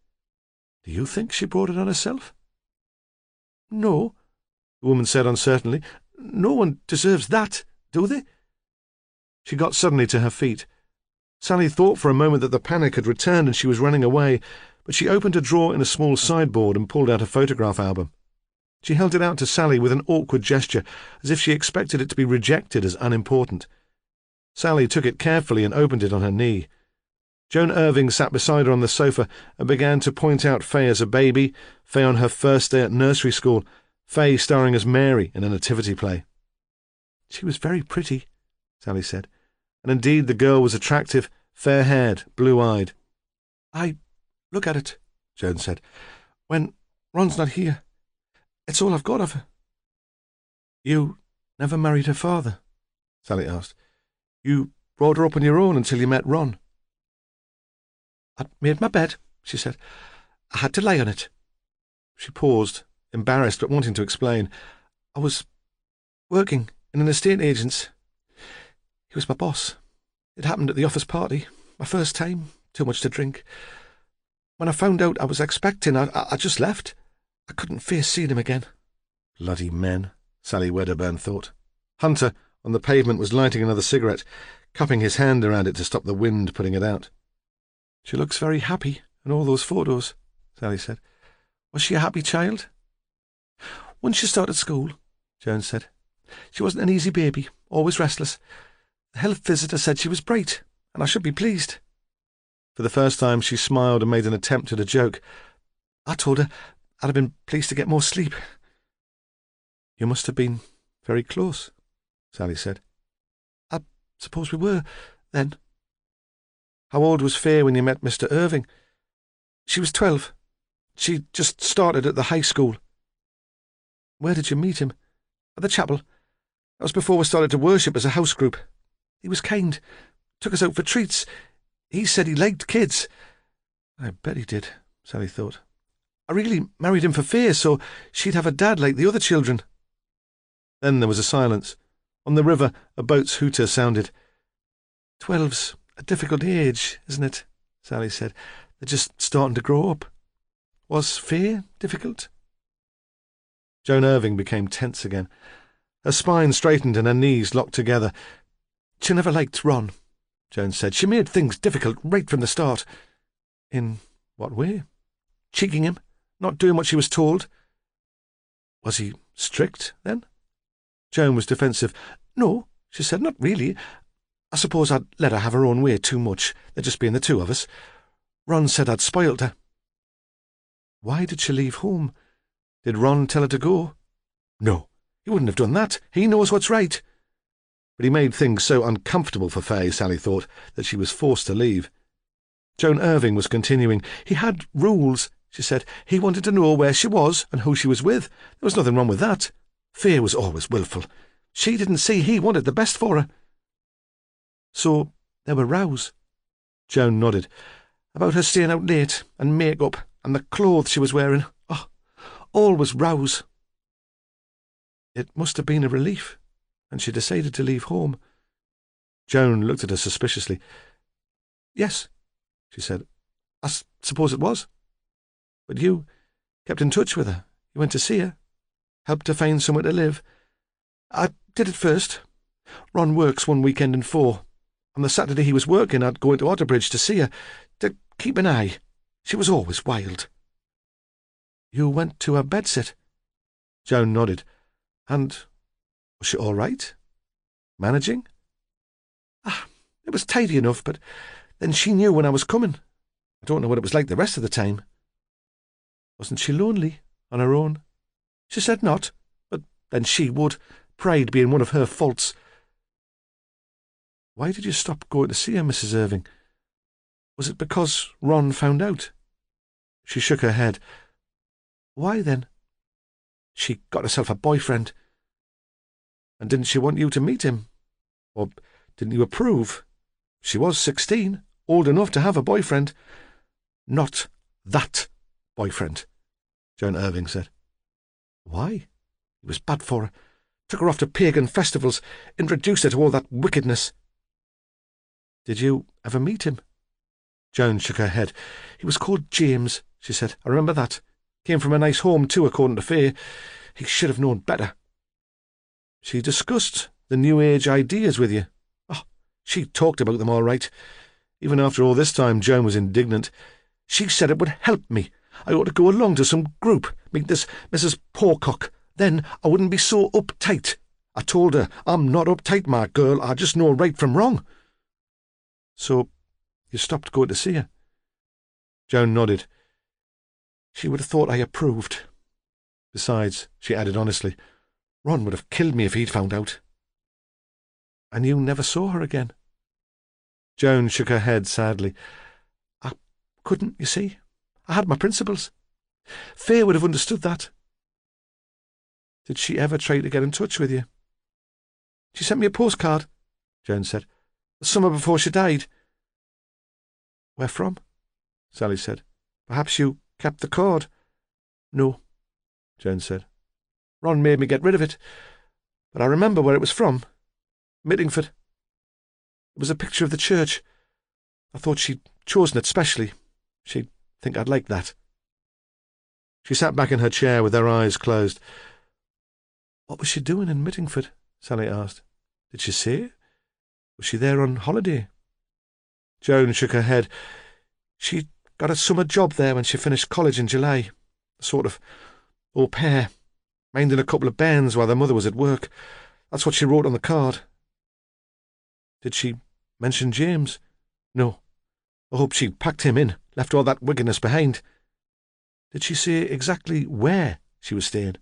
[SPEAKER 1] Do you think she brought it on herself?" "No," the woman said uncertainly. "No one deserves that, do they?" She got suddenly to her feet. Sally thought for a moment that the panic had returned and she was running away, but she opened a drawer in a small sideboard and pulled out a photograph album. She held it out to Sally with an awkward gesture, as if she expected it to be rejected as unimportant. Sally took it carefully and opened it on her knee. Joan Irving sat beside her on the sofa and began to point out Faye as a baby, Faye on her first day at nursery school, Faye starring as Mary in a nativity play. "She was very pretty," Sally said, and indeed the girl was attractive, fair-haired, blue-eyed. "Look at it," Joan said, "when Ron's not here. It's all I've got of her." "You never married her father?" Sally asked. "You brought her up on your own until you met Ron?" "I'd made my bed," she said. "I had to lie on it." She paused, embarrassed but wanting to explain. "I was working in an estate agent's. He was my boss. It happened at the office party. My first time. Too much to drink. When I found out I was expecting, I just left. I couldn't face seeing him again." Bloody men, Sally Wedderburn thought. Hunter, on the pavement, was lighting another cigarette, cupping his hand around it to stop the wind putting it out. "She looks very happy in all those photos," Sally said. "Was she a happy child?" "Once she started school," Joan said. "She wasn't an easy baby, always restless. The health visitor said she was bright, and I should be pleased." For the first time she smiled and made an attempt at a joke. "I told her I'd have been pleased to get more sleep." "You must have been very close," Sally said. "I suppose we were, then." "How old was Faye when you met Mr. Irving?" "She was 12. She just started at the high school." "Where did you meet him?" "At the chapel. That was before we started to worship as a house group. He was kind. Took us out for treats. He said he liked kids." "I bet he did," Sally thought. "I really married him for Faye, so she'd have a dad like the other children." Then there was a silence. On the river, a boat's hooter sounded. "12's a difficult age, isn't it?" Sally said. "They're just starting to grow up. Was Faye difficult?" Joan Irving became tense again. Her spine straightened and her knees locked together. "She never liked Ron," Joan said. "She made things difficult right from the start." "In what way?" "Cheeking him, not doing what she was told." "Was he strict, then?" Joan was defensive. "No," she said, "not really. I suppose I'd let her have her own way too much, there just being the two of us. Ron said I'd spoilt her." "Why did she leave home? Did Ron tell her to go?" "No, he wouldn't have done that. He knows what's right." But he made things so uncomfortable for Faye, Sally thought, that she was forced to leave. Joan Irving was continuing. "He had rules," she said. "He wanted to know where she was and who she was with. There was nothing wrong with that. Faye was always wilful. She didn't see he wanted the best for her." "So there were rows?" Joan nodded. "About her staying out late, and make-up, and the clothes she was wearing. Oh, always rows." "It must have been a relief, and she decided to leave home." Joan looked at her suspiciously. "Yes," she said. "I suppose it was." "But you kept in touch with her. You went to see her. Helped her find somewhere to live." "I did at first. Ron works one weekend in 4. On the Saturday he was working, I'd go into Otterbridge to see her, to keep an eye. She was always wild." "You went to her bedsit?" Joan nodded. "And was she all right? Managing?" "It was tidy enough, but then she knew when I was coming. I don't know what it was like the rest of the time." "Wasn't she lonely, on her own?" "She said not, but then she would, pride being one of her faults." "Why did you stop going to see her, Mrs. Irving? Was it because Ron found out?" She shook her head. "Why, then?" "She got herself a boyfriend." "And didn't she want you to meet him? Or didn't you approve? She was 16, old enough to have a boyfriend." "Not that,"
[SPEAKER 2] boyfriend, Joan Irving said.
[SPEAKER 1] Why? He was bad for her. Took her off to pagan festivals, introduced her to all that wickedness. Did you ever meet him? Joan shook her head. He was called James, she said. I remember that. Came from a nice home, too, according to Faye. He should have known better. She discussed the New Age ideas with you. Oh, she talked about them all right. Even after all this time, Joan was indignant. She said it would help me. I ought to go along to some group, meet this Mrs. Pocock. Then I wouldn't be so uptight. I told her, I'm not uptight, my girl. I just know right from wrong. So you stopped going to see her? Joan nodded. She would have thought I approved. Besides, she added honestly, Ron would have killed me if he'd found out. And you never saw her again? Joan shook her head sadly. I couldn't, you see. I had my principles. Faye would have understood that. Did she ever try to get in touch with you? She sent me a postcard, Joan said, the summer before she died. Where from? Sally said. Perhaps you kept the card. No, Joan said. Ron made me get rid of it, but I remember where it was from. Mittingford. It was a picture of the church. I thought she'd chosen it specially. She'd think I'd like that. She sat back in her chair with her eyes closed. What was she doing in Mittingford? Sally asked. Did she say? Was she there on holiday? Joan shook her head. She got a summer job there when she finished college in July. A sort of au pair, minding a couple of bairns while their mother was at work. That's what she wrote on the card. Did she mention James? No. I hope she'd packed him in, left all that wickedness behind. Did she say exactly where she was staying?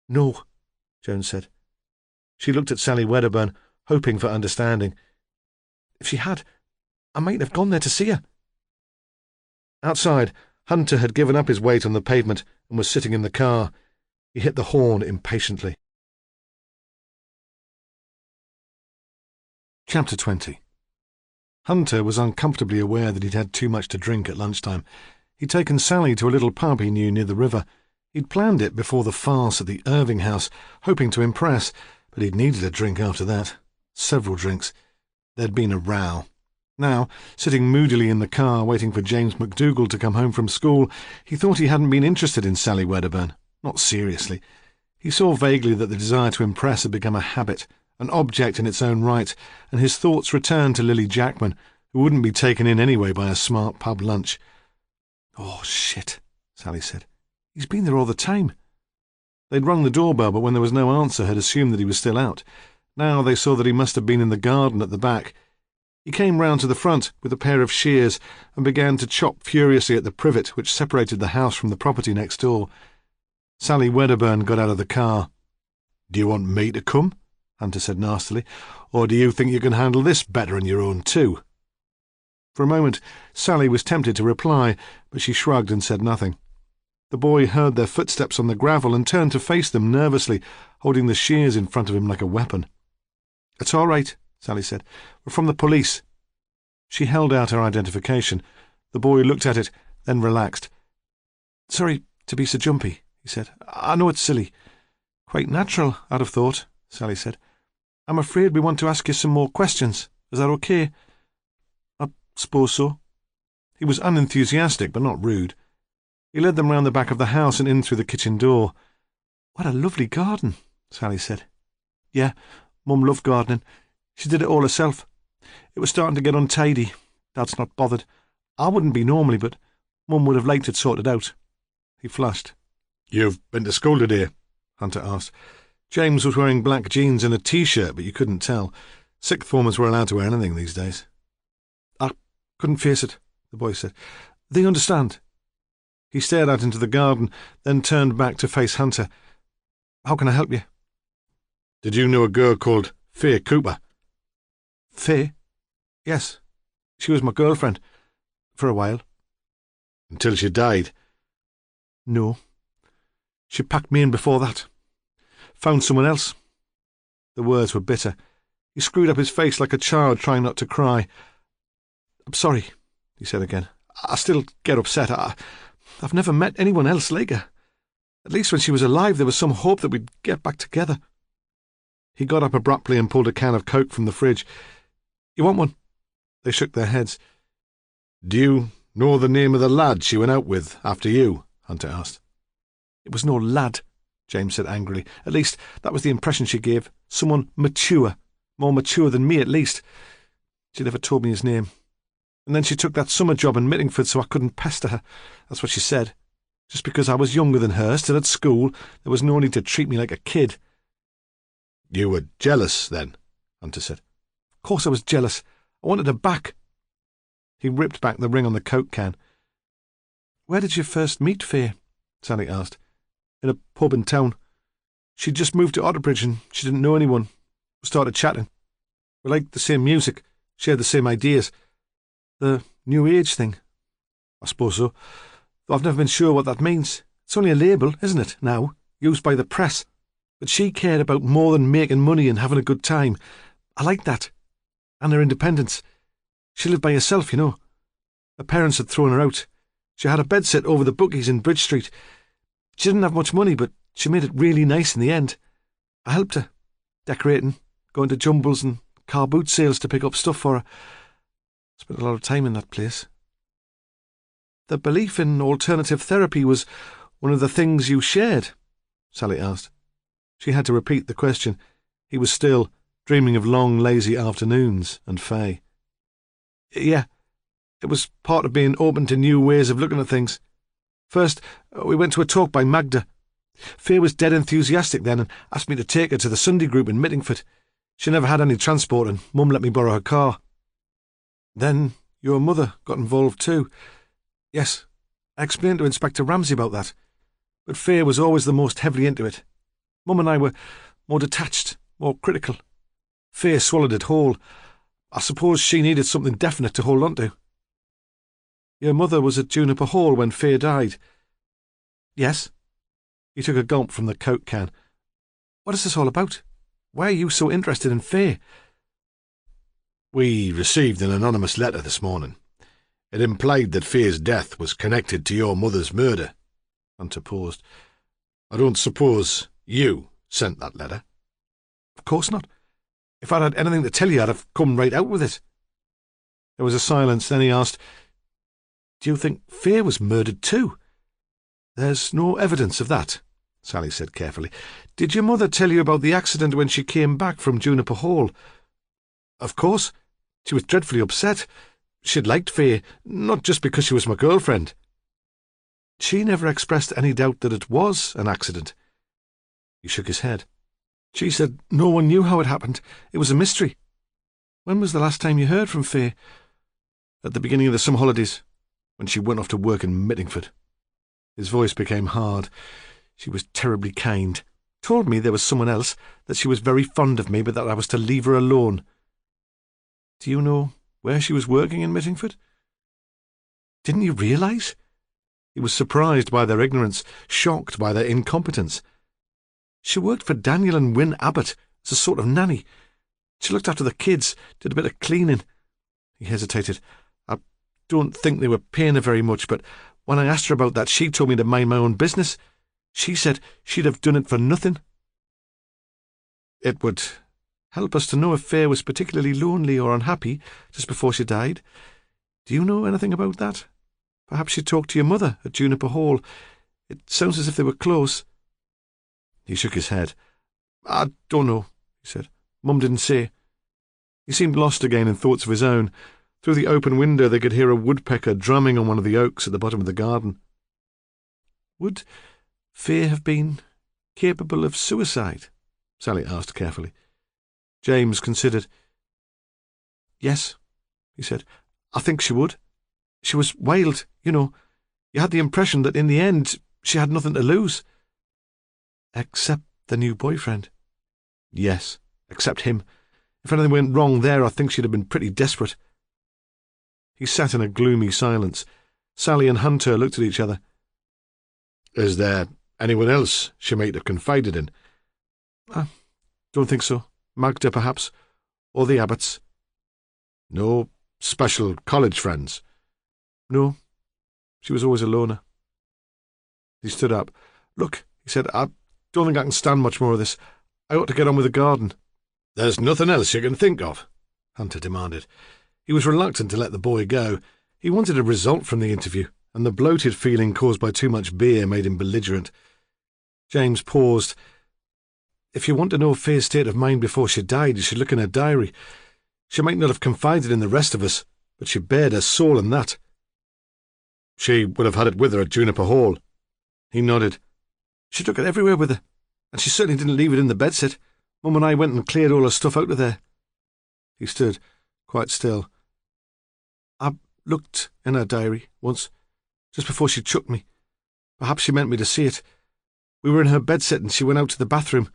[SPEAKER 1] No, Joan said. She looked at Sally Wedderburn, hoping for understanding. If she had, I might have gone there to see her. Outside, Hunter had given up his weight on the pavement and was sitting in the car. He hit the horn impatiently. Chapter 20. Hunter was uncomfortably aware that he'd had too much to drink at lunchtime. He'd taken Sally to a little pub he knew near the river. He'd planned it before the farce at the Irving house, hoping to impress, but he'd needed a drink after that. Several drinks. There'd been a row. Now, sitting moodily in the car waiting for James McDougall to come home from school, he thought he hadn't been interested in Sally Wedderburn. Not seriously. He saw vaguely that the desire to impress had become a habit, an object in its own right, and his thoughts returned to Lily Jackman, who wouldn't be taken in anyway by a smart pub lunch. Oh, shit, Sally said. He's been there all the time. They'd rung the doorbell, but when there was no answer had assumed that he was still out. Now they saw that he must have been in the garden at the back. He came round to the front with a pair of shears and began to chop furiously at the privet which separated the house from the property next door. Sally Wedderburn got out of the car. "Do you want me to come?" Hunter said nastily. "Or do you think you can handle this better on your own too?" For a moment Sally was tempted to reply, but she shrugged and said nothing. The boy heard their footsteps on the gravel and turned to face them nervously, holding the shears in front of him like a weapon. "It's all right," Sally said. "We're from the police." She held out her identification. The boy looked at it, then relaxed. "Sorry to be so jumpy," he said. "I know it's silly." "Quite natural, I'd have thought," Sally said. "I'm afraid we want to ask you some more questions. Is that okay?" "I suppose so." He was unenthusiastic, but not rude. He led them round the back of the house and in through the kitchen door. "What a lovely garden," Sally said. "Yeah, Mum loved gardening. She did it all herself. It was starting to get untidy. Dad's not bothered. I wouldn't be normally, but Mum would have liked it sorted out." He flushed. "You've been to school today?" Hunter asked. James was wearing black jeans and a T-shirt, but you couldn't tell. Sixth formers were allowed to wear anything these days. "I couldn't face it," the boy said. "They understand." He stared out into the garden, then turned back to face Hunter. "How can I help you?" "Did you know a girl called Faye Cooper?" "Faye? Yes. She was my girlfriend. For a while." "Until she died?" "No. She packed me in before that. Found someone else." The words were bitter. He screwed up his face like a child trying not to cry. "I'm sorry," he said again. "I still get upset.
[SPEAKER 2] I've never met anyone else like her. At least when she was alive there was some hope that we'd get back together." He got up abruptly and pulled a can of Coke from the fridge. "You want one?" They shook their heads.
[SPEAKER 1] "Do you know the name of the lad she went out with after you?" Hunter asked.
[SPEAKER 2] "It was no lad," James said angrily. "At least, that was the impression she gave. Someone mature. More mature than me, at least. She never told me his name. And then she took that summer job in Mittingford so I couldn't pester her. That's what she said. Just because I was younger than her, still at school, there was no need to treat me like a kid."
[SPEAKER 1] "You were jealous, then?" Hunter said.
[SPEAKER 2] "Of course I was jealous. I wanted her back." He ripped back the ring on the Coke can. "Where did you first meet Faye?" Sally asked. "In a pub in town. She'd just moved to Otterbridge and she didn't know anyone. We started chatting. We liked the same music, shared the same ideas. The New Age thing. I suppose so. Though I've never been sure what that means. It's only a label, isn't it, now, used by the press. But she cared about more than making money and having a good time. I liked that. And her independence. She lived by herself, you know. Her parents had thrown her out. She had a bedsit over the bookies in Bridge Street. She didn't have much money, but she made it really nice in the end. I helped her. Decorating, going to jumbles and car boot sales to pick up stuff for her. Spent a lot of time in that place." "The belief in alternative therapy was one of the things you shared?" Sally asked. She had to repeat the question. He was still dreaming of long, lazy afternoons and Faye. "Yeah, it was part of being open to new ways of looking at things. First, we went to a talk by Magda. Faye was dead enthusiastic then and asked me to take her to the Sunday group in Mittingford. She never had any transport and Mum let me borrow her car. Then your mother got involved too. Yes, I explained to Inspector Ramsay about that, but Faye was always the most heavily into it. Mum and I were more detached, more critical. Faye swallowed it whole. I suppose she needed something definite to hold on to." "Your mother was at Juniper Hall when Faye died?" "Yes." He took a gulp from the Coke can. "What is this all about? Why are you so interested in Faye?"
[SPEAKER 1] "We received an anonymous letter this morning. It implied that Faye's death was connected to your mother's murder." Hunter paused. "I don't suppose you sent that letter?"
[SPEAKER 2] "Of course not. If I'd had anything to tell you, I'd have come right out with it." There was a silence, then he asked, "Do you think Faye was murdered too?" "There's no evidence of that," Sally said carefully. "Did your mother tell you about the accident when she came back from Juniper Hall?" "Of course. She was dreadfully upset. She'd liked Faye, not just because she was my girlfriend." "She never expressed any doubt that it was an accident." He shook his head. "She said no one knew how it happened. It was a mystery." "When was the last time you heard from Faye?" "At the beginning of the summer holidays, when she went off to work in Mittingford." His voice became hard. "She was terribly kind. Told me there was someone else, that she was very fond of me, but that I was to leave her alone." "Do you know where she was working in Mittingford?" "Didn't you realise?" He was surprised by their ignorance, shocked by their incompetence. "She worked for Daniel and Wynne Abbott as a sort of nanny. She looked after the kids, did a bit of cleaning." He hesitated. "I don't think they were paying her very much, but when I asked her about that, she told me to mind my own business. She said she'd have done it for nothing." "It would help us to know if Faye was particularly lonely or unhappy just before she died. Do you know anything about that? Perhaps she talked to your mother at Juniper Hall. It sounds as if they were close." He shook his head. "I don't know," he said. "Mum didn't say." He seemed lost again in thoughts of his own. Through the open window they could hear a woodpecker drumming on one of the oaks at the bottom of the garden. "Would Faye have been capable of suicide?" Sally asked carefully. James considered. "Yes," he said. "I think she would. She was wild, you know. You had the impression that in the end she had nothing to lose." "Except the new boyfriend?" "Yes, except him. If anything went wrong there, I think she'd have been pretty desperate." He sat in a gloomy silence. Sally and Hunter looked at each other.
[SPEAKER 1] "Is there anyone else she might have confided in?"
[SPEAKER 2] "I don't think so. Magda, perhaps, or the Abbotts."
[SPEAKER 1] "No special college friends?"
[SPEAKER 2] "No. She was always a loner. He stood up. "Look," he said, "I don't think I can stand much more of this. I ought to get on with the garden." "There's nothing else you can think of?" Hunter demanded. He was reluctant to let the boy go. He wanted a result from the interview, and the bloated feeling caused by too much beer made him belligerent. James paused. "If you want to know Faye's state of mind before she died, you should look in her diary. She might not have confided in the rest of us, but she bared her soul in that." "She would have had it with her at Juniper Hall." He nodded. "She took it everywhere with her, and she certainly didn't leave it in the bedsit. Mum and I went and cleared all her stuff out of there." He stood quite still. "I looked in her diary once, just before she chucked me. Perhaps she meant me to see it. We were in her bedsit and she went out to the bathroom.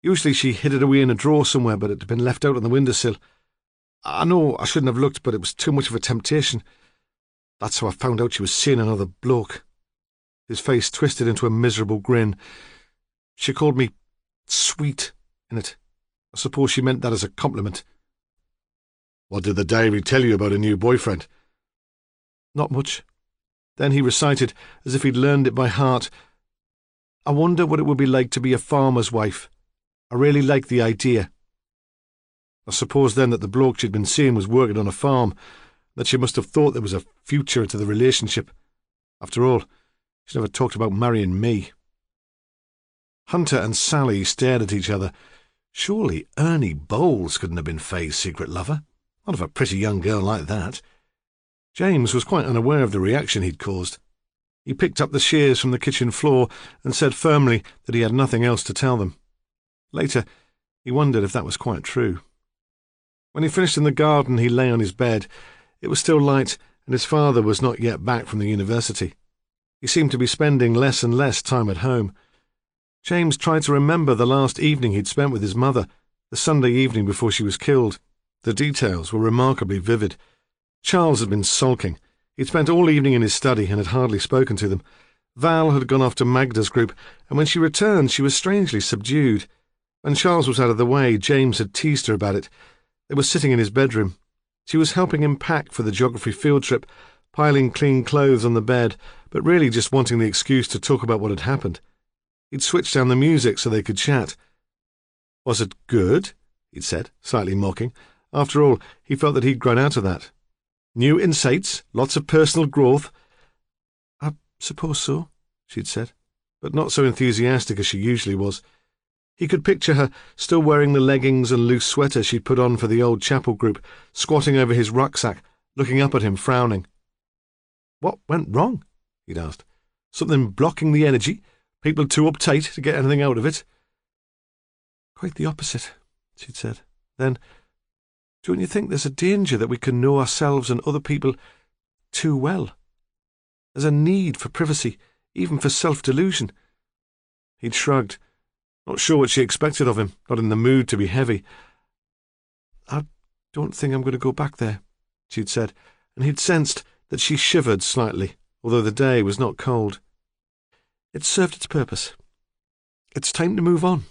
[SPEAKER 2] Usually she hid it away in a drawer somewhere, but it had been left out on the windowsill. I know I shouldn't have looked, but it was too much of a temptation. That's how I found out she was seeing another bloke." His face twisted into a miserable grin. "She called me sweet in it. I suppose she meant that as a compliment." "What did the diary tell you about a new boyfriend?" "Not much." Then he recited, as if he'd learned it by heart, "I wonder what it would be like to be a farmer's wife. I really like the idea." I suppose then that the bloke she'd been seeing was working on a farm, that she must have thought there was a future to the relationship. After all, she never talked about marrying me. Hunter and Sally stared at each other. Surely Ernie Bowles couldn't have been Faye's secret lover, not of a pretty young girl like that. James was quite unaware of the reaction he'd caused. He picked up the shears from the kitchen floor and said firmly that he had nothing else to tell them. Later, he wondered if that was quite true. When he finished in the garden, he lay on his bed. It was still light, and his father was not yet back from the university. He seemed to be spending less and less time at home. James tried to remember the last evening he'd spent with his mother, the Sunday evening before she was killed. The details were remarkably vivid. Charles had been sulking. He'd spent all evening in his study and had hardly spoken to them. Val had gone off to Magda's group, and when she returned she was strangely subdued. When Charles was out of the way, James had teased her about it. They were sitting in his bedroom. She was helping him pack for the geography field trip, piling clean clothes on the bed, but really just wanting the excuse to talk about what had happened. He'd switched down the music so they could chat. "Was it good?" he'd said, slightly mocking. After all, he felt that he'd grown out of that. "New insights? Lots of personal growth?" "I suppose so," she'd said, but not so enthusiastic as she usually was. He could picture her, still wearing the leggings and loose sweater she'd put on for the old chapel group, squatting over his rucksack, looking up at him, frowning. "What went wrong?" he'd asked. "Something blocking the energy? People too uptight to get anything out of it?" "Quite the opposite," she'd said. Then, "Don't you think there's a danger that we can know ourselves and other people too well? There's a need for privacy, even for self-delusion." He'd shrugged, not sure what she expected of him, not in the mood to be heavy. "I don't think I'm going to go back there," she'd said, and he'd sensed that she shivered slightly, although the day was not cold. "It served its purpose. It's time to move on."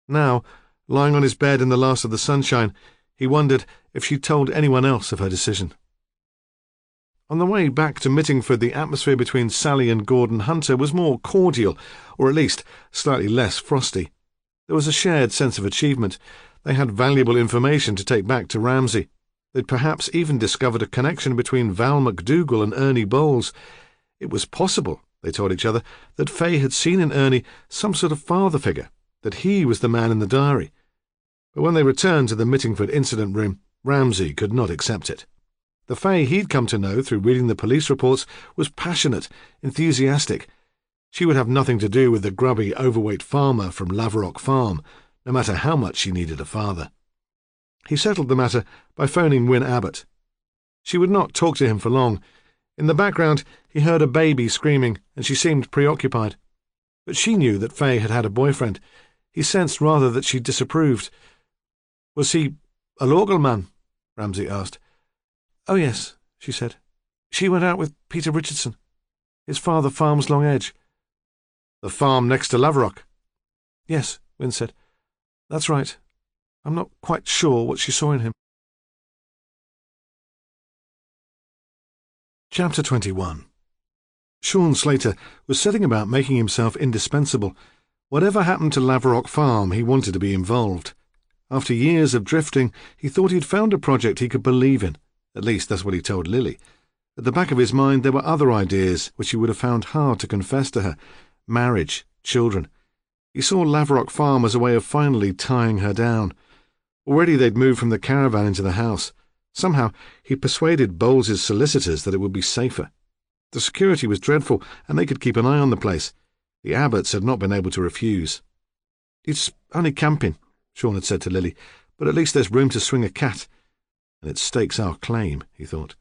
[SPEAKER 2] Now, lying on his bed in the last of the sunshine, he wondered if she'd told anyone else of her decision. On the way back to Mittingford, the atmosphere between Sally and Gordon Hunter was more cordial, or at least slightly less frosty. There was a shared sense of achievement. They had valuable information to take back to Ramsay. They'd perhaps even discovered a connection between Val McDougall and Ernie Bowles. It was possible, they told each other, that Faye had seen in Ernie some sort of father figure, that he was the man in the diary. But when they returned to the Mittingford incident room, Ramsay could not accept it. The Faye he'd come to know through reading the police reports was passionate, enthusiastic. She would have nothing to do with the grubby, overweight farmer from Laverock Farm, no matter how much she needed a father. He settled the matter by phoning Wyn Abbott. She would not talk to him for long. In the background, he heard a baby screaming, and she seemed preoccupied. But she knew that Faye had had a boyfriend. He sensed rather that she disapproved. "Was he a local man?" Ramsay asked. "Oh, yes," she said. "She went out with Peter Richardson. His father farms Long Edge." "The farm next to Laverock?" "Yes," Wyn said. "That's right. I'm not quite sure what she saw in him." Chapter 21. Sean Slater was setting about making himself indispensable. Whatever happened to Laverock Farm, he wanted to be involved. After years of drifting, he thought he'd found a project he could believe in. At least that's what he told Lily. At the back of his mind there were other ideas which he would have found hard to confess to her. Marriage, children. He saw Laverock Farm as a way of finally tying her down. Already they'd moved from the caravan into the house. Somehow he persuaded Bowles's solicitors that it would be safer. The security was dreadful, and they could keep an eye on the place. The Abbotts had not been able to refuse. "It's only camping," Sean had said to Lily, "but at least there's room to swing a cat. And it stakes our claim," he thought.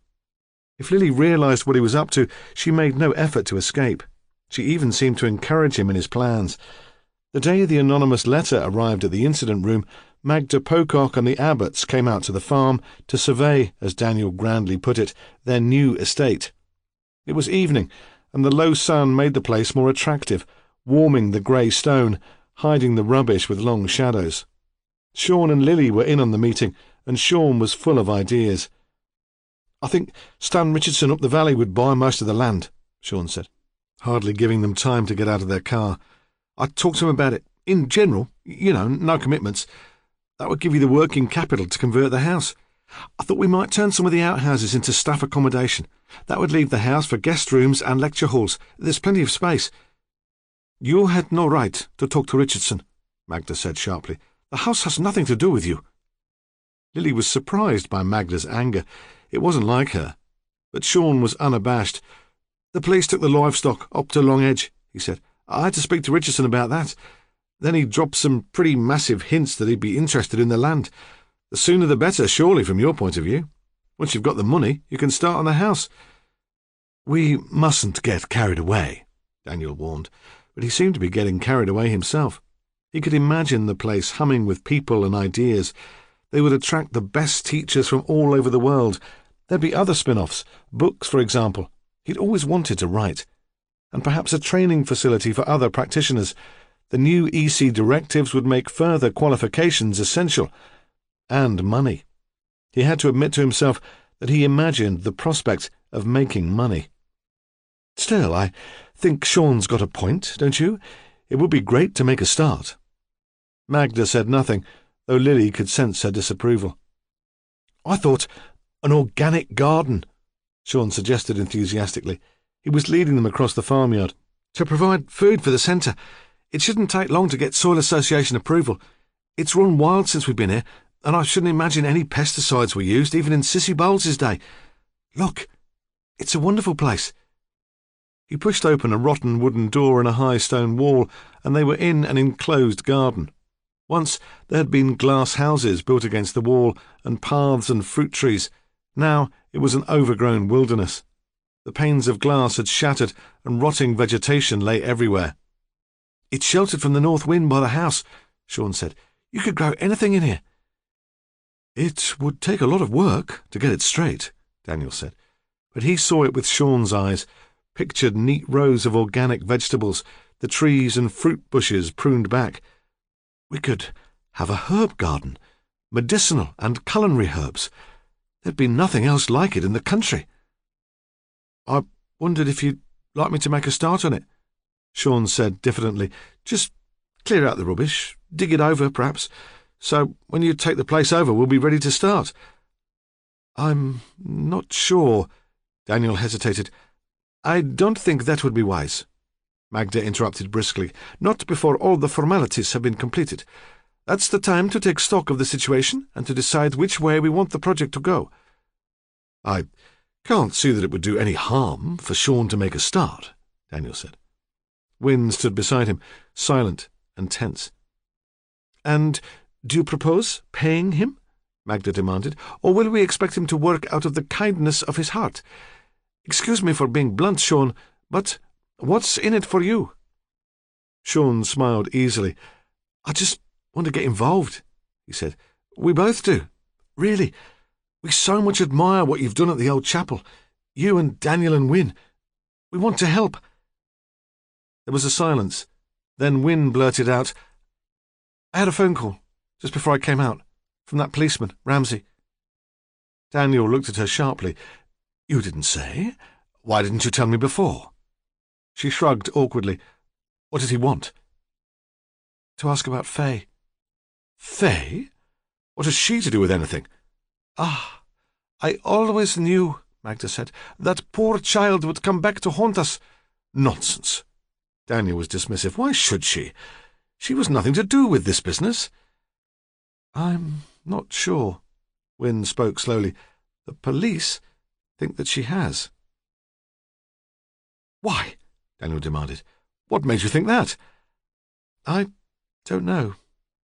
[SPEAKER 2] If Lily realised what he was up to, she made no effort to escape. She even seemed to encourage him in his plans. The day the anonymous letter arrived at the incident room, Magda Pocock and the Abbotts came out to the farm to survey, as Daniel grandly put it, their new estate. It was evening, and the low sun made the place more attractive, warming the grey stone, hiding the rubbish with long shadows. Sean and Lily were in on the meeting, and Sean was full of ideas. "I think Stan Richardson up the valley would buy most of the land," Sean said, hardly giving them time to get out of their car. "I'd talk to him about it. In general, no commitments. That would give you the working capital to convert the house. I thought we might turn some of the outhouses into staff accommodation. That would leave the house for guest rooms and lecture halls. There's plenty of space." "You had no right to talk to Richardson," Magda said sharply. "The house has nothing to do with you." Lily was surprised by Magda's anger. It wasn't like her. But Sean was unabashed. "The police took the livestock up to Long Edge," he said. "I had to speak to Richardson about that. Then he dropped some pretty massive hints that he'd be interested in the land. The sooner the better, surely, from your point of view. Once you've got the money, you can start on the house." "We mustn't get carried away," Daniel warned, but he seemed to be getting carried away himself. He could imagine the place humming with people and ideas. They would attract the best teachers from all over the world. There'd be other spin-offs, books, for example. He'd always wanted to write. And perhaps a training facility for other practitioners. The new EC directives would make further qualifications essential. And money. He had to admit to himself that he imagined the prospect of making money. "Still, I think Sean's got a point, don't you? It would be great to make a start." Magda said nothing, though Lily could sense her disapproval. "I thought an organic garden," Sean suggested enthusiastically. He was leading them across the farmyard. "To provide food for the centre. It shouldn't take long to get Soil Association approval. It's run wild since we've been here, and I shouldn't imagine any pesticides were used, even in Sissy Bowles's day. Look, it's a wonderful place." He pushed open a rotten wooden door in a high stone wall, and they were in an enclosed garden. Once there had been glass houses built against the wall, and paths and fruit trees. Now it was an overgrown wilderness. The panes of glass had shattered, and rotting vegetation lay everywhere. "It's sheltered from the north wind by the house," Sean said. "You could grow anything in here." "It would take a lot of work to get it straight," Daniel said. But he saw it with Sean's eyes, pictured neat rows of organic vegetables, the trees and fruit bushes pruned back. "We could have a herb garden, medicinal and culinary herbs. There'd be nothing else like it in the country." "I wondered if you'd like me to make a start on it," Sean said diffidently. "Just clear out the rubbish, dig it over, perhaps, so when you take the place over we'll be ready to start." "I'm not sure," Daniel hesitated. "I don't think that would be wise," Magda interrupted briskly. "Not before all the formalities have been completed. That's the time to take stock of the situation and to decide which way we want the project to go." "I can't see that it would do any harm for Sean to make a start," Daniel said. Wynne stood beside him, silent and tense. "And do you propose paying him?" Magda demanded. "Or will we expect him to work out of the kindness of his heart? Excuse me for being blunt, Sean, but what's in it for you?" Sean smiled easily. "I just want to get involved," he said. "We both do. Really. We so much admire what you've done at the old chapel. You and Daniel and Wynne. We want to help." There was a silence. Then Wynne blurted out, "I had a phone call, just before I came out, from that policeman, Ramsay." Daniel looked at her sharply. "You didn't say? Why didn't you tell me before?" She shrugged awkwardly. What did he want?
[SPEAKER 1] To ask about Faye.
[SPEAKER 2] Faye? What has she to do with anything?
[SPEAKER 1] Ah, I always knew, Magda said, that poor child would come back to haunt us.
[SPEAKER 2] Nonsense. Daniel was dismissive. Why should she? She was nothing to do with this business.
[SPEAKER 1] I'm not sure, Wynne spoke slowly. The police think that she has.
[SPEAKER 2] Why? Daniel demanded. What made you think that?
[SPEAKER 1] I don't know.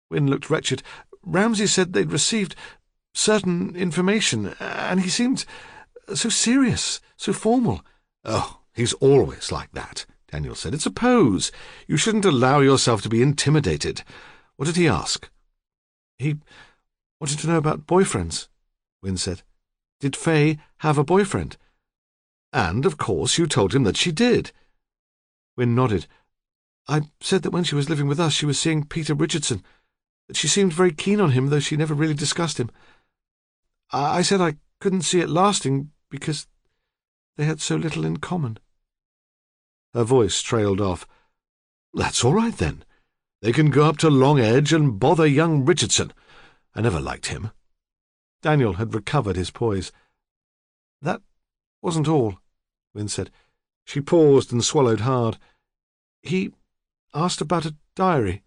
[SPEAKER 1] Wynne looked wretched. Ramsay said they'd received certain information, and he seemed so serious, so formal.
[SPEAKER 2] Oh, he's always like that, Daniel said. It's a pose. You shouldn't allow yourself to be intimidated. What did he ask?
[SPEAKER 1] He wanted to know about boyfriends, Wynne said. Did Faye have a boyfriend?
[SPEAKER 2] And, of course, you told him that she did.
[SPEAKER 1] Wynne nodded. I said that when she was living with us she was seeing Peter Richardson, that she seemed very keen on him, though she never really discussed him. I said I couldn't see it lasting because they had so little in common.
[SPEAKER 2] Her voice trailed off. That's all right, then. They can go up to Long Edge and bother young Richardson. I never liked him.
[SPEAKER 1] Daniel had recovered his poise. That wasn't all, Wynne said. She paused and swallowed hard. He asked about a diary.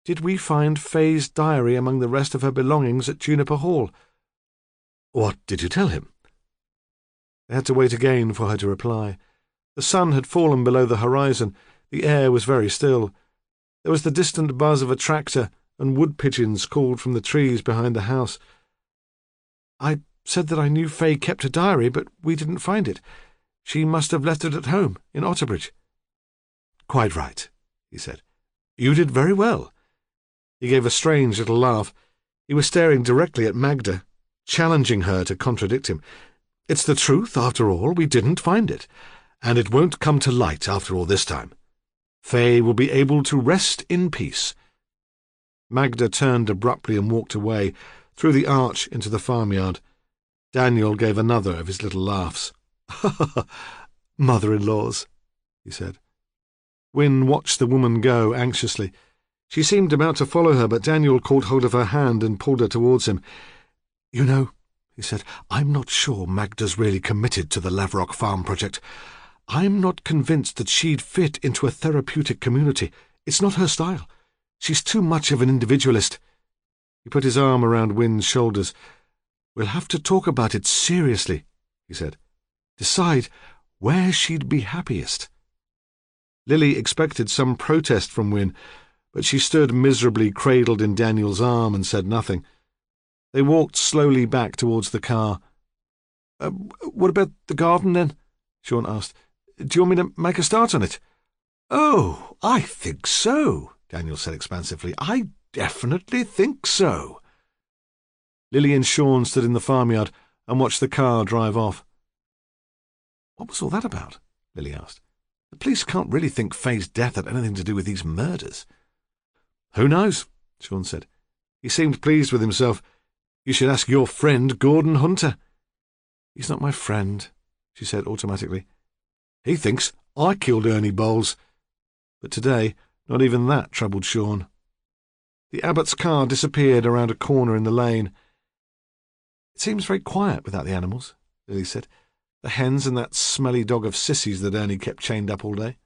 [SPEAKER 1] Did we find Faye's diary among the rest of her belongings at Juniper Hall?
[SPEAKER 2] What did you tell him?
[SPEAKER 1] They had to wait again for her to reply. The sun had fallen below the horizon. The air was very still. There was the distant buzz of a tractor, and wood pigeons called from the trees behind the house. I said that I knew Faye kept a diary, but we didn't find it. She must have left it at home, in Otterbridge.
[SPEAKER 2] Quite right, he said. You did very well.
[SPEAKER 1] He gave a strange little laugh. He was staring directly at Magda, challenging her to contradict him.
[SPEAKER 2] It's the truth, after all. We didn't find it, and it won't come to light after all this time. Faye will be able to rest in peace.
[SPEAKER 1] Magda turned abruptly and walked away, through the arch into the farmyard. Daniel gave another of his little laughs.
[SPEAKER 2] Mother-in-laws, he said.
[SPEAKER 1] Wynne watched the woman go anxiously. She seemed about to follow her, but Daniel caught hold of her hand and pulled her towards him.
[SPEAKER 2] You know, he said, I'm not sure Magda's really committed to the Lavrock Farm project. I'm not convinced that she'd fit into a therapeutic community. It's not her style. She's too much of an individualist.
[SPEAKER 1] He put his arm around Wynne's shoulders.
[SPEAKER 2] We'll have to talk about it seriously, he said. Decide where she'd be happiest.
[SPEAKER 1] Lily expected some protest from Wynne, but she stood miserably cradled in Daniel's arm and said nothing. They walked slowly back towards the car. What about the garden, then? Sean asked. Do you want me to make a start on it?
[SPEAKER 2] Oh, I think so, Daniel said expansively. I definitely think so.
[SPEAKER 1] Lily and Sean stood in the farmyard and watched the car drive off.
[SPEAKER 2] What was all that about? Lily asked. The police can't really think Faye's death had anything to do with these murders.
[SPEAKER 1] Who knows? Sean said. He seemed pleased with himself. You should ask your friend Gordon Hunter. He's not my friend, she said automatically. He thinks I killed Ernie Bowles. But today, not even that troubled Sean. The Abbott's car disappeared around a corner in the lane. It seems very quiet without the animals, Lily said. The hens and that smelly dog of Sissy's that Ernie kept chained up all day.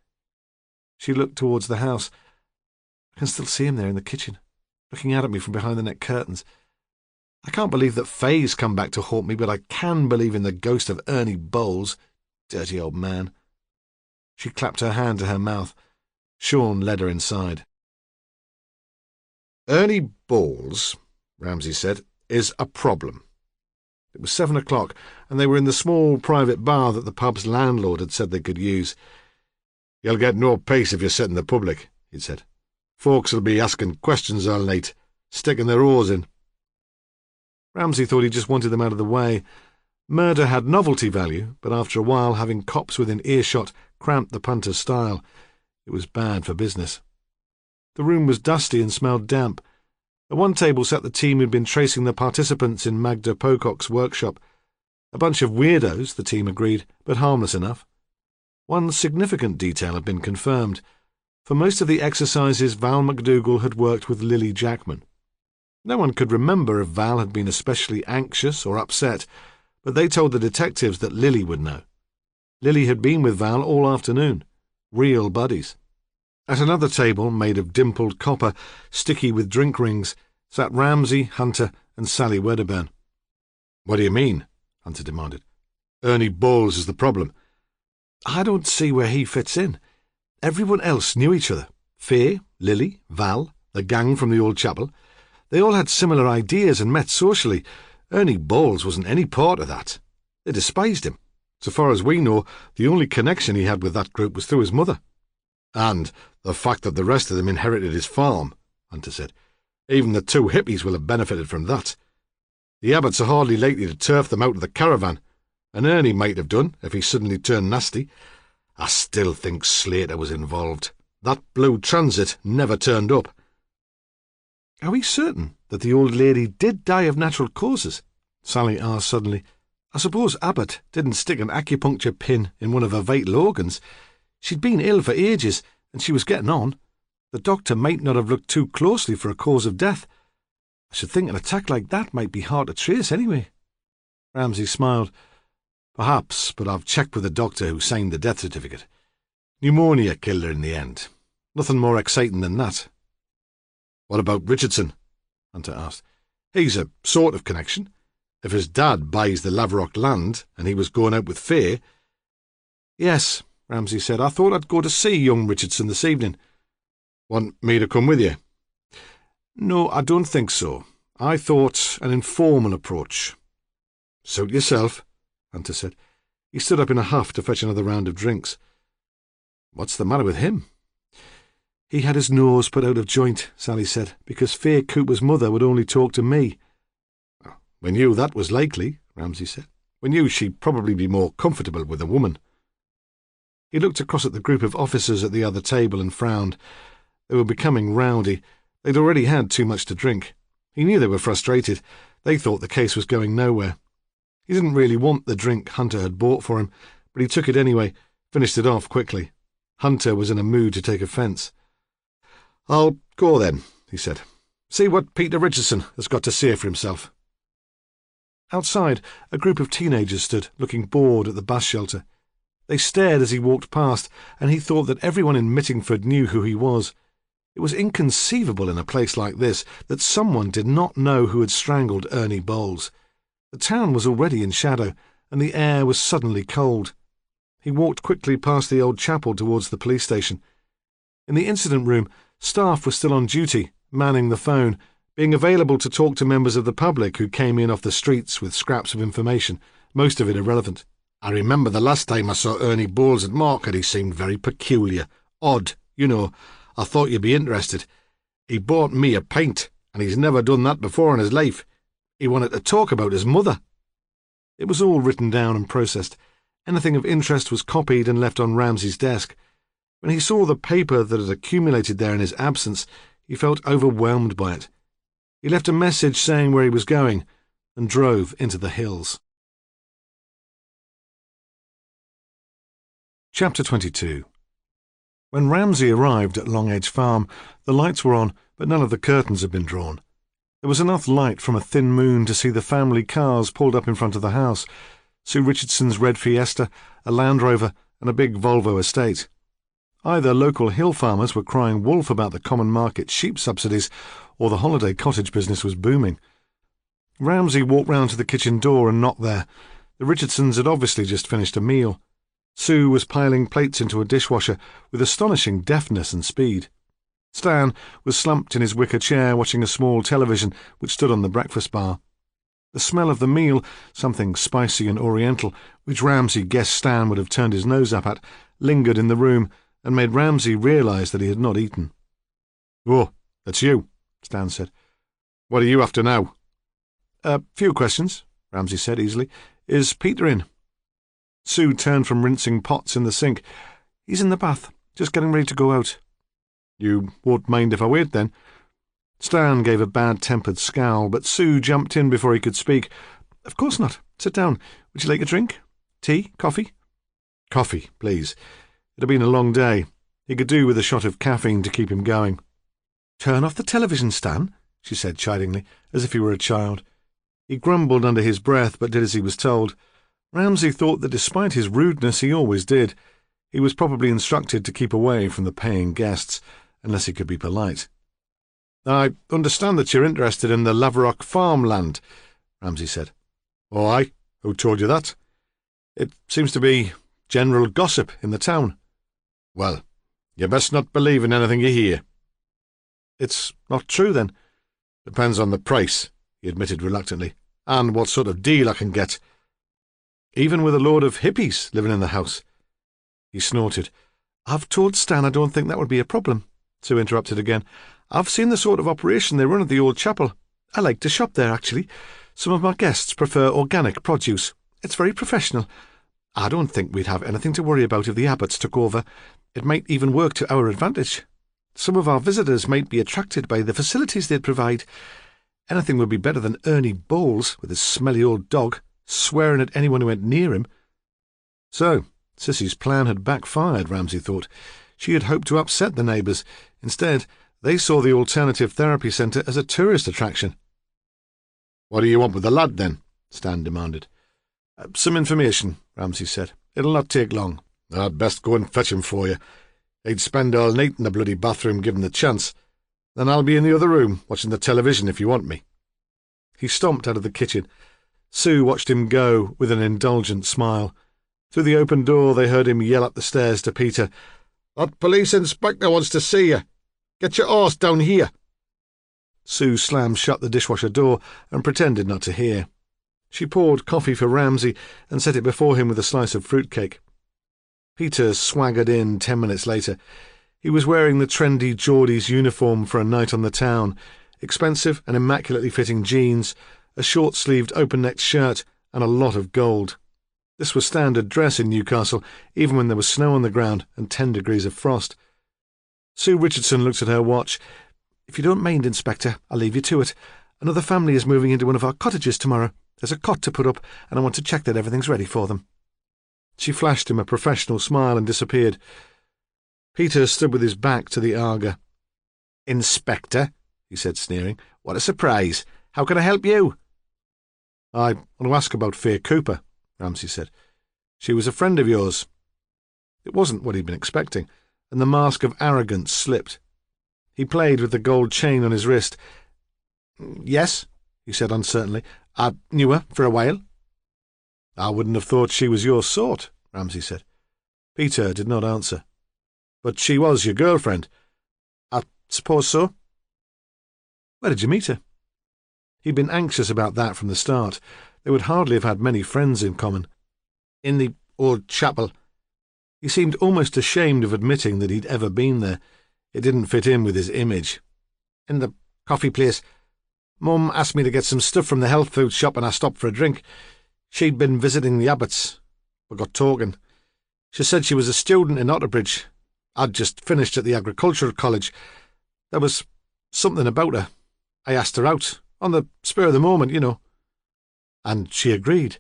[SPEAKER 1] She looked towards the house. I can still see him there in the kitchen, looking out at me from behind the net curtains. I can't believe that Faye's come back to haunt me, but I can believe in the ghost of Ernie Bowles. Dirty old man. She clapped her hand to her mouth. Sean led her inside.
[SPEAKER 2] Ernie Bowles, Ramsay said, is a problem.
[SPEAKER 1] It was 7 o'clock, and they were in the small private bar that the pub's landlord had said they could use.
[SPEAKER 2] You'll get no peace if you're sit in the public, he'd said. Folks'll be asking questions all night, sticking their oars in.
[SPEAKER 1] Ramsay thought he just wanted them out of the way. Murder had novelty value, but after a while having cops within earshot cramped the punter's style. It was bad for business. The room was dusty and smelled damp. At one table sat the team who'd been tracing the participants in Magda Pocock's workshop. A bunch of weirdos, the team agreed, but harmless enough.
[SPEAKER 2] One significant detail had been confirmed. For most of the exercises, Val McDougall had worked with Lily Jackman. No one could remember if Val had been especially anxious or upset, but they told the detectives that Lily would know. Lily had been with Val all afternoon. Real buddies. At another table, made of dimpled copper, sticky with drink rings, sat Ramsay, Hunter, and Sally Wedderburn. "What do you mean?" Hunter demanded. "Ernie Bowles is the problem." "I don't see where he fits in. Everyone else knew each other. Faye, Lily, Val, the gang from the old chapel. They all had similar ideas and met socially. Ernie Bowles wasn't any part of that. They despised him. So far as we know, the only connection he had with that group was through his mother." "And the fact that the rest of them inherited his farm," Hunter said. "Even the two hippies will have benefited from that. The Abbotts are hardly likely to turf them out of the caravan, and Ernie might have done if he suddenly turned nasty. I still think Slater was involved. That blue transit never turned up."
[SPEAKER 1] "Are we certain that the old lady did die of natural causes?" Sally asked suddenly. "I suppose Abbott didn't stick an acupuncture pin in one of her vital organs. She'd been ill for ages, and she was getting on. The doctor might not have looked too closely for a cause of death. I should think an attack like that might be hard to trace anyway." Ramsay smiled. "Perhaps, but I've checked with the doctor who signed the death certificate. Pneumonia killed her in the end. Nothing more exciting than that."
[SPEAKER 2] "What about Richardson?" Hunter asked. "He's a sort of connection. If his dad buys the Laverock land and he was going out with Faye—"
[SPEAKER 1] "Yes," Ramsay said. "I thought I'd go to see young Richardson this evening."
[SPEAKER 2] "Want me to come with you?"
[SPEAKER 1] "No, I don't think so. I thought an informal approach."
[SPEAKER 2] "Suit yourself,"
[SPEAKER 1] Hunter said. He stood up in a huff to fetch another round of drinks.
[SPEAKER 2] "What's the matter with him?"
[SPEAKER 1] "He had his nose put out of joint," Sally said, "because Faye Cooper's mother would only talk to me."
[SPEAKER 2] "We knew that was likely," Ramsay said. "We knew she'd probably be more comfortable with a woman."
[SPEAKER 1] He looked across at the group of officers at the other table and frowned. They were becoming rowdy. They'd already had too much to drink. He knew they were frustrated. They thought the case was going nowhere. He didn't really want the drink Hunter had bought for him, but he took it anyway, finished it off quickly. Hunter was in a mood to take offence.
[SPEAKER 2] "I'll go then," he said. "See what Peter Richardson has got to say for himself."
[SPEAKER 1] Outside, a group of teenagers stood, looking bored at the bus shelter. They stared as he walked past, and he thought that everyone in Mittingford knew who he was. It was inconceivable in a place like this that someone did not know who had strangled Ernie Bowles. The town was already in shadow, and the air was suddenly cold. He walked quickly past the old chapel towards the police station. In the incident room, staff were still on duty, manning the phone, being available to talk to members of the public who came in off the streets with scraps of information, most of it irrelevant.
[SPEAKER 2] "I remember the last time I saw Ernie Bowles at market, he seemed very peculiar. Odd, you know. I thought you'd be interested. He bought me a pint, and he's never done that before in his life. He wanted to talk about his mother."
[SPEAKER 1] It was all written down and processed. Anything of interest was copied and left on Ramsay's desk. When he saw the paper that had accumulated there in his absence, he felt overwhelmed by it. He left a message saying where he was going and drove into the hills. Chapter 22. When Ramsay arrived at Long Edge Farm, the lights were on, but none of the curtains had been drawn. There was enough light from a thin moon to see the family cars pulled up in front of the house, Sue Richardson's red Fiesta, a Land Rover, and a big Volvo estate. Either local hill farmers were crying wolf about the common market sheep subsidies, or the holiday cottage business was booming. Ramsay walked round to the kitchen door and knocked there. The Richardsons had obviously just finished a meal. Sue was piling plates into a dishwasher with astonishing deftness and speed. Stan was slumped in his wicker chair watching a small television which stood on the breakfast bar. The smell of the meal, something spicy and oriental, which Ramsay guessed Stan would have turned his nose up at, lingered in the room and made Ramsay realise that he had not eaten.
[SPEAKER 2] "Oh, that's you," Stan said. "What are you after now?"
[SPEAKER 1] "A few questions," Ramsay said easily. "Is Peter in?" Sue turned from rinsing pots in the sink. "He's in the bath, just getting ready to go out."
[SPEAKER 2] "You won't mind if I wait, then?"
[SPEAKER 1] Stan gave a bad-tempered scowl, but Sue jumped in before he could speak. "Of course not. Sit down. Would you like a drink? Tea? Coffee?"
[SPEAKER 2] Coffee, please. It had been a long day. He could do with a shot of caffeine to keep him going.
[SPEAKER 1] Turn off the television, Stan, she said chidingly, as if he were a child.
[SPEAKER 2] He grumbled under his breath, but did as he was told. Ramsay thought that despite his rudeness he always did. He was probably instructed to keep away from the paying guests, unless he could be polite.
[SPEAKER 1] I understand that you're interested in the Laverock farmland, Ramsay said.
[SPEAKER 2] Oh, aye? Who told you that?
[SPEAKER 1] It seems to be general gossip in the town.
[SPEAKER 2] Well, you best not believe in anything you hear.
[SPEAKER 1] It's not true, then?
[SPEAKER 2] Depends on the price, he admitted reluctantly, and what sort of deal I can get.
[SPEAKER 1] Even with a load of hippies living in the house.
[SPEAKER 2] He snorted.
[SPEAKER 1] I've told Stan I don't think that would be a problem, Sue interrupted again. I've seen the sort of operation they run at the old chapel. I like to shop there, actually. Some of my guests prefer organic produce. It's very professional. I don't think we'd have anything to worry about if the abbots took over. It might even work to our advantage. Some of our visitors might be attracted by the facilities they'd provide. Anything would be better than Ernie Bowles, with his smelly old dog, swearing at anyone who went near him.
[SPEAKER 2] So, Sissy's plan had backfired, Ramsay thought. She had hoped to upset the neighbours. Instead, they saw the alternative therapy centre as a tourist attraction.
[SPEAKER 1] What do you want with the lad, then? Stan demanded.
[SPEAKER 2] Some information, Ramsay said. It'll not take long.
[SPEAKER 1] I'd best go and fetch him for you. He'd spend all night in the bloody bathroom given the chance. Then I'll be in the other room, watching the television if you want me.
[SPEAKER 2] He stomped out of the kitchen. Sue watched him go with an indulgent smile. Through the open door they heard him yell up the stairs to Peter,
[SPEAKER 1] "That police inspector wants to see you. Get your horse down here."
[SPEAKER 2] Sue slammed shut the dishwasher door and pretended not to hear. She poured coffee for Ramsay and set it before him with a slice of fruitcake. Peter swaggered in 10 minutes later. He was wearing the trendy Geordie's uniform for a night on the town, expensive and immaculately fitting jeans, a short-sleeved open-necked shirt, and a lot of gold. This was standard dress in Newcastle, even when there was snow on the ground and 10 degrees of frost. Sue Richardson looked at her watch. "If you don't mind, Inspector, I'll leave you to it. Another family is moving into one of our cottages tomorrow. There's a cot to put up, and I want to check that everything's ready for them." She flashed him a professional smile and disappeared. Peter stood with his back to the Arga.
[SPEAKER 1] "Inspector," he said, sneering. "What a surprise. How can I help you?"
[SPEAKER 2] "I want to ask about Faye Cooper," Ramsay said. "She was a friend of yours." It wasn't what he'd been expecting, and the mask of arrogance slipped. He played with the gold chain on his wrist.
[SPEAKER 1] "Yes," he said uncertainly. "I knew her for a while."
[SPEAKER 2] "I wouldn't have thought she was your sort," Ramsay said. Peter did not answer. "But she was your girlfriend."
[SPEAKER 1] "I suppose so."
[SPEAKER 2] "Where did you meet her?" He'd been anxious about that from the start. They would hardly have had many friends in common.
[SPEAKER 1] "In the old chapel."
[SPEAKER 2] He seemed almost ashamed of admitting that he'd ever been there. It didn't fit in with his image.
[SPEAKER 1] "In the coffee place. Mum asked me to get some stuff from the health food shop and I stopped for a drink. She'd been visiting the abbots. We got talking. She said she was a student in Otterbridge. I'd just finished at the agricultural college. There was something about her. I asked her out, on the spur of the moment, you know."
[SPEAKER 2] "And she agreed?"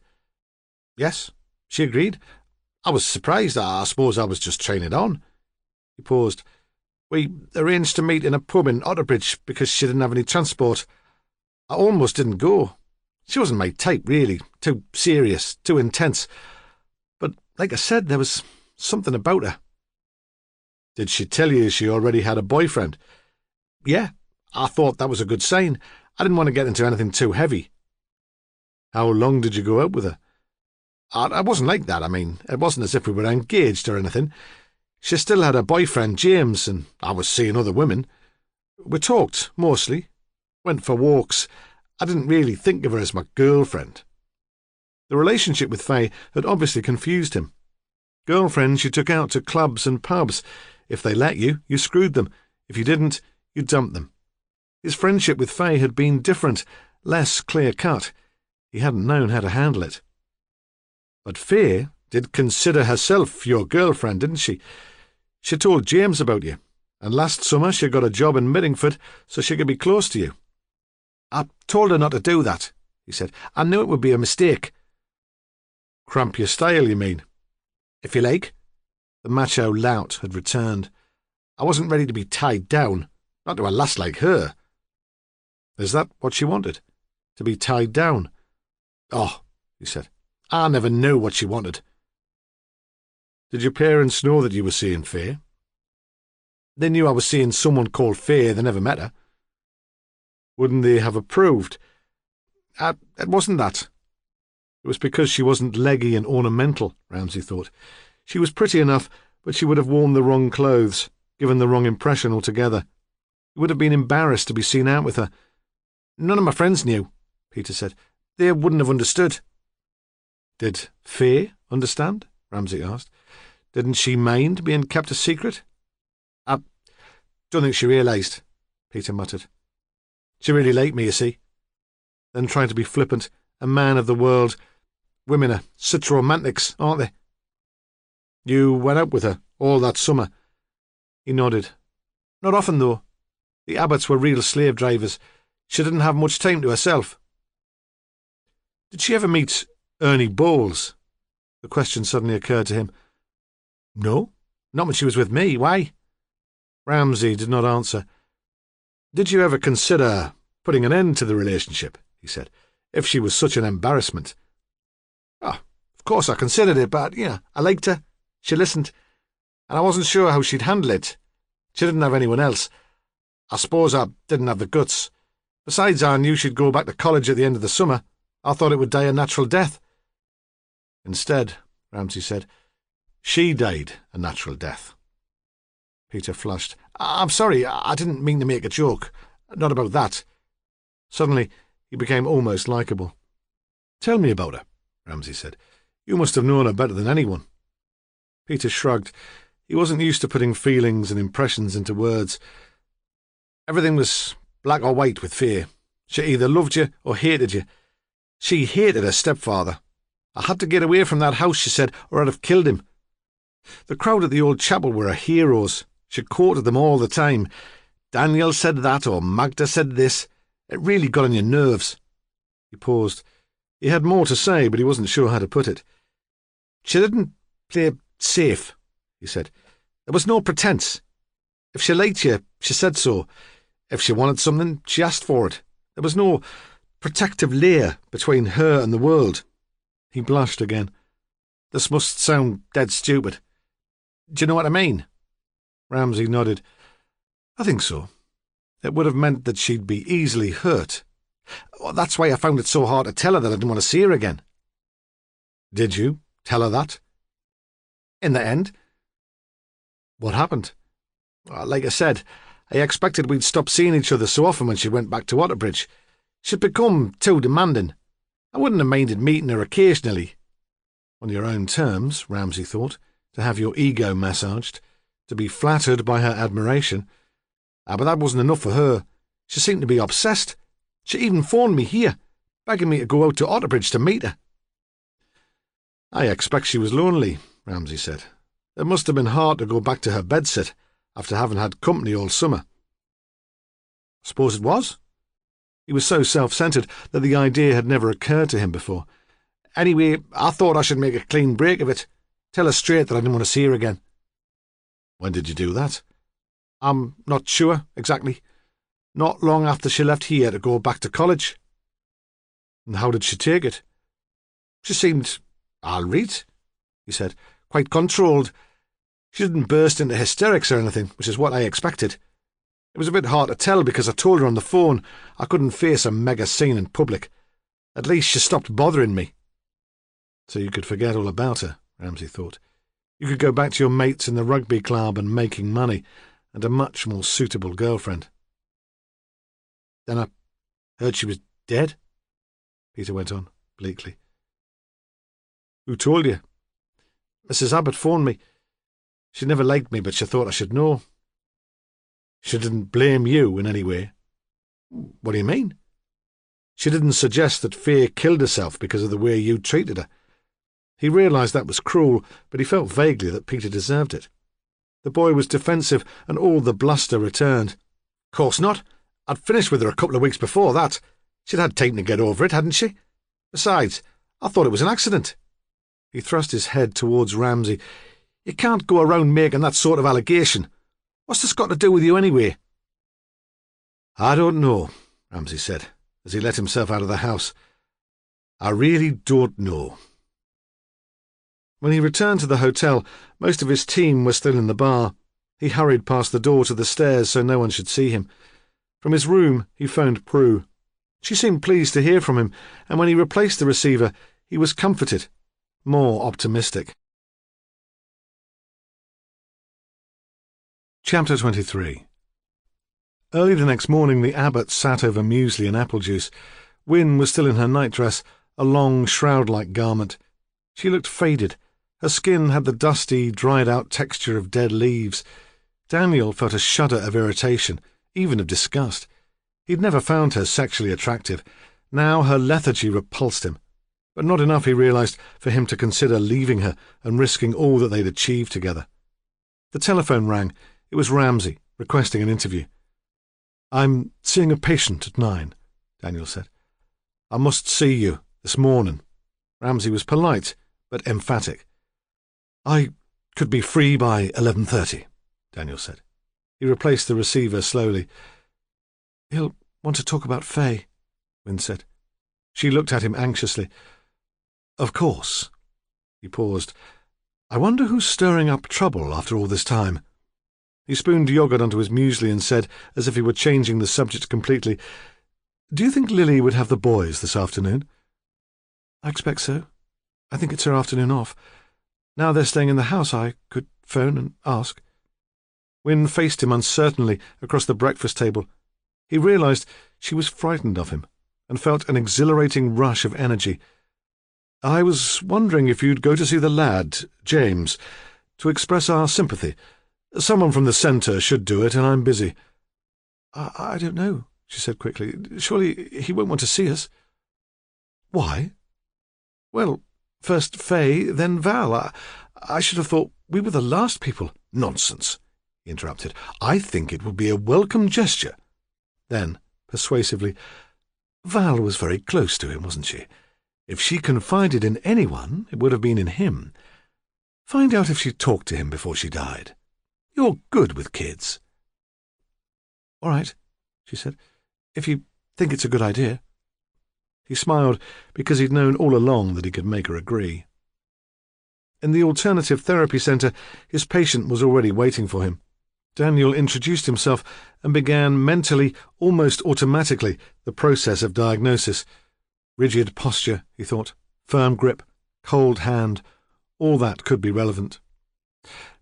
[SPEAKER 1] "Yes, she agreed. I was surprised. I suppose I was just trying it on." He paused. "We arranged to meet in a pub in Otterbridge because she didn't have any transport. I almost didn't go. She wasn't my type, really. Too serious, too intense. But, like I said, there was something about her."
[SPEAKER 2] "Did she tell you she already had a boyfriend?"
[SPEAKER 1] "Yeah, I thought that was a good sign. I didn't want to get into anything too heavy."
[SPEAKER 2] "How long did you go out with her?"
[SPEAKER 1] I wasn't like that. I mean, it wasn't as if we were engaged or anything. She still had a boyfriend, James, and I was seeing other women. We talked, mostly. Went for walks. I didn't really think of her as my girlfriend."
[SPEAKER 2] The relationship with Faye had obviously confused him. Girlfriends you took out to clubs and pubs. If they let you, you screwed them. If you didn't, you dumped them. His friendship with Faye had been different, less clear-cut. He hadn't known how to handle it.
[SPEAKER 1] "But Faye did consider herself your girlfriend, didn't she? She told James about you, and last summer she got a job in Middingford so she could be close to you." "I told her not to do that," he said. "I knew it would be a mistake."
[SPEAKER 2] "Cramp your style, you mean?"
[SPEAKER 1] if you like." The macho lout had returned. "I wasn't ready to be tied down, not to a lass like her." Is that what she wanted? To be tied down? "Oh," he said, "I never knew what she wanted." "Did your parents know that you were seeing Faye?" "They knew I was seeing someone called Faye. They never met her." "Wouldn't they have approved?" It wasn't that. It was because she wasn't leggy and ornamental, Ramsay thought. She was pretty enough, but she would have worn the wrong clothes, given the wrong impression altogether. He would have been embarrassed to be seen out with her. "None of my friends knew," Peter said. "They wouldn't have understood." "Did Faye understand?" Ramsay asked. "Didn't she mind being kept a secret?" "I don't think she realised," Peter muttered. "She really liked me, you see." Then, trying to be flippant, "A man of the world. Women are such romantics, aren't they?" "You went out with her all that summer?" He nodded. "Not often, though. The Abbotts were real slave drivers. She didn't have much time to herself." "Did she ever meet Ernie Bowles?" The question suddenly occurred to him. "No, not when she was with me. Why?" Ramsay did not answer. "Did you ever consider putting an end to the relationship?" he said. "If she was such an embarrassment." "Oh, of course I considered it, but, I liked her. She listened, and I wasn't sure how she'd handle it. She didn't have anyone else. I suppose I didn't have the guts. Besides, I knew she'd go back to college at the end of the summer. I thought it would die a natural death." "Instead," Ramsay said, "she died a natural death." Peter flushed. "I'm sorry, I didn't mean to make a joke. Not about that." Suddenly, he became almost likeable. "Tell me about her," Ramsay said. "You must have known her better than anyone." Peter shrugged. He wasn't used to putting feelings and impressions into words. "Everything was black or white with Faye. She either loved you or hated you. She hated her stepfather. I had to get away from that house, she said, or I'd have killed him. The crowd at the old chapel were her heroes. She quoted them all the time. Daniel said that, or Magda said this. It really got on your nerves." He paused. He had more to say, but he wasn't sure how to put it. "She didn't play safe," he said. "There was no pretence. If she liked you, she said so. If she wanted something, she asked for it. There was no protective layer between her and the world." He blushed again. "This must sound dead stupid. Do you know what I mean?" Ramsay nodded. "I think so. It would have meant that she'd be easily hurt. That's why I found it so hard to tell her that I didn't want to see her again." "Did you tell her that?" "In the end." "What happened?" "Like I said, I expected we'd stop seeing each other so often when she went back to Otterbridge. She'd become too demanding. I wouldn't have minded meeting her occasionally." On your own terms, Ramsay thought, to have your ego massaged, to be flattered by her admiration. But that wasn't enough for her. She seemed to be obsessed. She even phoned me here, begging me to go out to Otterbridge to meet her. "I expect she was lonely," Ramsay said. "It must have been hard to go back to her bedsit after having had company all summer." "I suppose it was." He was so self-centred that the idea had never occurred to him before. "Anyway, I thought I should make a clean break of it. Tell her straight that I didn't want to see her again." "When did you do that?" "I'm not sure, exactly. Not long after she left here to go back to college." "And how did she take it?" "She seemed all right," he said. "Quite controlled. She didn't burst into hysterics or anything, which is what I expected. It was a bit hard to tell because I told her on the phone I couldn't face a mega scene in public. At least she stopped bothering me." So you could forget all about her, Ramsay thought. You could go back to your mates in the rugby club and making money, and a much more suitable girlfriend. "Then I heard she was dead," Peter went on, bleakly. "Who told you?" "Mrs. Abbott phoned me. She never liked me, but she thought I should know." "She didn't blame you in any way?" "What do you mean?" "She didn't suggest that Faye killed herself because of the way you treated her." He realised that was cruel, but he felt vaguely that Peter deserved it. The boy was defensive, and all the bluster returned. "Course not. I'd finished with her a couple of weeks before that. She'd had time to get over it, hadn't she? Besides, I thought it was an accident." He thrust his head towards Ramsay. "You can't go around making that sort of allegation. What's this got to do with you anyway?" "I don't know," Ramsay said, as he let himself out of the house. "I really don't know." When he returned to the hotel, most of his team were still in the bar. He hurried past the door to the stairs so no one should see him. From his room, he phoned Prue. She seemed pleased to hear from him, and when he replaced the receiver, he was comforted, more optimistic. Chapter 23. Early the next morning, the abbot sat over muesli and apple juice. Wynne was still in her nightdress, a long shroud-like garment. She looked faded. Her skin had the dusty, dried-out texture of dead leaves. Daniel felt a shudder of irritation, even of disgust. He'd never found her sexually attractive. Now her lethargy repulsed him, but not enough, he realized, for him to consider leaving her and risking all that they'd achieved together. The telephone rang. It was Ramsay, requesting an interview. "I'm seeing a patient at 9, Daniel said. "I must see you this morning." Ramsay was polite, but emphatic. "I could be free by 11:30, Daniel said. He replaced the receiver slowly. "He'll want to talk about Faye," Wynne said. She looked at him anxiously. "Of course." He paused. "I wonder who's stirring up trouble after all this time." He spooned yogurt onto his muesli and said, as if he were changing the subject completely, "Do you think Lily would have the boys this afternoon?" "I expect so. I think it's her afternoon off. Now they're staying in the house, I could phone and ask." Wynne faced him uncertainly across the breakfast table. He realized she was frightened of him and felt an exhilarating rush of energy. "I was wondering if you'd go to see the lad, James, to express our sympathy. Someone from the centre should do it, and I'm busy." I don't know," she said quickly. "Surely he won't want to see us." "Why?" "Well, first Faye, then Val. I should have thought we were the last people." "Nonsense," he interrupted. "I think it would be a welcome gesture." Then, persuasively, "Val was very close to him, wasn't she? If she confided in anyone, it would have been in him. Find out if she talked to him before she died. You're good with kids." "All right," she said, "if you think it's a good idea." He smiled, because he'd known all along that he could make her agree. In the alternative therapy centre, his patient was already waiting for him. Daniel introduced himself and began mentally, almost automatically, the process of diagnosis. Rigid posture, he thought, firm grip, cold hand, all that could be relevant.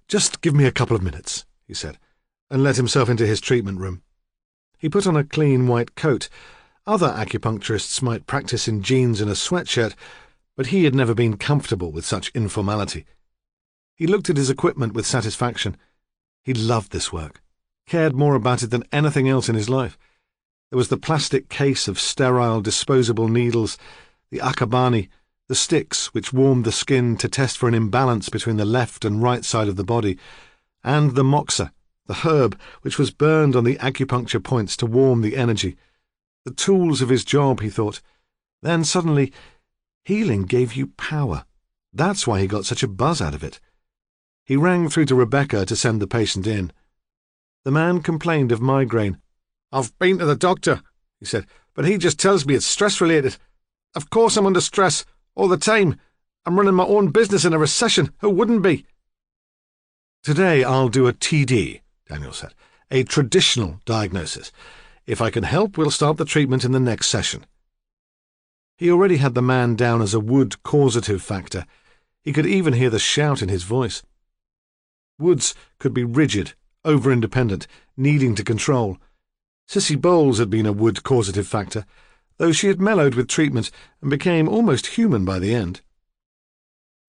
[SPEAKER 1] "Just give me a couple of minutes," he said, and let himself into his treatment room. He put on a clean white coat. Other acupuncturists might practice in jeans and a sweatshirt, but he had never been comfortable with such informality. He looked at his equipment with satisfaction. He loved this work, cared more about it than anything else in his life. There was the plastic case of sterile, disposable needles, the akabani, the sticks which warmed the skin to test for an imbalance between the left and right side of the body, and the moxa, the herb which was burned on the acupuncture points to warm the energy. The tools of his job, he thought. Then suddenly, healing gave you power. That's why he got such a buzz out of it. He rang through to Rebecca to send the patient in. The man complained of migraine. "I've been to the doctor," he said, "but he just tells me it's stress-related. Of course I'm under stress, all the time. I'm running my own business in a recession. Who wouldn't be?" "Today I'll do a TD," Daniel said, "a traditional diagnosis. If I can help, we'll start the treatment in the next session." He already had the man down as a wood causative factor. He could even hear the shout in his voice. Woods could be rigid, over-independent, needing to control. Cissy Bowles had been a wood causative factor, though she had mellowed with treatment and became almost human by the end.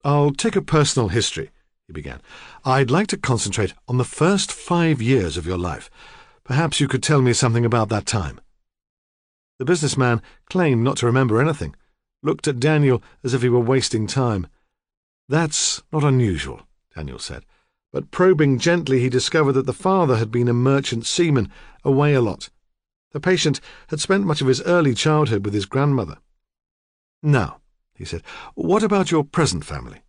[SPEAKER 1] "I'll take a personal history," he began. "I'd like to concentrate on the first 5 years of your life. Perhaps you could tell me something about that time." The businessman claimed not to remember anything, looked at Daniel as if he were wasting time. "That's not unusual," Daniel said, but probing gently he discovered that the father had been a merchant seaman, away a lot. The patient had spent much of his early childhood with his grandmother. "Now," he said, "what about your present family?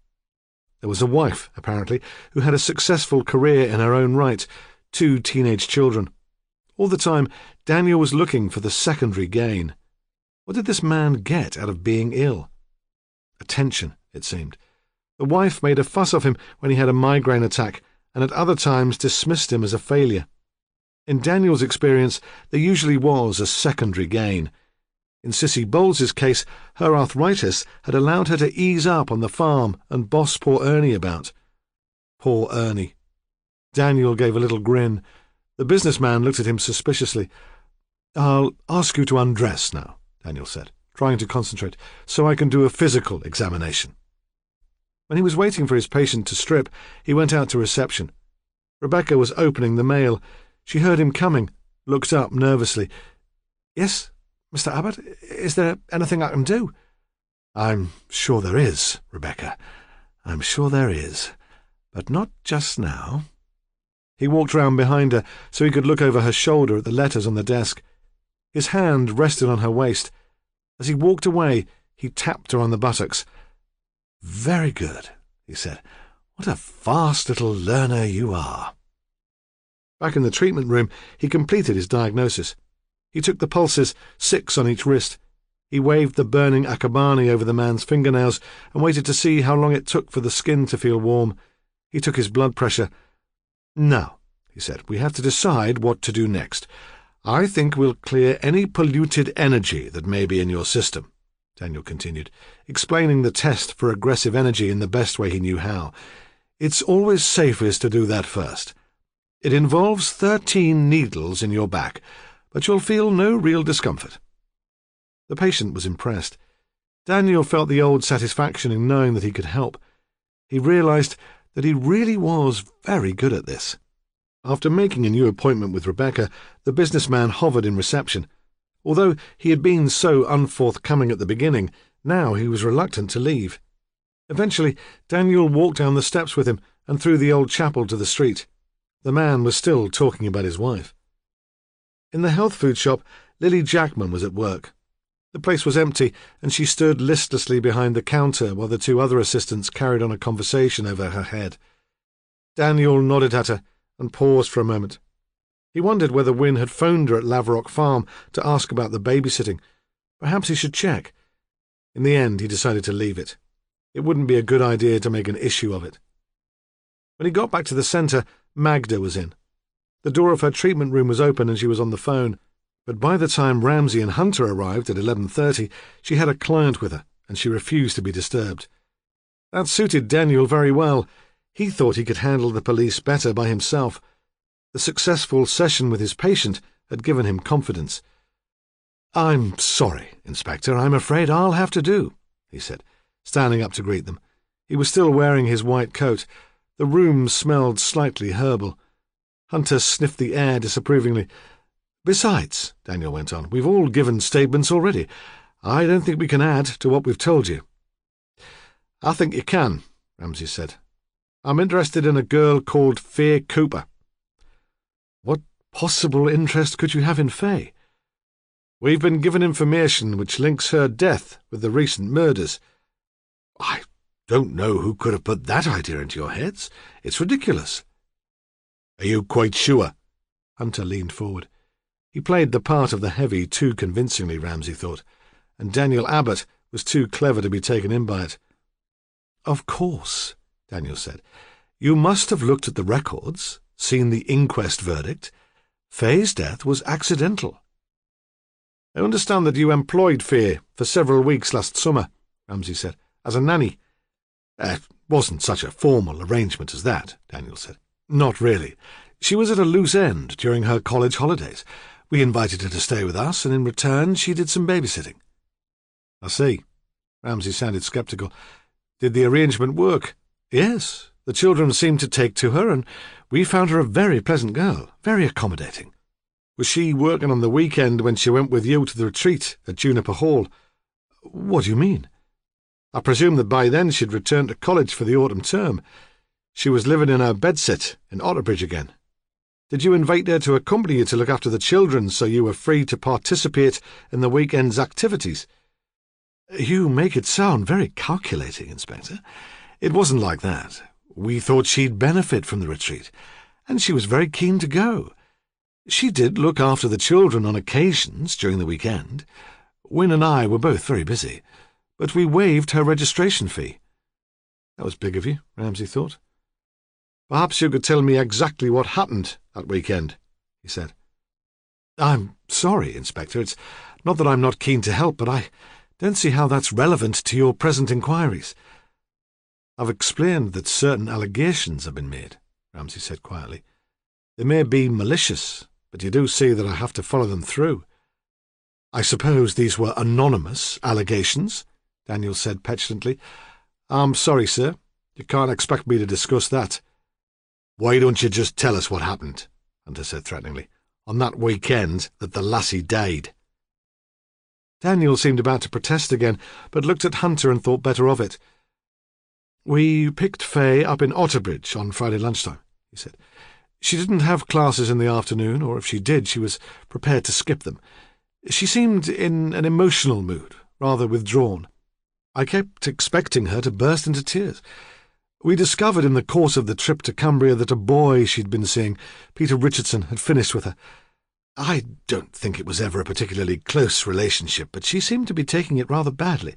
[SPEAKER 2] There was a wife, apparently, who had a successful career in her own right, 2 teenage children. All the time, Daniel was looking for the secondary gain. What did this man get out of being ill? Attention, it seemed. The wife made a fuss of him when he had a migraine attack, and at other times dismissed him as a failure. In Daniel's experience, there usually was a secondary gain. In Cissy Bowles's case, her arthritis had allowed her to ease up on the farm and boss poor Ernie about. Poor Ernie. Daniel gave a little grin. The businessman looked at him suspiciously. "I'll ask you to undress now," Daniel said, trying to concentrate, "so I can do a physical examination." When he was waiting for his patient to strip, he went out to reception. Rebecca was opening the mail. She heard him coming, looked up nervously. "Yes, Mr. Abbott, is there anything I can do?" "I'm sure there is, Rebecca. I'm sure there is. But not just now." He walked round behind her so he could look over her shoulder at the letters on the desk. His hand rested on her waist. As he walked away, he tapped her on the buttocks. "Very good," he said. "What a fast little learner you are." Back in the treatment room, he completed his diagnosis. He took the pulses, 6 on each wrist. He waved the burning akabani over the man's fingernails and waited to see how long it took for the skin to feel warm. He took his blood pressure. "Now," he said, "we have to decide what to do next. I think we'll clear any polluted energy that may be in your system," Daniel continued, explaining the test for aggressive energy in the best way he knew how. "It's always safest to do that first. It involves 13 needles in your back, but you'll feel no real discomfort." The patient was impressed. Daniel felt the old satisfaction in knowing that he could help. He realized that he really was very good at this. After making a new appointment with Rebecca, the businessman hovered in reception. Although he had been so unforthcoming at the beginning, now he was reluctant to leave. Eventually, Daniel walked down the steps with him and through the old chapel to the street. The man was still talking about his wife. In the health food shop, Lily Jackman was at work. The place was empty, and she stood listlessly behind the counter while the 2 other assistants carried on a conversation over her head. Daniel nodded at her and paused for a moment. He wondered whether Wynne had phoned her at Laverock Farm to ask about the babysitting. Perhaps he should check. In the end, he decided to leave it. It wouldn't be a good idea to make an issue of it. When he got back to the centre, Magda was in. The door of her treatment room was open and she was on the phone, but by the time Ramsay and Hunter arrived at 11:30, she had a client with her, and she refused to be disturbed. That suited Daniel very well. He thought he could handle the police better by himself. The successful session with his patient had given him confidence. "I'm sorry, Inspector, I'm afraid I'll have to do," he said, standing up to greet them. He was still wearing his white coat. The room smelled slightly herbal. Hunter sniffed the air disapprovingly. "Besides," Daniel went on, "we've all given statements already. I don't think we can add to what we've told you." "I think you can," Ramsay said. "I'm interested in a girl called Fay Cooper." "What possible interest could you have in Fay?" "We've been given information which links her death with the recent murders." "I don't know who could have put that idea into your heads. It's ridiculous." "Are you quite sure?" Hunter leaned forward. He played the part of the heavy too convincingly, Ramsay thought, and Daniel Abbott was too clever to be taken in by it. "Of course," Daniel said. "You must have looked at the records, seen the inquest verdict. Fay's death was accidental." "I understand that you employed Fay for several weeks last summer," Ramsay said, "as a nanny." "It wasn't such a formal arrangement as that," Daniel said. "Not really. She was at a loose end during her college holidays. We invited her to stay with us, and in return she did some babysitting." "I see." Ramsay sounded sceptical. "Did the arrangement work?" "Yes. The children seemed to take to her, and we found her a very pleasant girl, very accommodating." "Was she working on the weekend when she went with you to the retreat at Juniper Hall?" "What do you mean?" "I presume that by then she'd returned to college for the autumn term. She was living in her bedsit in Otterbridge again. Did you invite her to accompany you to look after the children so you were free to participate in the weekend's activities?" "You make it sound very calculating, Inspector. It wasn't like that. We thought she'd benefit from the retreat, and she was very keen to go. She did look after the children on occasions during the weekend. Wynne and I were both very busy, but we waived her registration fee. That was big of you, Ramsay thought. Perhaps you could tell me exactly what happened that weekend, he said. I'm sorry, Inspector. It's not that I'm not keen to help, but I don't see how that's relevant to your present inquiries. I've explained that certain allegations have been made, Ramsay said quietly. They may be malicious, but you do see that I have to follow them through. I suppose these were anonymous allegations, Daniel said petulantly. I'm sorry, sir. You can't expect me to discuss that. Why don't you just tell us what happened, Hunter said threateningly, on that weekend that the lassie died? Daniel seemed about to protest again, but looked at Hunter and thought better of it. We picked Faye up in Otterbridge on Friday lunchtime, he said. She didn't have classes in the afternoon, or if she did, she was prepared to skip them. She seemed in an emotional mood, rather withdrawn. I kept expecting her to burst into tears. We discovered in the course of the trip to Cumbria that a boy she'd been seeing, Peter Richardson, had finished with her. I don't think it was ever a particularly close relationship, but she seemed to be taking it rather badly.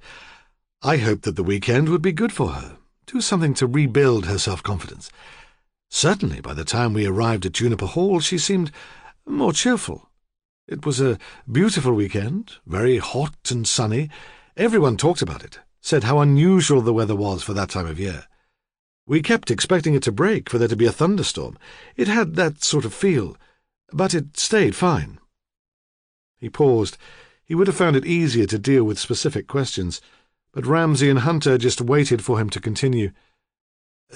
[SPEAKER 2] I hoped that the weekend would be good for her, do something to rebuild her self-confidence. Certainly, by the time we arrived at Juniper Hall, she seemed more cheerful. It was a beautiful weekend, very hot and sunny. Everyone talked about it, said how unusual the weather was for that time of year. We kept expecting it to break, for there to be a thunderstorm. It had that sort of feel, but it stayed fine. He paused. He would have found it easier to deal with specific questions, but Ramsay and Hunter just waited for him to continue.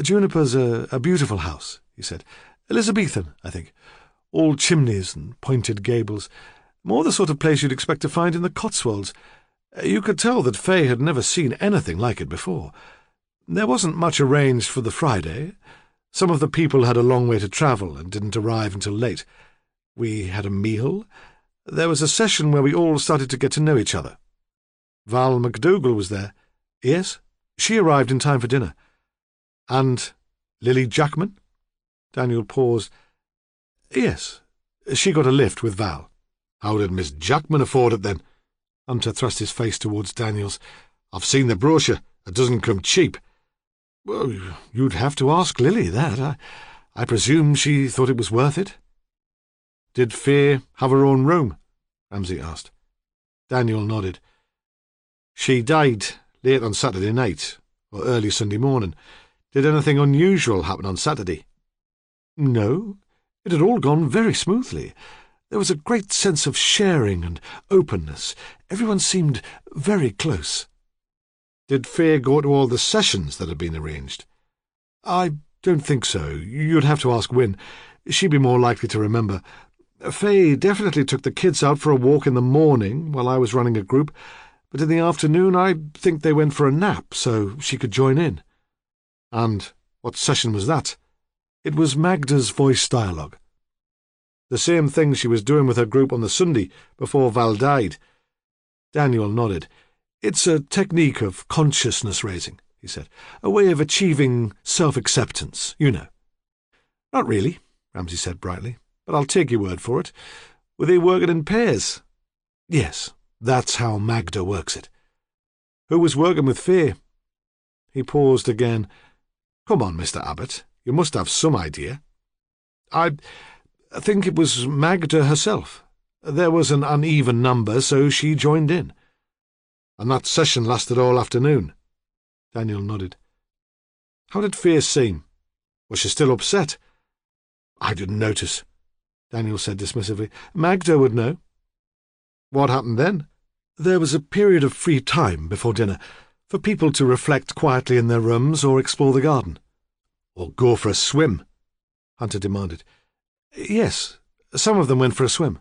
[SPEAKER 2] Juniper's a beautiful house, he said. Elizabethan, I think. All chimneys and pointed gables. More the sort of place you'd expect to find in the Cotswolds. You could tell that Faye had never seen anything like it before. There wasn't much arranged for the Friday. Some of the people had a long way to travel and didn't arrive until late. We had a meal. There was a session where we all started to get to know each other. Val MacDougall was there. Yes, she arrived in time for dinner. And Lily Jackman? Daniel paused. Yes, she got a lift with Val. How did Miss Jackman afford it then? Hunter thrust his face towards Daniel's. I've seen the brochure. It doesn't come cheap. Well, you'd have to ask Lily that. I presume she thought it was worth it. Did Faye have her own room? Ramsay asked. Daniel nodded. She died late on Saturday night, or early Sunday morning. Did anything unusual happen on Saturday? No. It had all gone very smoothly. There was a great sense of sharing and openness. Everyone seemed very close. Did Faye go to all the sessions that had been arranged? I don't think so. You'd have to ask Wynne. She'd be more likely to remember. Faye definitely took the kids out for a walk in the morning while I was running a group, but in the afternoon I think they went for a nap so she could join in. And what session was that? It was Magda's voice dialogue. The same thing she was doing with her group on the Sunday before Val died. Daniel nodded. It's a technique of consciousness-raising, he said. A way of achieving self-acceptance, you know. Not really, Ramsay said brightly, but I'll take your word for it. Were they working in pairs? Yes, that's how Magda works it. Who was working with Faye? He paused again. Come on, Mr. Abbott, you must have some idea. I think it was Magda herself. There was an uneven number, so she joined in. And that session lasted all afternoon. Daniel nodded. How did Faye seem? Was she still upset? I didn't notice, Daniel said dismissively. Magda would know. What happened then? There was a period of free time before dinner, for people to reflect quietly in their rooms or explore the garden. Or go for a swim, Hunter demanded. Yes, some of them went for a swim.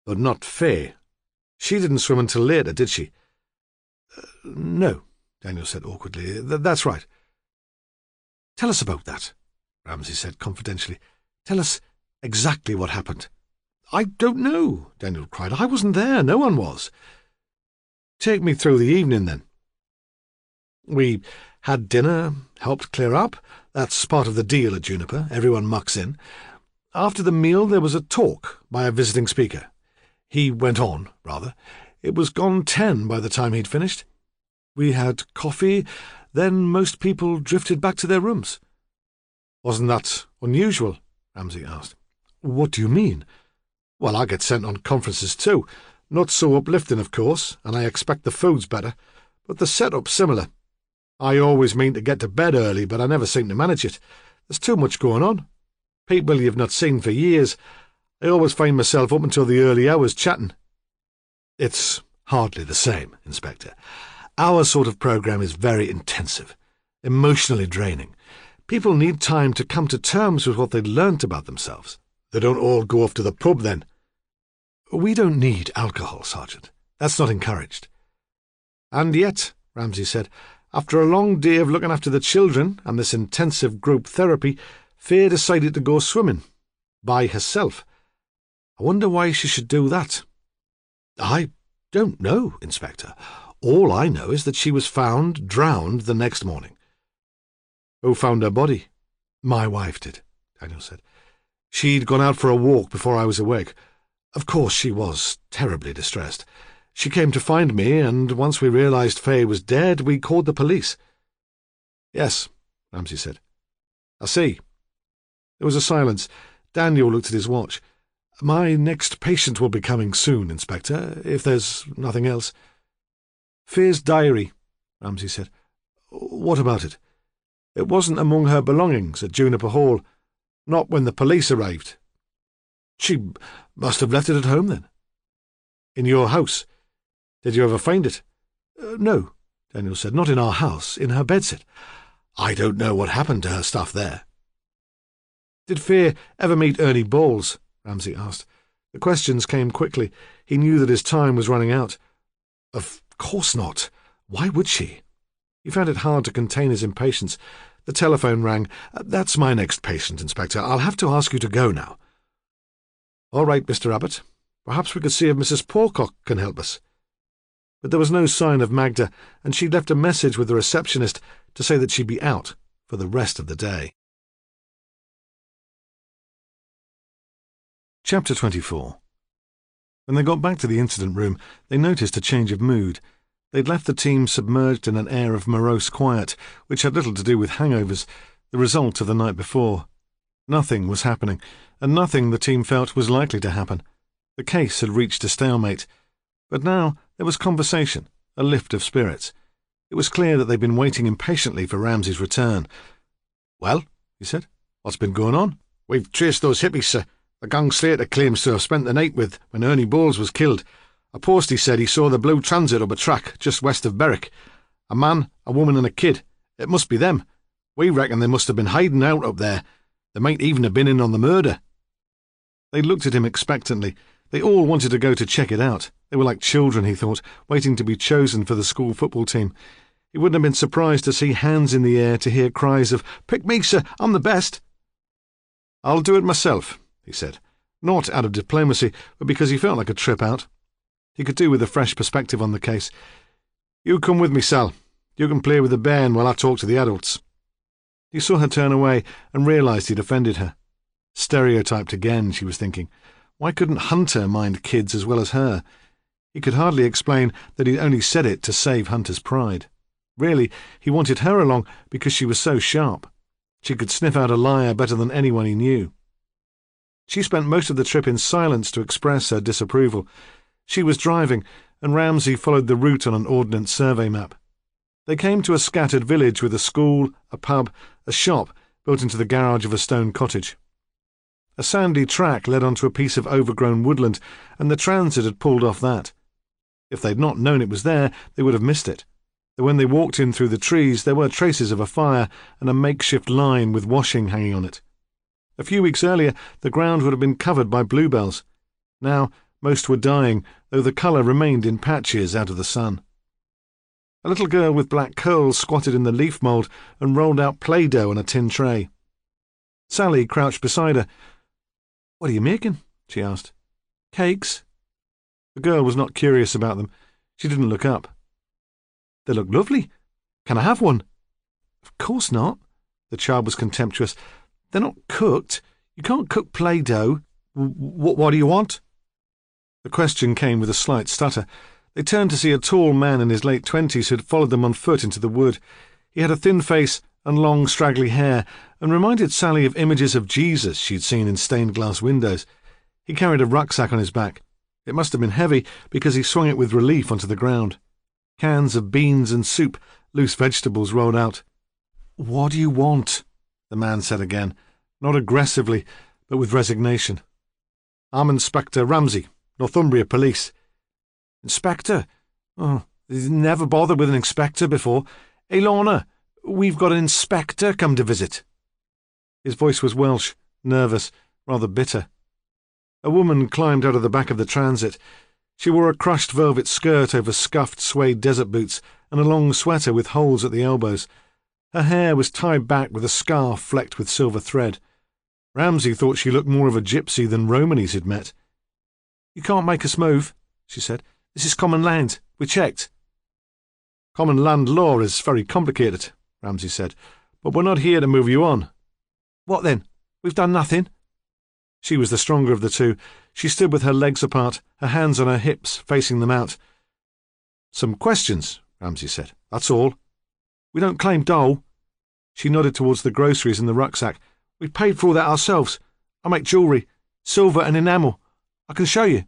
[SPEAKER 2] But not Faye. She didn't swim until later, did she? No, Daniel said awkwardly. That's right. Tell us about that, Ramsay said confidentially. Tell us exactly what happened. I don't know, Daniel cried. I wasn't there. No one was. Take me through the evening, then. We
[SPEAKER 1] Had dinner, helped clear up. That's part of the deal at Juniper. Everyone mucks in. After the meal there was a talk by a visiting speaker. He went on, rather. It was gone 10 by the time he'd finished. We had coffee, then most people drifted back to their rooms. Wasn't that unusual? Ramsay asked. What do you mean? Well, I get sent on conferences too. Not so uplifting, of course, and I expect the food's better, but the setup's similar. I always mean to get to bed early, but I never seem to manage it. There's too much going on. People you've not seen for years. I always find myself up until the early hours chatting. It's hardly the same, Inspector. Our sort of programme is very intensive, emotionally draining. People need time to come to terms with what they'd learnt about themselves. They don't all go off to the pub then. We don't need alcohol, Sergeant. That's not encouraged. And yet, Ramsay said, after a long day of looking after the children and this intensive group therapy, Faye decided to go swimming. By herself. I wonder why she should do that. I don't know, Inspector. All I know is that she was found drowned the next morning. Who found her body? My wife did, Daniel said. She'd gone out for a walk before I was awake. Of course she was terribly distressed. She came to find me, and once we realised Faye was dead, we called the police. Yes, Ramsay said. I see. There was a silence. Daniel looked at his watch. My next patient will be coming soon, Inspector, if there's nothing else. Faye's diary, Ramsay said. What about it? It wasn't among her belongings at Juniper Hall, not when the police arrived. She must have left it at home, then. In your house? Did you ever find it? No, Daniel said, not in our house, in her bedsit. I don't know what happened to her stuff there. Did Faye ever meet Ernie Bowles? Ramsay asked. The questions came quickly. He knew that his time was running out. Of course not. Why would she? He found it hard to contain his impatience. The telephone rang. That's my next patient, Inspector. I'll have to ask you to go now. All right, Mr. Abbott. Perhaps we could see if Mrs. Pocock can help us. But there was no sign of Magda, and she'd left a message with the receptionist to say that she'd be out for the rest of the day. Chapter 24. When they got back to the incident room, they noticed a change of mood. They'd left the team submerged in an air of morose quiet, which had little to do with hangovers, the result of the night before. Nothing was happening, and nothing, the team felt, was likely to happen. The case had reached a stalemate. But now there was conversation, a lift of spirits. It was clear that they'd been waiting impatiently for Ramsay's return. Well, he said, what's been going on? We've traced those hippies, sir. The gang Slater claims to have spent the night with when Ernie Bowles was killed. A postie said he saw the blue transit up a track just west of Berwick. A man, a woman and a kid. It must be them. We reckon they must have been hiding out up there. They might even have been in on the murder. They looked at him expectantly. They all wanted to go to check it out. They were like children, he thought, waiting to be chosen for the school football team. He wouldn't have been surprised to see hands in the air, to hear cries of, "Pick me, sir, I'm the best." "I'll do it myself," he said, not out of diplomacy, but because he felt like a trip out. He could do with a fresh perspective on the case. "You come with me, Sal. You can play with the bairn while I talk to the adults." He saw her turn away and realised he'd offended her. Stereotyped again, she was thinking. Why couldn't Hunter mind kids as well as her? He could hardly explain that he'd only said it to save Hunter's pride. Really, he wanted her along because she was so sharp. She could sniff out a liar better than anyone he knew. She spent most of the trip in silence to express her disapproval. She was driving, and Ramsay followed the route on an ordnance survey map. They came to a scattered village with a school, a pub, a shop built into the garage of a stone cottage. A sandy track led onto a piece of overgrown woodland, and the transit had pulled off that. If they'd not known it was there, they would have missed it. Though when they walked in through the trees, there were traces of a fire and a makeshift line with washing hanging on it. A few weeks earlier, the ground would have been covered by bluebells. Now, most were dying, though the colour remained in patches out of the sun. A little girl with black curls squatted in the leaf mould and rolled out Play-Doh on a tin tray. Sally crouched beside her. "What are you making?" she asked. "Cakes." The girl was not curious about them. She didn't look up. "They look lovely. Can I have one?"
[SPEAKER 2] Of course not. The child was contemptuous. They're not cooked. You can't cook Play-Doh. What do you want? The question came with a slight stutter. They turned to see a tall man in his late 20s who had followed them on foot into the wood. He had a thin face and long, straggly hair, and reminded Sally of images of Jesus she'd seen in stained-glass windows. He carried a rucksack on his back. It must have been heavy, because he swung it with relief onto the ground. Cans of beans and soup, loose vegetables rolled out. "What do you want?" the man said again, not aggressively, but with resignation. "I'm Inspector Ramsay, Northumbria Police." "Inspector? Oh, never bothered with an inspector before. Hey, Lorna, we've got an inspector come to visit." His voice was Welsh, nervous, rather bitter. A woman climbed out of the back of the transit. She wore a crushed velvet skirt over scuffed suede desert boots and a long sweater with holes at the elbows. Her hair was tied back with a scarf flecked with silver thread. Ramsay thought she looked more of a gypsy than Romanies he'd met. "You can't make us move," she said. "This is common land. We checked." "Common land law is very complicated," Ramsay said, "but we're not here to move you on." "What then? We've done nothing." She was the stronger of the two. She stood with her legs apart, her hands on her hips, facing them out. "Some questions," Ramsay said. "That's all." "We don't claim dough." She nodded towards the groceries in the rucksack. "We paid for all that ourselves. I make jewellery, silver and enamel. I can show you.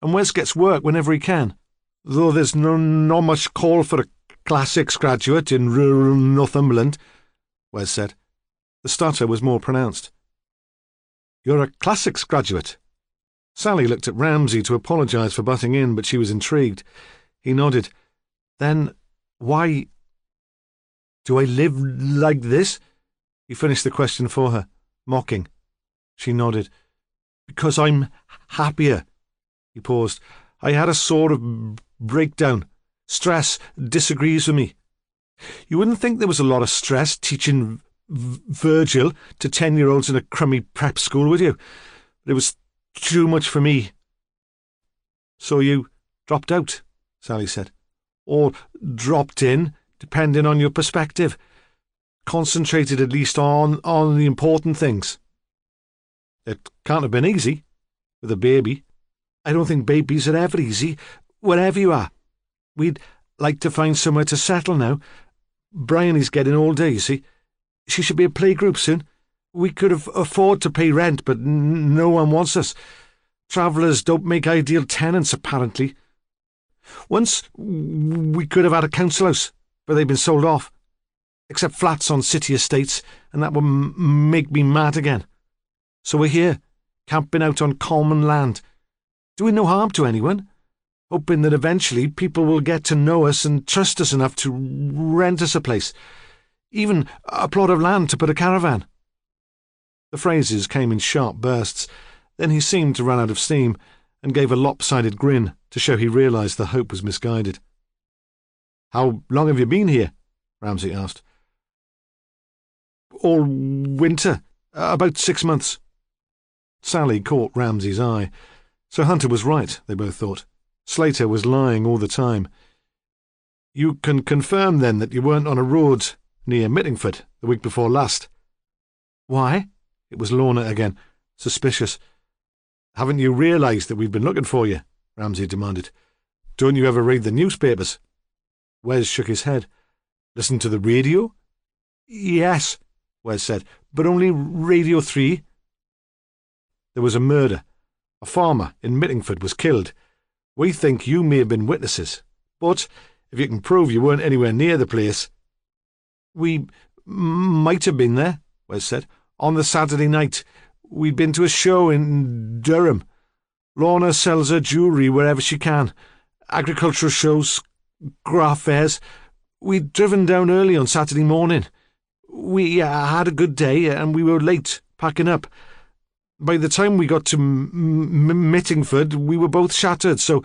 [SPEAKER 2] And Wes gets work whenever he can. Though there's not much call for a classics graduate in rural Northumberland," Wes said. The stutter was more pronounced. "You're a classics graduate?" Sally looked at Ramsay to apologise for butting in, but she was intrigued. He nodded. "Then why do I live like this?" He finished the question for her, mocking. She nodded. "Because I'm happier." He paused. "I had a sort of breakdown. Stress disagrees with me. You wouldn't think there was a lot of stress teaching Virgil to 10-year-olds in a crummy prep school, would you? But it was too much for me." "So you dropped out," Sally said. "Or dropped in, depending on your perspective. Concentrated at least on the important things." "It can't have been easy, with a baby." "I don't think babies are ever easy, wherever you are. We'd like to find somewhere to settle now. Bryony's getting older, you see. She should be at playgroup soon. We could afford to pay rent, but no one wants us. Travellers don't make ideal tenants, apparently. Once we could have had a council house, but they've been sold off. Except flats on city estates, and that would make me mad again. So we're here, camping out on common land, doing no harm to anyone, hoping that eventually people will get to know us and trust us enough to rent us a place, even a plot of land to put a caravan." The phrases came in sharp bursts. Then he seemed to run out of steam and gave a lopsided grin to show he realised the hope was misguided. "How long have you been here?" Ramsay asked. "All winter. About 6 months." Sally caught Ramsay's eye. So Hunter was right, they both thought. Slater was lying all the time. "You can confirm, then, that you weren't on a road near Mittingford the week before last?" "Why?" It was Lorna again, suspicious. "Haven't you realised that we've been looking for you?" Ramsay demanded. "Don't you ever read the newspapers?" Wes shook his head. "Listen to the radio?" "Yes," Wes said, "but only Radio 3. "There was a murder. A farmer in Mittingford was killed. We think you may have been witnesses, but if you can prove you weren't anywhere near the place—" "We might have been there," Wes said. "On the Saturday night. We'd been to a show in Durham. Lorna sells her jewellery wherever she can. Agricultural shows, craft fairs. We'd driven down early on Saturday morning. We had a good day, and we were late, packing up. By the time we got to Mittingford, we were both shattered, so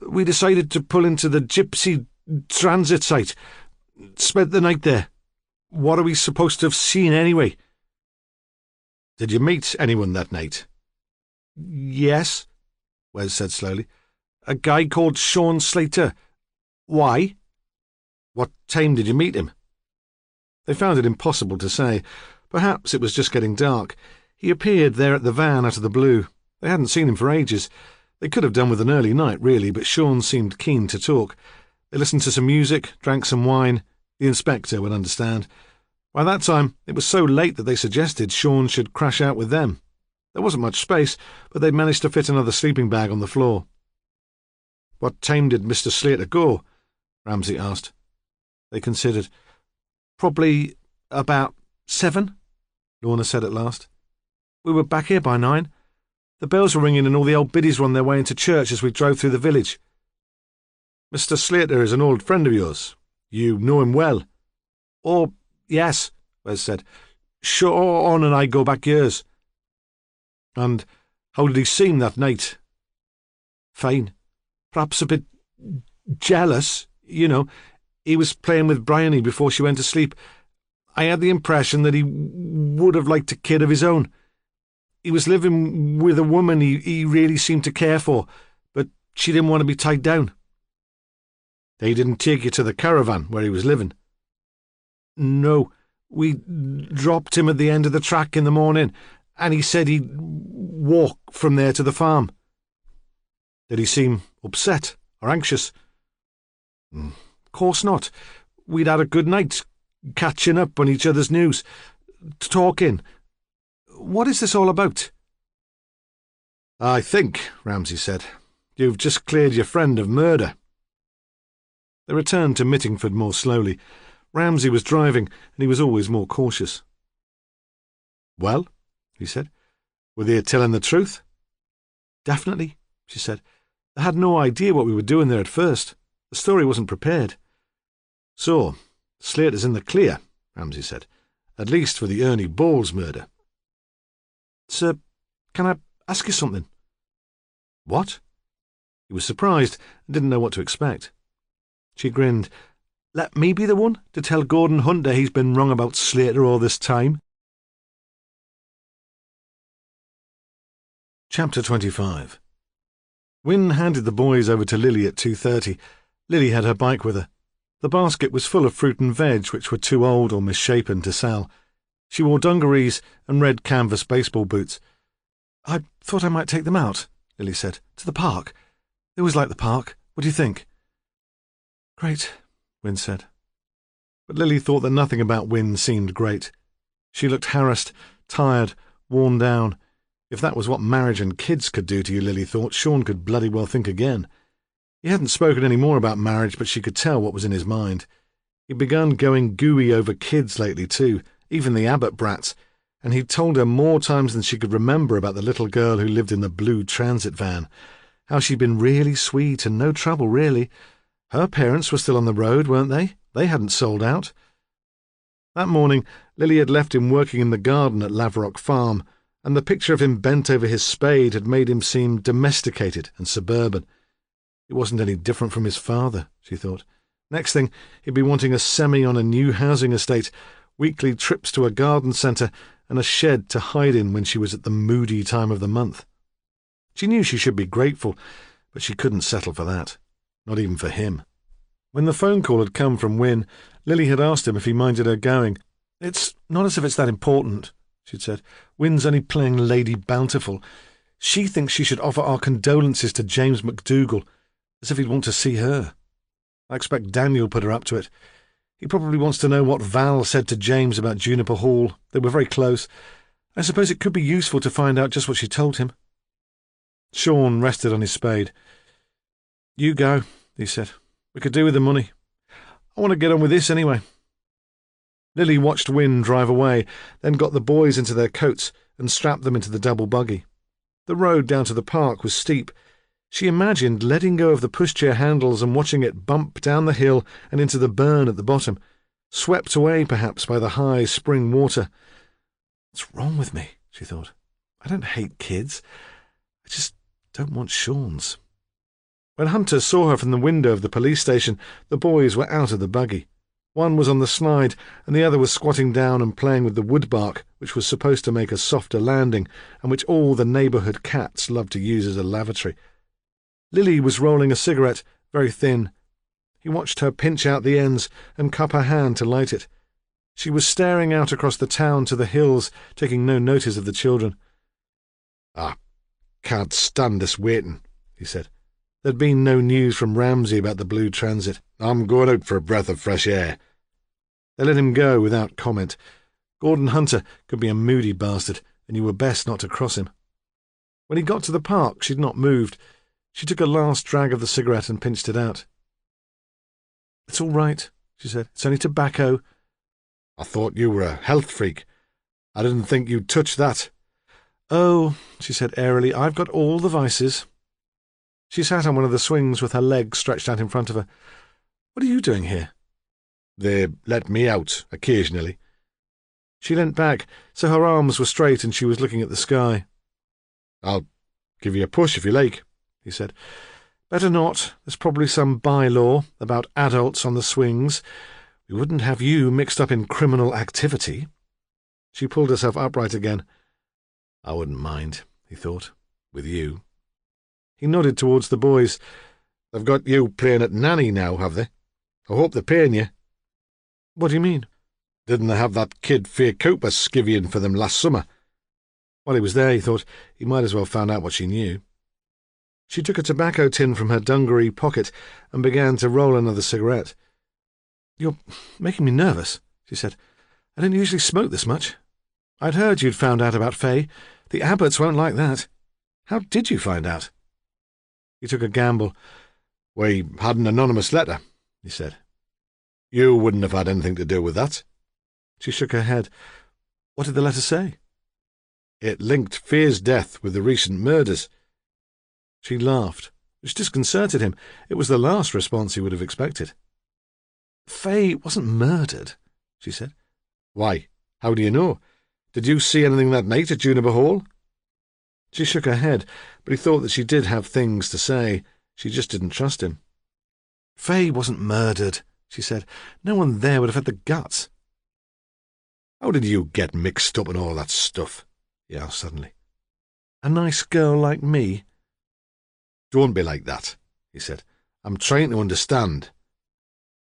[SPEAKER 2] we decided to pull into the gypsy transit site. Spent the night there. What are we supposed to have seen anyway?" "Did you meet anyone that night?" "Yes," Wes said slowly. "A guy called Sean Slater." "Why?" "What time did you meet him?" They found it impossible to say. Perhaps it was just getting dark. He appeared there at the van out of the blue. They hadn't seen him for ages. They could have done with an early night, really, but Sean seemed keen to talk. They listened to some music, drank some wine. The inspector would understand. By that time, it was so late that they suggested Sean should crash out with them. There wasn't much space, but they'd managed to fit another sleeping bag on the floor. "What time did Mr. Slater go?" Ramsay asked. They considered. "Probably about 7, Lorna said at last. "We were back here by 9. The bells were ringing and all the old biddies were on their way into church as we drove through the village." "Mr. Slater is an old friend of yours. You know him well?" "Oh, yes," Wes said. "Sean and I go back years." "And how did he seem that night?" "Fine. Perhaps a bit jealous, you know. He was playing with Bryony before she went to sleep. I had the impression that he would have liked a kid of his own. He was living with a woman he really seemed to care for, but she didn't want to be tied down." "They didn't take you to the caravan where he was living?" "No. We dropped him at the end of the track in the morning, and he said he'd walk from there to the farm." "Did he seem upset or anxious?" "Of course not. We'd had a good night, catching up on each other's news, talking. What is this all about?" "I think," Ramsay said, "you've just cleared your friend of murder." They returned to Mittingford more slowly. Ramsay was driving, and he was always more cautious. "Well," he said, "were they telling the truth?" "Definitely," she said. "They had no idea what we were doing there at first. The story wasn't prepared." "So, Slater's in the clear," Ramsay said, "at least for the Ernie Bowles murder." "Sir, can I ask you something?" "What?" He was surprised and didn't know what to expect. She grinned. "Let me be the one to tell Gordon Hunter he's been wrong about Slater all this time." Chapter 25. Wynne handed the boys over to Lily at 2:30. Lily had her bike with her. The basket was full of fruit and veg which were too old or misshapen to sell. She wore dungarees and red canvas baseball boots. "I thought I might take them out," Lily said, "to the park. They always like the park. What do you think?" "Great," Wynne said. But Lily thought that nothing about Wynne seemed great. She looked harassed, tired, worn down. If that was what marriage and kids could do to you, Lily thought, Sean could bloody well think again. He hadn't spoken any more about marriage, but she could tell what was in his mind. He'd begun going gooey over kids lately, too, even the Abbott brats, and he'd told her more times than she could remember about the little girl who lived in the blue transit van, how she'd been really sweet and no trouble, really. Her parents were still on the road, weren't they? They hadn't sold out. That morning, Lily had left him working in the garden at Laverock Farm, and the picture of him bent over his spade had made him seem domesticated and suburban. It wasn't any different from his father, she thought. Next thing, he'd be wanting a semi on a new housing estate, weekly trips to a garden centre, and a shed to hide in when she was at the moody time of the month. She knew she should be grateful, but she couldn't settle for that. Not even for him. When the phone call had come from Wynne, Lily had asked him if he minded her going. "It's not as if it's that important," she'd said. "Wynne's only playing Lady Bountiful. She thinks she should offer our condolences to James McDougall, as if he'd want to see her. I expect Daniel put her up to it. He probably wants to know what Val said to James about Juniper Hall. They were very close. I suppose it could be useful to find out just what she told him." Sean rested on his spade. "You go," he said. "We could do with the money. I want to get on with this anyway." Lily watched Wynne drive away, then got the boys into their coats and strapped them into the double buggy. The road down to the park was steep. She imagined letting go of the pushchair handles and watching it bump down the hill and into the burn at the bottom, swept away perhaps by the high spring water. "What's wrong with me?" she thought. "I don't hate kids. I just don't want Sean's." When Hunter saw her from the window of the police station, the boys were out of the buggy. One was on the slide, and the other was squatting down and playing with the woodbark, which was supposed to make a softer landing, and which all the neighbourhood cats loved to use as a lavatory. Lily was rolling a cigarette, very thin. He watched her pinch out the ends and cup her hand to light it. She was staring out across the town to the hills, taking no notice of the children. "I can't stand this waiting," he said. There'd been no news from Ramsay about the blue transit. "I'm going out for a breath of fresh air." They let him go without comment. Gordon Hunter could be a moody bastard, and you were best not to cross him. When he got to the park, she'd not moved. She took a last drag of the cigarette and pinched it out. "It's all right," she said. "It's only tobacco."
[SPEAKER 1] "I thought you were a health freak. I didn't think you'd touch that."
[SPEAKER 2] "Oh," she said airily, "I've got all the vices." She sat on one of the swings with her legs stretched out in front of her. "What are you doing here?"
[SPEAKER 1] "They let me out, occasionally."
[SPEAKER 2] She leant back, so her arms were straight and she was looking at the sky.
[SPEAKER 1] "I'll give you a push if you like," he said.
[SPEAKER 2] "Better not. There's probably some by-law about adults on the swings. We wouldn't have you mixed up in criminal activity." She pulled herself upright again. "I wouldn't mind," he thought, "with you." He nodded towards the boys.
[SPEAKER 1] "They've got you playing at nanny now, have they? I hope they're paying you."
[SPEAKER 2] "What do you mean?"
[SPEAKER 1] "Didn't they have that kid Faye Cooper skivvying for them last summer?"
[SPEAKER 2] While he was there, he thought, he might as well find out what she knew. She took a tobacco tin from her dungaree pocket and began to roll another cigarette. "You're making me nervous," she said. "I don't usually smoke this much. I'd heard you'd found out about Faye. The Abbotts won't like that. How did you find out?" He took a gamble.
[SPEAKER 1] "We had an anonymous letter," he said. "You wouldn't have had anything to do with that."
[SPEAKER 2] She shook her head. "What did the letter say?"
[SPEAKER 1] "It linked Faye's death with the recent murders."
[SPEAKER 2] She laughed, which disconcerted him. It was the last response he would have expected. "Faye wasn't murdered," she said.
[SPEAKER 1] "Why? How do you know? Did you see anything that night at Juniper Hall?"
[SPEAKER 2] She shook her head, but he thought that she did have things to say. She just didn't trust him. "Faye wasn't murdered," she said. "No one there would have had the guts."
[SPEAKER 1] "How did you get mixed up in all that stuff?" he asked suddenly.
[SPEAKER 2] "A nice girl like me?"
[SPEAKER 1] "Don't be like that," he said. "I'm trying to understand."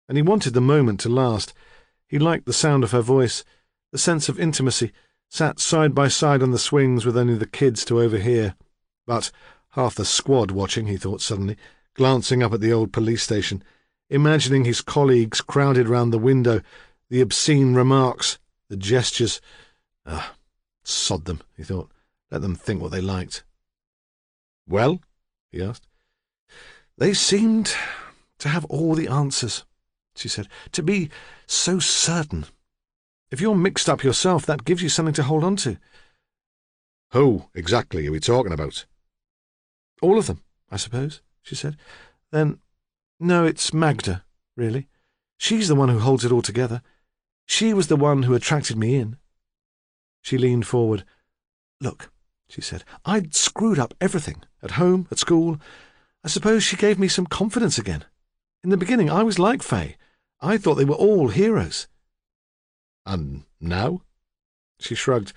[SPEAKER 2] And he wanted the moment to last. He liked the sound of her voice, the sense of intimacy, sat side by side on the swings with only the kids to overhear. But half the squad watching, he thought suddenly, glancing up at the old police station, imagining his colleagues crowded round the window, the obscene remarks, the gestures. Sod them, he thought. Let them think what they liked.
[SPEAKER 1] "Well?" he asked.
[SPEAKER 2] "They seemed to have all the answers," she said, "to be so certain. If you're mixed up yourself, that gives you something to hold on to."
[SPEAKER 1] "Who exactly are we talking about?"
[SPEAKER 2] "All of them, I suppose," she said. "Then, no, it's Magda, really. She's the one who holds it all together. She was the one who attracted me in." She leaned forward. "Look," she said, "I'd screwed up everything, at home, at school. I suppose she gave me some confidence again. In the beginning, I was like Faye. I thought they were all heroes."
[SPEAKER 1] "And now?"
[SPEAKER 2] She shrugged.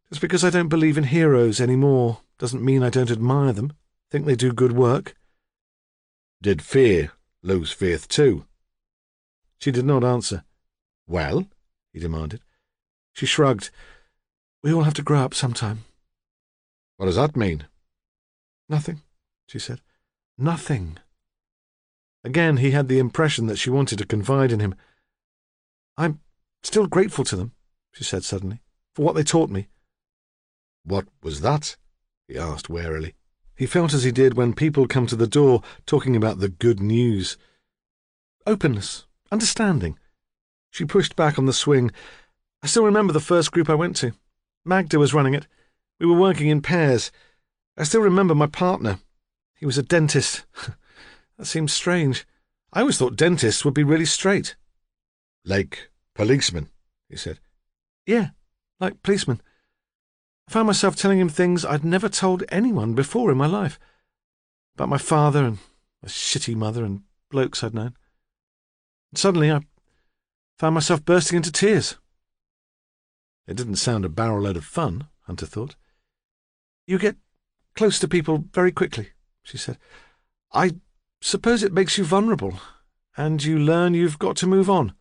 [SPEAKER 2] "Just because I don't believe in heroes anymore doesn't mean I don't admire them, think they do good work."
[SPEAKER 1] "Did Faye lose faith too?"
[SPEAKER 2] She did not answer.
[SPEAKER 1] "Well?"
[SPEAKER 2] he demanded. She shrugged. "We all have to grow up sometime."
[SPEAKER 1] "What does that mean?"
[SPEAKER 2] "Nothing," she said. "Nothing." Again he had the impression that she wanted to confide in him. "I'm still grateful to them," she said suddenly, "for what they taught me."
[SPEAKER 1] "What was that?" he asked warily.
[SPEAKER 2] He felt as he did when people come to the door talking about the good news. "Openness, understanding." She pushed back on the swing. "I still remember the first group I went to. Magda was running it. We were working in pairs. I still remember my partner. He was a dentist. That seems strange. I always thought dentists would be really straight."
[SPEAKER 1] "Like policemen," he said.
[SPEAKER 2] "Yeah, like policemen. I found myself telling him things I'd never told anyone before in my life. About my father and a shitty mother and blokes I'd known. And suddenly I found myself bursting into tears." It didn't sound a barrel load of fun, Hunter thought. "You get close to people very quickly," she said. "I suppose it makes you vulnerable, and you learn you've got to move on."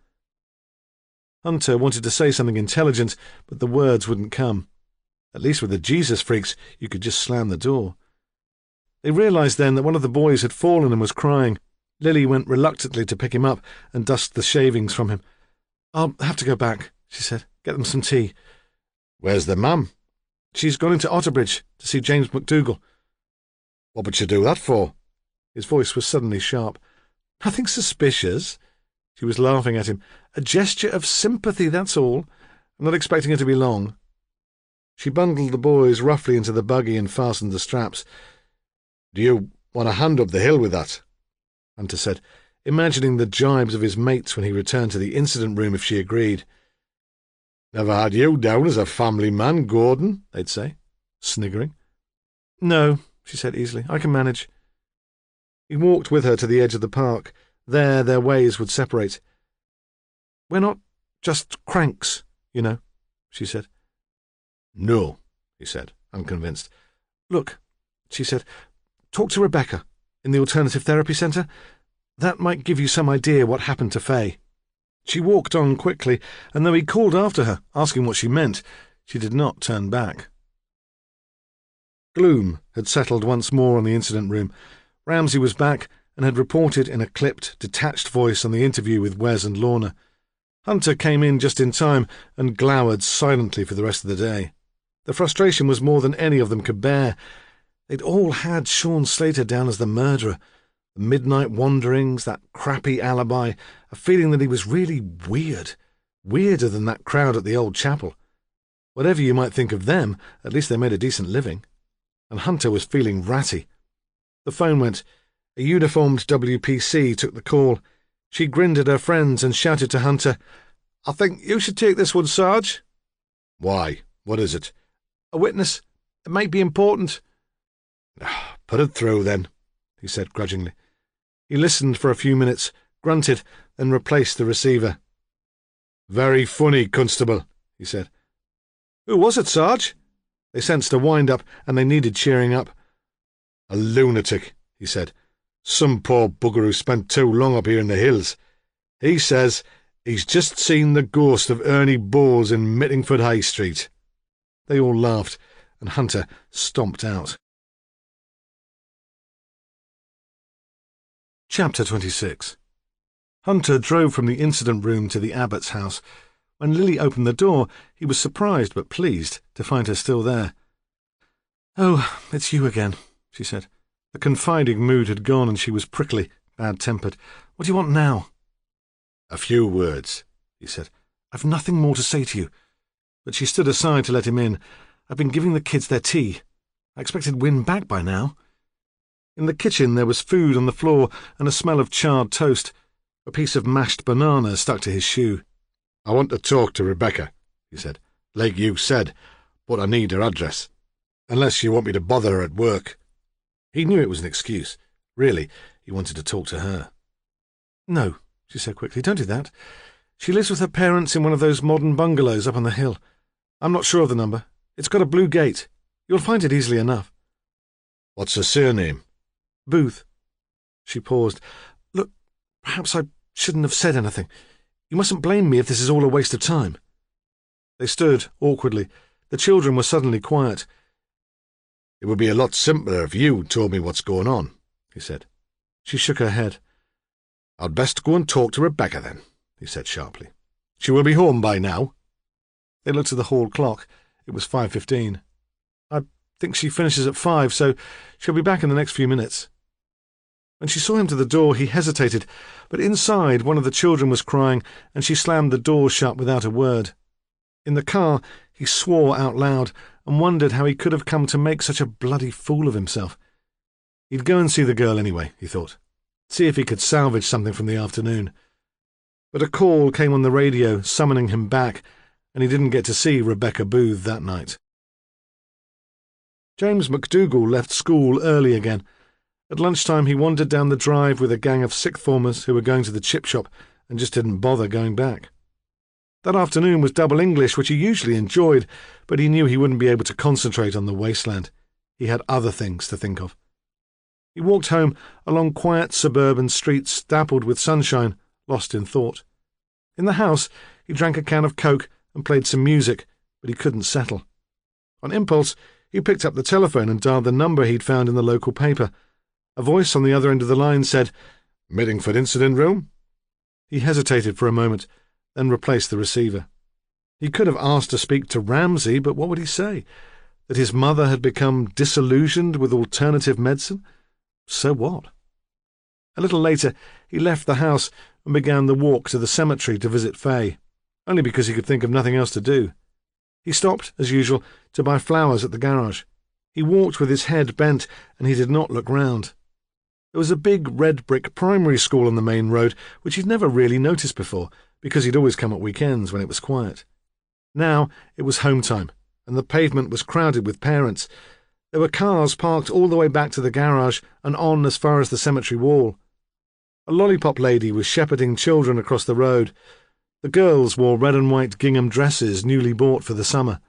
[SPEAKER 2] Hunter wanted to say something intelligent, but the words wouldn't come. At least with the Jesus freaks, you could just slam the door. They realised then that one of the boys had fallen and was crying. Lily went reluctantly to pick him up and dust the shavings from him. "I'll have to go back," she said. "Get them some tea."
[SPEAKER 1] "Where's the mum?"
[SPEAKER 2] "She's gone into Otterbridge to see James McDougall."
[SPEAKER 1] "What would she do that for?"
[SPEAKER 2] His voice was suddenly sharp. "Nothing suspicious." She was laughing at him. "A gesture of sympathy, that's all. I'm not expecting her to be long." She bundled the boys roughly into the buggy and fastened the straps.
[SPEAKER 1] "Do you want a hand up the hill with that?"
[SPEAKER 2] Hunter said, imagining the jibes of his mates when he returned to the incident room if she agreed.
[SPEAKER 1] "Never had you down as a family man, Gordon," they'd say, sniggering.
[SPEAKER 2] "No," she said easily, "I can manage." He walked with her to the edge of the park. There their ways would separate. "We're not just cranks, you know," she said.
[SPEAKER 1] "No," he said, unconvinced.
[SPEAKER 2] "Look," she said, "talk to Rebecca in the alternative therapy centre. That might give you some idea what happened to Faye." She walked on quickly, and though he called after her, asking what she meant, she did not turn back. Gloom had settled once more on the incident room. Ramsay was back and had reported in a clipped, detached voice on the interview with Wes and Lorna. Hunter came in just in time and glowered silently for the rest of the day. The frustration was more than any of them could bear. They'd all had Sean Slater down as the murderer. The midnight wanderings, that crappy alibi, a feeling that he was really weird, weirder than that crowd at the old chapel. Whatever you might think of them, at least they made a decent living. And Hunter was feeling ratty. The phone went. A uniformed WPC took the call. She grinned at her friends and shouted to Hunter, "I think you should take this one, Sarge."
[SPEAKER 1] "Why? What is it?"
[SPEAKER 2] "A witness. It might be important."
[SPEAKER 1] "Put it through, then," he said grudgingly.
[SPEAKER 2] He listened for a few minutes, grunted, then replaced the receiver.
[SPEAKER 1] "Very funny, Constable," he said.
[SPEAKER 2] "Who was it, Sarge?" They sensed a wind-up, and they needed cheering up.
[SPEAKER 1] "A lunatic," he said. "Some poor bugger who spent too long up here in the hills. He says he's just seen the ghost of Ernie Bowles in Mittingford High Street."
[SPEAKER 2] They all laughed, and Hunter stomped out. Chapter 26. Hunter drove from the incident room to the Abbott's house. When Lily opened the door, he was surprised but pleased to find her still there. "Oh, it's you again," she said. The confiding mood had gone and she was prickly, bad-tempered. "What do you want now?"
[SPEAKER 1] "A few words," he said.
[SPEAKER 2] "I've nothing more to say to you." But she stood aside to let him in. "I've been giving the kids their tea. I expected Wynne back by now." In the kitchen there was food on the floor and a smell of charred toast. A piece of mashed banana stuck to his shoe.
[SPEAKER 1] "I want to talk to Rebecca," he said. "Like you said, but I need her address. Unless you want me to bother her at work."
[SPEAKER 2] He knew it was an excuse. Really, he wanted to talk to her. "No," she said quickly, "don't do that. She lives with her parents in one of those modern bungalows up on the hill. I'm not sure of the number. It's got a blue gate. You'll find it easily enough."
[SPEAKER 1] "What's her surname?"
[SPEAKER 2] "Booth." She paused. "Look, perhaps I shouldn't have said anything. You mustn't blame me if this is all a waste of time." They stood awkwardly. The children were suddenly quiet.
[SPEAKER 1] "It would be a lot simpler if you told me what's going on," he said.
[SPEAKER 2] She shook her head.
[SPEAKER 1] "I'd best go and talk to Rebecca, then," he said sharply.
[SPEAKER 2] "She will be home by now." They looked at the hall clock. It was 5:15. "I think she finishes at 5, so she'll be back in the next few minutes." When she saw him to the door, he hesitated, but inside one of the children was crying, and she slammed the door shut without a word. In the car, he swore out loud and wondered how he could have come to make such a bloody fool of himself. He'd go and see the girl anyway, he thought. See if he could salvage something from the afternoon. But a call came on the radio summoning him back, and he didn't get to see Rebecca Booth that night. James McDougall left school early again. At lunchtime he wandered down the drive with a gang of sixth formers who were going to the chip shop and just didn't bother going back. That afternoon was double English, which he usually enjoyed, but he knew he wouldn't be able to concentrate on the wasteland. He had other things to think of. He walked home along quiet suburban streets dappled with sunshine, lost in thought. In the house, he drank a can of Coke and played some music, but he couldn't settle. On impulse, he picked up the telephone and dialed the number he'd found in the local paper. A voice on the other end of the line said, "Middingford Incident Room?" He hesitated for a moment, then replaced the receiver. He could have asked to speak to Ramsay, but what would he say? That his mother had become disillusioned with alternative medicine? So what? A little later, he left the house and began the walk to the cemetery to visit Faye, only because he could think of nothing else to do. He stopped, as usual, to buy flowers at the garage. He walked with his head bent, and he did not look round. There was a big red-brick primary school on the main road, which he'd never really noticed before, because he'd always come at weekends when it was quiet. Now it was home time, and the pavement was crowded with parents. There were cars parked all the way back to the garage and on as far as the cemetery wall. A lollipop lady was shepherding children across the road. The girls wore red and white gingham dresses newly bought for the summer.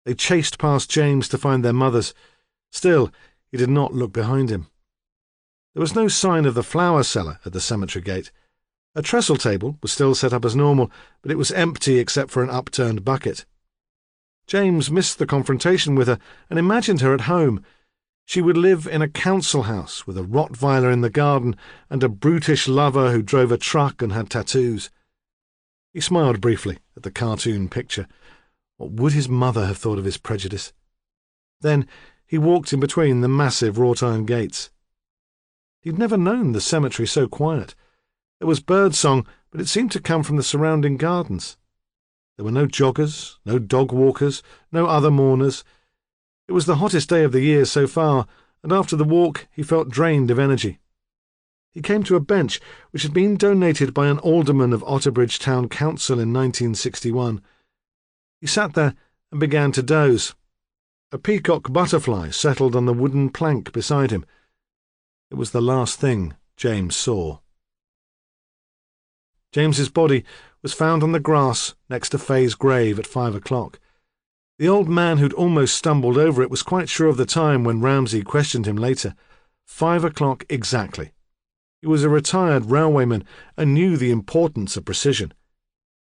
[SPEAKER 2] They chased past James to find their mothers. Still, he did not look behind him. There was no sign of the flower seller at the cemetery gate. A trestle table was still set up as normal, but it was empty except for an upturned bucket. James missed the confrontation with her and imagined her at home. She would live in a council house with a Rottweiler in the garden and a brutish lover who drove a truck and had tattoos. He smiled briefly at the cartoon picture. What would his mother have thought of his prejudice? Then he walked in between the massive wrought-iron gates. He'd never known the cemetery so quiet. There was birdsong, but it seemed to come from the surrounding gardens. There were no joggers, no dog walkers, no other mourners. It was the hottest day of the year so far, and after the walk he felt drained of energy. He came to a bench which had been donated by an alderman of Otterbridge Town Council in 1961. He sat there and began to doze. A peacock butterfly settled on the wooden plank beside him. It was the last thing James saw. James's body was found on the grass next to Faye's grave at 5 o'clock. The old man who'd almost stumbled over it was quite sure of the time when Ramsay questioned him later. 5 o'clock exactly. He was a retired railwayman and knew the importance of precision.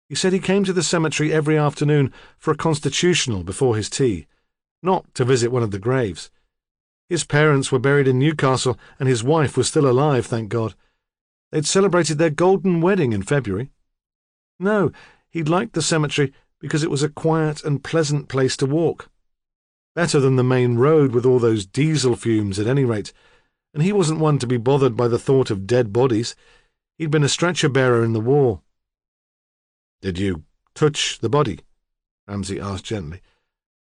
[SPEAKER 2] He said he came to the cemetery every afternoon for a constitutional before his tea, not to visit one of the graves. His parents were buried in Newcastle, and his wife was still alive, thank God. They'd celebrated their golden wedding in February. No, he'd liked the cemetery because it was a quiet and pleasant place to walk. Better than the main road with all those diesel fumes at any rate, and he wasn't one to be bothered by the thought of dead bodies. He'd been a stretcher-bearer in the war. "Did you touch the body?" Ramsay asked gently.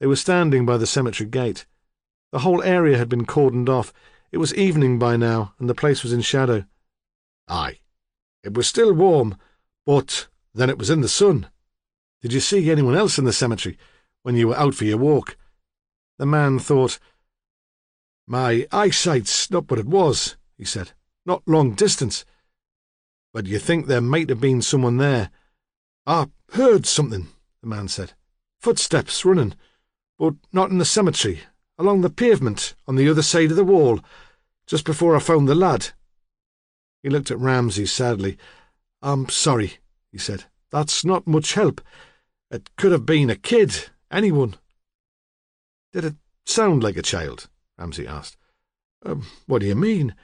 [SPEAKER 2] They were standing by the cemetery gate. The whole area had been cordoned off. It was evening by now, and the place was in shadow. "Aye. It was still warm, but then it was in the sun." "Did you see anyone else in the cemetery when you were out for your walk?" The man thought. "My eyesight's not what it was," he said. "Not long distance. But you think there might have been someone there?" "I heard something," the man said. "Footsteps running, but not in the cemetery, along the pavement on the other side of the wall, just before I found the lad." He looked at Ramsay sadly. "I'm sorry," he said. "That's not much help. It could have been a kid, anyone." "Did it sound like a child?" Ramsay asked. What do you mean?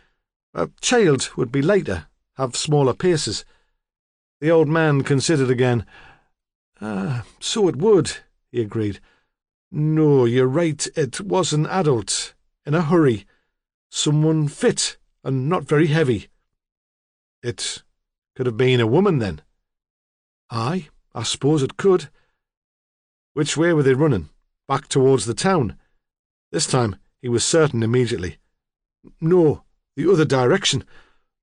[SPEAKER 2] A child would be lighter, have smaller paces." The old man considered again. So it would," he agreed. "No, you're right, it was an adult, in a hurry. Someone fit, and not very heavy." "It could have been a woman, then?" "Aye, I suppose it could." "Which way were they running? Back towards the town?" This time he was certain immediately. "No, the other direction.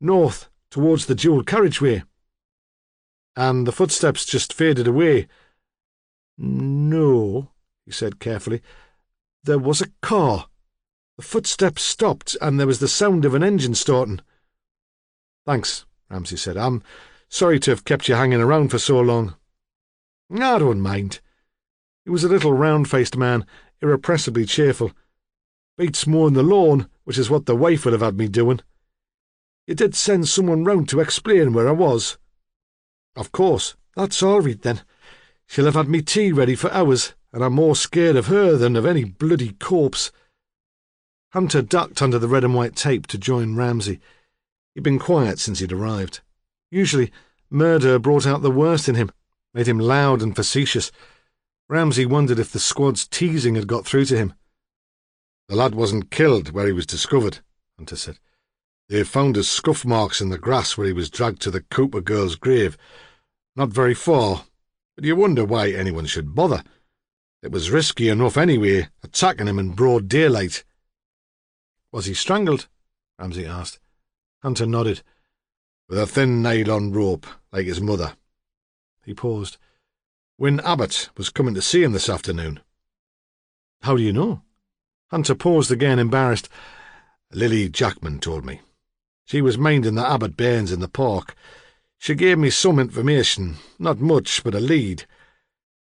[SPEAKER 2] North, towards the dual carriageway." "And the footsteps just faded away?" "No," he said carefully. "There was a car. The footsteps stopped, and there was the sound of an engine starting." "Thanks," Ramsay said. "I'm sorry to have kept you hanging around for so long." "I don't mind." He was a little round-faced man, irrepressibly cheerful. "Beats mowing the lawn, which is what the wife would have had me doing." "You did send someone round to explain where I was?" "Of course.
[SPEAKER 1] That's all right, then. She'll have had me tea ready for hours, and I'm more scared of her than of any bloody corpse." Hunter ducked under the red and white tape to join Ramsay. He'd been quiet since he'd arrived. Usually, murder brought out the worst in him, made him loud and facetious. Ramsay wondered if the squad's teasing had got through to him.
[SPEAKER 2] "The lad wasn't killed where he was discovered," Hunter said. "They found his scuff marks in the grass where he was dragged to the Cooper girl's grave. Not very far, but you wonder why anyone should bother. It was risky enough anyway, attacking him in broad daylight."
[SPEAKER 1] "Was he strangled?" Ramsay asked. Hunter nodded.
[SPEAKER 2] "With a thin nylon rope, like his mother."
[SPEAKER 1] He paused.
[SPEAKER 2] "Wynne Abbott was coming to see him this afternoon."
[SPEAKER 1] "How do you know?" Hunter paused again, embarrassed.
[SPEAKER 2] "Lily Jackman told me. She was minding the Abbott bairns in the park. She gave me some information, not much, but a lead.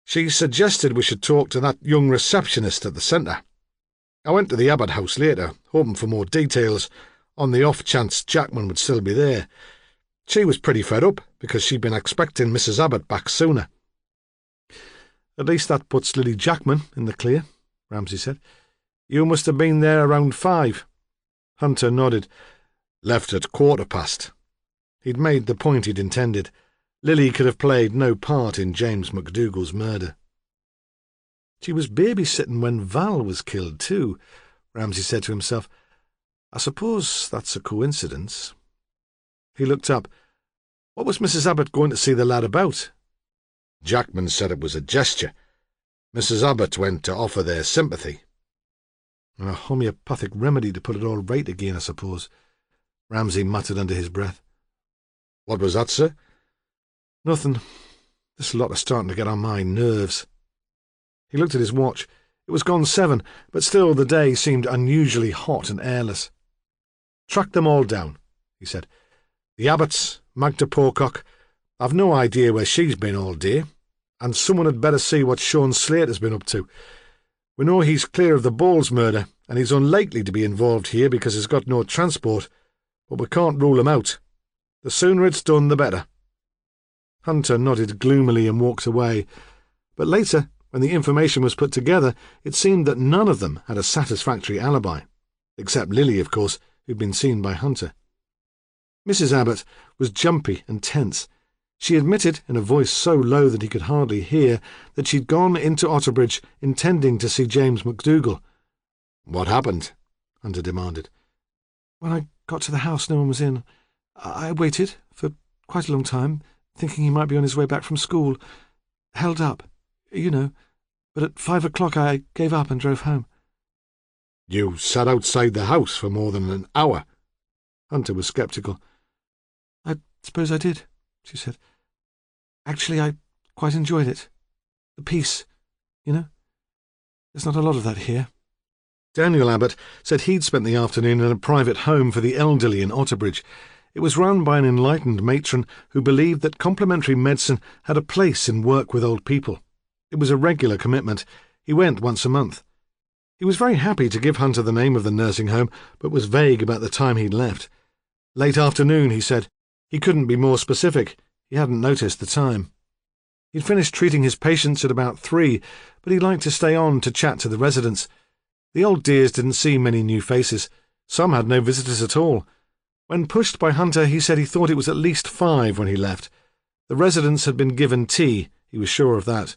[SPEAKER 2] She suggested we should talk to that young receptionist at the centre. I went to the Abbott house later, hoping for more details, on the off chance Jackman would still be there. She was pretty fed up, because she'd been expecting Mrs. Abbott back sooner."
[SPEAKER 1] "At least that puts Lily Jackman in the clear," Ramsay said. "You must have been there around 5. Hunter nodded.
[SPEAKER 2] "Left at 15:15.
[SPEAKER 1] He'd made the point he'd intended. Lily could have played no part in James McDougall's murder. "She was babysitting when Val was killed, too," Ramsay said to himself. "I suppose that's a coincidence." He looked up. What was Mrs. Abbott going to see the lad about?
[SPEAKER 2] Jackman said it was a gesture. Mrs. Abbott went to offer their sympathy.
[SPEAKER 1] "A homeopathic remedy to put it all right again, I suppose," Ramsay muttered under his breath.
[SPEAKER 2] "What was that, sir?"
[SPEAKER 1] "Nothing. This lot is starting to get on my nerves." He looked at his watch. It was gone 7, but still the day seemed unusually hot and airless. "Track them all down," he said. "The Abbotts, Magda Pocock. I've no idea where she's been all day, and someone had better see what Sean Slater's been up to. We know he's clear of the Bowles murder, and he's unlikely to be involved here because he's got no transport, but we can't rule him out. The sooner it's done, the better." Hunter nodded gloomily and walked away, but later, when the information was put together, it seemed that none of them had a satisfactory alibi, except Lily, of course, who'd been seen by Hunter. Mrs. Abbott was jumpy and tense. She admitted, in a voice so low that he could hardly hear, that she'd gone into Otterbridge intending to see James McDougall.
[SPEAKER 2] "What happened?"
[SPEAKER 1] Hunter demanded. "When I got to the house, no one was in. I waited for quite a long time, thinking he might be on his way back from school. Held up, you know, but at 5 o'clock I gave up and drove home."
[SPEAKER 2] "You sat outside the house for more than an hour?"
[SPEAKER 1] Hunter was sceptical. "I suppose I did," she said. "Actually, I quite enjoyed it. The peace, you know. There's not a lot of that here." Daniel Abbott said he'd spent the afternoon in a private home for the elderly in Otterbridge. It was run by an enlightened matron who believed that complementary medicine had a place in work with old people. It was a regular commitment. He went once a month. He was very happy to give Hunter the name of the nursing home, but was vague about the time he'd left. Late afternoon, he said. He couldn't be more specific. He hadn't noticed the time. He'd finished treating his patients at about 3, but he liked to stay on to chat to the residents. The old dears didn't see many new faces. Some had no visitors at all. When pushed by Hunter, he said he thought it was at least 5 when he left. The residents had been given tea, he was sure of that.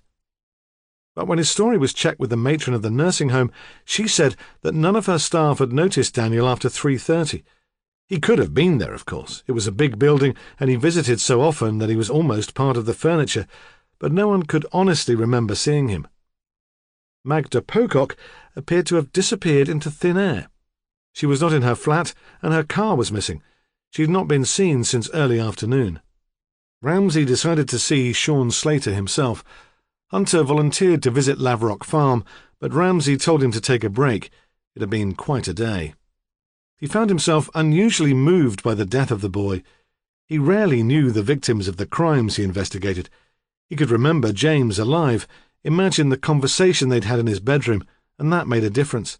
[SPEAKER 1] But when his story was checked with the matron of the nursing home, she said that none of her staff had noticed Daniel after 3:30. He could have been there, of course. It was a big building, and he visited so often that he was almost part of the furniture, but no one could honestly remember seeing him. Magda Pocock appeared to have disappeared into thin air. She was not in her flat, and her car was missing. She had not been seen since early afternoon. Ramsay decided to see Sean Slater himself. Hunter volunteered to visit Lavrock Farm, but Ramsay told him to take a break. It had been quite a day. He found himself unusually moved by the death of the boy. He rarely knew the victims of the crimes he investigated. He could remember James alive, imagine the conversation they'd had in his bedroom, and that made a difference.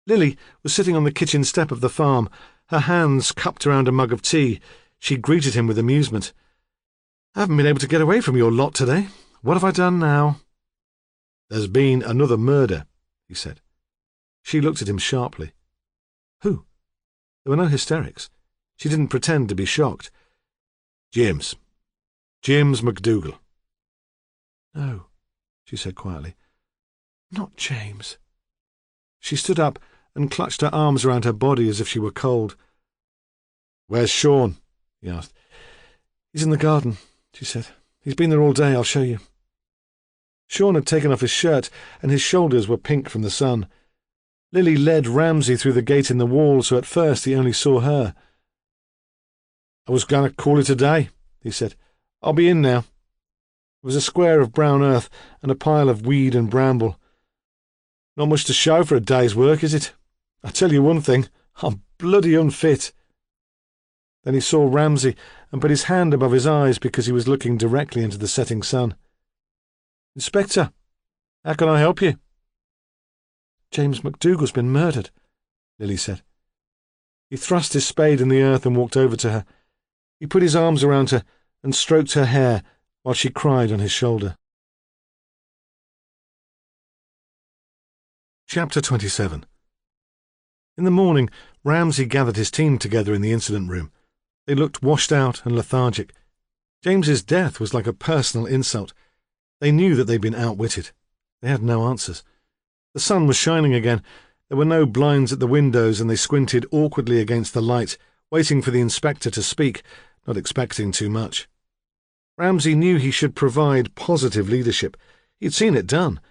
[SPEAKER 1] Lily was sitting on the kitchen step of the farm, her hands cupped around a mug of tea. She greeted him with amusement.
[SPEAKER 2] I haven't been able to get away from your lot today. What have I done now?" "There's been another murder," he said. She looked at him sharply. "Who?" There were no hysterics. She didn't pretend to be shocked. "James. James McDougall." "No," she said quietly. "Not James." She stood up and clutched her arms around her body as if she were cold. "Where's Sean?" he asked. "He's in the garden," she said. "He's been there all day. I'll show you." Sean had taken off his shirt, and his shoulders were pink from the sun. Lily led Ramsay through the gate in the wall, so at first he only saw her. "I was going to call it a day," he said. "I'll be in now." It was a square of brown earth and a pile of weed and bramble. "Not much to show for a day's work, is it? I tell you one thing, I'm bloody unfit." Then he saw Ramsay and put his hand above his eyes because he was looking directly into the setting sun. "Inspector, how can I help you?" "James McDougall's been murdered," Lily said. He thrust his spade in the earth and walked over to her. He put his arms around her and stroked her hair while she cried on his shoulder. Chapter 27. In the morning, Ramsay gathered his team together in the incident room. They looked washed out and lethargic. James's death was like a personal insult. They knew that they'd been outwitted. They had no answers. The sun was shining again. There were no blinds at the windows, and they squinted awkwardly against the light, waiting for the inspector to speak, not expecting too much. Ramsay knew he should provide positive leadership. He'd seen it done.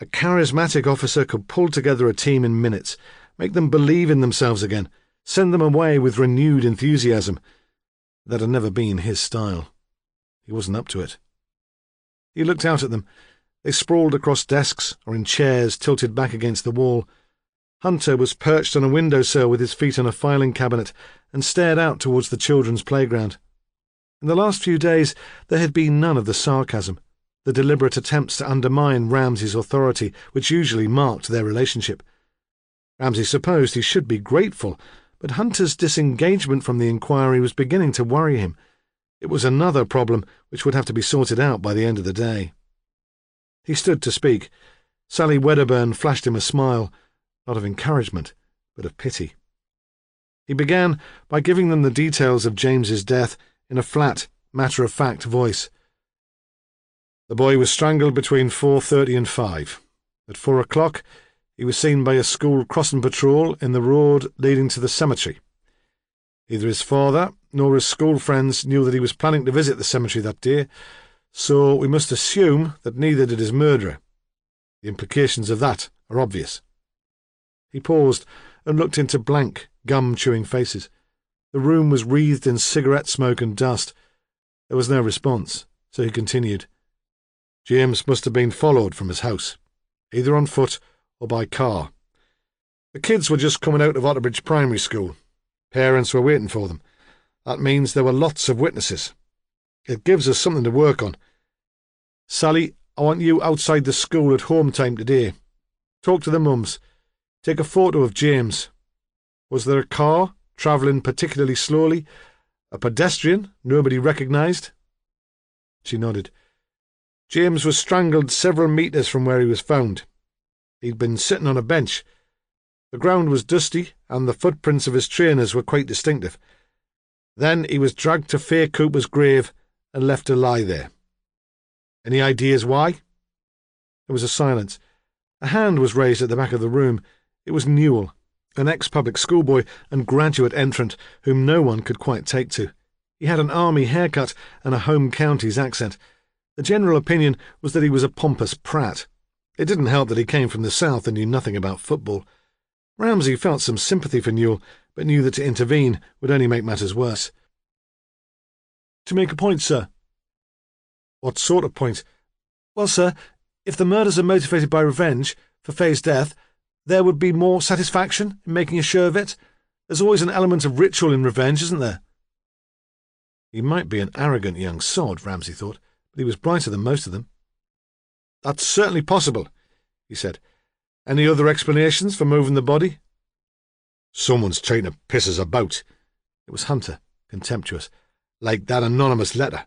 [SPEAKER 2] A charismatic officer could pull together a team in minutes, make them believe in themselves again, send them away with renewed enthusiasm. That had never been his style. He wasn't up to it. He looked out at them. They sprawled across desks or in chairs tilted back against the wall. Hunter was perched on a windowsill with his feet on a filing cabinet and stared out towards the children's playground. In the last few days there had been none of the sarcasm, the deliberate attempts to undermine Ramsay's authority which usually marked their relationship. Ramsay supposed he should be grateful, but Hunter's disengagement from the inquiry was beginning to worry him. It was another problem which would have to be sorted out by the end of the day. He stood to speak. Sally Wedderburn flashed him a smile, not of encouragement, but of pity. He began by giving them the details of James's death in a flat, matter-of-fact voice. The boy was strangled between 4:30 and 5. At 4 o'clock, he was seen by a school crossing patrol in the road leading to the cemetery. Neither his father nor his school friends knew that he was planning to visit the cemetery that day, so we must assume that neither did his murderer. The implications of that are obvious. He paused and looked into blank, gum-chewing faces. The room was wreathed in cigarette smoke and dust. There was no response, so he continued. James must have been followed from his house, either on foot or by car. The kids were just coming out of Otterbridge Primary School. Parents were waiting for them. That means there were lots of witnesses. It gives us something to work on. Sally, I want you outside the school at home time today. Talk to the mums. Take a photo of James. Was there a car travelling particularly slowly? A pedestrian nobody recognised? She nodded. James was strangled several metres from where he was found. He'd been sitting on a bench. The ground was dusty, and the footprints of his trainers were quite distinctive. Then he was dragged to Faye Cooper's grave and left to lie there. Any ideas why? There was a silence. A hand was raised at the back of the room. It was Newell, an ex-public schoolboy and graduate entrant whom no one could quite take to. He had an army haircut and a home counties accent. The general opinion was that he was a pompous prat. It didn't help that he came from the south and knew nothing about football. Ramsay felt some sympathy for Newell, but knew that to intervene would only make matters worse. To make a point, sir. What sort of point? Well, sir, if the murders are motivated by revenge for Faye's death, there would be more satisfaction in making a show of it. There's always an element of ritual in revenge, isn't there? He might be an arrogant young sod, Ramsay thought, but he was brighter than most of them. That's certainly possible, he said. Any other explanations for moving the body? Someone's trying to piss us about. It was Hunter, contemptuous. Like that anonymous letter.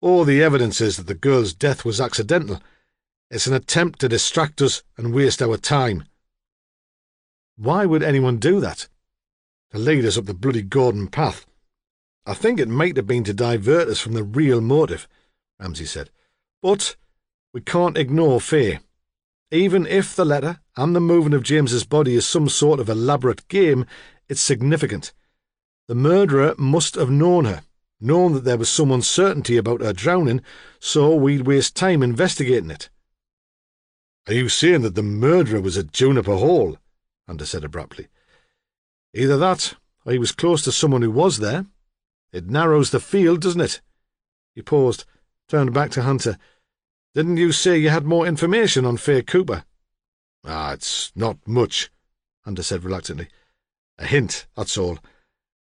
[SPEAKER 1] All the evidence is that the girl's death was accidental. It's an attempt to distract us and waste our time."
[SPEAKER 2] "Why would anyone do that?"
[SPEAKER 1] "To lead us up the bloody Gordon path. I think it might have been to divert us from the real motive," Ramsay said. "But we can't ignore fear. Even if the letter and the moving of James's body is some sort of elaborate game, it's significant. The murderer must have known her, known that there was some uncertainty about her drowning, so we'd waste time investigating it." "Are you saying that the murderer was at Juniper Hall?" Hunter said abruptly. "Either that, or he was close to someone who was there. It narrows the field, doesn't it?" He paused, turned back to Hunter. "Didn't you say you had more information on Faye Cooper?" It's not much," Hunter said reluctantly. "A hint, that's all.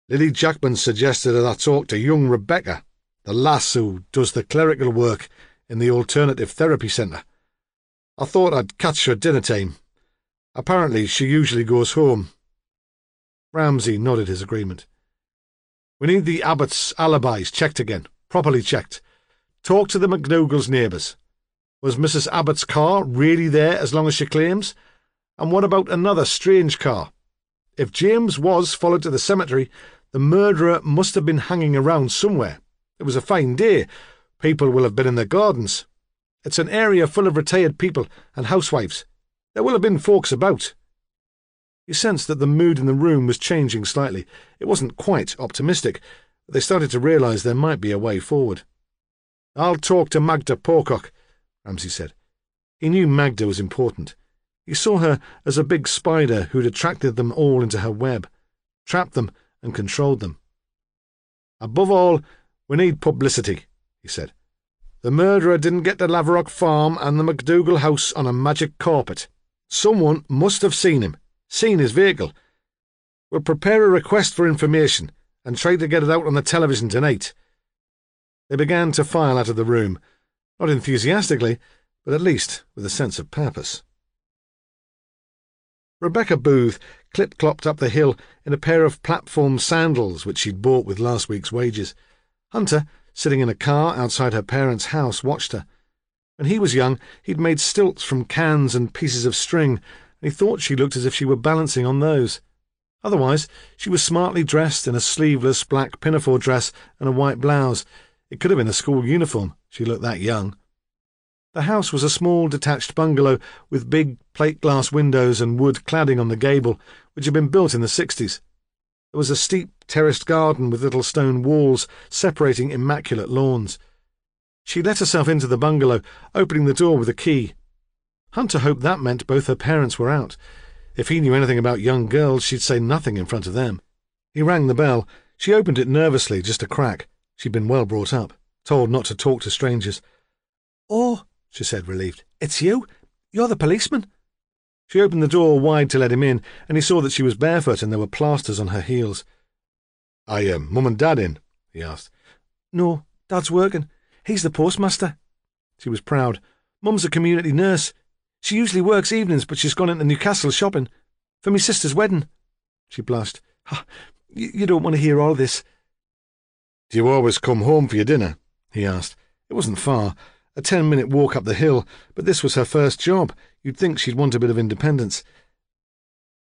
[SPEAKER 1] Lily Jackman suggested that I talk to young Rebecca, the lass who does the clerical work in the alternative therapy centre. I thought I'd catch her at dinner time. Apparently she usually goes home." Ramsay nodded his agreement. "We need the Abbott's alibis checked again, properly checked. Talk to the McDougall's neighbours. Was Mrs. Abbott's car really there as long as she claims? And what about another strange car? If James was followed to the cemetery, the murderer must have been hanging around somewhere. It was a fine day. People will have been in their gardens. It's an area full of retired people and housewives. There will have been folks about." He sensed that the mood in the room was changing slightly. It wasn't quite optimistic, but they started to realise there might be a way forward. "I'll talk to Magda Pocock," Ramsay said. He knew Magda was important. He saw her as a big spider who'd attracted them all into her web, trapped them and controlled them. "Above all, we need publicity," he said. "The murderer didn't get to Laverock Farm and the McDougall house on a magic carpet. Someone must have seen him, seen his vehicle. We'll prepare a request for information and try to get it out on the television tonight." They began to file out of the room, not enthusiastically, but at least with a sense of purpose. Rebecca Booth clip-clopped up the hill in a pair of platform sandals which she'd bought with last week's wages. Hunter, sitting in a car outside her parents' house, watched her. When he was young, he'd made stilts from cans and pieces of string, and he thought she looked as if she were balancing on those. Otherwise, she was smartly dressed in a sleeveless black pinafore dress and a white blouse. It could have been a school uniform. She looked that young. The house was a small detached bungalow with big plate-glass windows and wood cladding on the gable, which had been built in the 60s. There was a steep terraced garden with little stone walls separating immaculate lawns. She let herself into the bungalow, opening the door with a key. Hunter hoped that meant both her parents were out. If he knew anything about young girls, she'd say nothing in front of them. He rang the bell. She opened it nervously, just a crack. She'd been well brought up, told not to talk to strangers. "Oh," she said, relieved. "It's you? You're the policeman?" She opened the door wide to let him in, and he saw that she was barefoot and there were plasters on her heels. "Are Mum and Dad in?" he asked. "No, Dad's working. He's the postmaster." She was proud. "Mum's a community nurse. She usually works evenings, but she's gone into Newcastle shopping. For me sister's wedding." She blushed. You don't want to hear all this." "Do you always come home for your dinner?" he asked. It wasn't far, a 10-minute walk up the hill, but this was her first job. You'd think she'd want a bit of independence.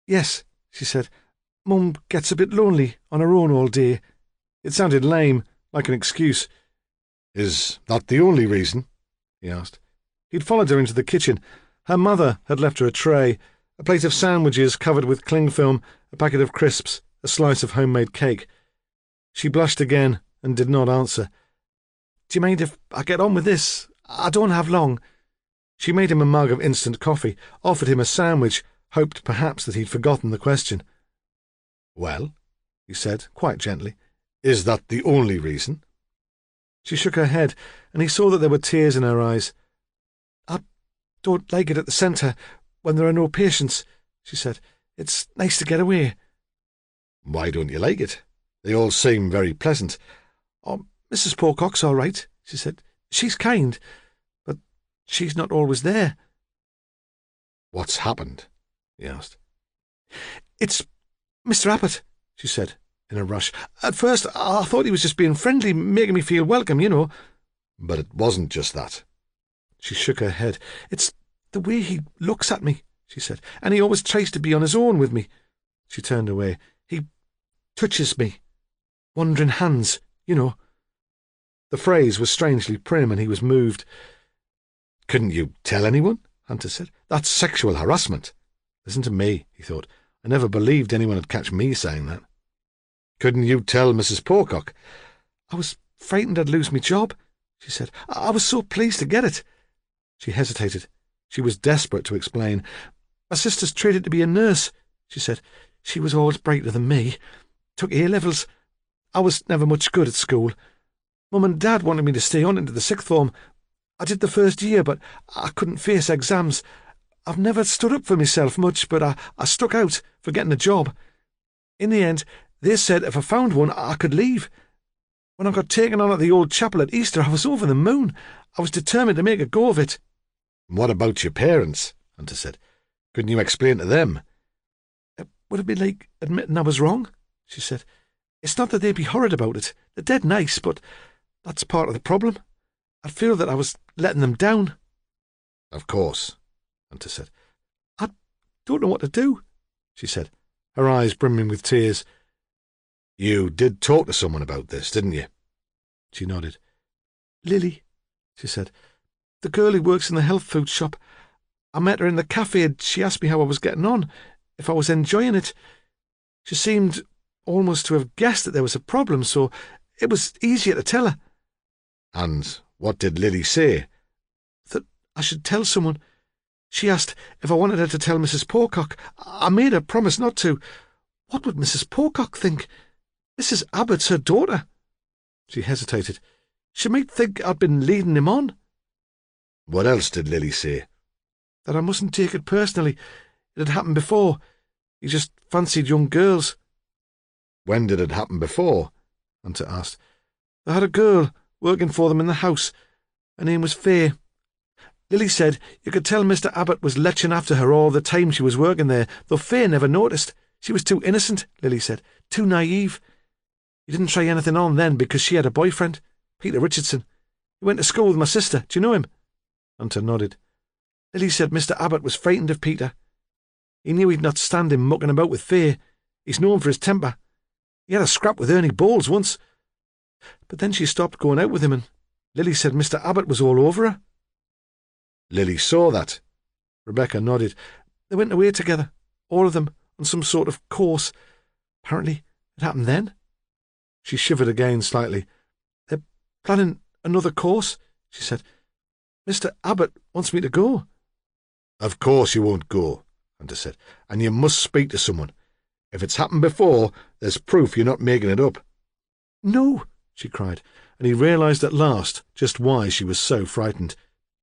[SPEAKER 1] "Yes," she said. "Mum gets a bit lonely on her own all day." It sounded lame, like an excuse. "Is that the only reason?" he asked. He'd followed her into the kitchen. Her mother had left her a tray, a plate of sandwiches covered with cling film, a packet of crisps, a slice of homemade cake. She blushed again and did not answer. "Do you mind if I get on with this? I don't have long." She made him a mug of instant coffee, offered him a sandwich, hoped perhaps that he'd forgotten the question. "Well," he said, quite gently, "is that the only reason?" She shook her head, and he saw that there were tears in her eyes. "I don't like it at the centre, when there are no patients," she said. "It's nice to get away." "Why don't you like it? They all seem very pleasant." "Oh, Mrs. Pocock's all right," she said. "She's kind, but she's not always there." "What's happened?" he asked. "It's Mr. Abbott," she said, in a rush. "At first I thought he was just being friendly, making me feel welcome, you know."
[SPEAKER 2] But it wasn't just that.
[SPEAKER 1] She shook her head. "It's the way he looks at me," she said, "and he always tries to be on his own with me." She turned away. "He touches me. Wandering hands, you know."
[SPEAKER 2] The phrase was strangely prim, and he was moved. "Couldn't you tell anyone?" Hunter said. "That's sexual harassment." Listen to me, he thought. I never believed anyone would catch me saying that. "Couldn't you tell Mrs. Pocock?"
[SPEAKER 1] "I was frightened I'd lose my job," she said. "I was so pleased to get it." She hesitated. She was desperate to explain. "My sister's trained to be a nurse," she said. "She was always brighter than me. Took A-levels. I was never much good at school. Mum and Dad wanted me to stay on into the sixth form. I did the first year, but I couldn't face exams. I've never stood up for myself much, but I stuck out for getting a job. In the end, they said if I found one, I could leave. When I got taken on at the old chapel at Easter, I was over the moon. I was determined to make a go of it."
[SPEAKER 2] "What about your parents?" Hunter said. "Couldn't you explain to them?"
[SPEAKER 1] "It would have been like admitting I was wrong," she said. "It's not that they'd be horrid about it. They're dead nice, but that's part of the problem. I'd feel that I was letting them down."
[SPEAKER 2] "Of course," Hunter said.
[SPEAKER 1] "I don't know what to do," she said,
[SPEAKER 2] her eyes brimming with tears. "You did talk to someone about this, didn't you?"
[SPEAKER 1] She nodded. "Lily," she said. "The girl who works in the health food shop. I met her in the cafe and she asked me how I was getting on, if I was enjoying it. She seemed almost to have guessed that there was a problem, so it was easier to tell her."
[SPEAKER 2] "And what did Lily say?"
[SPEAKER 1] "That I should tell someone. She asked if I wanted her to tell Mrs. Pocock. I made her promise not to. What would Mrs. Pocock think? Mrs. Abbott's her daughter." She hesitated. "She might think I'd been leading him on."
[SPEAKER 2] "What else did Lily say?"
[SPEAKER 1] "That I mustn't take it personally. It had happened before. He just fancied young girls."
[SPEAKER 2] "When did it happen before?" Hunter asked.
[SPEAKER 1] "They had a girl working for them in the house. Her name was Faye. Lily said you could tell Mr. Abbott was leching after her all the time she was working there, though Faye never noticed. She was too innocent, Lily said, too naive. He didn't try anything on then because she had a boyfriend, Peter Richardson. He went to school with my sister. Do you know him?" Hunter nodded. "Lily said Mr. Abbott was frightened of Peter. He knew he'd not stand him mucking about with Faye. He's known for his temper. He had a scrap with Ernie Bowles once. But then she stopped going out with him, and Lily said Mr. Abbott was all over her."
[SPEAKER 2] "Lily saw that?"
[SPEAKER 1] Rebecca nodded. "They went away together, all of them, on some sort of course. Apparently it happened then." She shivered again slightly. "They're planning another course," she said. "Mr. Abbott wants me to go."
[SPEAKER 2] "Of course you won't go," Hunter said, "and you must speak to someone. If it's happened before, there's proof you're not making it up."
[SPEAKER 1] "No," she cried, and he realised at last just why she was so frightened.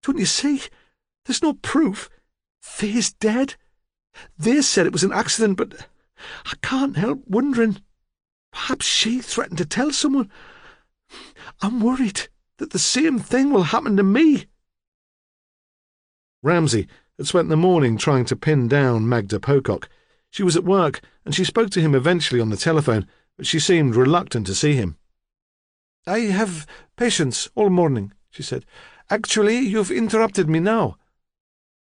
[SPEAKER 1] "Don't you see? There's no proof. Faye's dead. They said it was an accident, but I can't help wondering. Perhaps she threatened to tell someone. I'm worried that the same thing will happen to me." Ramsay had spent the morning trying to pin down Magda Pocock. She was at work, and she spoke to him eventually on the telephone, but she seemed reluctant to see him. "I have patients all morning," she said. "Actually, you've interrupted me now."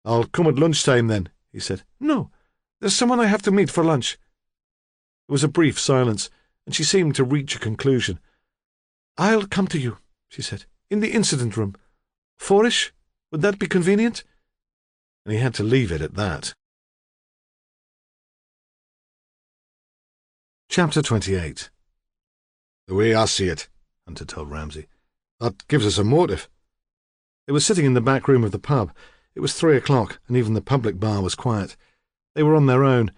[SPEAKER 1] "I'll come at lunchtime then," he said. "No, there's someone I have to meet for lunch." There was a brief silence, and she seemed to reach a conclusion. "I'll come to you," she said, "in the incident room. 4-ish? Would that be convenient?" And he had to leave it at that. Chapter 28.
[SPEAKER 2] "The way I see it," Hunter told Ramsay, "that gives us a motive."
[SPEAKER 1] They were sitting in the back room of the pub. It was 3 o'clock, and even the public bar was quiet. They were on their own.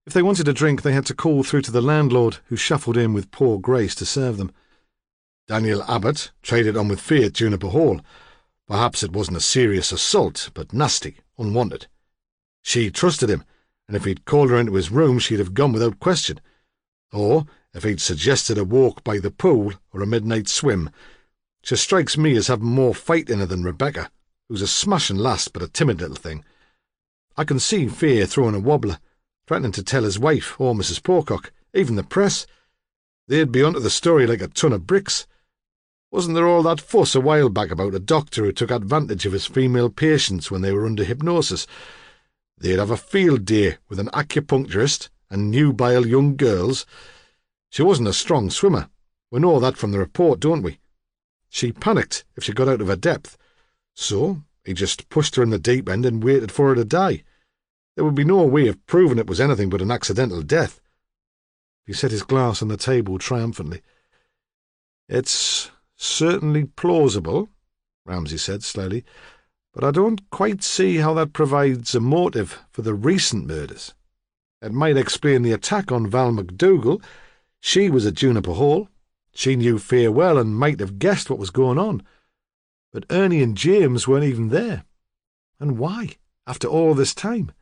[SPEAKER 1] If they wanted a drink, they had to call through to the landlord, who shuffled in with poor grace to serve them.
[SPEAKER 2] "Daniel Abbott traded on with Faye at Juniper Hall. Perhaps it wasn't a serious assault, but nasty, unwanted. She trusted him, and if he'd called her into his room, she'd have gone without question. Or if he'd suggested a walk by the pool or a midnight swim. She strikes me as having more fight in her than Rebecca, who's a smashing lass but a timid little thing. I can see Faye throwing a wobbler, threatening to tell his wife or Mrs. Pocock, even the press. They'd be onto the story like a ton of bricks.
[SPEAKER 1] Wasn't there all that fuss a while back about a doctor who took advantage of his female patients when they were under hypnosis? They'd have a field day with an acupuncturist and nubile young girls. She wasn't a strong swimmer. We know that from the report, don't we? She panicked if she got out of her depth. So he just pushed her in the deep end and waited for her to die. There would be no way of proving it was anything but an accidental death. He set his glass on the table triumphantly. It's certainly plausible, Ramsay said slowly, but I don't quite see how that provides a motive for the recent murders. It might explain the attack on Val McDougall. She was at Juniper Hall. She knew Fair well and might have guessed what was going on. But Ernie and James weren't even there. And why, after all this time?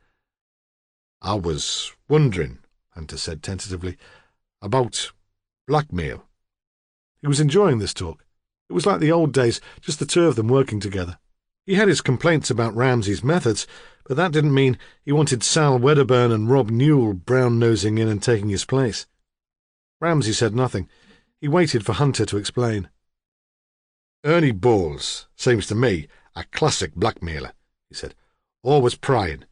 [SPEAKER 1] I was wondering, Hunter said tentatively, about blackmail. He was enjoying this talk. It was like the old days, just the two of them working together. He had his complaints about Ramsay's methods, but that didn't mean he wanted Sal Wedderburn and Rob Newell brown-nosing in and taking his place. Ramsay said nothing. He waited for Hunter to explain. Ernie Bowles seems to me a classic blackmailer, he said. Always prying.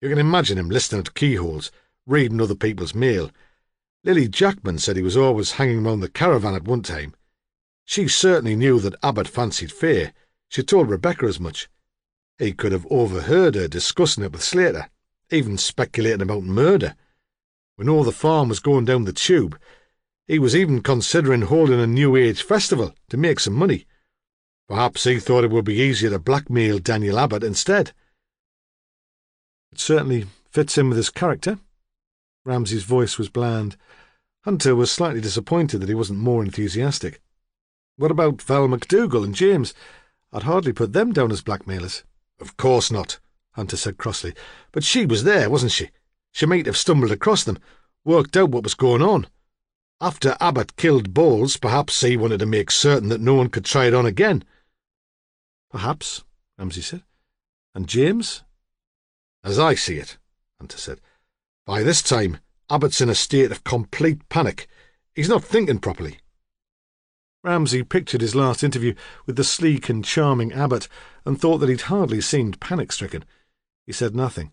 [SPEAKER 1] You can imagine him listening to keyholes, reading other people's mail. Lily Jackman said he was always hanging round the caravan at one time. She certainly knew that Abbott fancied Fair. She told Rebecca as much. He could have overheard her discussing it with Slater, even speculating about murder. When all the farm was going down the tube, he was even considering holding a New Age festival to make some money. Perhaps he thought it would be easier to blackmail Daniel Abbott instead. It certainly fits in with his character. Ramsay's voice was bland. Hunter was slightly disappointed that he wasn't more enthusiastic. What about Val McDougall and James? I'd hardly put them down as blackmailers. Of course not, Hunter said crossly. But she was there, wasn't she? She might have stumbled across them, worked out what was going on. After Abbott killed Bowles, perhaps he wanted to make certain that no one could try it on again. Perhaps, Ramsay said. And James? As I see it, Hunter said, by this time, Abbott's in a state of complete panic. He's not thinking properly. Ramsay pictured his last interview with the sleek and charming Abbott and thought that he'd hardly seemed panic-stricken. He said nothing.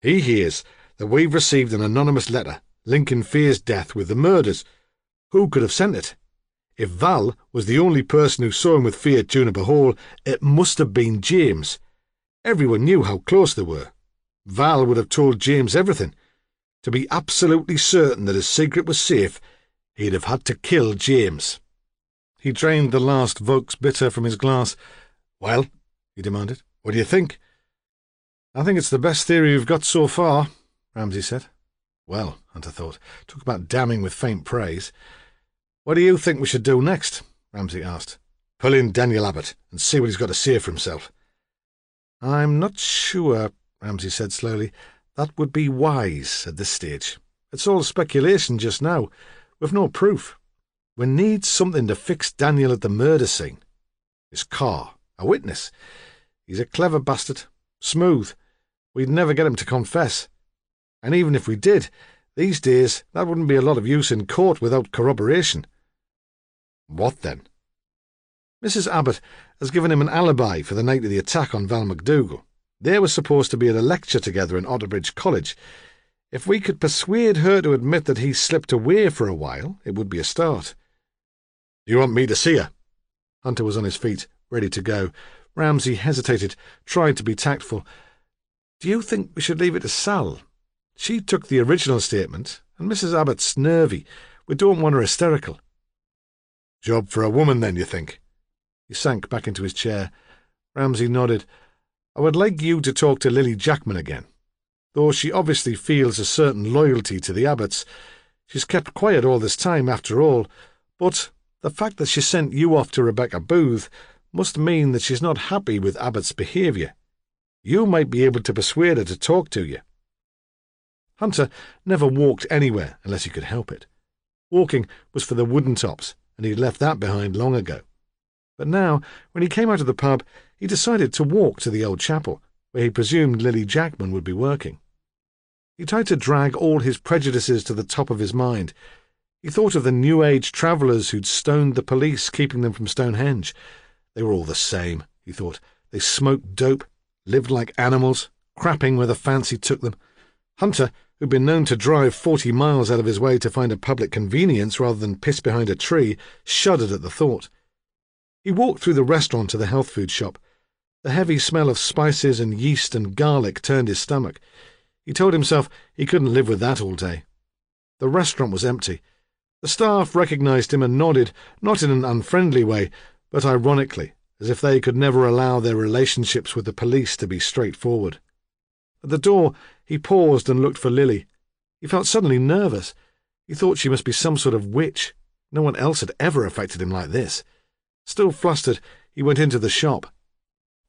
[SPEAKER 1] He hears that we've received an anonymous letter linking Fair's death with the murders. Who could have sent it? If Val was the only person who saw him with Fair at Juniper Hall, it must have been James. Everyone knew how close they were. Val would have told James everything. To be absolutely certain that his secret was safe, he'd have had to kill James. He drained the last Vaux bitter from his glass. Well, he demanded, what do you think? I think it's the best theory we've got so far, Ramsay said. Well, Hunter thought, talk about damning with faint praise. What do you think we should do next? Ramsay asked. Pull in Daniel Abbott and see what he's got to say for himself. I'm not sure, Ramsay said slowly. That would be wise at this stage. It's all speculation just now, with no proof. We need something to fix Daniel at the murder scene. His car, a witness. He's a clever bastard, smooth. We'd never get him to confess. And even if we did, these days that wouldn't be a lot of use in court without corroboration. What then? Mrs. Abbott has given him an alibi for the night of the attack on Val McDougall. They were supposed to be at a lecture together in Otterbridge College. If we could persuade her to admit that he slipped away for a while, it would be a start. Do you want me to see her? Hunter was on his feet, ready to go. Ramsay hesitated, tried to be tactful. Do you think we should leave it to Sal? She took the original statement, and Mrs. Abbott's nervy. We don't want her hysterical. Job for a woman, then, you think? He sank back into his chair. Ramsay nodded. I would like you to talk to Lily Jackman again. Though she obviously feels a certain loyalty to the Abbotts. She's kept quiet all this time, after all, but the fact that she sent you off to Rebecca Booth must mean that she's not happy with Abbott's behaviour. You might be able to persuade her to talk to you. Hunter never walked anywhere unless he could help it. Walking was for the wooden tops, and he'd left that behind long ago. But now, when he came out of the pub, he decided to walk to the old chapel, where he presumed Lily Jackman would be working. He tried to drag all his prejudices to the top of his mind. He thought of the New Age travellers who'd stoned the police, keeping them from Stonehenge. They were all the same, he thought. They smoked dope, lived like animals, crapping where the fancy took them. Hunter, who'd been known to drive 40 miles out of his way to find a public convenience rather than piss behind a tree, shuddered at the thought. He walked through the restaurant to the health food shop. The heavy smell of spices and yeast and garlic turned his stomach. He told himself he couldn't live with that all day. The restaurant was empty. The staff recognised him and nodded, not in an unfriendly way, but ironically, as if they could never allow their relationships with the police to be straightforward. At the door, he paused and looked for Lily. He felt suddenly nervous. He thought she must be some sort of witch. No one else had ever affected him like this. Still flustered, he went into the shop.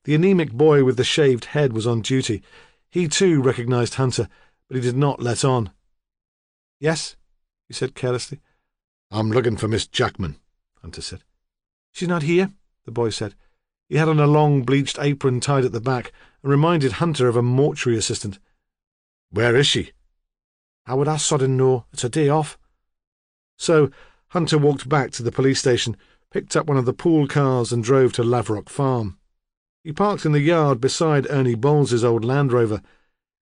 [SPEAKER 1] The anemic boy with the shaved head was on duty. He too recognised Hunter, but he did not let on. "Yes?" he said carelessly.
[SPEAKER 2] "I'm looking for Miss Jackman," Hunter said.
[SPEAKER 1] "She's not here," the boy said. He had on a long bleached apron tied at the back and reminded Hunter of a mortuary assistant.
[SPEAKER 2] "Where is she?"
[SPEAKER 1] "How would I sodden know? It's her day off." So Hunter walked back to the police station, picked up one of the pool cars and drove to Lavrock Farm. He parked in the yard beside Ernie Bowles's old Land Rover.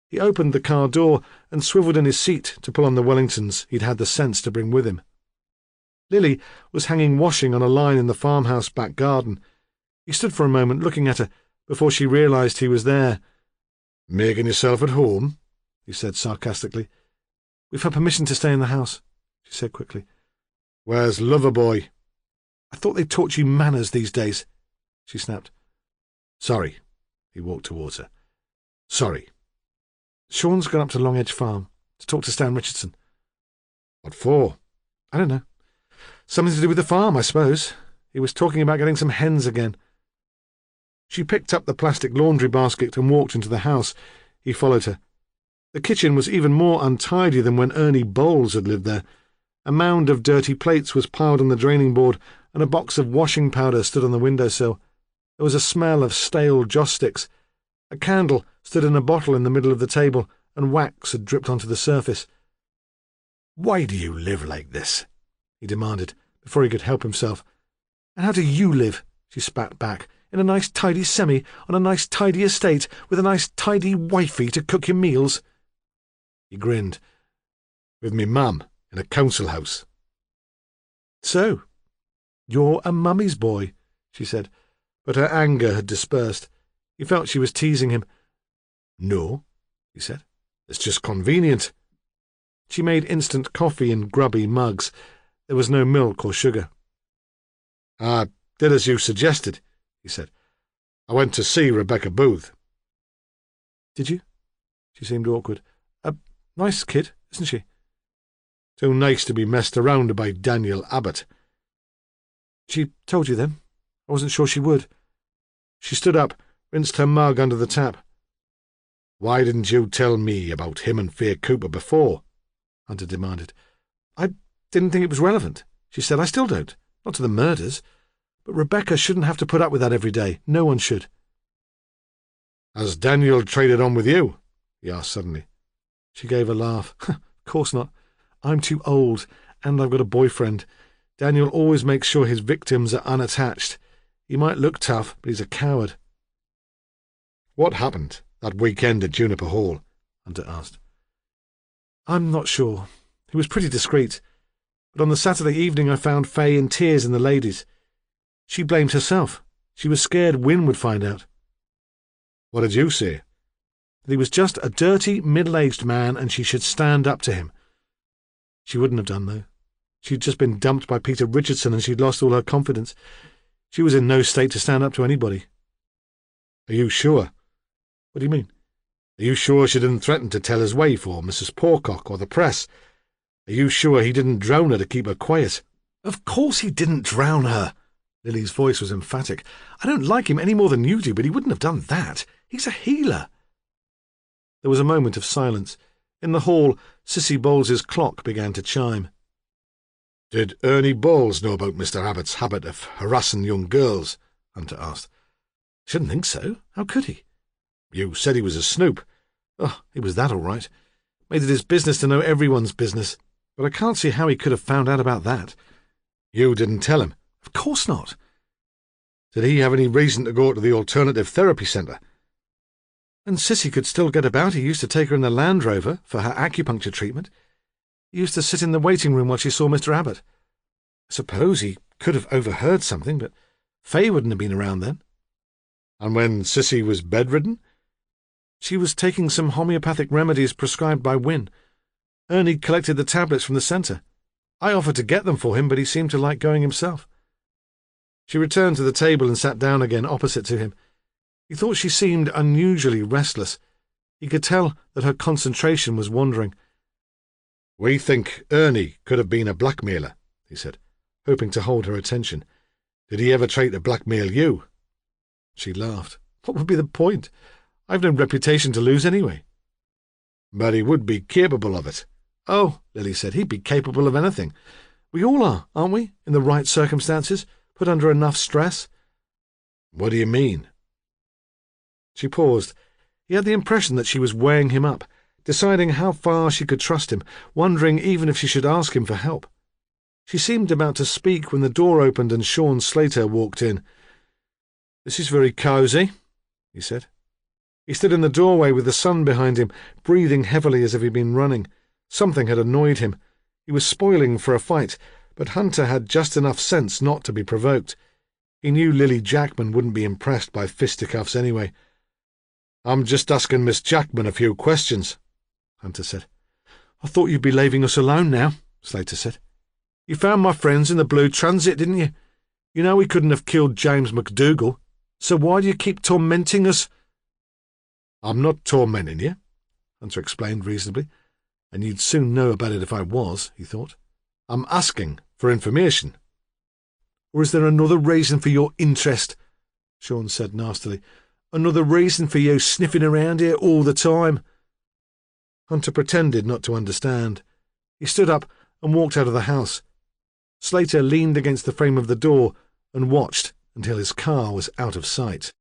[SPEAKER 1] He opened the car door and swiveled in his seat to pull on the Wellingtons he'd had the sense to bring with him. Lily was hanging washing on a line in the farmhouse back garden. He stood for a moment looking at her before she realised he was there.
[SPEAKER 2] "Making yourself at home?"
[SPEAKER 1] he said sarcastically. "We've had permission to stay in the house," she said quickly.
[SPEAKER 2] "Where's Loverboy?"
[SPEAKER 1] "I thought they taught you manners these days," she snapped.
[SPEAKER 2] "Sorry." He walked towards her. "Sorry."
[SPEAKER 1] "Sean's gone up to Long Edge Farm to talk to Stan Richardson."
[SPEAKER 2] "What for?"
[SPEAKER 1] "I don't know. Something to do with the farm, I suppose. He was talking about getting some hens again." She picked up the plastic laundry basket and walked into the house. He followed her. The kitchen was even more untidy than when Ernie Bowles had lived there. A mound of dirty plates was piled on the draining board, and a box of washing powder stood on the windowsill. There was a smell of stale joss sticks. A candle stood in a bottle in the middle of the table, and wax had dripped onto the surface.
[SPEAKER 2] "Why do you live like this?"
[SPEAKER 1] he demanded, before he could help himself. "And how do you live?" she spat back. "In a nice tidy semi, on a nice tidy estate, with a nice tidy wifey to cook your meals?"
[SPEAKER 2] He grinned. "With me mum, in a council house."
[SPEAKER 1] "So, you're a mummy's boy," she said, but her anger had dispersed. He felt she was teasing him.
[SPEAKER 2] "No," he said. "It's just convenient."
[SPEAKER 1] She made instant coffee in grubby mugs. There was no milk or sugar.
[SPEAKER 2] "I did as you suggested," he said. "I went to see Rebecca Booth."
[SPEAKER 1] "Did you?" She seemed awkward. "A nice kid, isn't she?"
[SPEAKER 2] "Too nice to be messed around by Daniel Abbott."
[SPEAKER 1] "She told you then? I wasn't sure she would."
[SPEAKER 2] She stood up, rinsed her mug under the tap. "Why didn't you tell me about him and Faye Cooper before?" Hunter demanded.
[SPEAKER 1] "I didn't think it was relevant," she said. "I still don't. Not to the murders. But Rebecca shouldn't have to put up with that every day. No one should."
[SPEAKER 2] "Has Daniel traded on with you?" he asked suddenly.
[SPEAKER 1] She gave a laugh. "Of course not. I'm too old, and I've got a boyfriend. Daniel always makes sure his victims are unattached. He might look tough, but he's a coward."
[SPEAKER 2] "What happened that weekend at Juniper Hall?" Hunter asked.
[SPEAKER 1] "I'm not sure. He was pretty discreet. But on the Saturday evening I found Faye in tears in the ladies. She blamed herself. She was scared Wynne would find out."
[SPEAKER 2] "What did you say?"
[SPEAKER 1] "That he was just a dirty, middle-aged man and she should stand up to him." She wouldn't have done, though. She'd just been dumped by Peter Richardson and she'd lost all her confidence. She was in no state to stand up to anybody."
[SPEAKER 2] "Are you sure?"
[SPEAKER 1] "What do you mean?"
[SPEAKER 2] "Are you sure she didn't threaten to tell his wife or Mrs. Poorcock or the press? Are you sure he didn't drown her to keep her quiet?"
[SPEAKER 1] "Of course he didn't drown her." Lily's voice was emphatic. "I don't like him any more than you do, but he wouldn't have done that. He's a healer." There was a moment of silence. In the hall, Cissy Bowles's clock began to chime.
[SPEAKER 2] "Did Ernie Bowles know about Mr. Abbott's habit of harassing young girls?" Hunter asked.
[SPEAKER 1] "Shouldn't think so. How could he?"
[SPEAKER 2] "You said he was a snoop."
[SPEAKER 1] "Oh, he was that all right. Made it his business to know everyone's business.
[SPEAKER 2] But I can't see how he could have found out about that.
[SPEAKER 1] You didn't tell him?
[SPEAKER 2] Of course not.
[SPEAKER 1] Did he have any reason to go to the alternative therapy centre?
[SPEAKER 2] When Sissy could still get about, he used to take her in the Land Rover for her acupuncture treatment. He used to sit in the waiting room while she saw Mr. Abbott. I suppose he could have overheard something, but Faye wouldn't have been around then.
[SPEAKER 1] And when Sissy was bedridden?
[SPEAKER 2] She was taking some homeopathic remedies prescribed by Wynne. Ernie collected the tablets from the centre. I offered to get them for him, but he seemed to like going himself. She returned to the table and sat down again opposite to him. He thought she seemed unusually restless. He could tell that her concentration was wandering.
[SPEAKER 1] We think Ernie could have been a blackmailer, he said, hoping to hold her attention. Did he ever try to blackmail you?
[SPEAKER 2] She laughed. What would be the point? I've no reputation to lose anyway.
[SPEAKER 1] But he would be capable of it.
[SPEAKER 2] Oh, Lily said, he'd be capable of anything. We all are, aren't we, in the right circumstances, put under enough stress?
[SPEAKER 1] What do you mean?
[SPEAKER 2] She paused. He had the impression that she was weighing him up, deciding how far she could trust him, wondering even if she should ask him for help. She seemed about to speak when the door opened and Sean Slater walked in. "This is very cosy," he said. He stood in the doorway with the sun behind him, breathing heavily as if he'd been running. Something had annoyed him. He was spoiling for a fight, but Hunter had just enough sense not to be provoked. He knew Lily Jackman wouldn't be impressed by fisticuffs anyway.
[SPEAKER 1] "I'm just asking Miss Jackman a few questions," Hunter said.
[SPEAKER 2] "I thought you'd be leaving us alone now," Slater said. "You found my friends in the Blue Transit, didn't you? You know we couldn't have killed James McDougal, so why do you keep tormenting us?"
[SPEAKER 1] "I'm not tormenting you,"
[SPEAKER 2] Hunter explained reasonably. "And you'd soon know about it if I was," he thought.
[SPEAKER 1] "I'm asking for information."
[SPEAKER 2] "Or is there another reason for your interest?" Sean said nastily. "Another reason for you sniffing around here all the time?" Hunter pretended not to understand. He stood up and walked out of the house. Slater leaned against the frame of the door and watched until his car was out of sight.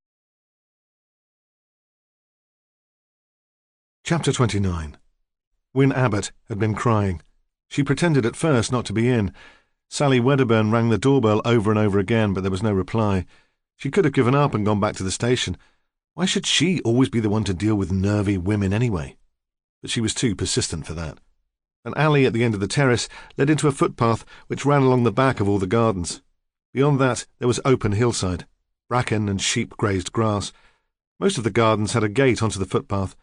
[SPEAKER 2] Chapter 29. Wynne Abbott had been crying. She pretended at first not to be in. Sally Wedderburn rang the doorbell over and over again, but there was no reply. She could have given up and gone back to the station. Why should she always be the one to deal with nervy women anyway? But she was too persistent for that. An alley at the end of the terrace led into a footpath which ran along the back of all the gardens. Beyond that there was open hillside, bracken and sheep-grazed grass. Most of the gardens had a gate onto the footpath.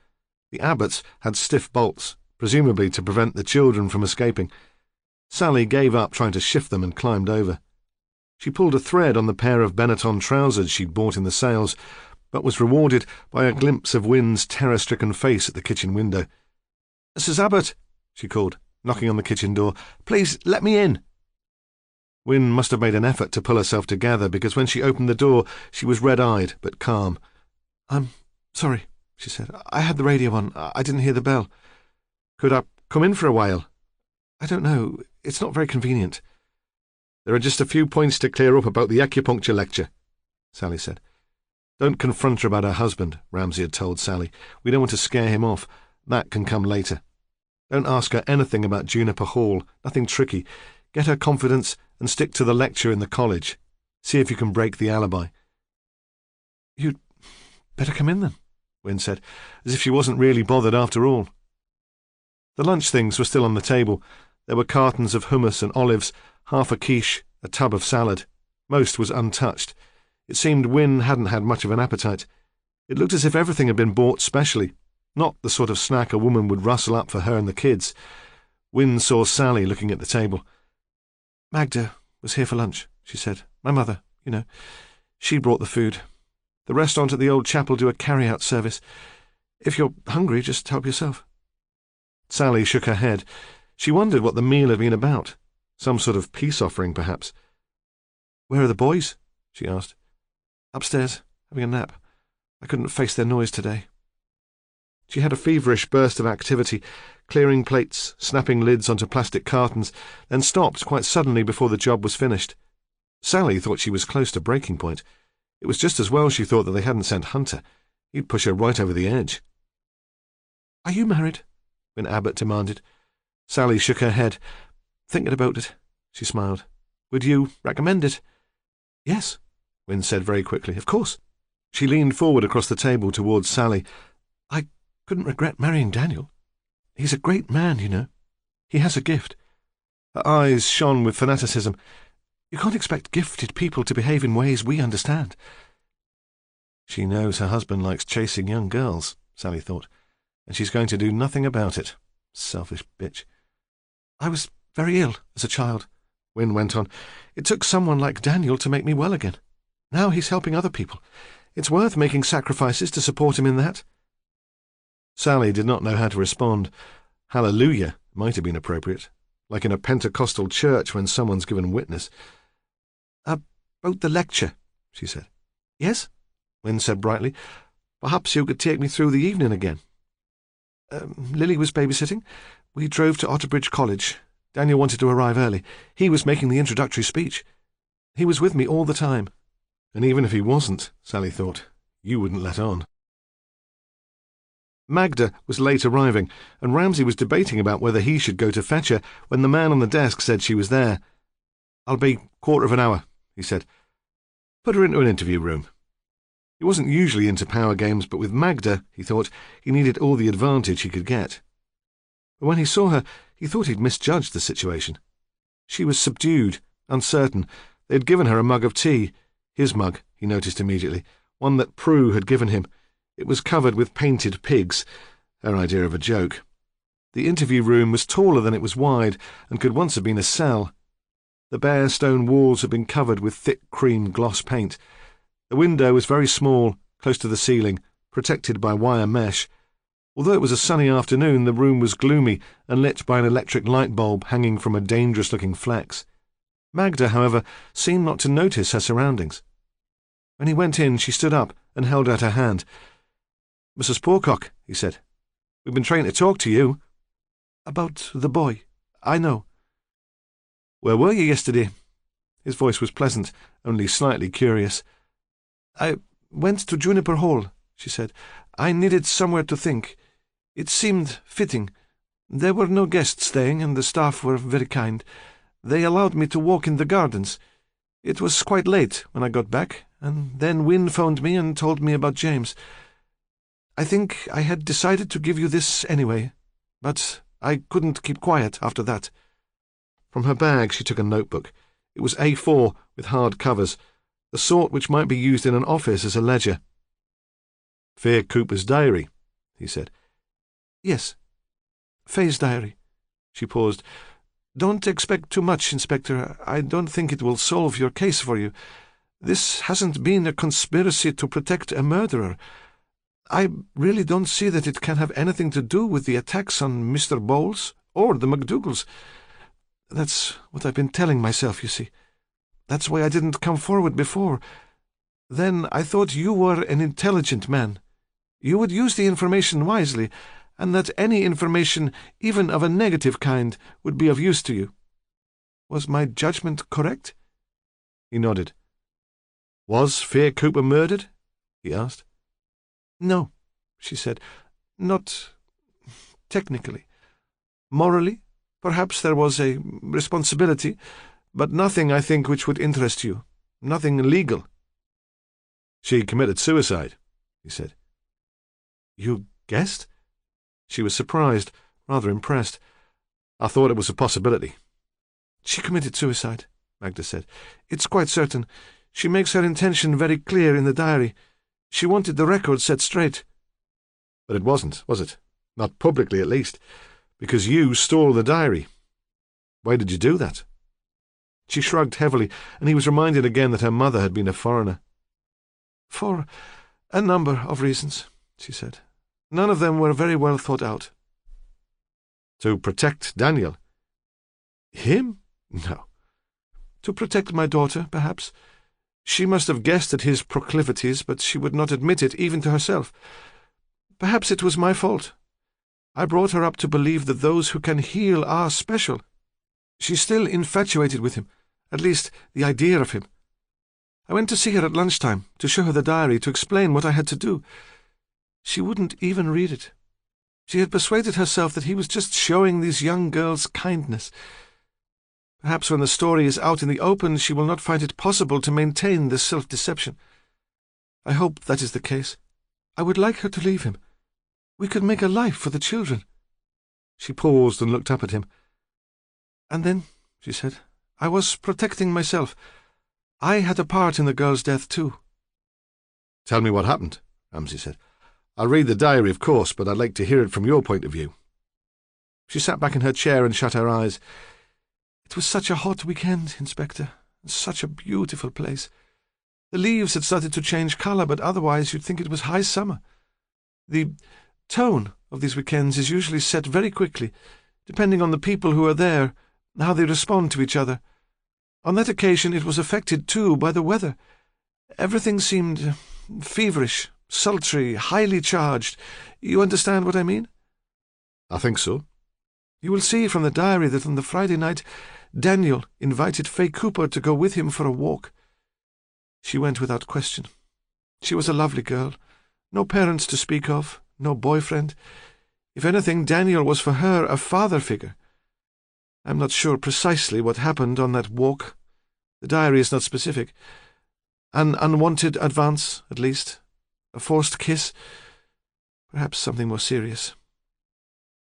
[SPEAKER 2] The Abbotts had stiff bolts, presumably to prevent the children from escaping. Sally gave up trying to shift them and climbed over. She pulled a thread on the pair of Benetton trousers she'd bought in the sales, but was rewarded by a glimpse of Wynne's terror-stricken face at the kitchen window. "Mrs. Abbott," she called, knocking on the kitchen door. "Please let me in." Wynne must have made an effort to pull herself together, because when she opened the door she was red-eyed but calm. "I'm sorry," she said. "I had the radio on. I didn't hear the bell." "Could I come in for a while?" "I don't know. It's not very convenient." "There are just a few points to clear up about the acupuncture lecture," Sally said. "Don't confront her about her husband," Ramsay had told Sally. "We don't want to scare him off. That can come later. Don't ask her anything about Juniper Hall, nothing tricky. Get her confidence and stick to the lecture in the college. See if you can break the alibi." "You'd better come in then," Wynne said, as if she wasn't really bothered after all. The lunch things were still on the table. There were cartons of hummus and olives, half a quiche, a tub of salad. Most was untouched. It seemed Wynne hadn't had much of an appetite. It looked as if everything had been bought specially, not the sort of snack a woman would rustle up for her and the kids. Wynne saw Sally looking at the table. "Magda was here for lunch," she said. "My mother, you know. She brought the food. The restaurant at the old chapel do a carry-out service. If you're hungry, just help yourself." Sally shook her head. She wondered what the meal had been about. Some sort of peace offering, perhaps. "Where are the boys?" she asked. "Upstairs, having a nap. I couldn't face their noise today." She had a feverish burst of activity, clearing plates, snapping lids onto plastic cartons, then stopped quite suddenly before the job was finished. Sally thought she was close to breaking point. It was just as well she thought that they hadn't sent Hunter. He'd push her right over the edge. "Are you married?" Wynne Abbott demanded. Sally shook her head. "Thinking about it," she smiled. "Would you recommend it?" "Yes," Wynne said very quickly. "Of course." She leaned forward across the table towards Sally. "I couldn't regret marrying Daniel. He's a great man, you know. He has a gift." Her eyes shone with fanaticism. "You can't expect gifted people to behave in ways we understand." She knows her husband likes chasing young girls, Sally thought, and she's going to do nothing about it. Selfish bitch. "I was very ill as a child," Wynne went on. "It took someone like Daniel to make me well again. Now he's helping other people. It's worth making sacrifices to support him in that." Sally did not know how to respond. Hallelujah might have been appropriate, like in a Pentecostal church when someone's given witness. "About the lecture," she said. "Yes?" Wynne said brightly. "Perhaps you could take me through the evening again." "Lily was babysitting. We drove to Otterbridge College. Daniel wanted to arrive early. He was making the introductory speech. He was with me all the time." And even if he wasn't, Sally thought, you wouldn't let on. Magda was late arriving, and Ramsay was debating about whether he should go to fetch her when the man on the desk said she was there. "I'll be 1/4 hour," he said. "Put her into an interview room." He wasn't usually into power games, but with Magda, he thought, he needed all the advantage he could get. But when he saw her, he thought he'd misjudged the situation. She was subdued, uncertain. They had given her a mug of tea. His mug, he noticed immediately, one that Prue had given him. It was covered with painted pigs, her idea of a joke. The interview room was taller than it was wide, and could once have been a cell. The bare stone walls had been covered with thick cream gloss paint. The window was very small, close to the ceiling, protected by wire mesh. Although it was a sunny afternoon, the room was gloomy and lit by an electric light bulb hanging from a dangerous-looking flex. Magda, however, seemed not to notice her surroundings. When he went in, she stood up and held out her hand. "Mrs. Pocock," he said, "we've been trying to talk to you." "About the boy. I know." "Where were you yesterday?" His voice was pleasant, only slightly curious. "I went to Juniper Hall," she said. "I needed somewhere to think. It seemed fitting. There were no guests staying, and the staff were very kind. They allowed me to walk in the gardens. It was quite late when I got back, and then Wynne phoned me and told me about James. I think I had decided to give you this anyway, but I couldn't keep quiet after that." From her bag she took a notebook. It was A4 with hard covers, the sort which might be used in an office as a ledger. "Faye Cooper's diary," he said. "Yes. Faye's diary." She paused. "Don't expect too much, Inspector. I don't think it will solve your case for you. This hasn't been a conspiracy to protect a murderer. I really don't see that it can have anything to do with the attacks on Mr. Bowles or the McDougalls. That's what I've been telling myself, you see. That's why I didn't come forward before. Then I thought you were an intelligent man. You would use the information wisely, and that any information, even of a negative kind, would be of use to you. Was my judgment correct?" He nodded. "Was Faye Cooper murdered?" he asked. "No," she said. "Not technically. Morally, perhaps there was a responsibility, but nothing, I think, which would interest you. Nothing legal." "She committed suicide," he said. "You guessed?" She was surprised, rather impressed. "I thought it was a possibility." "She committed suicide," Magda said. "It's quite certain. She makes her intention very clear in the diary. She wanted the record set straight." "But it wasn't, was it? Not publicly, at least, because you stole the diary. Why did you do that?" She shrugged heavily, and he was reminded again that her mother had been a foreigner. "For a number of reasons," she said. "None of them were very well thought out." "To protect Daniel?" "Him? No. To protect my daughter, perhaps. She must have guessed at his proclivities, but she would not admit it even to herself. Perhaps it was my fault. I brought her up to believe that those who can heal are special. She's still infatuated with him, at least the idea of him. I went to see her at lunchtime, to show her the diary, to explain what I had to do. She wouldn't even read it.
[SPEAKER 1] She had persuaded herself that he was just showing these young girls kindness. Perhaps when the story is out in the open, she will not find it possible to maintain this self-deception. I hope that is the case. I would like her to leave him. We could make a life for the children. She paused and looked up at him. And then, she said, I was protecting myself. I had a part in the girl's death too.
[SPEAKER 2] Tell me what happened, Ramsay said. I'll read the diary, of course, but I'd like to hear it from your point of view.
[SPEAKER 1] She sat back in her chair and shut her eyes. It was such a hot weekend, Inspector, and such a beautiful place. The leaves had started to change colour, but otherwise you'd think it was high summer. The tone of these weekends is usually set very quickly, depending on the people who are there, and how they respond to each other. On that occasion it was affected, too, by the weather. Everything seemed feverish, sultry, highly charged. You understand what I mean?
[SPEAKER 2] I think so.
[SPEAKER 1] You will see from the diary that on the Friday night, Daniel invited Fay Cooper to go with him for a walk. She went without question. She was a lovely girl. No parents to speak of, no boyfriend. If anything, Daniel was for her a father figure. I'm not sure precisely what happened on that walk. The diary is not specific. An unwanted advance, at least. A forced kiss. Perhaps something more serious.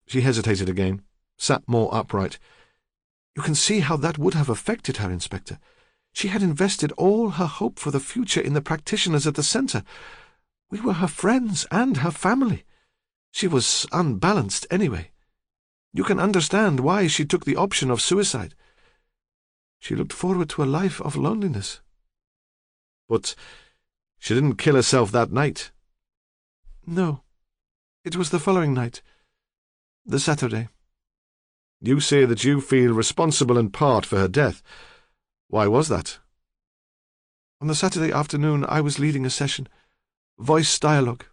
[SPEAKER 2] She hesitated again, sat more upright.
[SPEAKER 1] You can see how that would have affected her, Inspector. She had invested all her hope for the future in the practitioners at the centre. We were her friends and her family. She was unbalanced anyway. You can understand why she took the option of suicide. She looked forward to a life of loneliness.
[SPEAKER 2] But she didn't kill herself that night.
[SPEAKER 1] No. It was the following night. The Saturday.
[SPEAKER 2] You say that you feel responsible in part for her death. Why was that?
[SPEAKER 1] On the Saturday afternoon I was leading a session. Voice dialogue.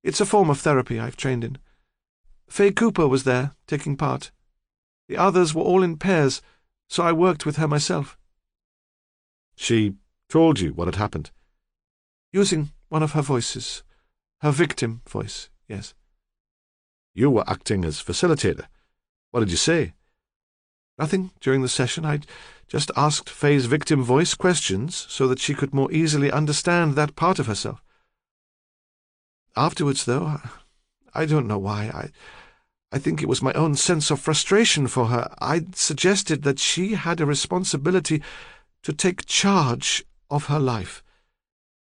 [SPEAKER 1] It's a form of therapy I've trained in. Fay Cooper was there, taking part. The others were all in pairs, so I worked with her myself.
[SPEAKER 2] She told you what had happened?
[SPEAKER 1] Using one of her voices. Her victim voice, yes.
[SPEAKER 2] You were acting as facilitator. What did you say?
[SPEAKER 1] Nothing during the session. I just asked Fay's victim voice questions so that she could more easily understand that part of herself. Afterwards, though, I don't know why. I think it was my own sense of frustration for her. I suggested that she had a responsibility to take charge of her life.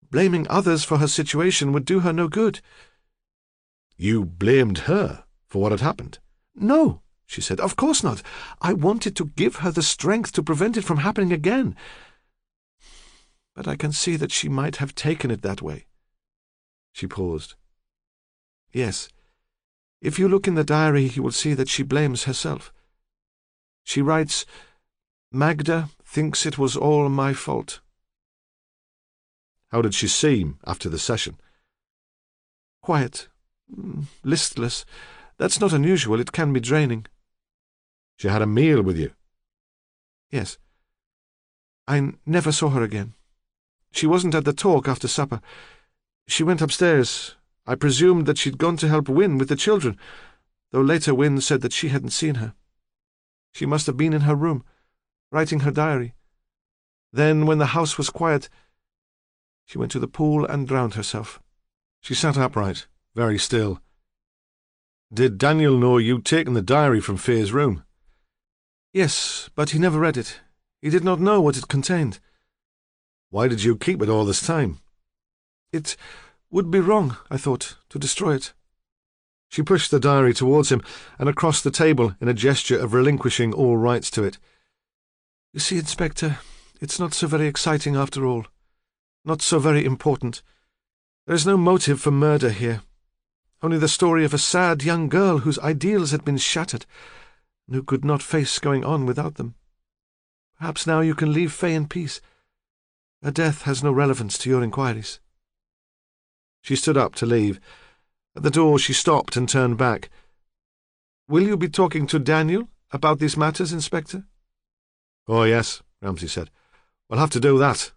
[SPEAKER 1] Blaming others for her situation would do her no good.
[SPEAKER 2] You blamed her for what had happened?
[SPEAKER 1] No, she said. Of course not. I wanted to give her the strength to prevent it from happening again. But I can see that she might have taken it that way. She paused. Yes. If you look in the diary, you will see that she blames herself. She writes, Magda thinks it was all my fault.
[SPEAKER 2] How did she seem after the session?
[SPEAKER 1] Quiet. Listless. That's not unusual. It can be draining.
[SPEAKER 2] She had a meal with you?
[SPEAKER 1] Yes. I never saw her again. She wasn't at the talk after supper. She went upstairs. I presumed that she'd gone to help Wynne with the children, though later Wynne said that she hadn't seen her. She must have been in her room, writing her diary. Then, when the house was quiet, she went to the pool and drowned herself.
[SPEAKER 2] She sat upright, very still. Did Daniel know you'd taken the diary from Fay's room?
[SPEAKER 1] Yes, but he never read it. He did not know what it contained.
[SPEAKER 2] Why did you keep it all this time?
[SPEAKER 1] It would be wrong, I thought, to destroy it.
[SPEAKER 2] She pushed the diary towards him and across the table in a gesture of relinquishing all rights to it.
[SPEAKER 1] You see, Inspector, it's not so very exciting after all. Not so very important. There is no motive for murder here. Only the story of a sad young girl whose ideals had been shattered, and who could not face going on without them. Perhaps now you can leave Fay in peace. Her death has no relevance to your inquiries.
[SPEAKER 2] She stood up to leave. At the door she stopped and turned back.
[SPEAKER 1] Will you be talking to Daniel about these matters, Inspector?
[SPEAKER 2] Oh, yes, Ramsay said. We'll have to do that.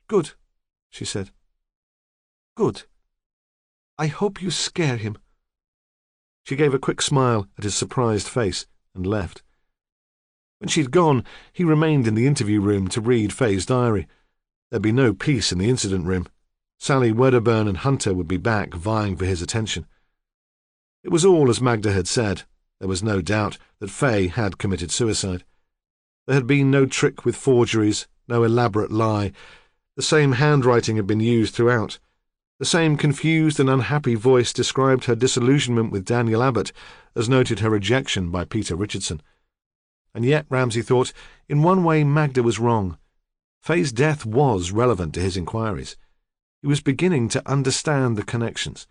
[SPEAKER 1] Good, she said. Good. I hope you scare him.
[SPEAKER 2] She gave a quick smile at his surprised face and left. When she'd gone, he remained in the interview room to read Faye's diary. There'd be no peace in the incident room. Sally Wedderburn and Hunter would be back, vying for his attention. It was all as Magda had said. There was no doubt that Faye had committed suicide. There had been no trick with forgeries, no elaborate lie. The same handwriting had been used throughout. The same confused and unhappy voice described her disillusionment with Daniel Abbott, as noted her rejection by Peter Richardson. And yet, Ramsay thought, in one way Magda was wrong. Faye's death was relevant to his inquiries. He was beginning to understand the connections.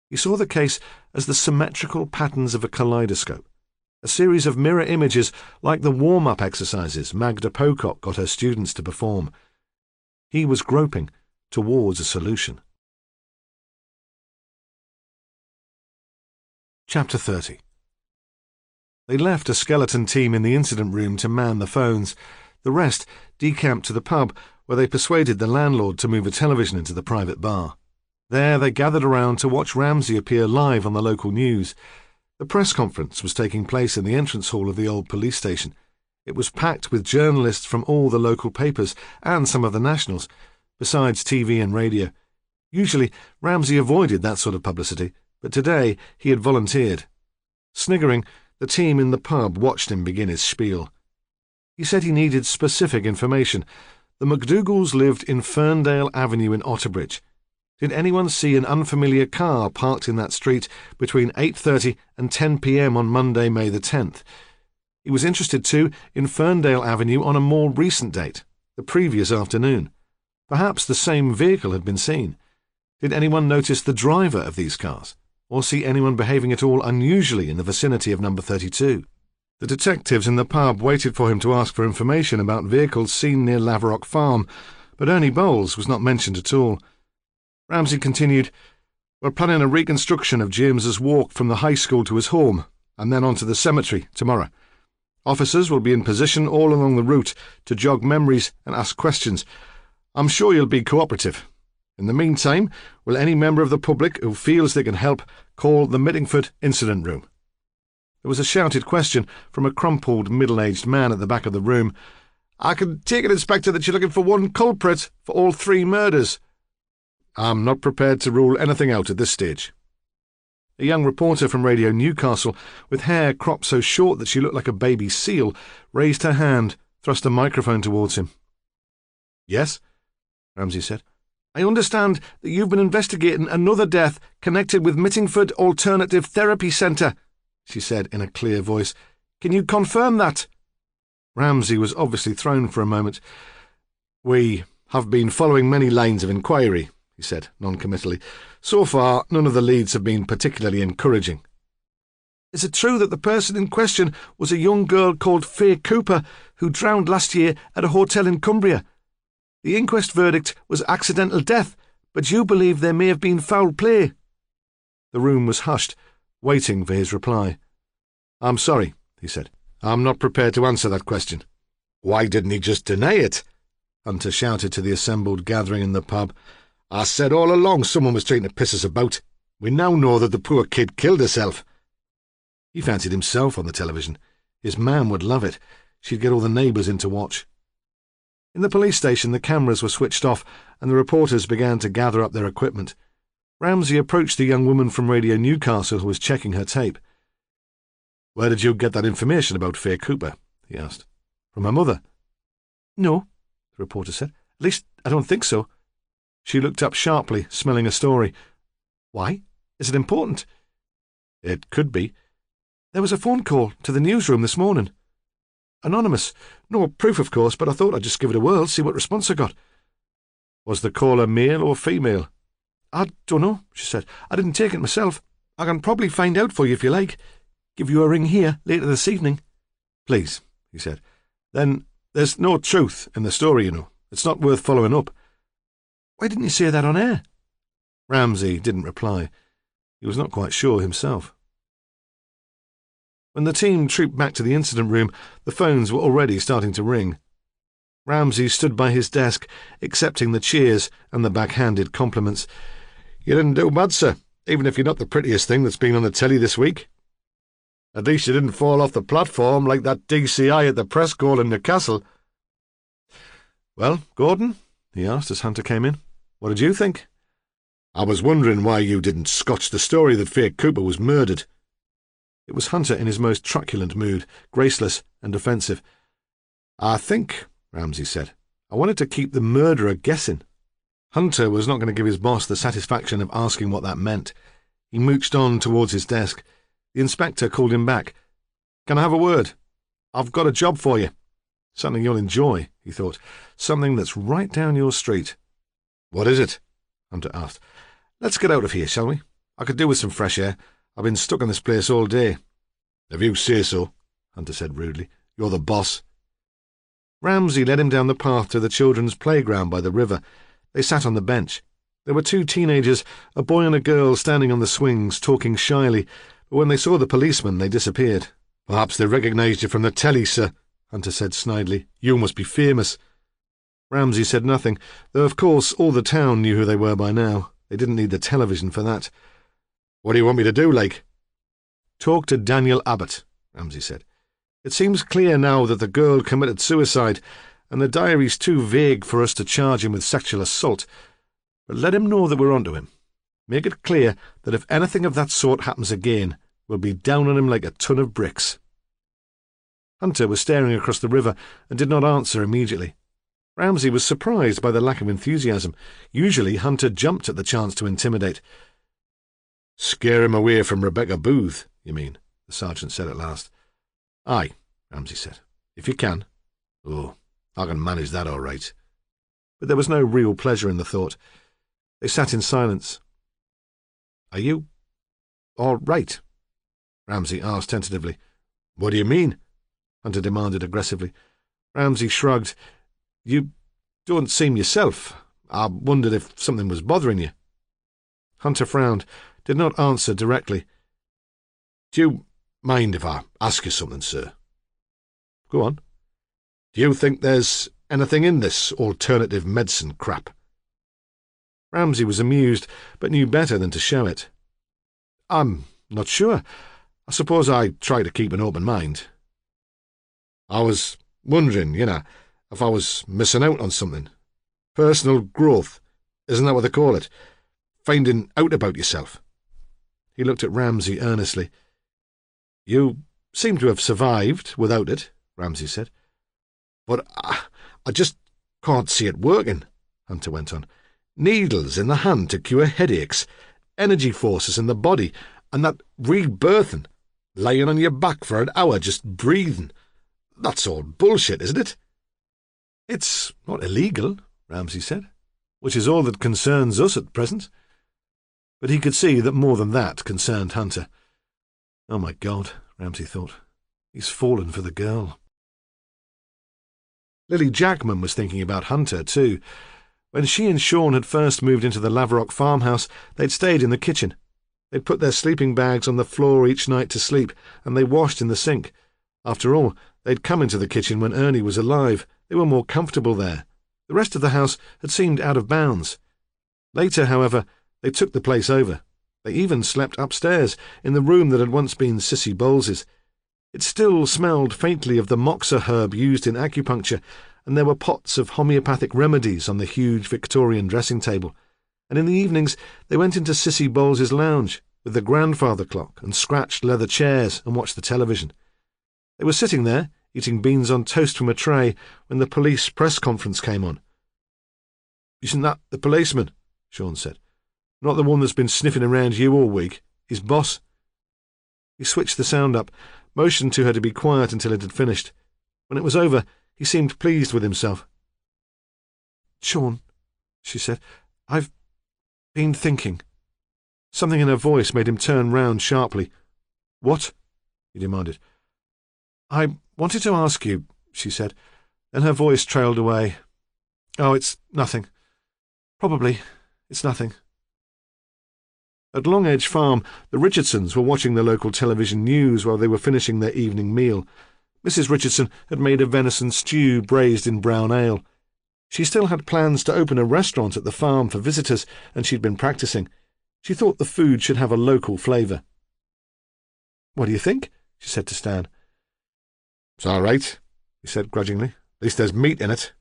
[SPEAKER 2] He saw the case as the symmetrical patterns of a kaleidoscope, a series of mirror images like the warm-up exercises Magda Pocock got her students to perform. He was groping towards a solution. Chapter 30. They left a skeleton team in the incident room to man the phones. The rest decamped to the pub, where they persuaded the landlord to move a television into the private bar. There they gathered around to watch Ramsay appear live on the local news. The press conference was taking place in the entrance hall of the old police station. It was packed with journalists from all the local papers and some of the nationals, besides TV and radio. Usually, Ramsay avoided that sort of publicity, but today he had volunteered. Sniggering, the team in the pub watched him begin his spiel. He said he needed specific information. The McDougalls lived in Ferndale Avenue in Otterbridge. Did anyone see an unfamiliar car parked in that street between 8:30 and 10 p.m. on Monday, May the 10th? He was interested, too, in Ferndale Avenue on a more recent date, the previous afternoon. Perhaps the same vehicle had been seen. Did anyone notice the driver of these cars, or see anyone behaving at all unusually in the vicinity of number 32? The detectives in the pub waited for him to ask for information about vehicles seen near Laverock Farm, but Ernie Bowles was not mentioned at all. Ramsay continued, "We're planning a reconstruction of James's walk from the high school to his home, and then on to the cemetery tomorrow. Officers will be in position all along the route to jog memories and ask questions. I'm sure you'll be cooperative. In the meantime, will any member of the public who feels they can help call the Mittingford incident room?" There was a shouted question from a crumpled, middle-aged man at the back of the room. "I can take it, Inspector, that you're looking for one culprit for all 3 murders." "I'm not prepared to rule anything out at this stage." A young reporter from Radio Newcastle, with hair cropped so short that she looked like a baby seal, raised her hand, thrust a microphone towards him. "Yes," Ramsay said. "I understand that you've been investigating another death connected with Mittingford Alternative Therapy Centre," she said in a clear voice. "Can you confirm that?" Ramsay was obviously thrown for a moment. "We have been following many lines of inquiry," he said non-committally. "So far, none of the leads have been particularly encouraging." "Is it true that the person in question was a young girl called Faye Cooper, who drowned last year at a hotel in Cumbria? The inquest verdict was accidental death, but you believe there may have been foul play." The room was hushed, waiting for his reply. "I'm sorry," he said. "I'm not prepared to answer that question." "Why didn't he just deny it?" Hunter shouted to the assembled gathering in the pub. "I said all along someone was trying to piss us about. We now know that the poor kid killed herself." He fancied himself on the television. His mam would love it. She'd get all the neighbours in to watch. In the police station, the cameras were switched off, and the reporters began to gather up their equipment. Ramsay approached the young woman from Radio Newcastle who was checking her tape. "Where did you get that information about Faye Cooper?" he asked. "From her mother?" "No," the reporter said. "At least, I don't think so." She looked up sharply, smelling a story. "Why? Is it important?" "It could be." "There was a phone call to the newsroom this morning. Anonymous. No proof, of course, but I thought I'd just give it a whirl, see what response I got." "Was the caller male or female?" "I don't know," she said. "I didn't take it myself. I can probably find out for you if you like. Give you a ring here later this evening." "Please," he said. "Then there's no truth in the story, you know. It's not worth following up." "Why didn't you say that on air?" Ramsay didn't reply. He was not quite sure himself. When the team trooped back to the incident room, the phones were already starting to ring. Ramsay stood by his desk, accepting the cheers and the backhanded compliments. "You didn't do bad, sir. even if you're not the prettiest thing that's been on the telly this week. At least you didn't fall off the platform like that DCI at the press call in Newcastle."
[SPEAKER 1] "Well, Gordon," he asked as Hunter came in, "what did you think?"
[SPEAKER 2] "I was wondering why you didn't scotch the story that Faye Cooper was murdered."
[SPEAKER 1] It was Hunter in his most truculent mood, graceless and offensive.
[SPEAKER 2] "I think," Ramsay said,
[SPEAKER 1] "I wanted to keep the murderer guessing."
[SPEAKER 2] Hunter was not going to give his boss the satisfaction of asking what that meant. He mooched on towards his desk.
[SPEAKER 1] The inspector called him back. "Can I have a word? I've got a job for you. Something you'll enjoy," he thought. "Something that's right down your street."
[SPEAKER 2] "What is it?"
[SPEAKER 1] Hunter asked. "Let's get out of here, shall we? I could do with some fresh air. I've been stuck in this place all day."
[SPEAKER 2] "If you say so," Hunter said rudely. "You're the boss."
[SPEAKER 1] Ramsay led him down the path to the children's playground by the river. They sat on the bench. There were two teenagers, a boy and a girl, standing on the swings, talking shyly, but when they saw the policeman, they disappeared.
[SPEAKER 2] "Perhaps they recognised you from the telly, sir," Hunter said snidely. "You must be famous."
[SPEAKER 1] Ramsay said nothing, though of course all the town knew who they were by now. They didn't need the television for that.
[SPEAKER 2] "What do you want me to do, like?"
[SPEAKER 1] "Talk to Daniel Abbott," Ramsay said. "It seems clear now that the girl committed suicide, and the diary's too vague for us to charge him with sexual assault. But let him know that we're onto him. Make it clear that if anything of that sort happens again, we'll be down on him like a ton of bricks." Hunter was staring across the river and did not answer immediately. Ramsay was surprised by the lack of enthusiasm. Usually Hunter jumped at the chance to intimidate.
[SPEAKER 2] "Scare him away from Rebecca Booth, you mean?"
[SPEAKER 1] the sergeant said at last.
[SPEAKER 2] "Aye," Ramsay said, "if you can."
[SPEAKER 1] "Oh,
[SPEAKER 2] I can manage that all right."
[SPEAKER 1] But there was no real pleasure in the thought. They sat in silence. "Are you all right?" Ramsay asked tentatively.
[SPEAKER 2] "What do you mean?"
[SPEAKER 1] Hunter demanded aggressively. Ramsay shrugged. "You don't seem yourself. I wondered if something was bothering you." Hunter frowned, did not answer directly.
[SPEAKER 2] "Do you mind if I ask you something, sir?"
[SPEAKER 1] "Go on."
[SPEAKER 2] "Do you think there's anything in this alternative medicine crap?"
[SPEAKER 1] Ramsay was amused, but knew better than to show it. "I'm not sure. I suppose I try to keep an open mind."
[SPEAKER 2] "I was wondering, if I was missing out on something. Personal growth, isn't that what they call it? Finding out about yourself."
[SPEAKER 1] He looked at Ramsay earnestly. "You seem to have survived without it," Ramsay said.
[SPEAKER 2] "But I just can't see it working," Hunter went on. "Needles in the hand to cure headaches, energy forces in the body, and that rebirthing, lying on your back for an hour just breathing. That's all bullshit, isn't it?"
[SPEAKER 1] "It's not illegal," Ramsay said, "which is all that concerns us at present." But he could see that more than that concerned Hunter. Oh my God, Ramsay thought. He's fallen for the girl. Lily Jackman was thinking about Hunter, too. When she and Sean had first moved into the Laverock farmhouse, they'd stayed in the kitchen. They'd put their sleeping bags on the floor each night to sleep, and they washed in the sink. After all, they'd come into the kitchen when Ernie was alive. They were more comfortable there. The rest of the house had seemed out of bounds. Later, however, they took the place over. They even slept upstairs, in the room that had once been Cissy Bowles's. It still smelled faintly of the moxa herb used in acupuncture, and there were pots of homeopathic remedies on the huge Victorian dressing table. And in the evenings they went into Cissy Bowles's lounge, with the grandfather clock and scratched leather chairs, and watched the television. They were sitting there, eating beans on toast from a tray, when the police press conference came on. "Isn't that the policeman?" Sean said. "Not the one that's been sniffing around you all week? His boss?" He switched the sound up, motioned to her to be quiet until it had finished. When it was over, he seemed pleased with himself. "Sean," she said, "I've been thinking." Something in her voice made him turn round sharply. "What?" he demanded. "I wanted to ask you," she said. Then her voice trailed away. "Oh, it's nothing. Probably it's nothing." At Long Edge Farm, the Richardsons were watching the local television news while they were finishing their evening meal. Mrs. Richardson had made a venison stew braised in brown ale. She still had plans to open a restaurant at the farm for visitors, and she'd been practicing.
[SPEAKER 2] She thought the food should have a local flavour. "What do you think?" she said to Stan.
[SPEAKER 1] "It's all right," he said grudgingly. "At least there's meat in it."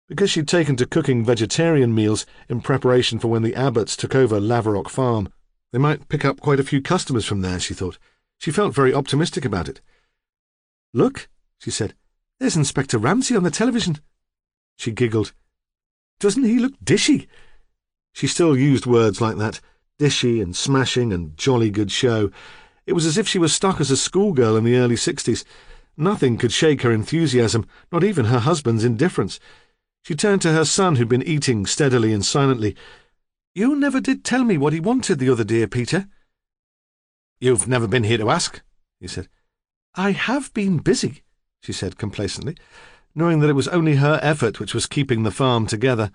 [SPEAKER 2] Because she'd taken to cooking vegetarian meals in preparation for when the Abbotts took over Laverock Farm, they might pick up quite a few customers from there, she thought. She felt very optimistic about it. "Look," she said, "there's Inspector Ramsay on the television." She giggled. "Doesn't he look dishy?" She still used words like that, dishy and smashing and jolly good show. It was as if she was stuck as a schoolgirl in the early 60s. Nothing could shake her enthusiasm, not even her husband's indifference. She turned to her son, who'd been eating steadily and silently. "You never did tell me what he wanted the other day, Peter."
[SPEAKER 1] "You've never been here to ask?" he said.
[SPEAKER 2] "I have been busy," she said complacently, knowing that it was only her effort which was keeping the farm together.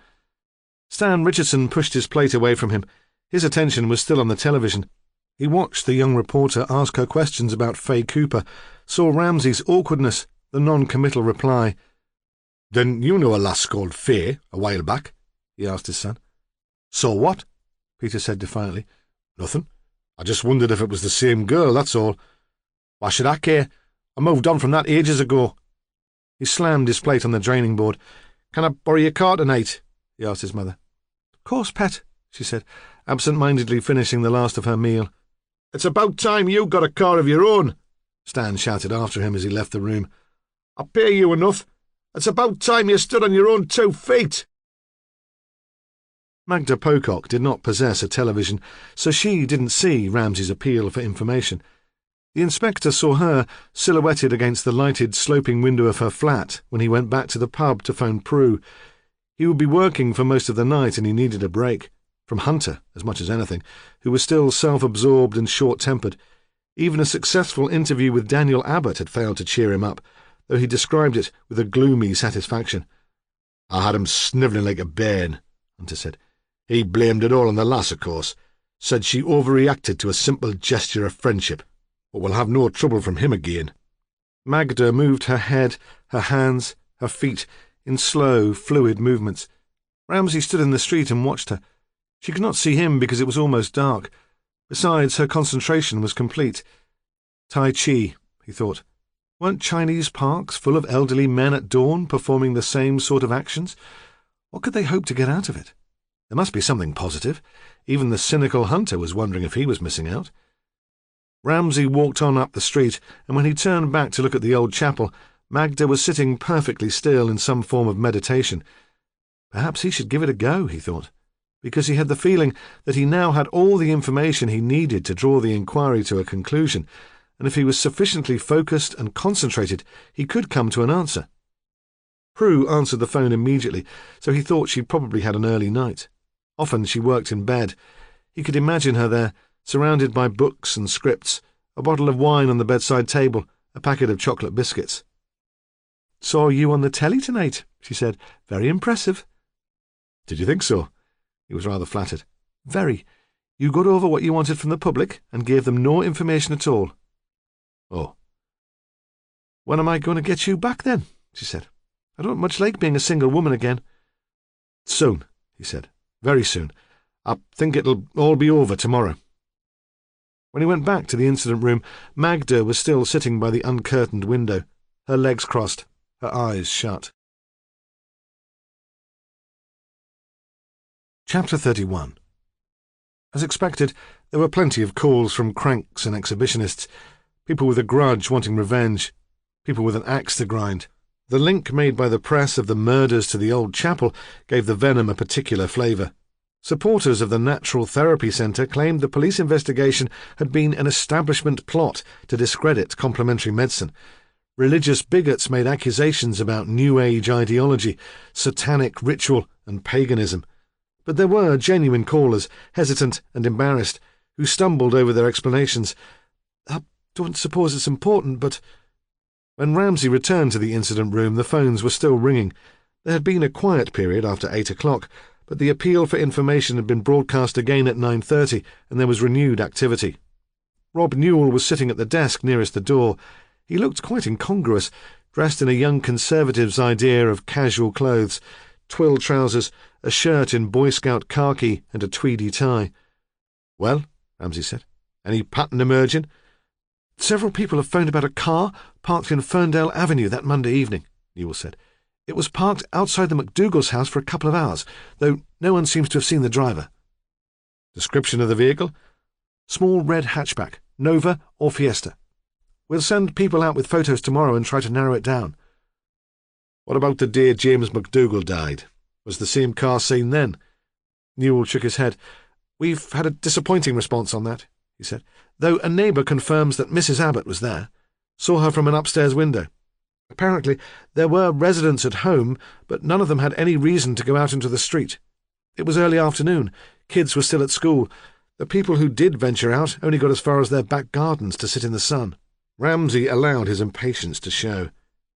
[SPEAKER 2] Stan Richardson pushed his plate away from him. His attention was still on the television. He watched the young reporter ask her questions about Fay Cooper, saw Ramsay's awkwardness, the non-committal reply.
[SPEAKER 1] "Then you know a lass called Fay a while back?" he asked his son.
[SPEAKER 2] "So what?" Peter said defiantly.
[SPEAKER 1] "Nothing. I just wondered if it was the same girl, that's all. Why should I care? I moved on from that ages ago."
[SPEAKER 2] He slammed his plate on the draining board.
[SPEAKER 1] "Can I borrow your car tonight?" he asked his mother.
[SPEAKER 2] "Of course, pet," she said, absent-mindedly finishing the last of her meal.
[SPEAKER 1] "It's about time you got a car of your own,"
[SPEAKER 2] Stan shouted after him as he left the room.
[SPEAKER 1] "I pay you enough. It's about time you stood on your own 2 feet.
[SPEAKER 2] Magda Pocock did not possess a television, so she didn't see Ramsay's appeal for information. The inspector saw her silhouetted against the lighted sloping window of her flat when he went back to the pub to phone Prue. He would be working for most of the night and he needed a break. From Hunter, as much as anything, who was still self-absorbed and short-tempered. Even a successful interview with Daniel Abbott had failed to cheer him up, though he described it with a gloomy satisfaction.
[SPEAKER 1] "I had him snivelling like a bairn," Hunter said. "He blamed it all on the lass, of course. Said she overreacted to a simple gesture of friendship. But we'll have no trouble from him again."
[SPEAKER 2] Magda moved her head, her hands, her feet, in slow, fluid movements. Ramsay stood in the street and watched her. She could not see him because it was almost dark. Besides, her concentration was complete. Tai Chi, he thought. Weren't Chinese parks full of elderly men at dawn performing the same sort of actions? What could they hope to get out of it? There must be something positive. Even the cynical Hunter was wondering if he was missing out. Ramsay walked on up the street, and when he turned back to look at the old chapel, Magda was sitting perfectly still in some form of meditation. Perhaps he should give it a go, he thought, because he had the feeling that he now had all the information he needed to draw the inquiry to a conclusion, and if he was sufficiently focused and concentrated, he could come to an answer. Prue answered the phone immediately, so he thought she probably had an early night. Often she worked in bed. He could imagine her there, surrounded by books and scripts, a bottle of wine on the bedside table, a packet of chocolate biscuits. "Saw you on the telly tonight," she said. "Very impressive."
[SPEAKER 1] "Did you think so?"
[SPEAKER 2] He was rather flattered. "Very. You got over what you wanted from the public and gave them no information at all."
[SPEAKER 1] "Oh."
[SPEAKER 2] "When am I going to get you back, then?" she said. "I don't much like being a single woman again."
[SPEAKER 1] "Soon," he said. "Very soon. I think it'll all be over tomorrow."
[SPEAKER 2] When he went back to the incident room, Magda was still sitting by the uncurtained window, her legs crossed, her eyes shut. Chapter 31. As expected, there were plenty of calls from cranks and exhibitionists, people with a grudge wanting revenge, people with an axe to grind. The link made by the press of the murders to the old chapel gave the venom a particular flavour. Supporters of the Natural Therapy Centre claimed the police investigation had been an establishment plot to discredit complementary medicine. Religious bigots made accusations about New Age ideology, satanic ritual and paganism. But there were genuine callers, hesitant and embarrassed, who stumbled over their explanations. "I don't suppose it's important, but—" When Ramsay returned to the incident room, the phones were still ringing. There had been a quiet period after 8 o'clock, but the appeal for information had been broadcast again at 9:30, and there was renewed activity. Rob Newell was sitting at the desk nearest the door. He looked quite incongruous, dressed in a young conservative's idea of casual clothes, twill trousers, a shirt in Boy Scout khaki, and a tweedy tie. "Well," Ramsay said, "any pattern emerging?"
[SPEAKER 1] "Several people have phoned about a car parked in Ferndale Avenue that Monday evening," Newell said. "It was parked outside the McDougal's house for a couple of hours, though no one seems to have seen the driver."
[SPEAKER 2] "Description of the vehicle?"
[SPEAKER 1] "Small red hatchback, Nova or Fiesta. We'll send people out with photos tomorrow and try to narrow it down."
[SPEAKER 2] "What about the day James McDougal died? Was the same car seen then?"
[SPEAKER 1] Newell shook his head. "We've had a disappointing response on that," he said, "though a neighbour confirms that Mrs. Abbott was there. Saw her from an upstairs window. Apparently there were residents at home, but none of them had any reason to go out into the street. It was early afternoon. Kids were still at school. The people who did venture out only got as far as their back gardens to sit in the sun."
[SPEAKER 2] Ramsay allowed his impatience to show.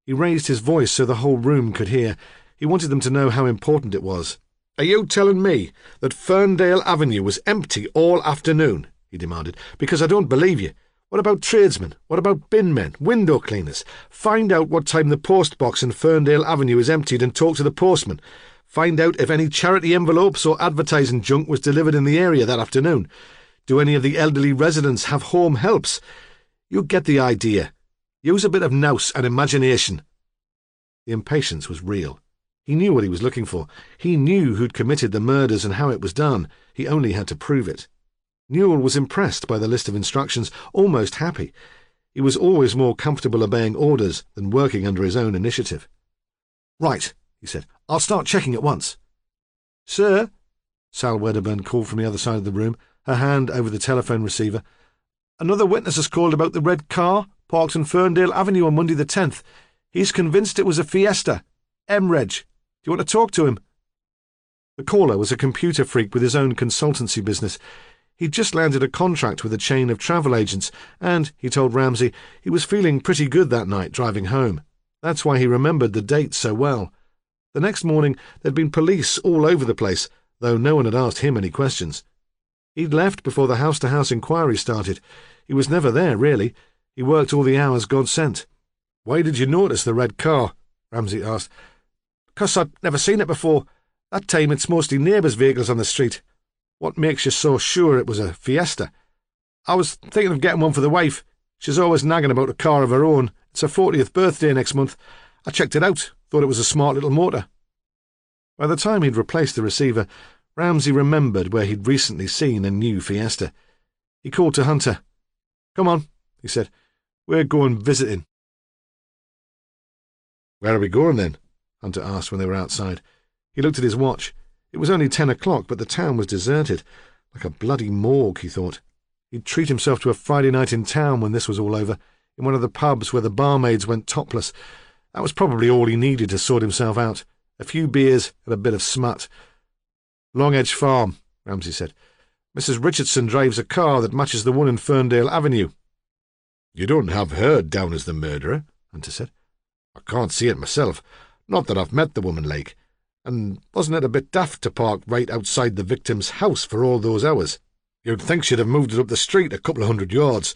[SPEAKER 1] He raised his voice so the whole room could hear. He wanted them to know how important it was.
[SPEAKER 2] "Are you telling me that Ferndale Avenue was empty all afternoon?" he demanded. "Because I don't believe you. What about tradesmen? What about bin men, window cleaners? Find out what time the post box in Ferndale Avenue is emptied and talk to the postman. Find out if any charity envelopes or advertising junk was delivered in the area that afternoon. Do any of the elderly residents have home helps? You get the idea. Use a bit of nous and imagination."
[SPEAKER 1] The impatience was real. He knew what he was looking for. He knew who'd committed the murders and how it was done. He only had to prove it. Newell was impressed by the list of instructions, almost happy. He was always more comfortable obeying orders than working under his own initiative. "Right," he said. "I'll start checking at once." "Sir," Sal Wedderburn called from the other side of the room, her hand over the telephone receiver. "Another witness has called about the red car parked in Ferndale Avenue on Monday the 10th. He's convinced it was a Fiesta. M-Reg. Do you want to talk to him?" The caller was a computer freak with his own consultancy business. He'd just landed a contract with a chain of travel agents, and, he told Ramsay, he was feeling pretty good that night driving home. That's why he remembered the date so well. The next morning there'd been police all over the place, though no one had asked him any questions. He'd left before the house-to-house inquiry started. He was never there, really. He worked all the hours God sent.
[SPEAKER 2] "Why did you notice the red car?" Ramsay asked.
[SPEAKER 1] "'Cause I'd never seen it before. That time it's mostly neighbours' vehicles on the street. What makes you so sure it was a Fiesta?" "I was thinking of getting one for the wife. She's always nagging about a car of her own. It's her 40th birthday next month. I checked it out, thought it was a smart little motor." By the time he'd replaced the receiver, Ramsay remembered where he'd recently seen a new Fiesta. He called to Hunter. "Come on," he said. "We're going visiting."
[SPEAKER 2] "Where are we going, then?"
[SPEAKER 1] Hunter asked when they were outside. He looked at his watch. It was only 10 o'clock, but the town was deserted. Like a bloody morgue, he thought. He'd treat himself to a Friday night in town when this was all over, in one of the pubs where the barmaids went topless. That was probably all he needed to sort himself out. A few beers and a bit of smut. "Long Edge Farm," Ramsay said. "Mrs. Richardson drives a car that matches the one in Ferndale Avenue."
[SPEAKER 2] "You don't have her down as the murderer," Hunter said. "I can't see it myself. Not that I've met the woman, like. And wasn't it a bit daft to park right outside the victim's house for all those hours? You'd think she'd have moved it up the street a couple of 100 yards.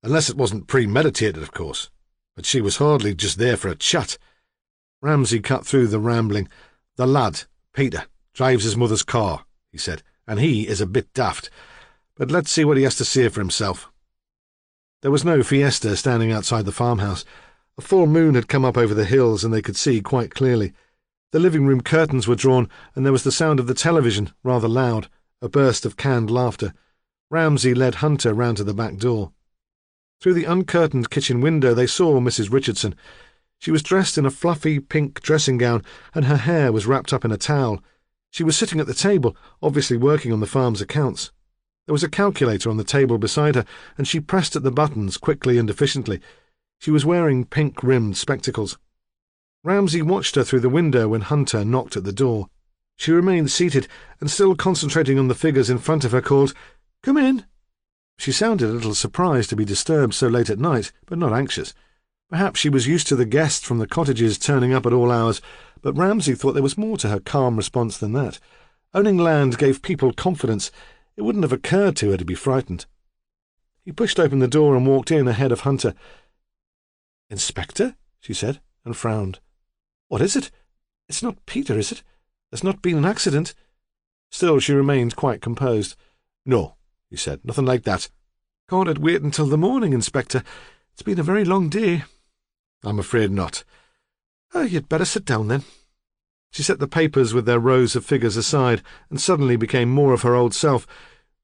[SPEAKER 2] Unless it wasn't premeditated, of course. But she was hardly just there for a chat."
[SPEAKER 1] Ramsay cut through the rambling. "The lad, Peter, drives his mother's car," he said, "and he is a bit daft. But let's see what he has to say for himself." There was no Fiesta standing outside the farmhouse. A full moon had come up over the hills, and they could see quite clearly. The living-room curtains were drawn, and there was the sound of the television, rather loud, a burst of canned laughter. Ramsay led Hunter round to the back door. Through the uncurtained kitchen window they saw Mrs. Richardson. She was dressed in a fluffy pink dressing gown, and her hair was wrapped up in a towel. She was sitting at the table, obviously working on the farm's accounts. There was a calculator on the table beside her, and she pressed at the buttons quickly and efficiently. She was wearing pink-rimmed spectacles. Ramsay watched her through the window when Hunter knocked at the door. She remained seated, and still concentrating on the figures in front of her, called, "Come in." She sounded a little surprised to be disturbed so late at night, but not anxious. Perhaps she was used to the guests from the cottages turning up at all hours, but Ramsay thought there was more to her calm response than that. Owning land gave people confidence. It wouldn't have occurred to her to be frightened. He pushed open the door and walked in ahead of Hunter. "Inspector?" she said, and frowned. "What is it? It's not Peter, is it? There's not been an accident?" Still she remained quite composed. "No," he
[SPEAKER 2] he said. "Nothing like that."
[SPEAKER 1] "Can't it wait until the morning, Inspector? It's been a very long day."
[SPEAKER 2] "I'm afraid not."
[SPEAKER 1] You'd better sit down, then."
[SPEAKER 2] She set the papers with their rows of figures aside and suddenly became more of her old self.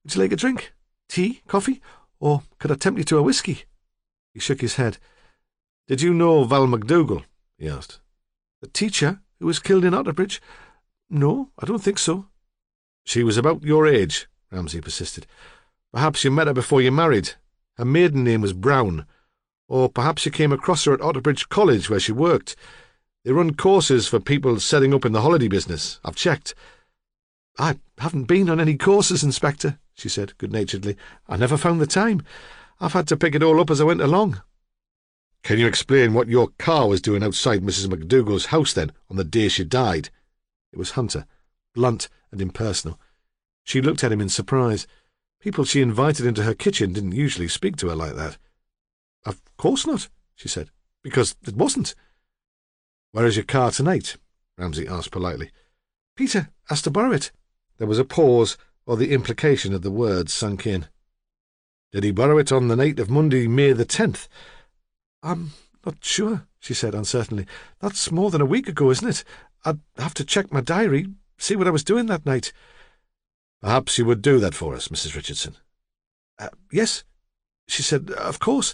[SPEAKER 1] "Would you like a drink? Tea? Coffee? Or could I tempt you to a whisky?" He shook his head.
[SPEAKER 2] "Did you know Val McDougall?" he asked.
[SPEAKER 1] "The teacher who was killed in Otterbridge? No, I don't think so."
[SPEAKER 2] "She was about your age," Ramsay persisted. "Perhaps you met her before you married. Her maiden name was Brown. Or perhaps you came across her at Otterbridge College where she worked. They run courses for people setting up in the holiday business. I've checked."
[SPEAKER 1] "I haven't been on any courses, Inspector," she said good-naturedly. "I never found the time. I've had to pick it all up as I went along."
[SPEAKER 2] "Can you explain what your car was doing outside Mrs. McDougall's house, then, on the day she died?"
[SPEAKER 1] It was Hunter, blunt and impersonal. She looked at him in surprise. People she invited into her kitchen didn't usually speak to her like that. "Of course not," she said, "because it wasn't."
[SPEAKER 2] "Where is your car tonight?" Ramsay asked politely.
[SPEAKER 1] "Peter asked to borrow it."
[SPEAKER 2] There was a pause, while the implication of the words sunk in. "Did he borrow it on the night of Monday, May the 10th?
[SPEAKER 1] "I'm not sure," she said uncertainly. "That's more than a week ago, isn't it? I'd have to check my diary, see what I was doing that night."
[SPEAKER 2] "Perhaps you would do that for us, Mrs. Richardson."
[SPEAKER 1] "Yes," she said, "of course."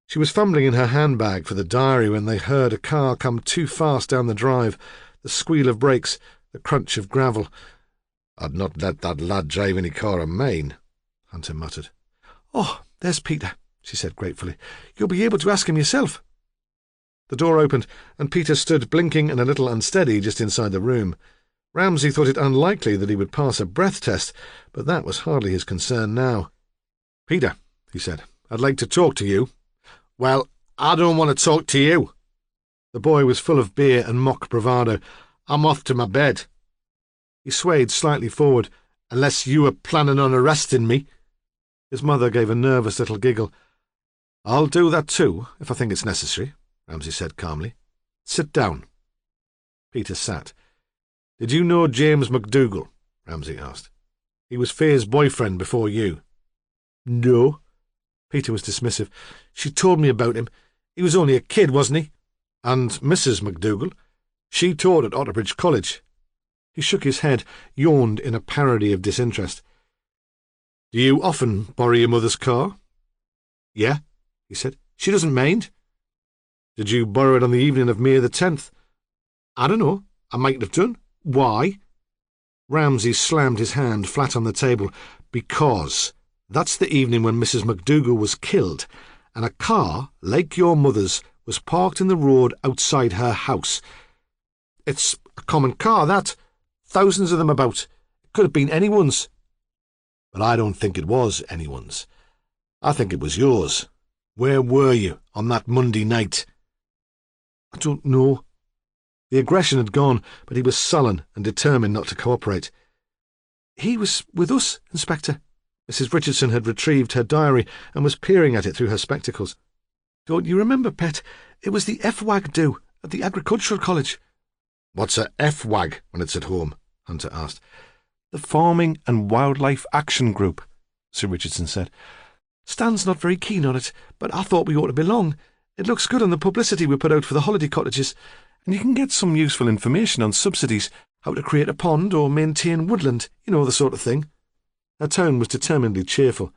[SPEAKER 2] She was fumbling in her handbag for the diary when they heard a car come too fast down the drive, the squeal of brakes, the crunch of gravel. "I'd not let that lad drive any car of mine," Hunter muttered.
[SPEAKER 1] "Oh, there's Peter," she said gratefully. "You'll be able to ask him yourself."
[SPEAKER 2] The door opened, and Peter stood blinking and a little unsteady just inside the room. Ramsay thought it unlikely that he would pass a breath test, but that was hardly his concern now. "Peter," he said, "I'd like to talk to you."
[SPEAKER 3] "Well, I don't want to talk to you."
[SPEAKER 2] The boy was full of beer and mock bravado.
[SPEAKER 3] "I'm off to my bed."
[SPEAKER 2] He swayed slightly forward.
[SPEAKER 3] "Unless you were planning on arresting me."
[SPEAKER 2] His mother gave a nervous little giggle. "I'll do that too, if I think it's necessary," Ramsay said calmly. "Sit down." Peter sat. "Did you know James McDougall?" Ramsay asked. "He was Faye's boyfriend before you."
[SPEAKER 3] "No."
[SPEAKER 1] Peter was dismissive. "She told me about him. He was only a kid, wasn't he?"
[SPEAKER 2] "And Mrs. McDougall? She taught at Otterbridge College."
[SPEAKER 1] He shook his head, yawned in a parody of disinterest.
[SPEAKER 2] "Do you often borrow your mother's car?"
[SPEAKER 1] "Yeah," he said. "She doesn't mind."
[SPEAKER 2] "Did you borrow it on the evening of May the 10th?
[SPEAKER 1] "I don't know. I might have done. Why?"
[SPEAKER 2] Ramsay slammed his hand flat on the table. "Because that's the evening when Mrs. McDougall was killed, and a car, like your mother's, was parked in the road outside her house."
[SPEAKER 1] "It's a common car, that. Thousands of them about. It could have been anyone's."
[SPEAKER 2] "But I don't think it was anyone's. I think it was yours. Where were you on that Monday night?"
[SPEAKER 1] "I don't know."
[SPEAKER 2] The aggression had gone, but he was sullen and determined not to cooperate.
[SPEAKER 1] "He was with us, Inspector."
[SPEAKER 2] Mrs. Richardson had retrieved her diary and was peering at it through her spectacles.
[SPEAKER 1] "Don't you remember, Pet? It was the FWAG do at the Agricultural College."
[SPEAKER 2] "What's a FWAG when it's at home?" Hunter asked.
[SPEAKER 1] "The Farming and Wildlife Action Group," Sir Richardson said. "Stan's not very keen on it, but I thought we ought to belong. It looks good on the publicity we put out for the holiday cottages, and you can get some useful information on subsidies, how to create a pond or maintain woodland, you know, the sort of thing."
[SPEAKER 2] Her tone was determinedly cheerful.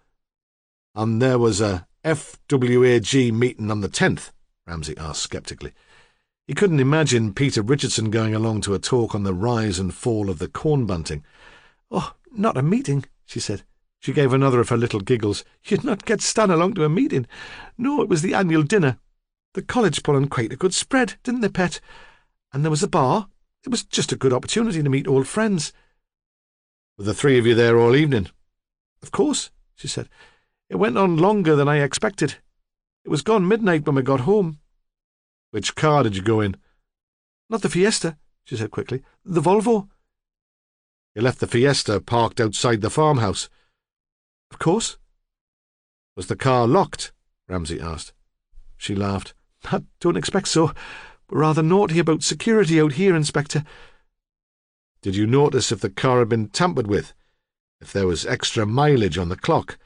[SPEAKER 2] "And there was a FWAG meeting on the 10th?" Ramsay asked sceptically. He couldn't imagine Peter Richardson going along to a talk on the rise and fall of the corn bunting.
[SPEAKER 1] "Oh, not a meeting," she said.
[SPEAKER 2] She gave another of her little giggles.
[SPEAKER 1] "You'd not get Stan along to a meeting. No, it was the annual dinner. The college put on quite a good spread, didn't they, Pet? And there was a bar. It was just a good opportunity to meet old friends."
[SPEAKER 2] "Were the three of you there all evening?"
[SPEAKER 1] "Of course," she said. "It went on longer than I expected. It was gone midnight when we got home."
[SPEAKER 2] "Which car did you go in?"
[SPEAKER 1] "Not the Fiesta," she said quickly. "The Volvo."
[SPEAKER 2] "You left the Fiesta parked outside the farmhouse?"
[SPEAKER 1] "Of course."
[SPEAKER 2] "Was the car locked?" Ramsay asked.
[SPEAKER 1] She laughed. "I don't expect so. We're rather naughty about security out here, Inspector."
[SPEAKER 2] "Did you notice if the car had been tampered with?
[SPEAKER 3] if there was extra mileage on the clock.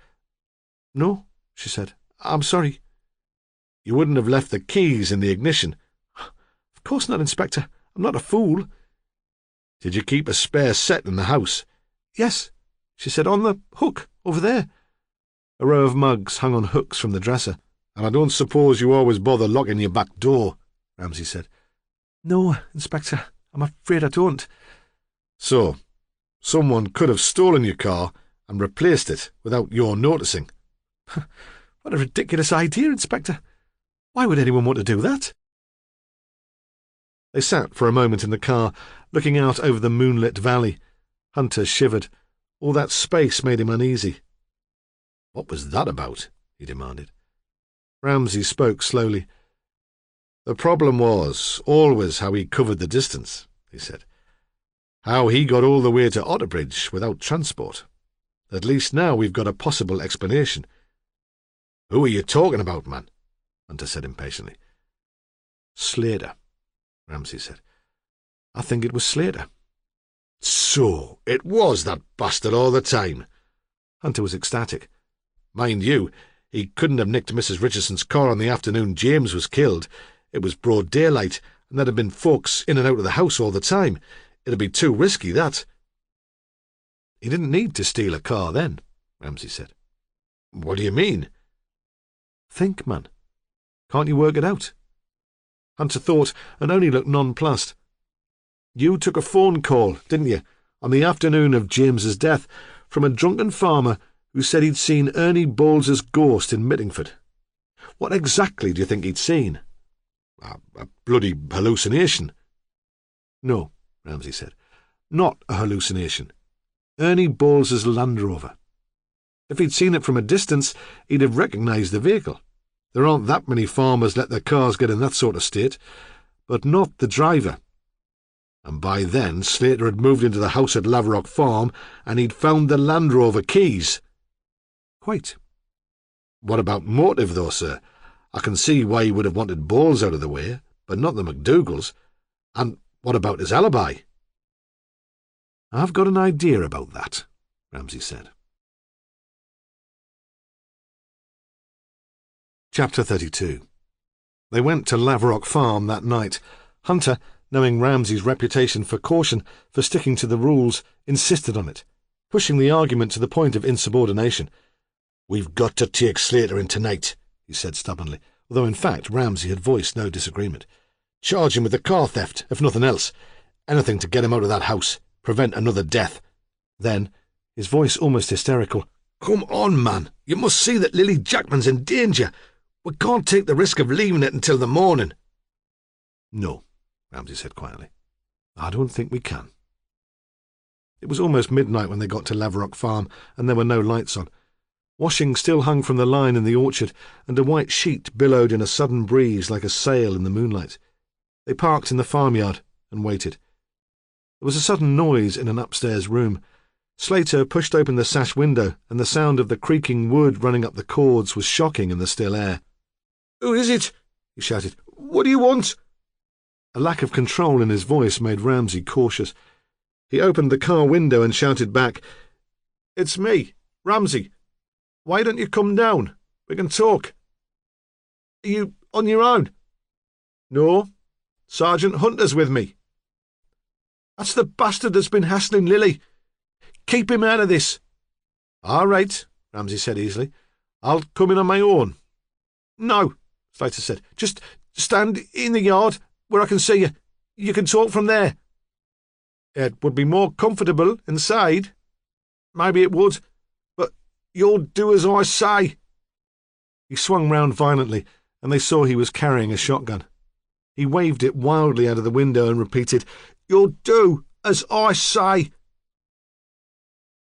[SPEAKER 2] No, she said. I'm sorry.
[SPEAKER 3] You wouldn't have left the keys in the ignition.
[SPEAKER 2] Of course not, Inspector. I'm not a fool.
[SPEAKER 3] Did you keep a spare set in the house?
[SPEAKER 2] Yes, she said, on the hook, over there. A row of mugs hung on hooks from the dresser.
[SPEAKER 3] And I don't suppose you always bother locking your back door, Ramsay said.
[SPEAKER 2] No, Inspector, I'm afraid I don't.
[SPEAKER 3] So, someone could have stolen your car and replaced it without your noticing.
[SPEAKER 2] What a ridiculous idea, Inspector. Why would anyone want to do that? They sat for a moment in the car, looking out over the moonlit valley. Hunter shivered. All that space made him uneasy.
[SPEAKER 3] What was that about? He demanded.
[SPEAKER 2] Ramsay spoke slowly.
[SPEAKER 3] The problem was always how he covered the distance, he said. How he got all the way to Otterbridge without transport. At least now we've got a possible explanation. Who are you talking about, man? Hunter said impatiently.
[SPEAKER 2] Slater, Ramsay said. I think it was Slater.
[SPEAKER 3] So, it was that bastard all the time.
[SPEAKER 2] Hunter was ecstatic.
[SPEAKER 3] Mind you, he couldn't have nicked Mrs. Richardson's car on the afternoon James was killed. It was broad daylight, and there'd have been folks in and out of the house all the time. It'd be too risky, that.
[SPEAKER 2] He didn't need to steal a car then, Ramsay said.
[SPEAKER 3] What do you mean?
[SPEAKER 2] Think, man. Can't you work it out? Hunter thought and only looked nonplussed. You took a phone call, didn't you, on the afternoon of James's death, from a drunken farmer who said he'd seen Ernie Bowles's ghost in Mittingford. What exactly do you think he'd seen?
[SPEAKER 3] A bloody hallucination.
[SPEAKER 2] No, Ramsay said. Not a hallucination. Ernie Bowles's Land Rover. If he'd seen it from a distance, he'd have recognised the vehicle. There aren't that many farmers let their cars get in that sort of state, but not the driver.
[SPEAKER 3] And by then Slater had moved into the house at Laverock Farm, and he'd found the Land Rover keys.
[SPEAKER 2] Quite.
[SPEAKER 3] What about motive, though, sir? I can see why he would have wanted Bowles out of the way, but not the McDougalls. And what about his alibi?
[SPEAKER 2] I've got an idea about that, Ramsay said. Chapter 32. They went to Laverock Farm that night. Hunter, knowing Ramsay's reputation for caution, for sticking to the rules, insisted on it, pushing the argument to the point of insubordination.
[SPEAKER 3] "We've got to take Slater in tonight," he said stubbornly,
[SPEAKER 2] although in fact Ramsay had voiced no disagreement.
[SPEAKER 3] "Charge him with the car theft, if nothing else. Anything to get him out of that house, prevent another death."
[SPEAKER 2] Then, his voice almost hysterical,
[SPEAKER 3] "Come on, man. You must see that Lily Jackman's in danger. We can't take the risk of leaving it until the morning."
[SPEAKER 2] "No," Ramsay said quietly. "I don't think we can." It was almost midnight when they got to Laverock Farm, and there were no lights on. Washing still hung from the line in the orchard, and a white sheet billowed in a sudden breeze like a sail in the moonlight. They parked in the farmyard and waited. There was a sudden noise in an upstairs room. Slater pushed open the sash window, and the sound of the creaking wood running up the cords was shocking in the still air.
[SPEAKER 3] "Who is it?" he shouted. "What do you want?"
[SPEAKER 2] A lack of control in his voice made Ramsay cautious. He opened the car window and shouted back, "It's me, Ramsay. Why don't you come down? We can talk."
[SPEAKER 3] "Are you on your own?"
[SPEAKER 2] "No. Sergeant Hunter's with me."
[SPEAKER 3] "That's the bastard that's been hassling Lily. Keep him out of this."
[SPEAKER 2] "All right," Ramsay said easily. "I'll come in on my own."
[SPEAKER 3] "No,"
[SPEAKER 2] Slater said.
[SPEAKER 3] "Just stand in the yard where I can see you. You can talk from there."
[SPEAKER 2] "It would be more comfortable inside."
[SPEAKER 3] "Maybe it would, but you'll do as I say."
[SPEAKER 2] He swung round violently, and they saw he was carrying a shotgun. He waved it wildly out of the window and repeated,
[SPEAKER 3] "You'll do as I say."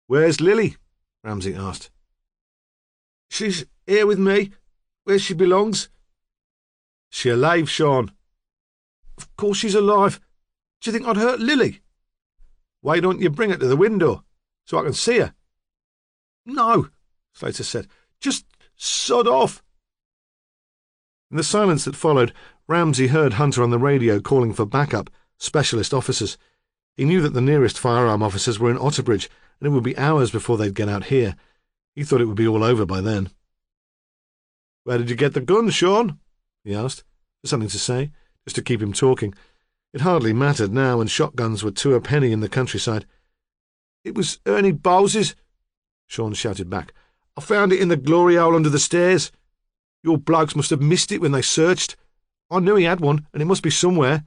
[SPEAKER 2] "Where's Lily?" Ramsay asked.
[SPEAKER 3] "She's here with me, where she belongs."
[SPEAKER 2] "She alive, Sean?"
[SPEAKER 3] "Of course she's alive. Do you think I'd hurt Lily?"
[SPEAKER 2] "Why don't you bring her to the window, so I can see her?"
[SPEAKER 3] "No,"
[SPEAKER 2] Slater said.
[SPEAKER 3] "Just sod off."
[SPEAKER 2] In the silence that followed, Ramsay heard Hunter on the radio calling for backup, specialist officers. He knew that the nearest firearm officers were in Otterbridge,
[SPEAKER 3] and it would be hours before they'd get out here. He thought it would be all over by then. "Where did you get the gun, Sean?" he asked, for something to say, just to keep him talking. It hardly mattered now, and shotguns were two a penny in the countryside. "It was Ernie Bowes's," Sean shouted back. "I found it in the glory hole under the stairs. Your blokes must have missed it when they searched. I knew he had one, and it must be somewhere."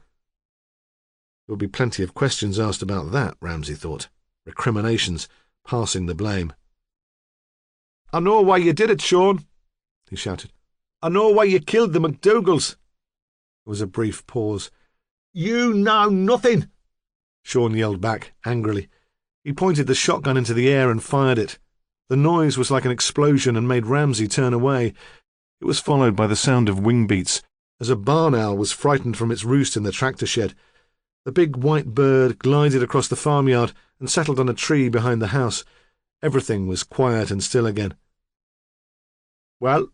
[SPEAKER 3] There would be plenty of questions asked about that, Ramsay thought. Recriminations, passing the blame. "I know why you did it, Sean," he shouted. "I know why you killed the McDougalls." There was a brief pause. "You know nothing," Sean yelled back, angrily. He pointed the shotgun into the air and fired it. The noise was like an explosion and made Ramsay turn away. It was followed by the sound of wing beats, as a barn owl was frightened from its roost in the tractor shed. The big white bird glided across the farmyard and settled on a tree behind the house. Everything was quiet and still again. "Well,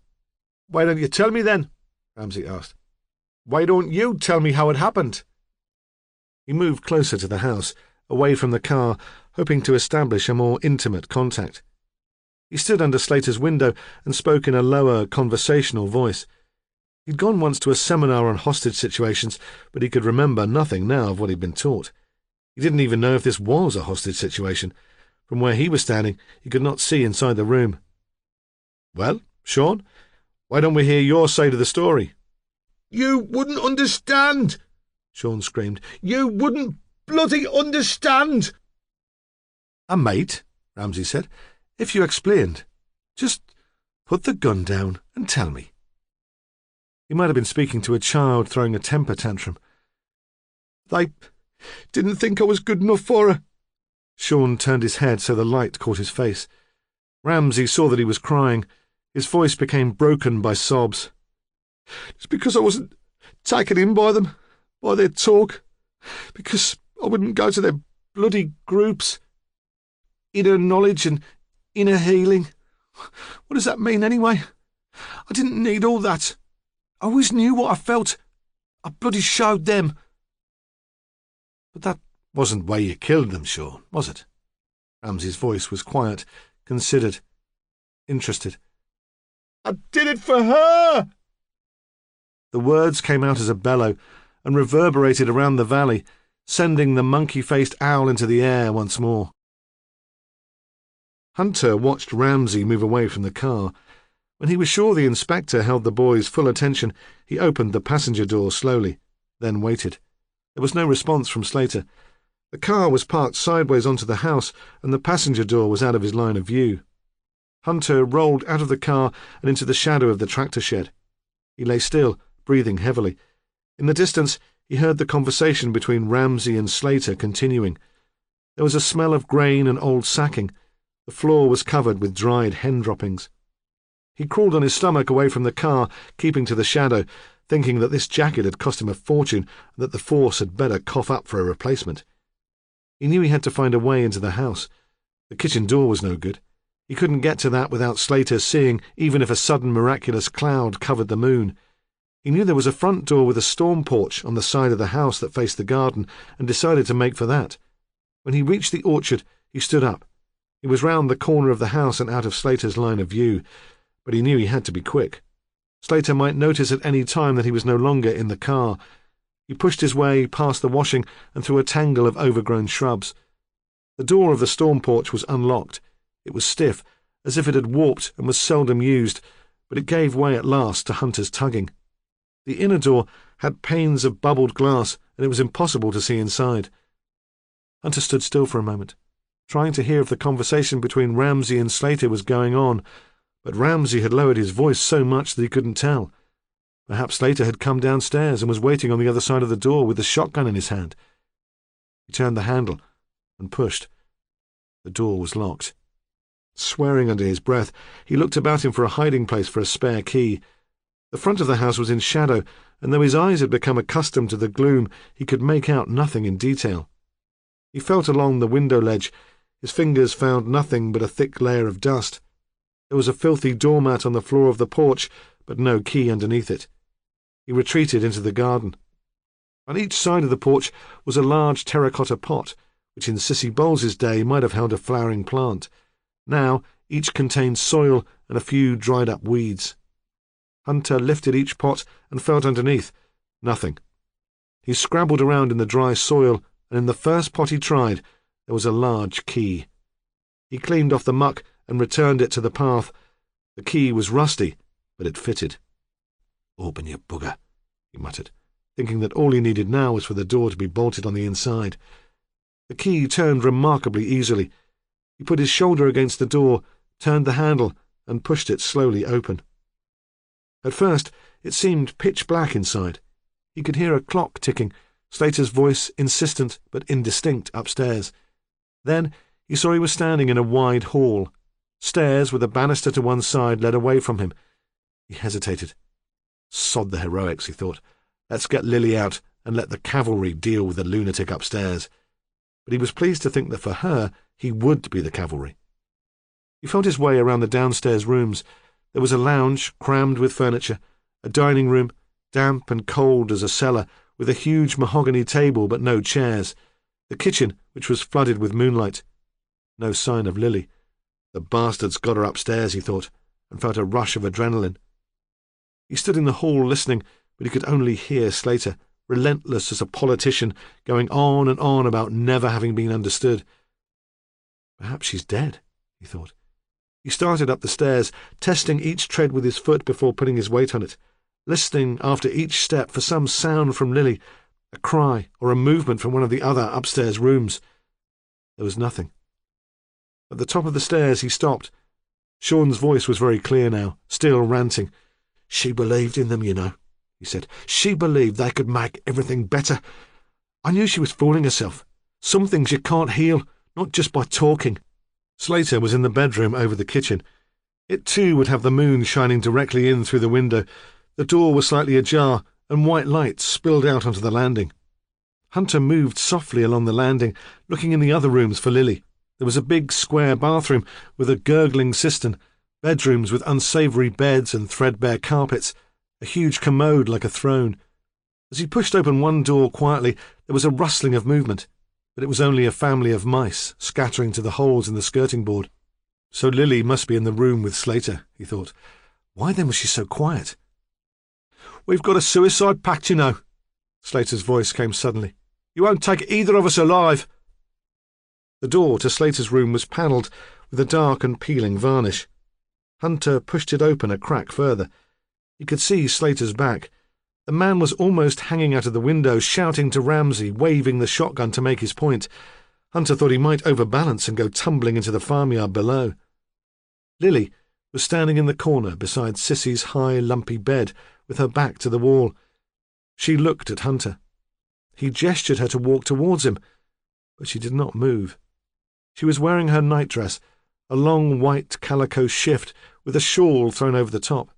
[SPEAKER 3] why don't you tell me then?" Ramsay asked. "Why don't you tell me how it happened?" He moved closer to the house, away from the car, hoping to establish a more intimate contact. He stood under Slater's window and spoke in a lower, conversational voice. He'd gone once to a seminar on hostage situations, but he could remember nothing now of what he'd been taught. He didn't even know if this was a hostage situation. From where he was standing, he could not see inside the room. "Well, Sean, why don't we hear your side of the story?" "You wouldn't understand," Sean screamed. "You wouldn't bloody understand." "A mate," Ramsay said. "If you explained. Just put the gun down and tell me." He might have been speaking to a child throwing a temper tantrum. "They didn't think I was good enough for her." Sean turned his head so the light caught his face. Ramsay saw that he was crying. His voice became broken by sobs. "It's because I wasn't taken in by them, by their talk, because I wouldn't go to their bloody groups. Inner knowledge and inner healing. What does that mean anyway? I didn't need all that. I always knew what I felt. I bloody showed them." "But that wasn't why you killed them, Sean, was it?" Ramsay's voice was quiet, considered, interested. "I did it for her!" The words came out as a bellow and reverberated around the valley, sending the monkey-faced owl into the air once more. Hunter watched Ramsay move away from the car. When he was sure the inspector held the boy's full attention, he opened the passenger door slowly, then waited. There was no response from Slater. The car was parked sideways onto the house, and the passenger door was out of his line of view. Hunter rolled out of the car and into the shadow of the tractor shed. He lay still, breathing heavily. In the distance, he heard the conversation between Ramsay and Slater continuing. There was a smell of grain and old sacking. The floor was covered with dried hen droppings. He crawled on his stomach away from the car, keeping to the shadow, thinking that this jacket had cost him a fortune and that the force had better cough up for a replacement. He knew he had to find a way into the house. The kitchen door was no good. He couldn't get to that without Slater seeing, even if a sudden miraculous cloud covered the moon. He knew there was a front door with a storm porch on the side of the house that faced the garden, and decided to make for that. When he reached the orchard, he stood up. He was round the corner of the house and out of Slater's line of view, but he knew he had to be quick. Slater might notice at any time that he was no longer in the car. He pushed his way past the washing and through a tangle of overgrown shrubs. The door of the storm porch was unlocked. It was stiff, as if it had warped and was seldom used, but it gave way at last to Hunter's tugging. The inner door had panes of bubbled glass, and it was impossible to see inside. Hunter stood still for a moment, trying to hear if the conversation between Ramsay and Slater was going on, but Ramsay had lowered his voice so much that he couldn't tell. Perhaps Slater had come downstairs and was waiting on the other side of the door with the shotgun in his hand. He turned the handle and pushed. The door was locked. Swearing under his breath, he looked about him for a hiding place for a spare key. The front of the house was in shadow, and though his eyes had become accustomed to the gloom, he could make out nothing in detail. He felt along the window ledge. His fingers found nothing but a thick layer of dust. There was a filthy doormat on the floor of the porch, but no key underneath it. He retreated into the garden. On each side of the porch was a large terracotta pot, which in Sissy Bowles's day might have held a flowering plant. Now each contained soil and a few dried-up weeds. Hunter lifted each pot and felt underneath. Nothing. He scrabbled around in the dry soil, and in the first pot he tried, there was a large key. He cleaned off the muck and returned it to the path. The key was rusty, but it fitted. "Open, you bugger," he muttered, thinking that all he needed now was for the door to be bolted on the inside. The key turned remarkably easily. He put his shoulder against the door, turned the handle, and pushed it slowly open. At first, it seemed pitch black inside. He could hear a clock ticking, Slater's voice insistent but indistinct upstairs. Then he saw he was standing in a wide hall. Stairs with a banister to one side led away from him. He hesitated. Sod the heroics, he thought. Let's get Lily out and let the cavalry deal with the lunatic upstairs. But he was pleased to think that for her he would be the cavalry. He felt his way around the downstairs rooms. There was a lounge crammed with furniture, a dining room, damp and cold as a cellar, with a huge mahogany table but no chairs, the kitchen, which was flooded with moonlight. No sign of Lily. The bastard's got her upstairs, he thought, and felt a rush of adrenaline. He stood in the hall listening, but he could only hear Slater, relentless as a politician, going on and on about never having been understood. Perhaps she's dead, he thought. He started up the stairs, testing each tread with his foot before putting his weight on it, listening after each step for some sound from Lily, a cry or a movement from one of the other upstairs rooms. There was nothing. At the top of the stairs he stopped. Sean's voice was very clear now, still ranting. "She believed in them, you know," he said. "She believed they could make everything better. I knew she was fooling herself. Some things you can't heal, not just by talking." Slater was in the bedroom over the kitchen. It too would have the moon shining directly in through the window. The door was slightly ajar, and white light spilled out onto the landing. Hunter moved softly along the landing, looking in the other rooms for Lily. There was a big square bathroom with a gurgling cistern, bedrooms with unsavoury beds and threadbare carpets, a huge commode like a throne. As he pushed open one door quietly, there was a rustling of movement, but it was only a family of mice scattering to the holes in the skirting board. So Lily must be in the room with Slater, he thought. Why then was she so quiet? "We've got a suicide pact, you know," Slater's voice came suddenly. "You won't take either of us alive." The door to Slater's room was panelled with a dark and peeling varnish. Hunter pushed it open a crack further. He could see Slater's back. The man was almost hanging out of the window, shouting to Ramsay, waving the shotgun to make his point. Hunter thought he might overbalance and go tumbling into the farmyard below. Lily was standing in the corner beside Sissy's high, lumpy bed, with her back to the wall. She looked at Hunter. He gestured her to walk towards him, but she did not move. She was wearing her nightdress, a long white calico shift with a shawl thrown over the top.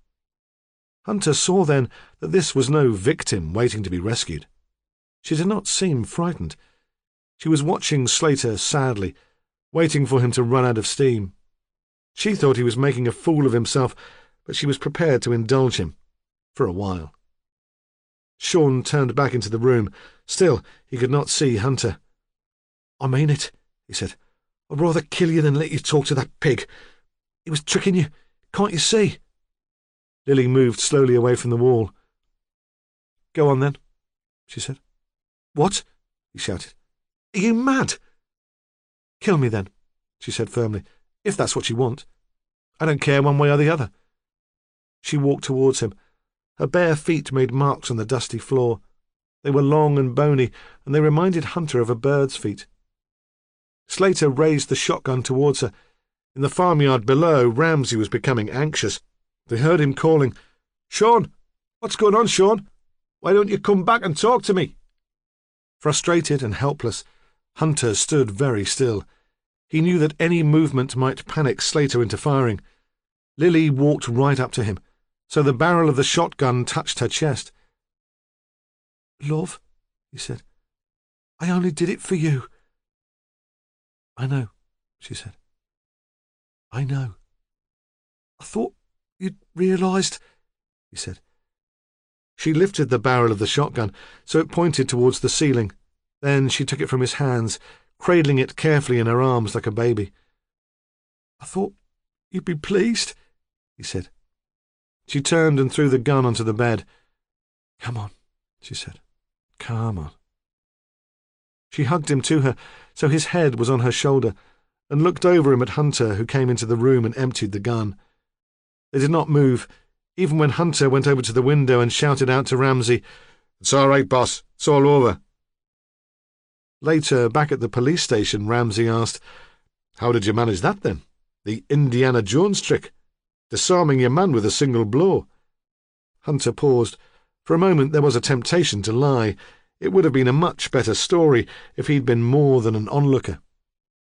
[SPEAKER 3] Hunter saw then that this was no victim waiting to be rescued. She did not seem frightened. She was watching Slater sadly, waiting for him to run out of steam. She thought he was making a fool of himself, but she was prepared to indulge him, for a while. Sean turned back into the room. Still, he could not see Hunter. "I mean it," he said. "I'd rather kill you than let you talk to that pig. He was tricking you. Can't you see?" Lily moved slowly away from the wall. "Go on, then," she said. "What?" he shouted. "Are you mad?" "Kill me, then," she said firmly, "if that's what you want. I don't care one way or the other." She walked towards him. Her bare feet made marks on the dusty floor. They were long and bony, and they reminded Hunter of a bird's feet. Slater raised the shotgun towards her. In the farmyard below, Ramsay was becoming anxious. They heard him calling, "Sean! What's going on, Sean? Why don't you come back and talk to me?" Frustrated and helpless, Hunter stood very still. He knew that any movement might panic Slater into firing. Lily walked right up to him, so the barrel of the shotgun touched her chest. "Love," he said, "I only did it for you." "I know," she said. "I know." "I thought you'd realised," he said. She lifted the barrel of the shotgun so it pointed towards the ceiling. Then she took it from his hands,
[SPEAKER 2] cradling it carefully in her arms like a baby. "I thought you'd be pleased," he said. She turned and threw the gun onto the bed. "Come on," she said. "Come on." She hugged him to her, so his head was on her shoulder, and looked over him at Hunter, who came into the room and emptied the gun. They did not move, even when Hunter went over to the window and shouted out to Ramsay, "It's all right, boss. It's all over." Later, back at the police station, Ramsay asked, "How did you manage that, then? The Indiana Jones trick? Disarming your man with a single blow?" Hunter paused. For a moment there was a temptation to lie. It would have been a much better story if he'd been more than an onlooker.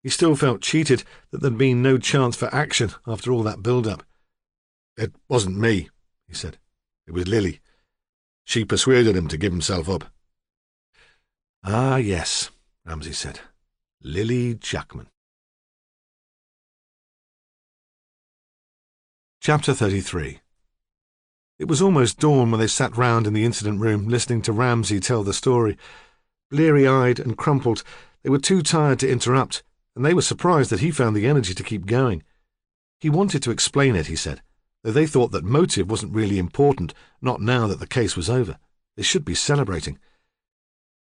[SPEAKER 2] He still felt cheated that there'd been no chance for action after all that build-up. "It wasn't me," he said. "It was Lily. She persuaded him to give himself up." "Ah, yes," Ramsay said. "Lily Jackman." Chapter 33. It was almost dawn when they sat round in the incident room, listening to Ramsay tell the story. Bleary-eyed and crumpled, they were too tired to interrupt, and they were surprised that he found the energy to keep going. He wanted to explain it, he said, though they thought that motive wasn't really important, not now that the case was over. They should be celebrating.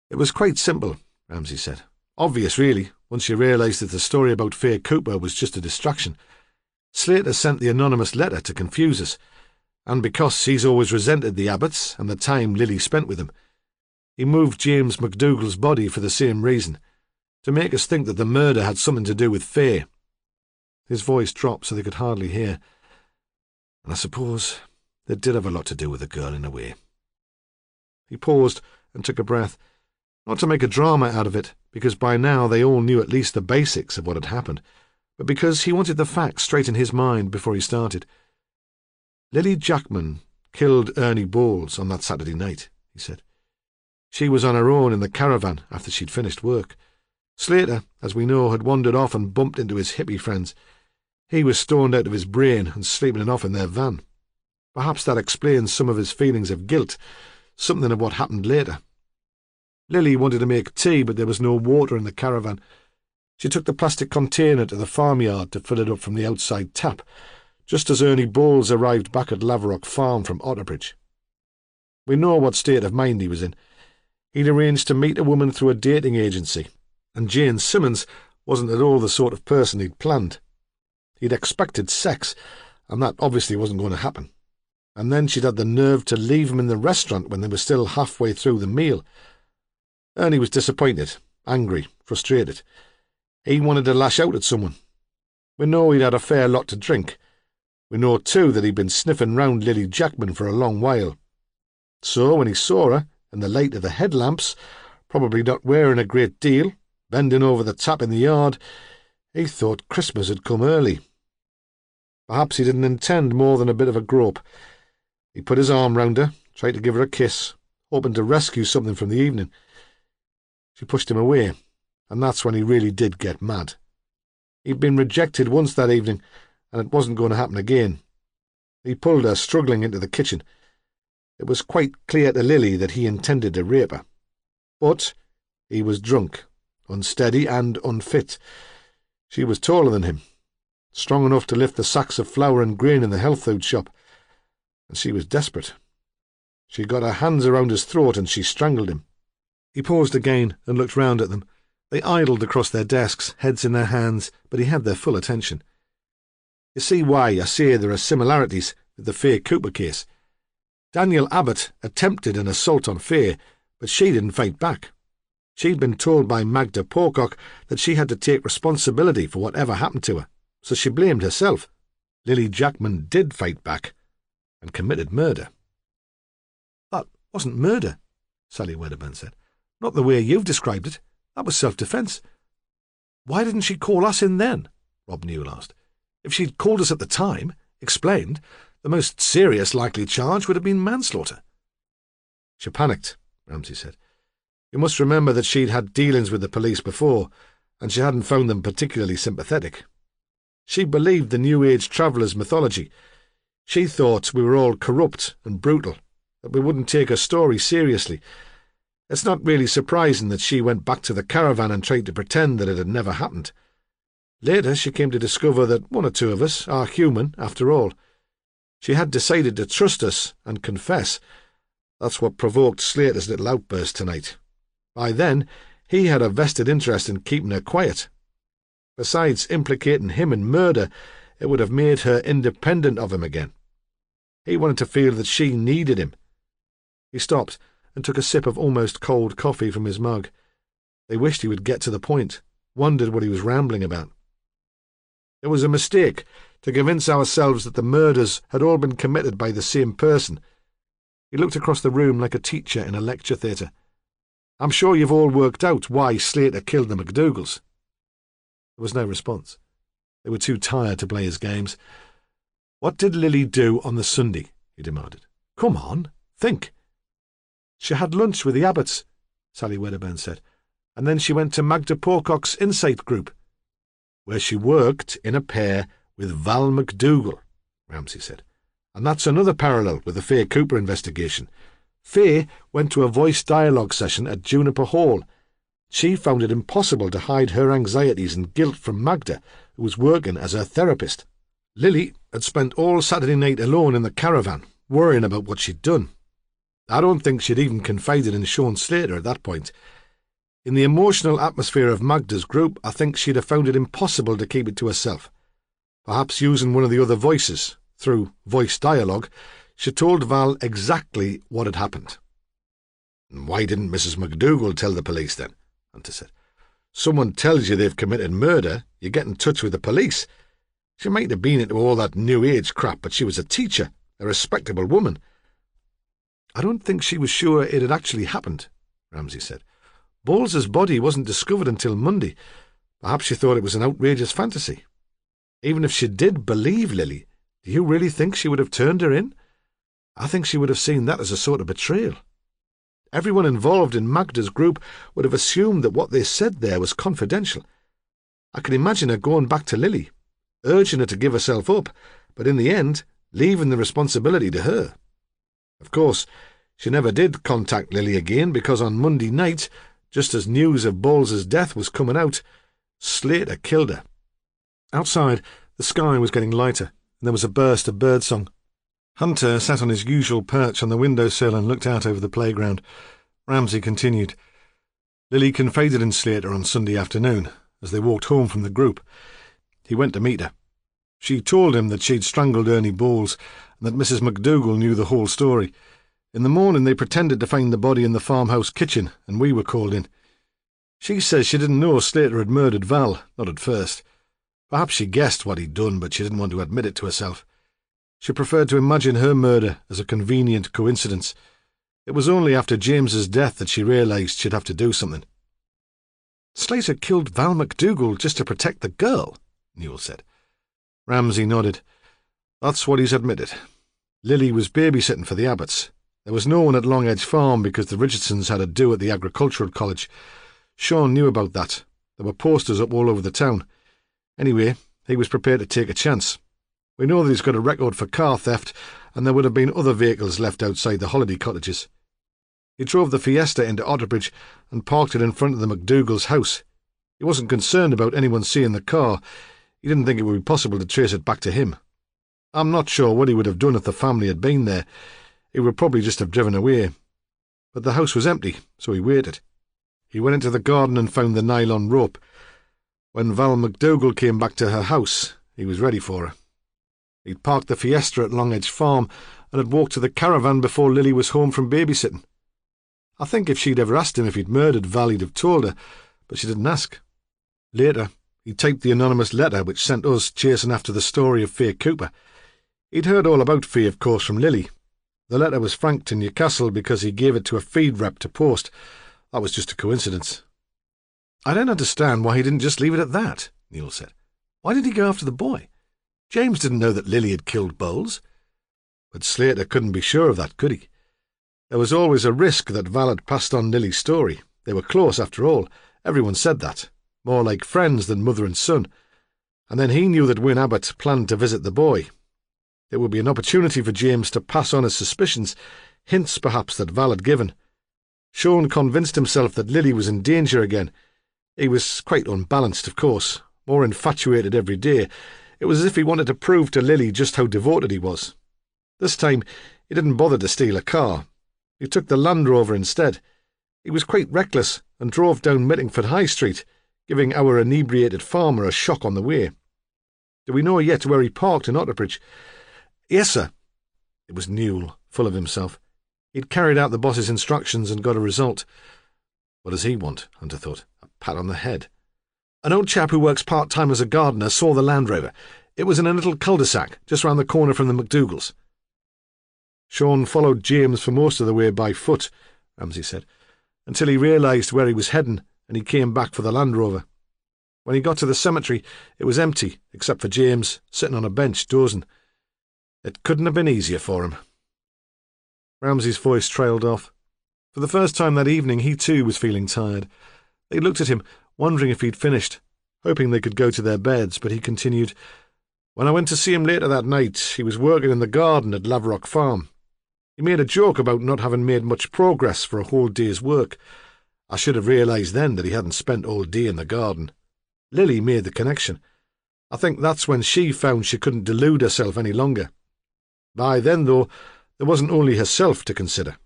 [SPEAKER 2] "It was quite simple," Ramsay said. "Obvious, really, once you realised that the story about Faye Cooper was just a distraction. Slater sent the anonymous letter to confuse us, and because he's always resented the Abbotts and the time Lily spent with him. He moved James McDougall's body for the same reason, to make us think that the murder had something to do with Faye." His voice dropped so they could hardly hear. "And I suppose they did have a lot to do with the girl in a way." He paused and took a breath, not to make a drama out of it, because by now they all knew at least the basics of what had happened, but because he wanted the facts straight in his mind before he started. "Lily Jackman killed Ernie Bowles on that Saturday night," he said. "She was on her own in the caravan after she'd finished work. Slater, as we know, had wandered off and bumped into his hippie friends. He was stoned out of his brain and sleeping it off in their van. Perhaps that explains some of his feelings of guilt, something of what happened later. Lily wanted to make tea, but there was no water in the caravan. She took the plastic container to the farmyard to fill it up from the outside tap, just as Ernie Bowles arrived back at Laverock Farm from Otterbridge. We know what state of mind he was in. He'd arranged to meet a woman through a dating agency, and Jane Simmons wasn't at all the sort of person he'd planned. He'd expected sex, and that obviously wasn't going to happen. And then she'd had the nerve to leave him in the restaurant when they were still halfway through the meal. Ernie was disappointed, angry, frustrated. He wanted to lash out at someone. We know he'd had a fair lot to drink. We know, too, that he'd been sniffing round Lily Jackman for a long while. So, when he saw her, in the light of the headlamps, probably not wearing a great deal, bending over the tap in the yard, he thought Christmas had come early. Perhaps he didn't intend more than a bit of a grope. He put his arm round her, tried to give her a kiss, hoping to rescue something from the evening. She pushed him away, and that's when he really did get mad. He'd been rejected once that evening, and it wasn't going to happen again. He pulled her, struggling, into the kitchen. It was quite clear to Lily that he intended to rape her. But he was drunk, unsteady and unfit. She was taller than him, strong enough to lift the sacks of flour and grain in the health food shop, and she was desperate. She got her hands around his throat and she strangled him. He paused again and looked round at them. They idled across their desks, heads in their hands, but he had their full attention. "You see why I say there are similarities with the Faye Cooper case. Daniel Abbott attempted an assault on Faye, but she didn't fight back. She'd been told by Magda Pocock that she had to take responsibility for whatever happened to her, so she blamed herself. Lily Jackman did fight back and committed murder." "That wasn't murder," Sally Wedderburn said. "Not the way you've described it. That was self-defence." "Why didn't she call us in then?" Rob Newell asked. "If she'd called us at the time, explained, the most serious likely charge would have been manslaughter." "She panicked," Ramsay said. "You must remember that she'd had dealings with the police before, and she hadn't found them particularly sympathetic. She believed the New Age travellers' mythology. She thought we were all corrupt and brutal, that we wouldn't take her story seriously.
[SPEAKER 3] It's not really surprising that she went back to the caravan and tried to pretend that it had never happened. Later, she came to discover that one or two of us are human, after all. She had decided to trust us and confess. That's what provoked Slater's little outburst tonight. By then, he had a vested interest in keeping her quiet. Besides implicating him in murder, it would have made her independent of him again. He wanted to feel that she needed him. He stopped and took a sip of almost cold coffee from his mug. They wished he would get to the point, wondered what he was rambling about. It was a mistake to convince ourselves that the murders had all been committed by the same person. He looked across the room like a teacher in a lecture theatre. I'm sure you've all worked out why Slater killed the McDougalls. There was no response. They were too tired to play his games. What did Lily do on the Sunday? He demanded. Come on, think. She had lunch with the Abbotts, Sally Wedderburn said, and then she went to Magda Pocock's Insight Group, where she worked in a pair with Val McDougal, Ramsay said. And that's another parallel with the Faye Cooper investigation. Faye went to a voice dialogue session at Juniper Hall. She found it impossible to hide her anxieties and guilt from Magda, who was working as her therapist. Lily had spent all Saturday night alone in the caravan, worrying about what she'd done. I don't think she'd even confided in Sean Slater at that point. In the emotional atmosphere of Magda's group, I think she'd have found it impossible to keep it to herself. Perhaps using one of the other voices, through voice dialogue, she told Val exactly what had happened. Why didn't Mrs. McDougal tell the police then? Hunter said. Someone tells you they've committed murder, you get in touch with the police. She might have been into all that New Age crap, but she was a teacher, a respectable woman. I don't think she was sure it had actually happened, Ramsay said. Bowles's body wasn't discovered until Monday. Perhaps she thought it was an outrageous fantasy. Even if she did believe Lily, do you really think she would have turned her in? I think she would have seen that as a sort of betrayal. Everyone involved in Magda's group would have assumed that what they said there was confidential. I can imagine her going back to Lily, urging her to give herself up, but in the end, leaving the responsibility to her. Of course, she never did contact Lily again because on Monday night, just as news of Bowles's death was coming out, Slater killed her. Outside, the sky was getting lighter, and there was a burst of birdsong. Hunter sat on his usual perch on the windowsill and looked out over the playground. Ramsay continued. Lily confided in Slater on Sunday afternoon, as they walked home from the group. He went to meet her. She told him that she'd strangled Ernie Bowles, and that Mrs. McDougal knew the whole story. In the morning they pretended to find the body in the farmhouse kitchen, and we were called in. She says she didn't know Slater had murdered Val, not at first. Perhaps she guessed what he'd done, but she didn't want to admit it to herself. She preferred to imagine her murder as a convenient coincidence. It was only after James's death that she realised she'd have to do something. Slater killed Val McDougal just to protect the girl, Newell said. Ramsay nodded. That's what he's admitted. Lily was babysitting for the Abbotts. There was no one at Long Edge Farm because the Richardsons had a do at the agricultural college. Sean knew about that. There were posters up all over the town. Anyway, he was prepared to take a chance. We know that he's got a record for car theft, and there would have been other vehicles left outside the holiday cottages. He drove the Fiesta into Otterbridge and parked it in front of the McDougal's house. He wasn't concerned about anyone seeing the car. He didn't think it would be possible to trace it back to him. I'm not sure what he would have done if the family had been there. He would probably just have driven away. But the house was empty, so he waited. He went into the garden and found the nylon rope. When Val McDougal came back to her house, he was ready for her. He'd parked the Fiesta at Long Edge Farm and had walked to the caravan before Lily was home from babysitting. I think if she'd ever asked him if he'd murdered Val, he'd have told her, but she didn't ask. Later, he typed the anonymous letter which sent us chasing after the story of Faye Cooper. He'd heard all about Faye, of course, from Lily. The letter was franked to Newcastle because he gave it to a feed rep to post. That was just a coincidence. I don't understand why he didn't just leave it at that, Newell said. Why did he go after the boy? James didn't know that Lily had killed Bowles. But Slater couldn't be sure of that, could he? There was always a risk that Val had passed on Lily's story. They were close, after all. Everyone said that. More like friends than mother and son. And then he knew that Wyn Abbott planned to visit the boy. It would be an opportunity for James to pass on his suspicions, hints perhaps that Val had given. Sean convinced himself that Lily was in danger again. He was quite unbalanced, of course, more infatuated every day. It was as if he wanted to prove to Lily just how devoted he was. This time, he didn't bother to steal a car. He took the Land Rover instead. He was quite reckless and drove down Mittingford High Street, giving our inebriated farmer a shock on the way. Do we know yet where he parked in Otterbridge? Yes, sir. It was Newell, full of himself. He'd carried out the boss's instructions and got a result. What does he want? Hunter thought. A pat on the head. An old chap who works part-time as a gardener saw the Land Rover. It was in a little cul-de-sac, just round the corner from the McDougalls. Sean followed James for most of the way by foot, Ramsay said, until he realised where he was heading, and he came back for the Land Rover. When he got to the cemetery, it was empty, except for James, sitting on a bench, dozing. It couldn't have been easier for him. Ramsay's voice trailed off. For the first time that evening, he too was feeling tired. They looked at him, wondering if he'd finished, hoping they could go to their beds, but he continued, When I went to see him later that night, he was working in the garden at Laverock Farm. He made a joke about not having made much progress for a whole day's work. I should have realised then that he hadn't spent all day in the garden. Lily made the connection. I think that's when she found she couldn't delude herself any longer. By then, though, there wasn't only herself to consider.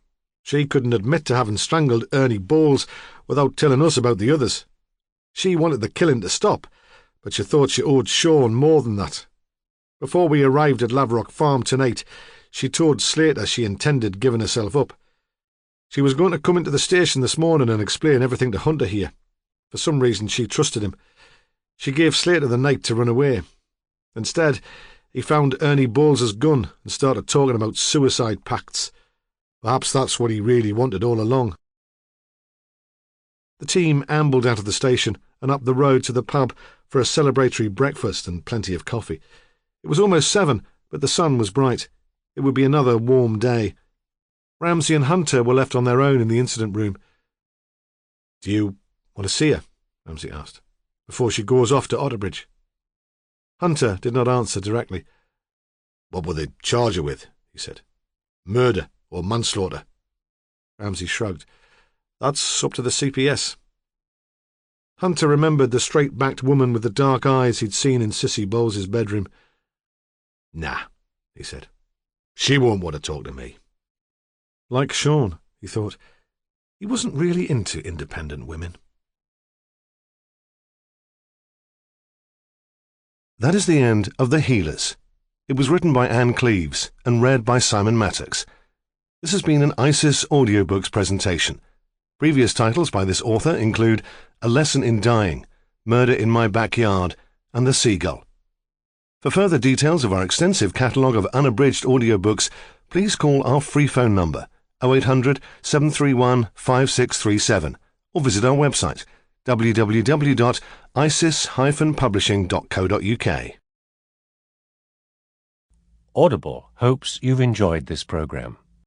[SPEAKER 3] She couldn't admit to having strangled Ernie Bowles without telling us about the others. She wanted the killing to stop, but she thought she owed Sean more than that. Before we arrived at Laverock Farm tonight, she told Slater she intended giving herself up. She was going to come into the station this morning and explain everything to Hunter here. For some reason she trusted him. She gave Slater the night to run away. Instead, he found Ernie Bowles's gun and started talking about suicide pacts. Perhaps that's what he really wanted all along. The team ambled out of the station and up the road to the pub for a celebratory breakfast and plenty of coffee. It was almost 7, but the sun was bright. It would be another warm day. Ramsay and Hunter were left on their own in the incident room. "Do you want to see her?" Ramsay asked, "before she goes off to Otterbridge?" Hunter did not answer directly. "What will they charge her with?" he said. "Murder or manslaughter?" Ramsay shrugged. "That's up to the CPS." Hunter remembered the straight-backed woman with the dark eyes he'd seen in Sissy Bowles's bedroom. "Nah," he said. "She won't want to talk to me." Like Sean, he thought, he wasn't really into independent women.
[SPEAKER 2] That is the end of The Healers. It was written by Anne Cleeves and read by Simon Mattox. This has been an ISIS Audiobooks presentation. Previous titles by this author include A Lesson in Dying, Murder in My Backyard, and The Seagull. For further details of our extensive catalogue of unabridged audiobooks, please call our free phone number 0800 731 5637 or visit our website www.isis-publishing.co.uk.
[SPEAKER 4] Audible hopes you've enjoyed this program.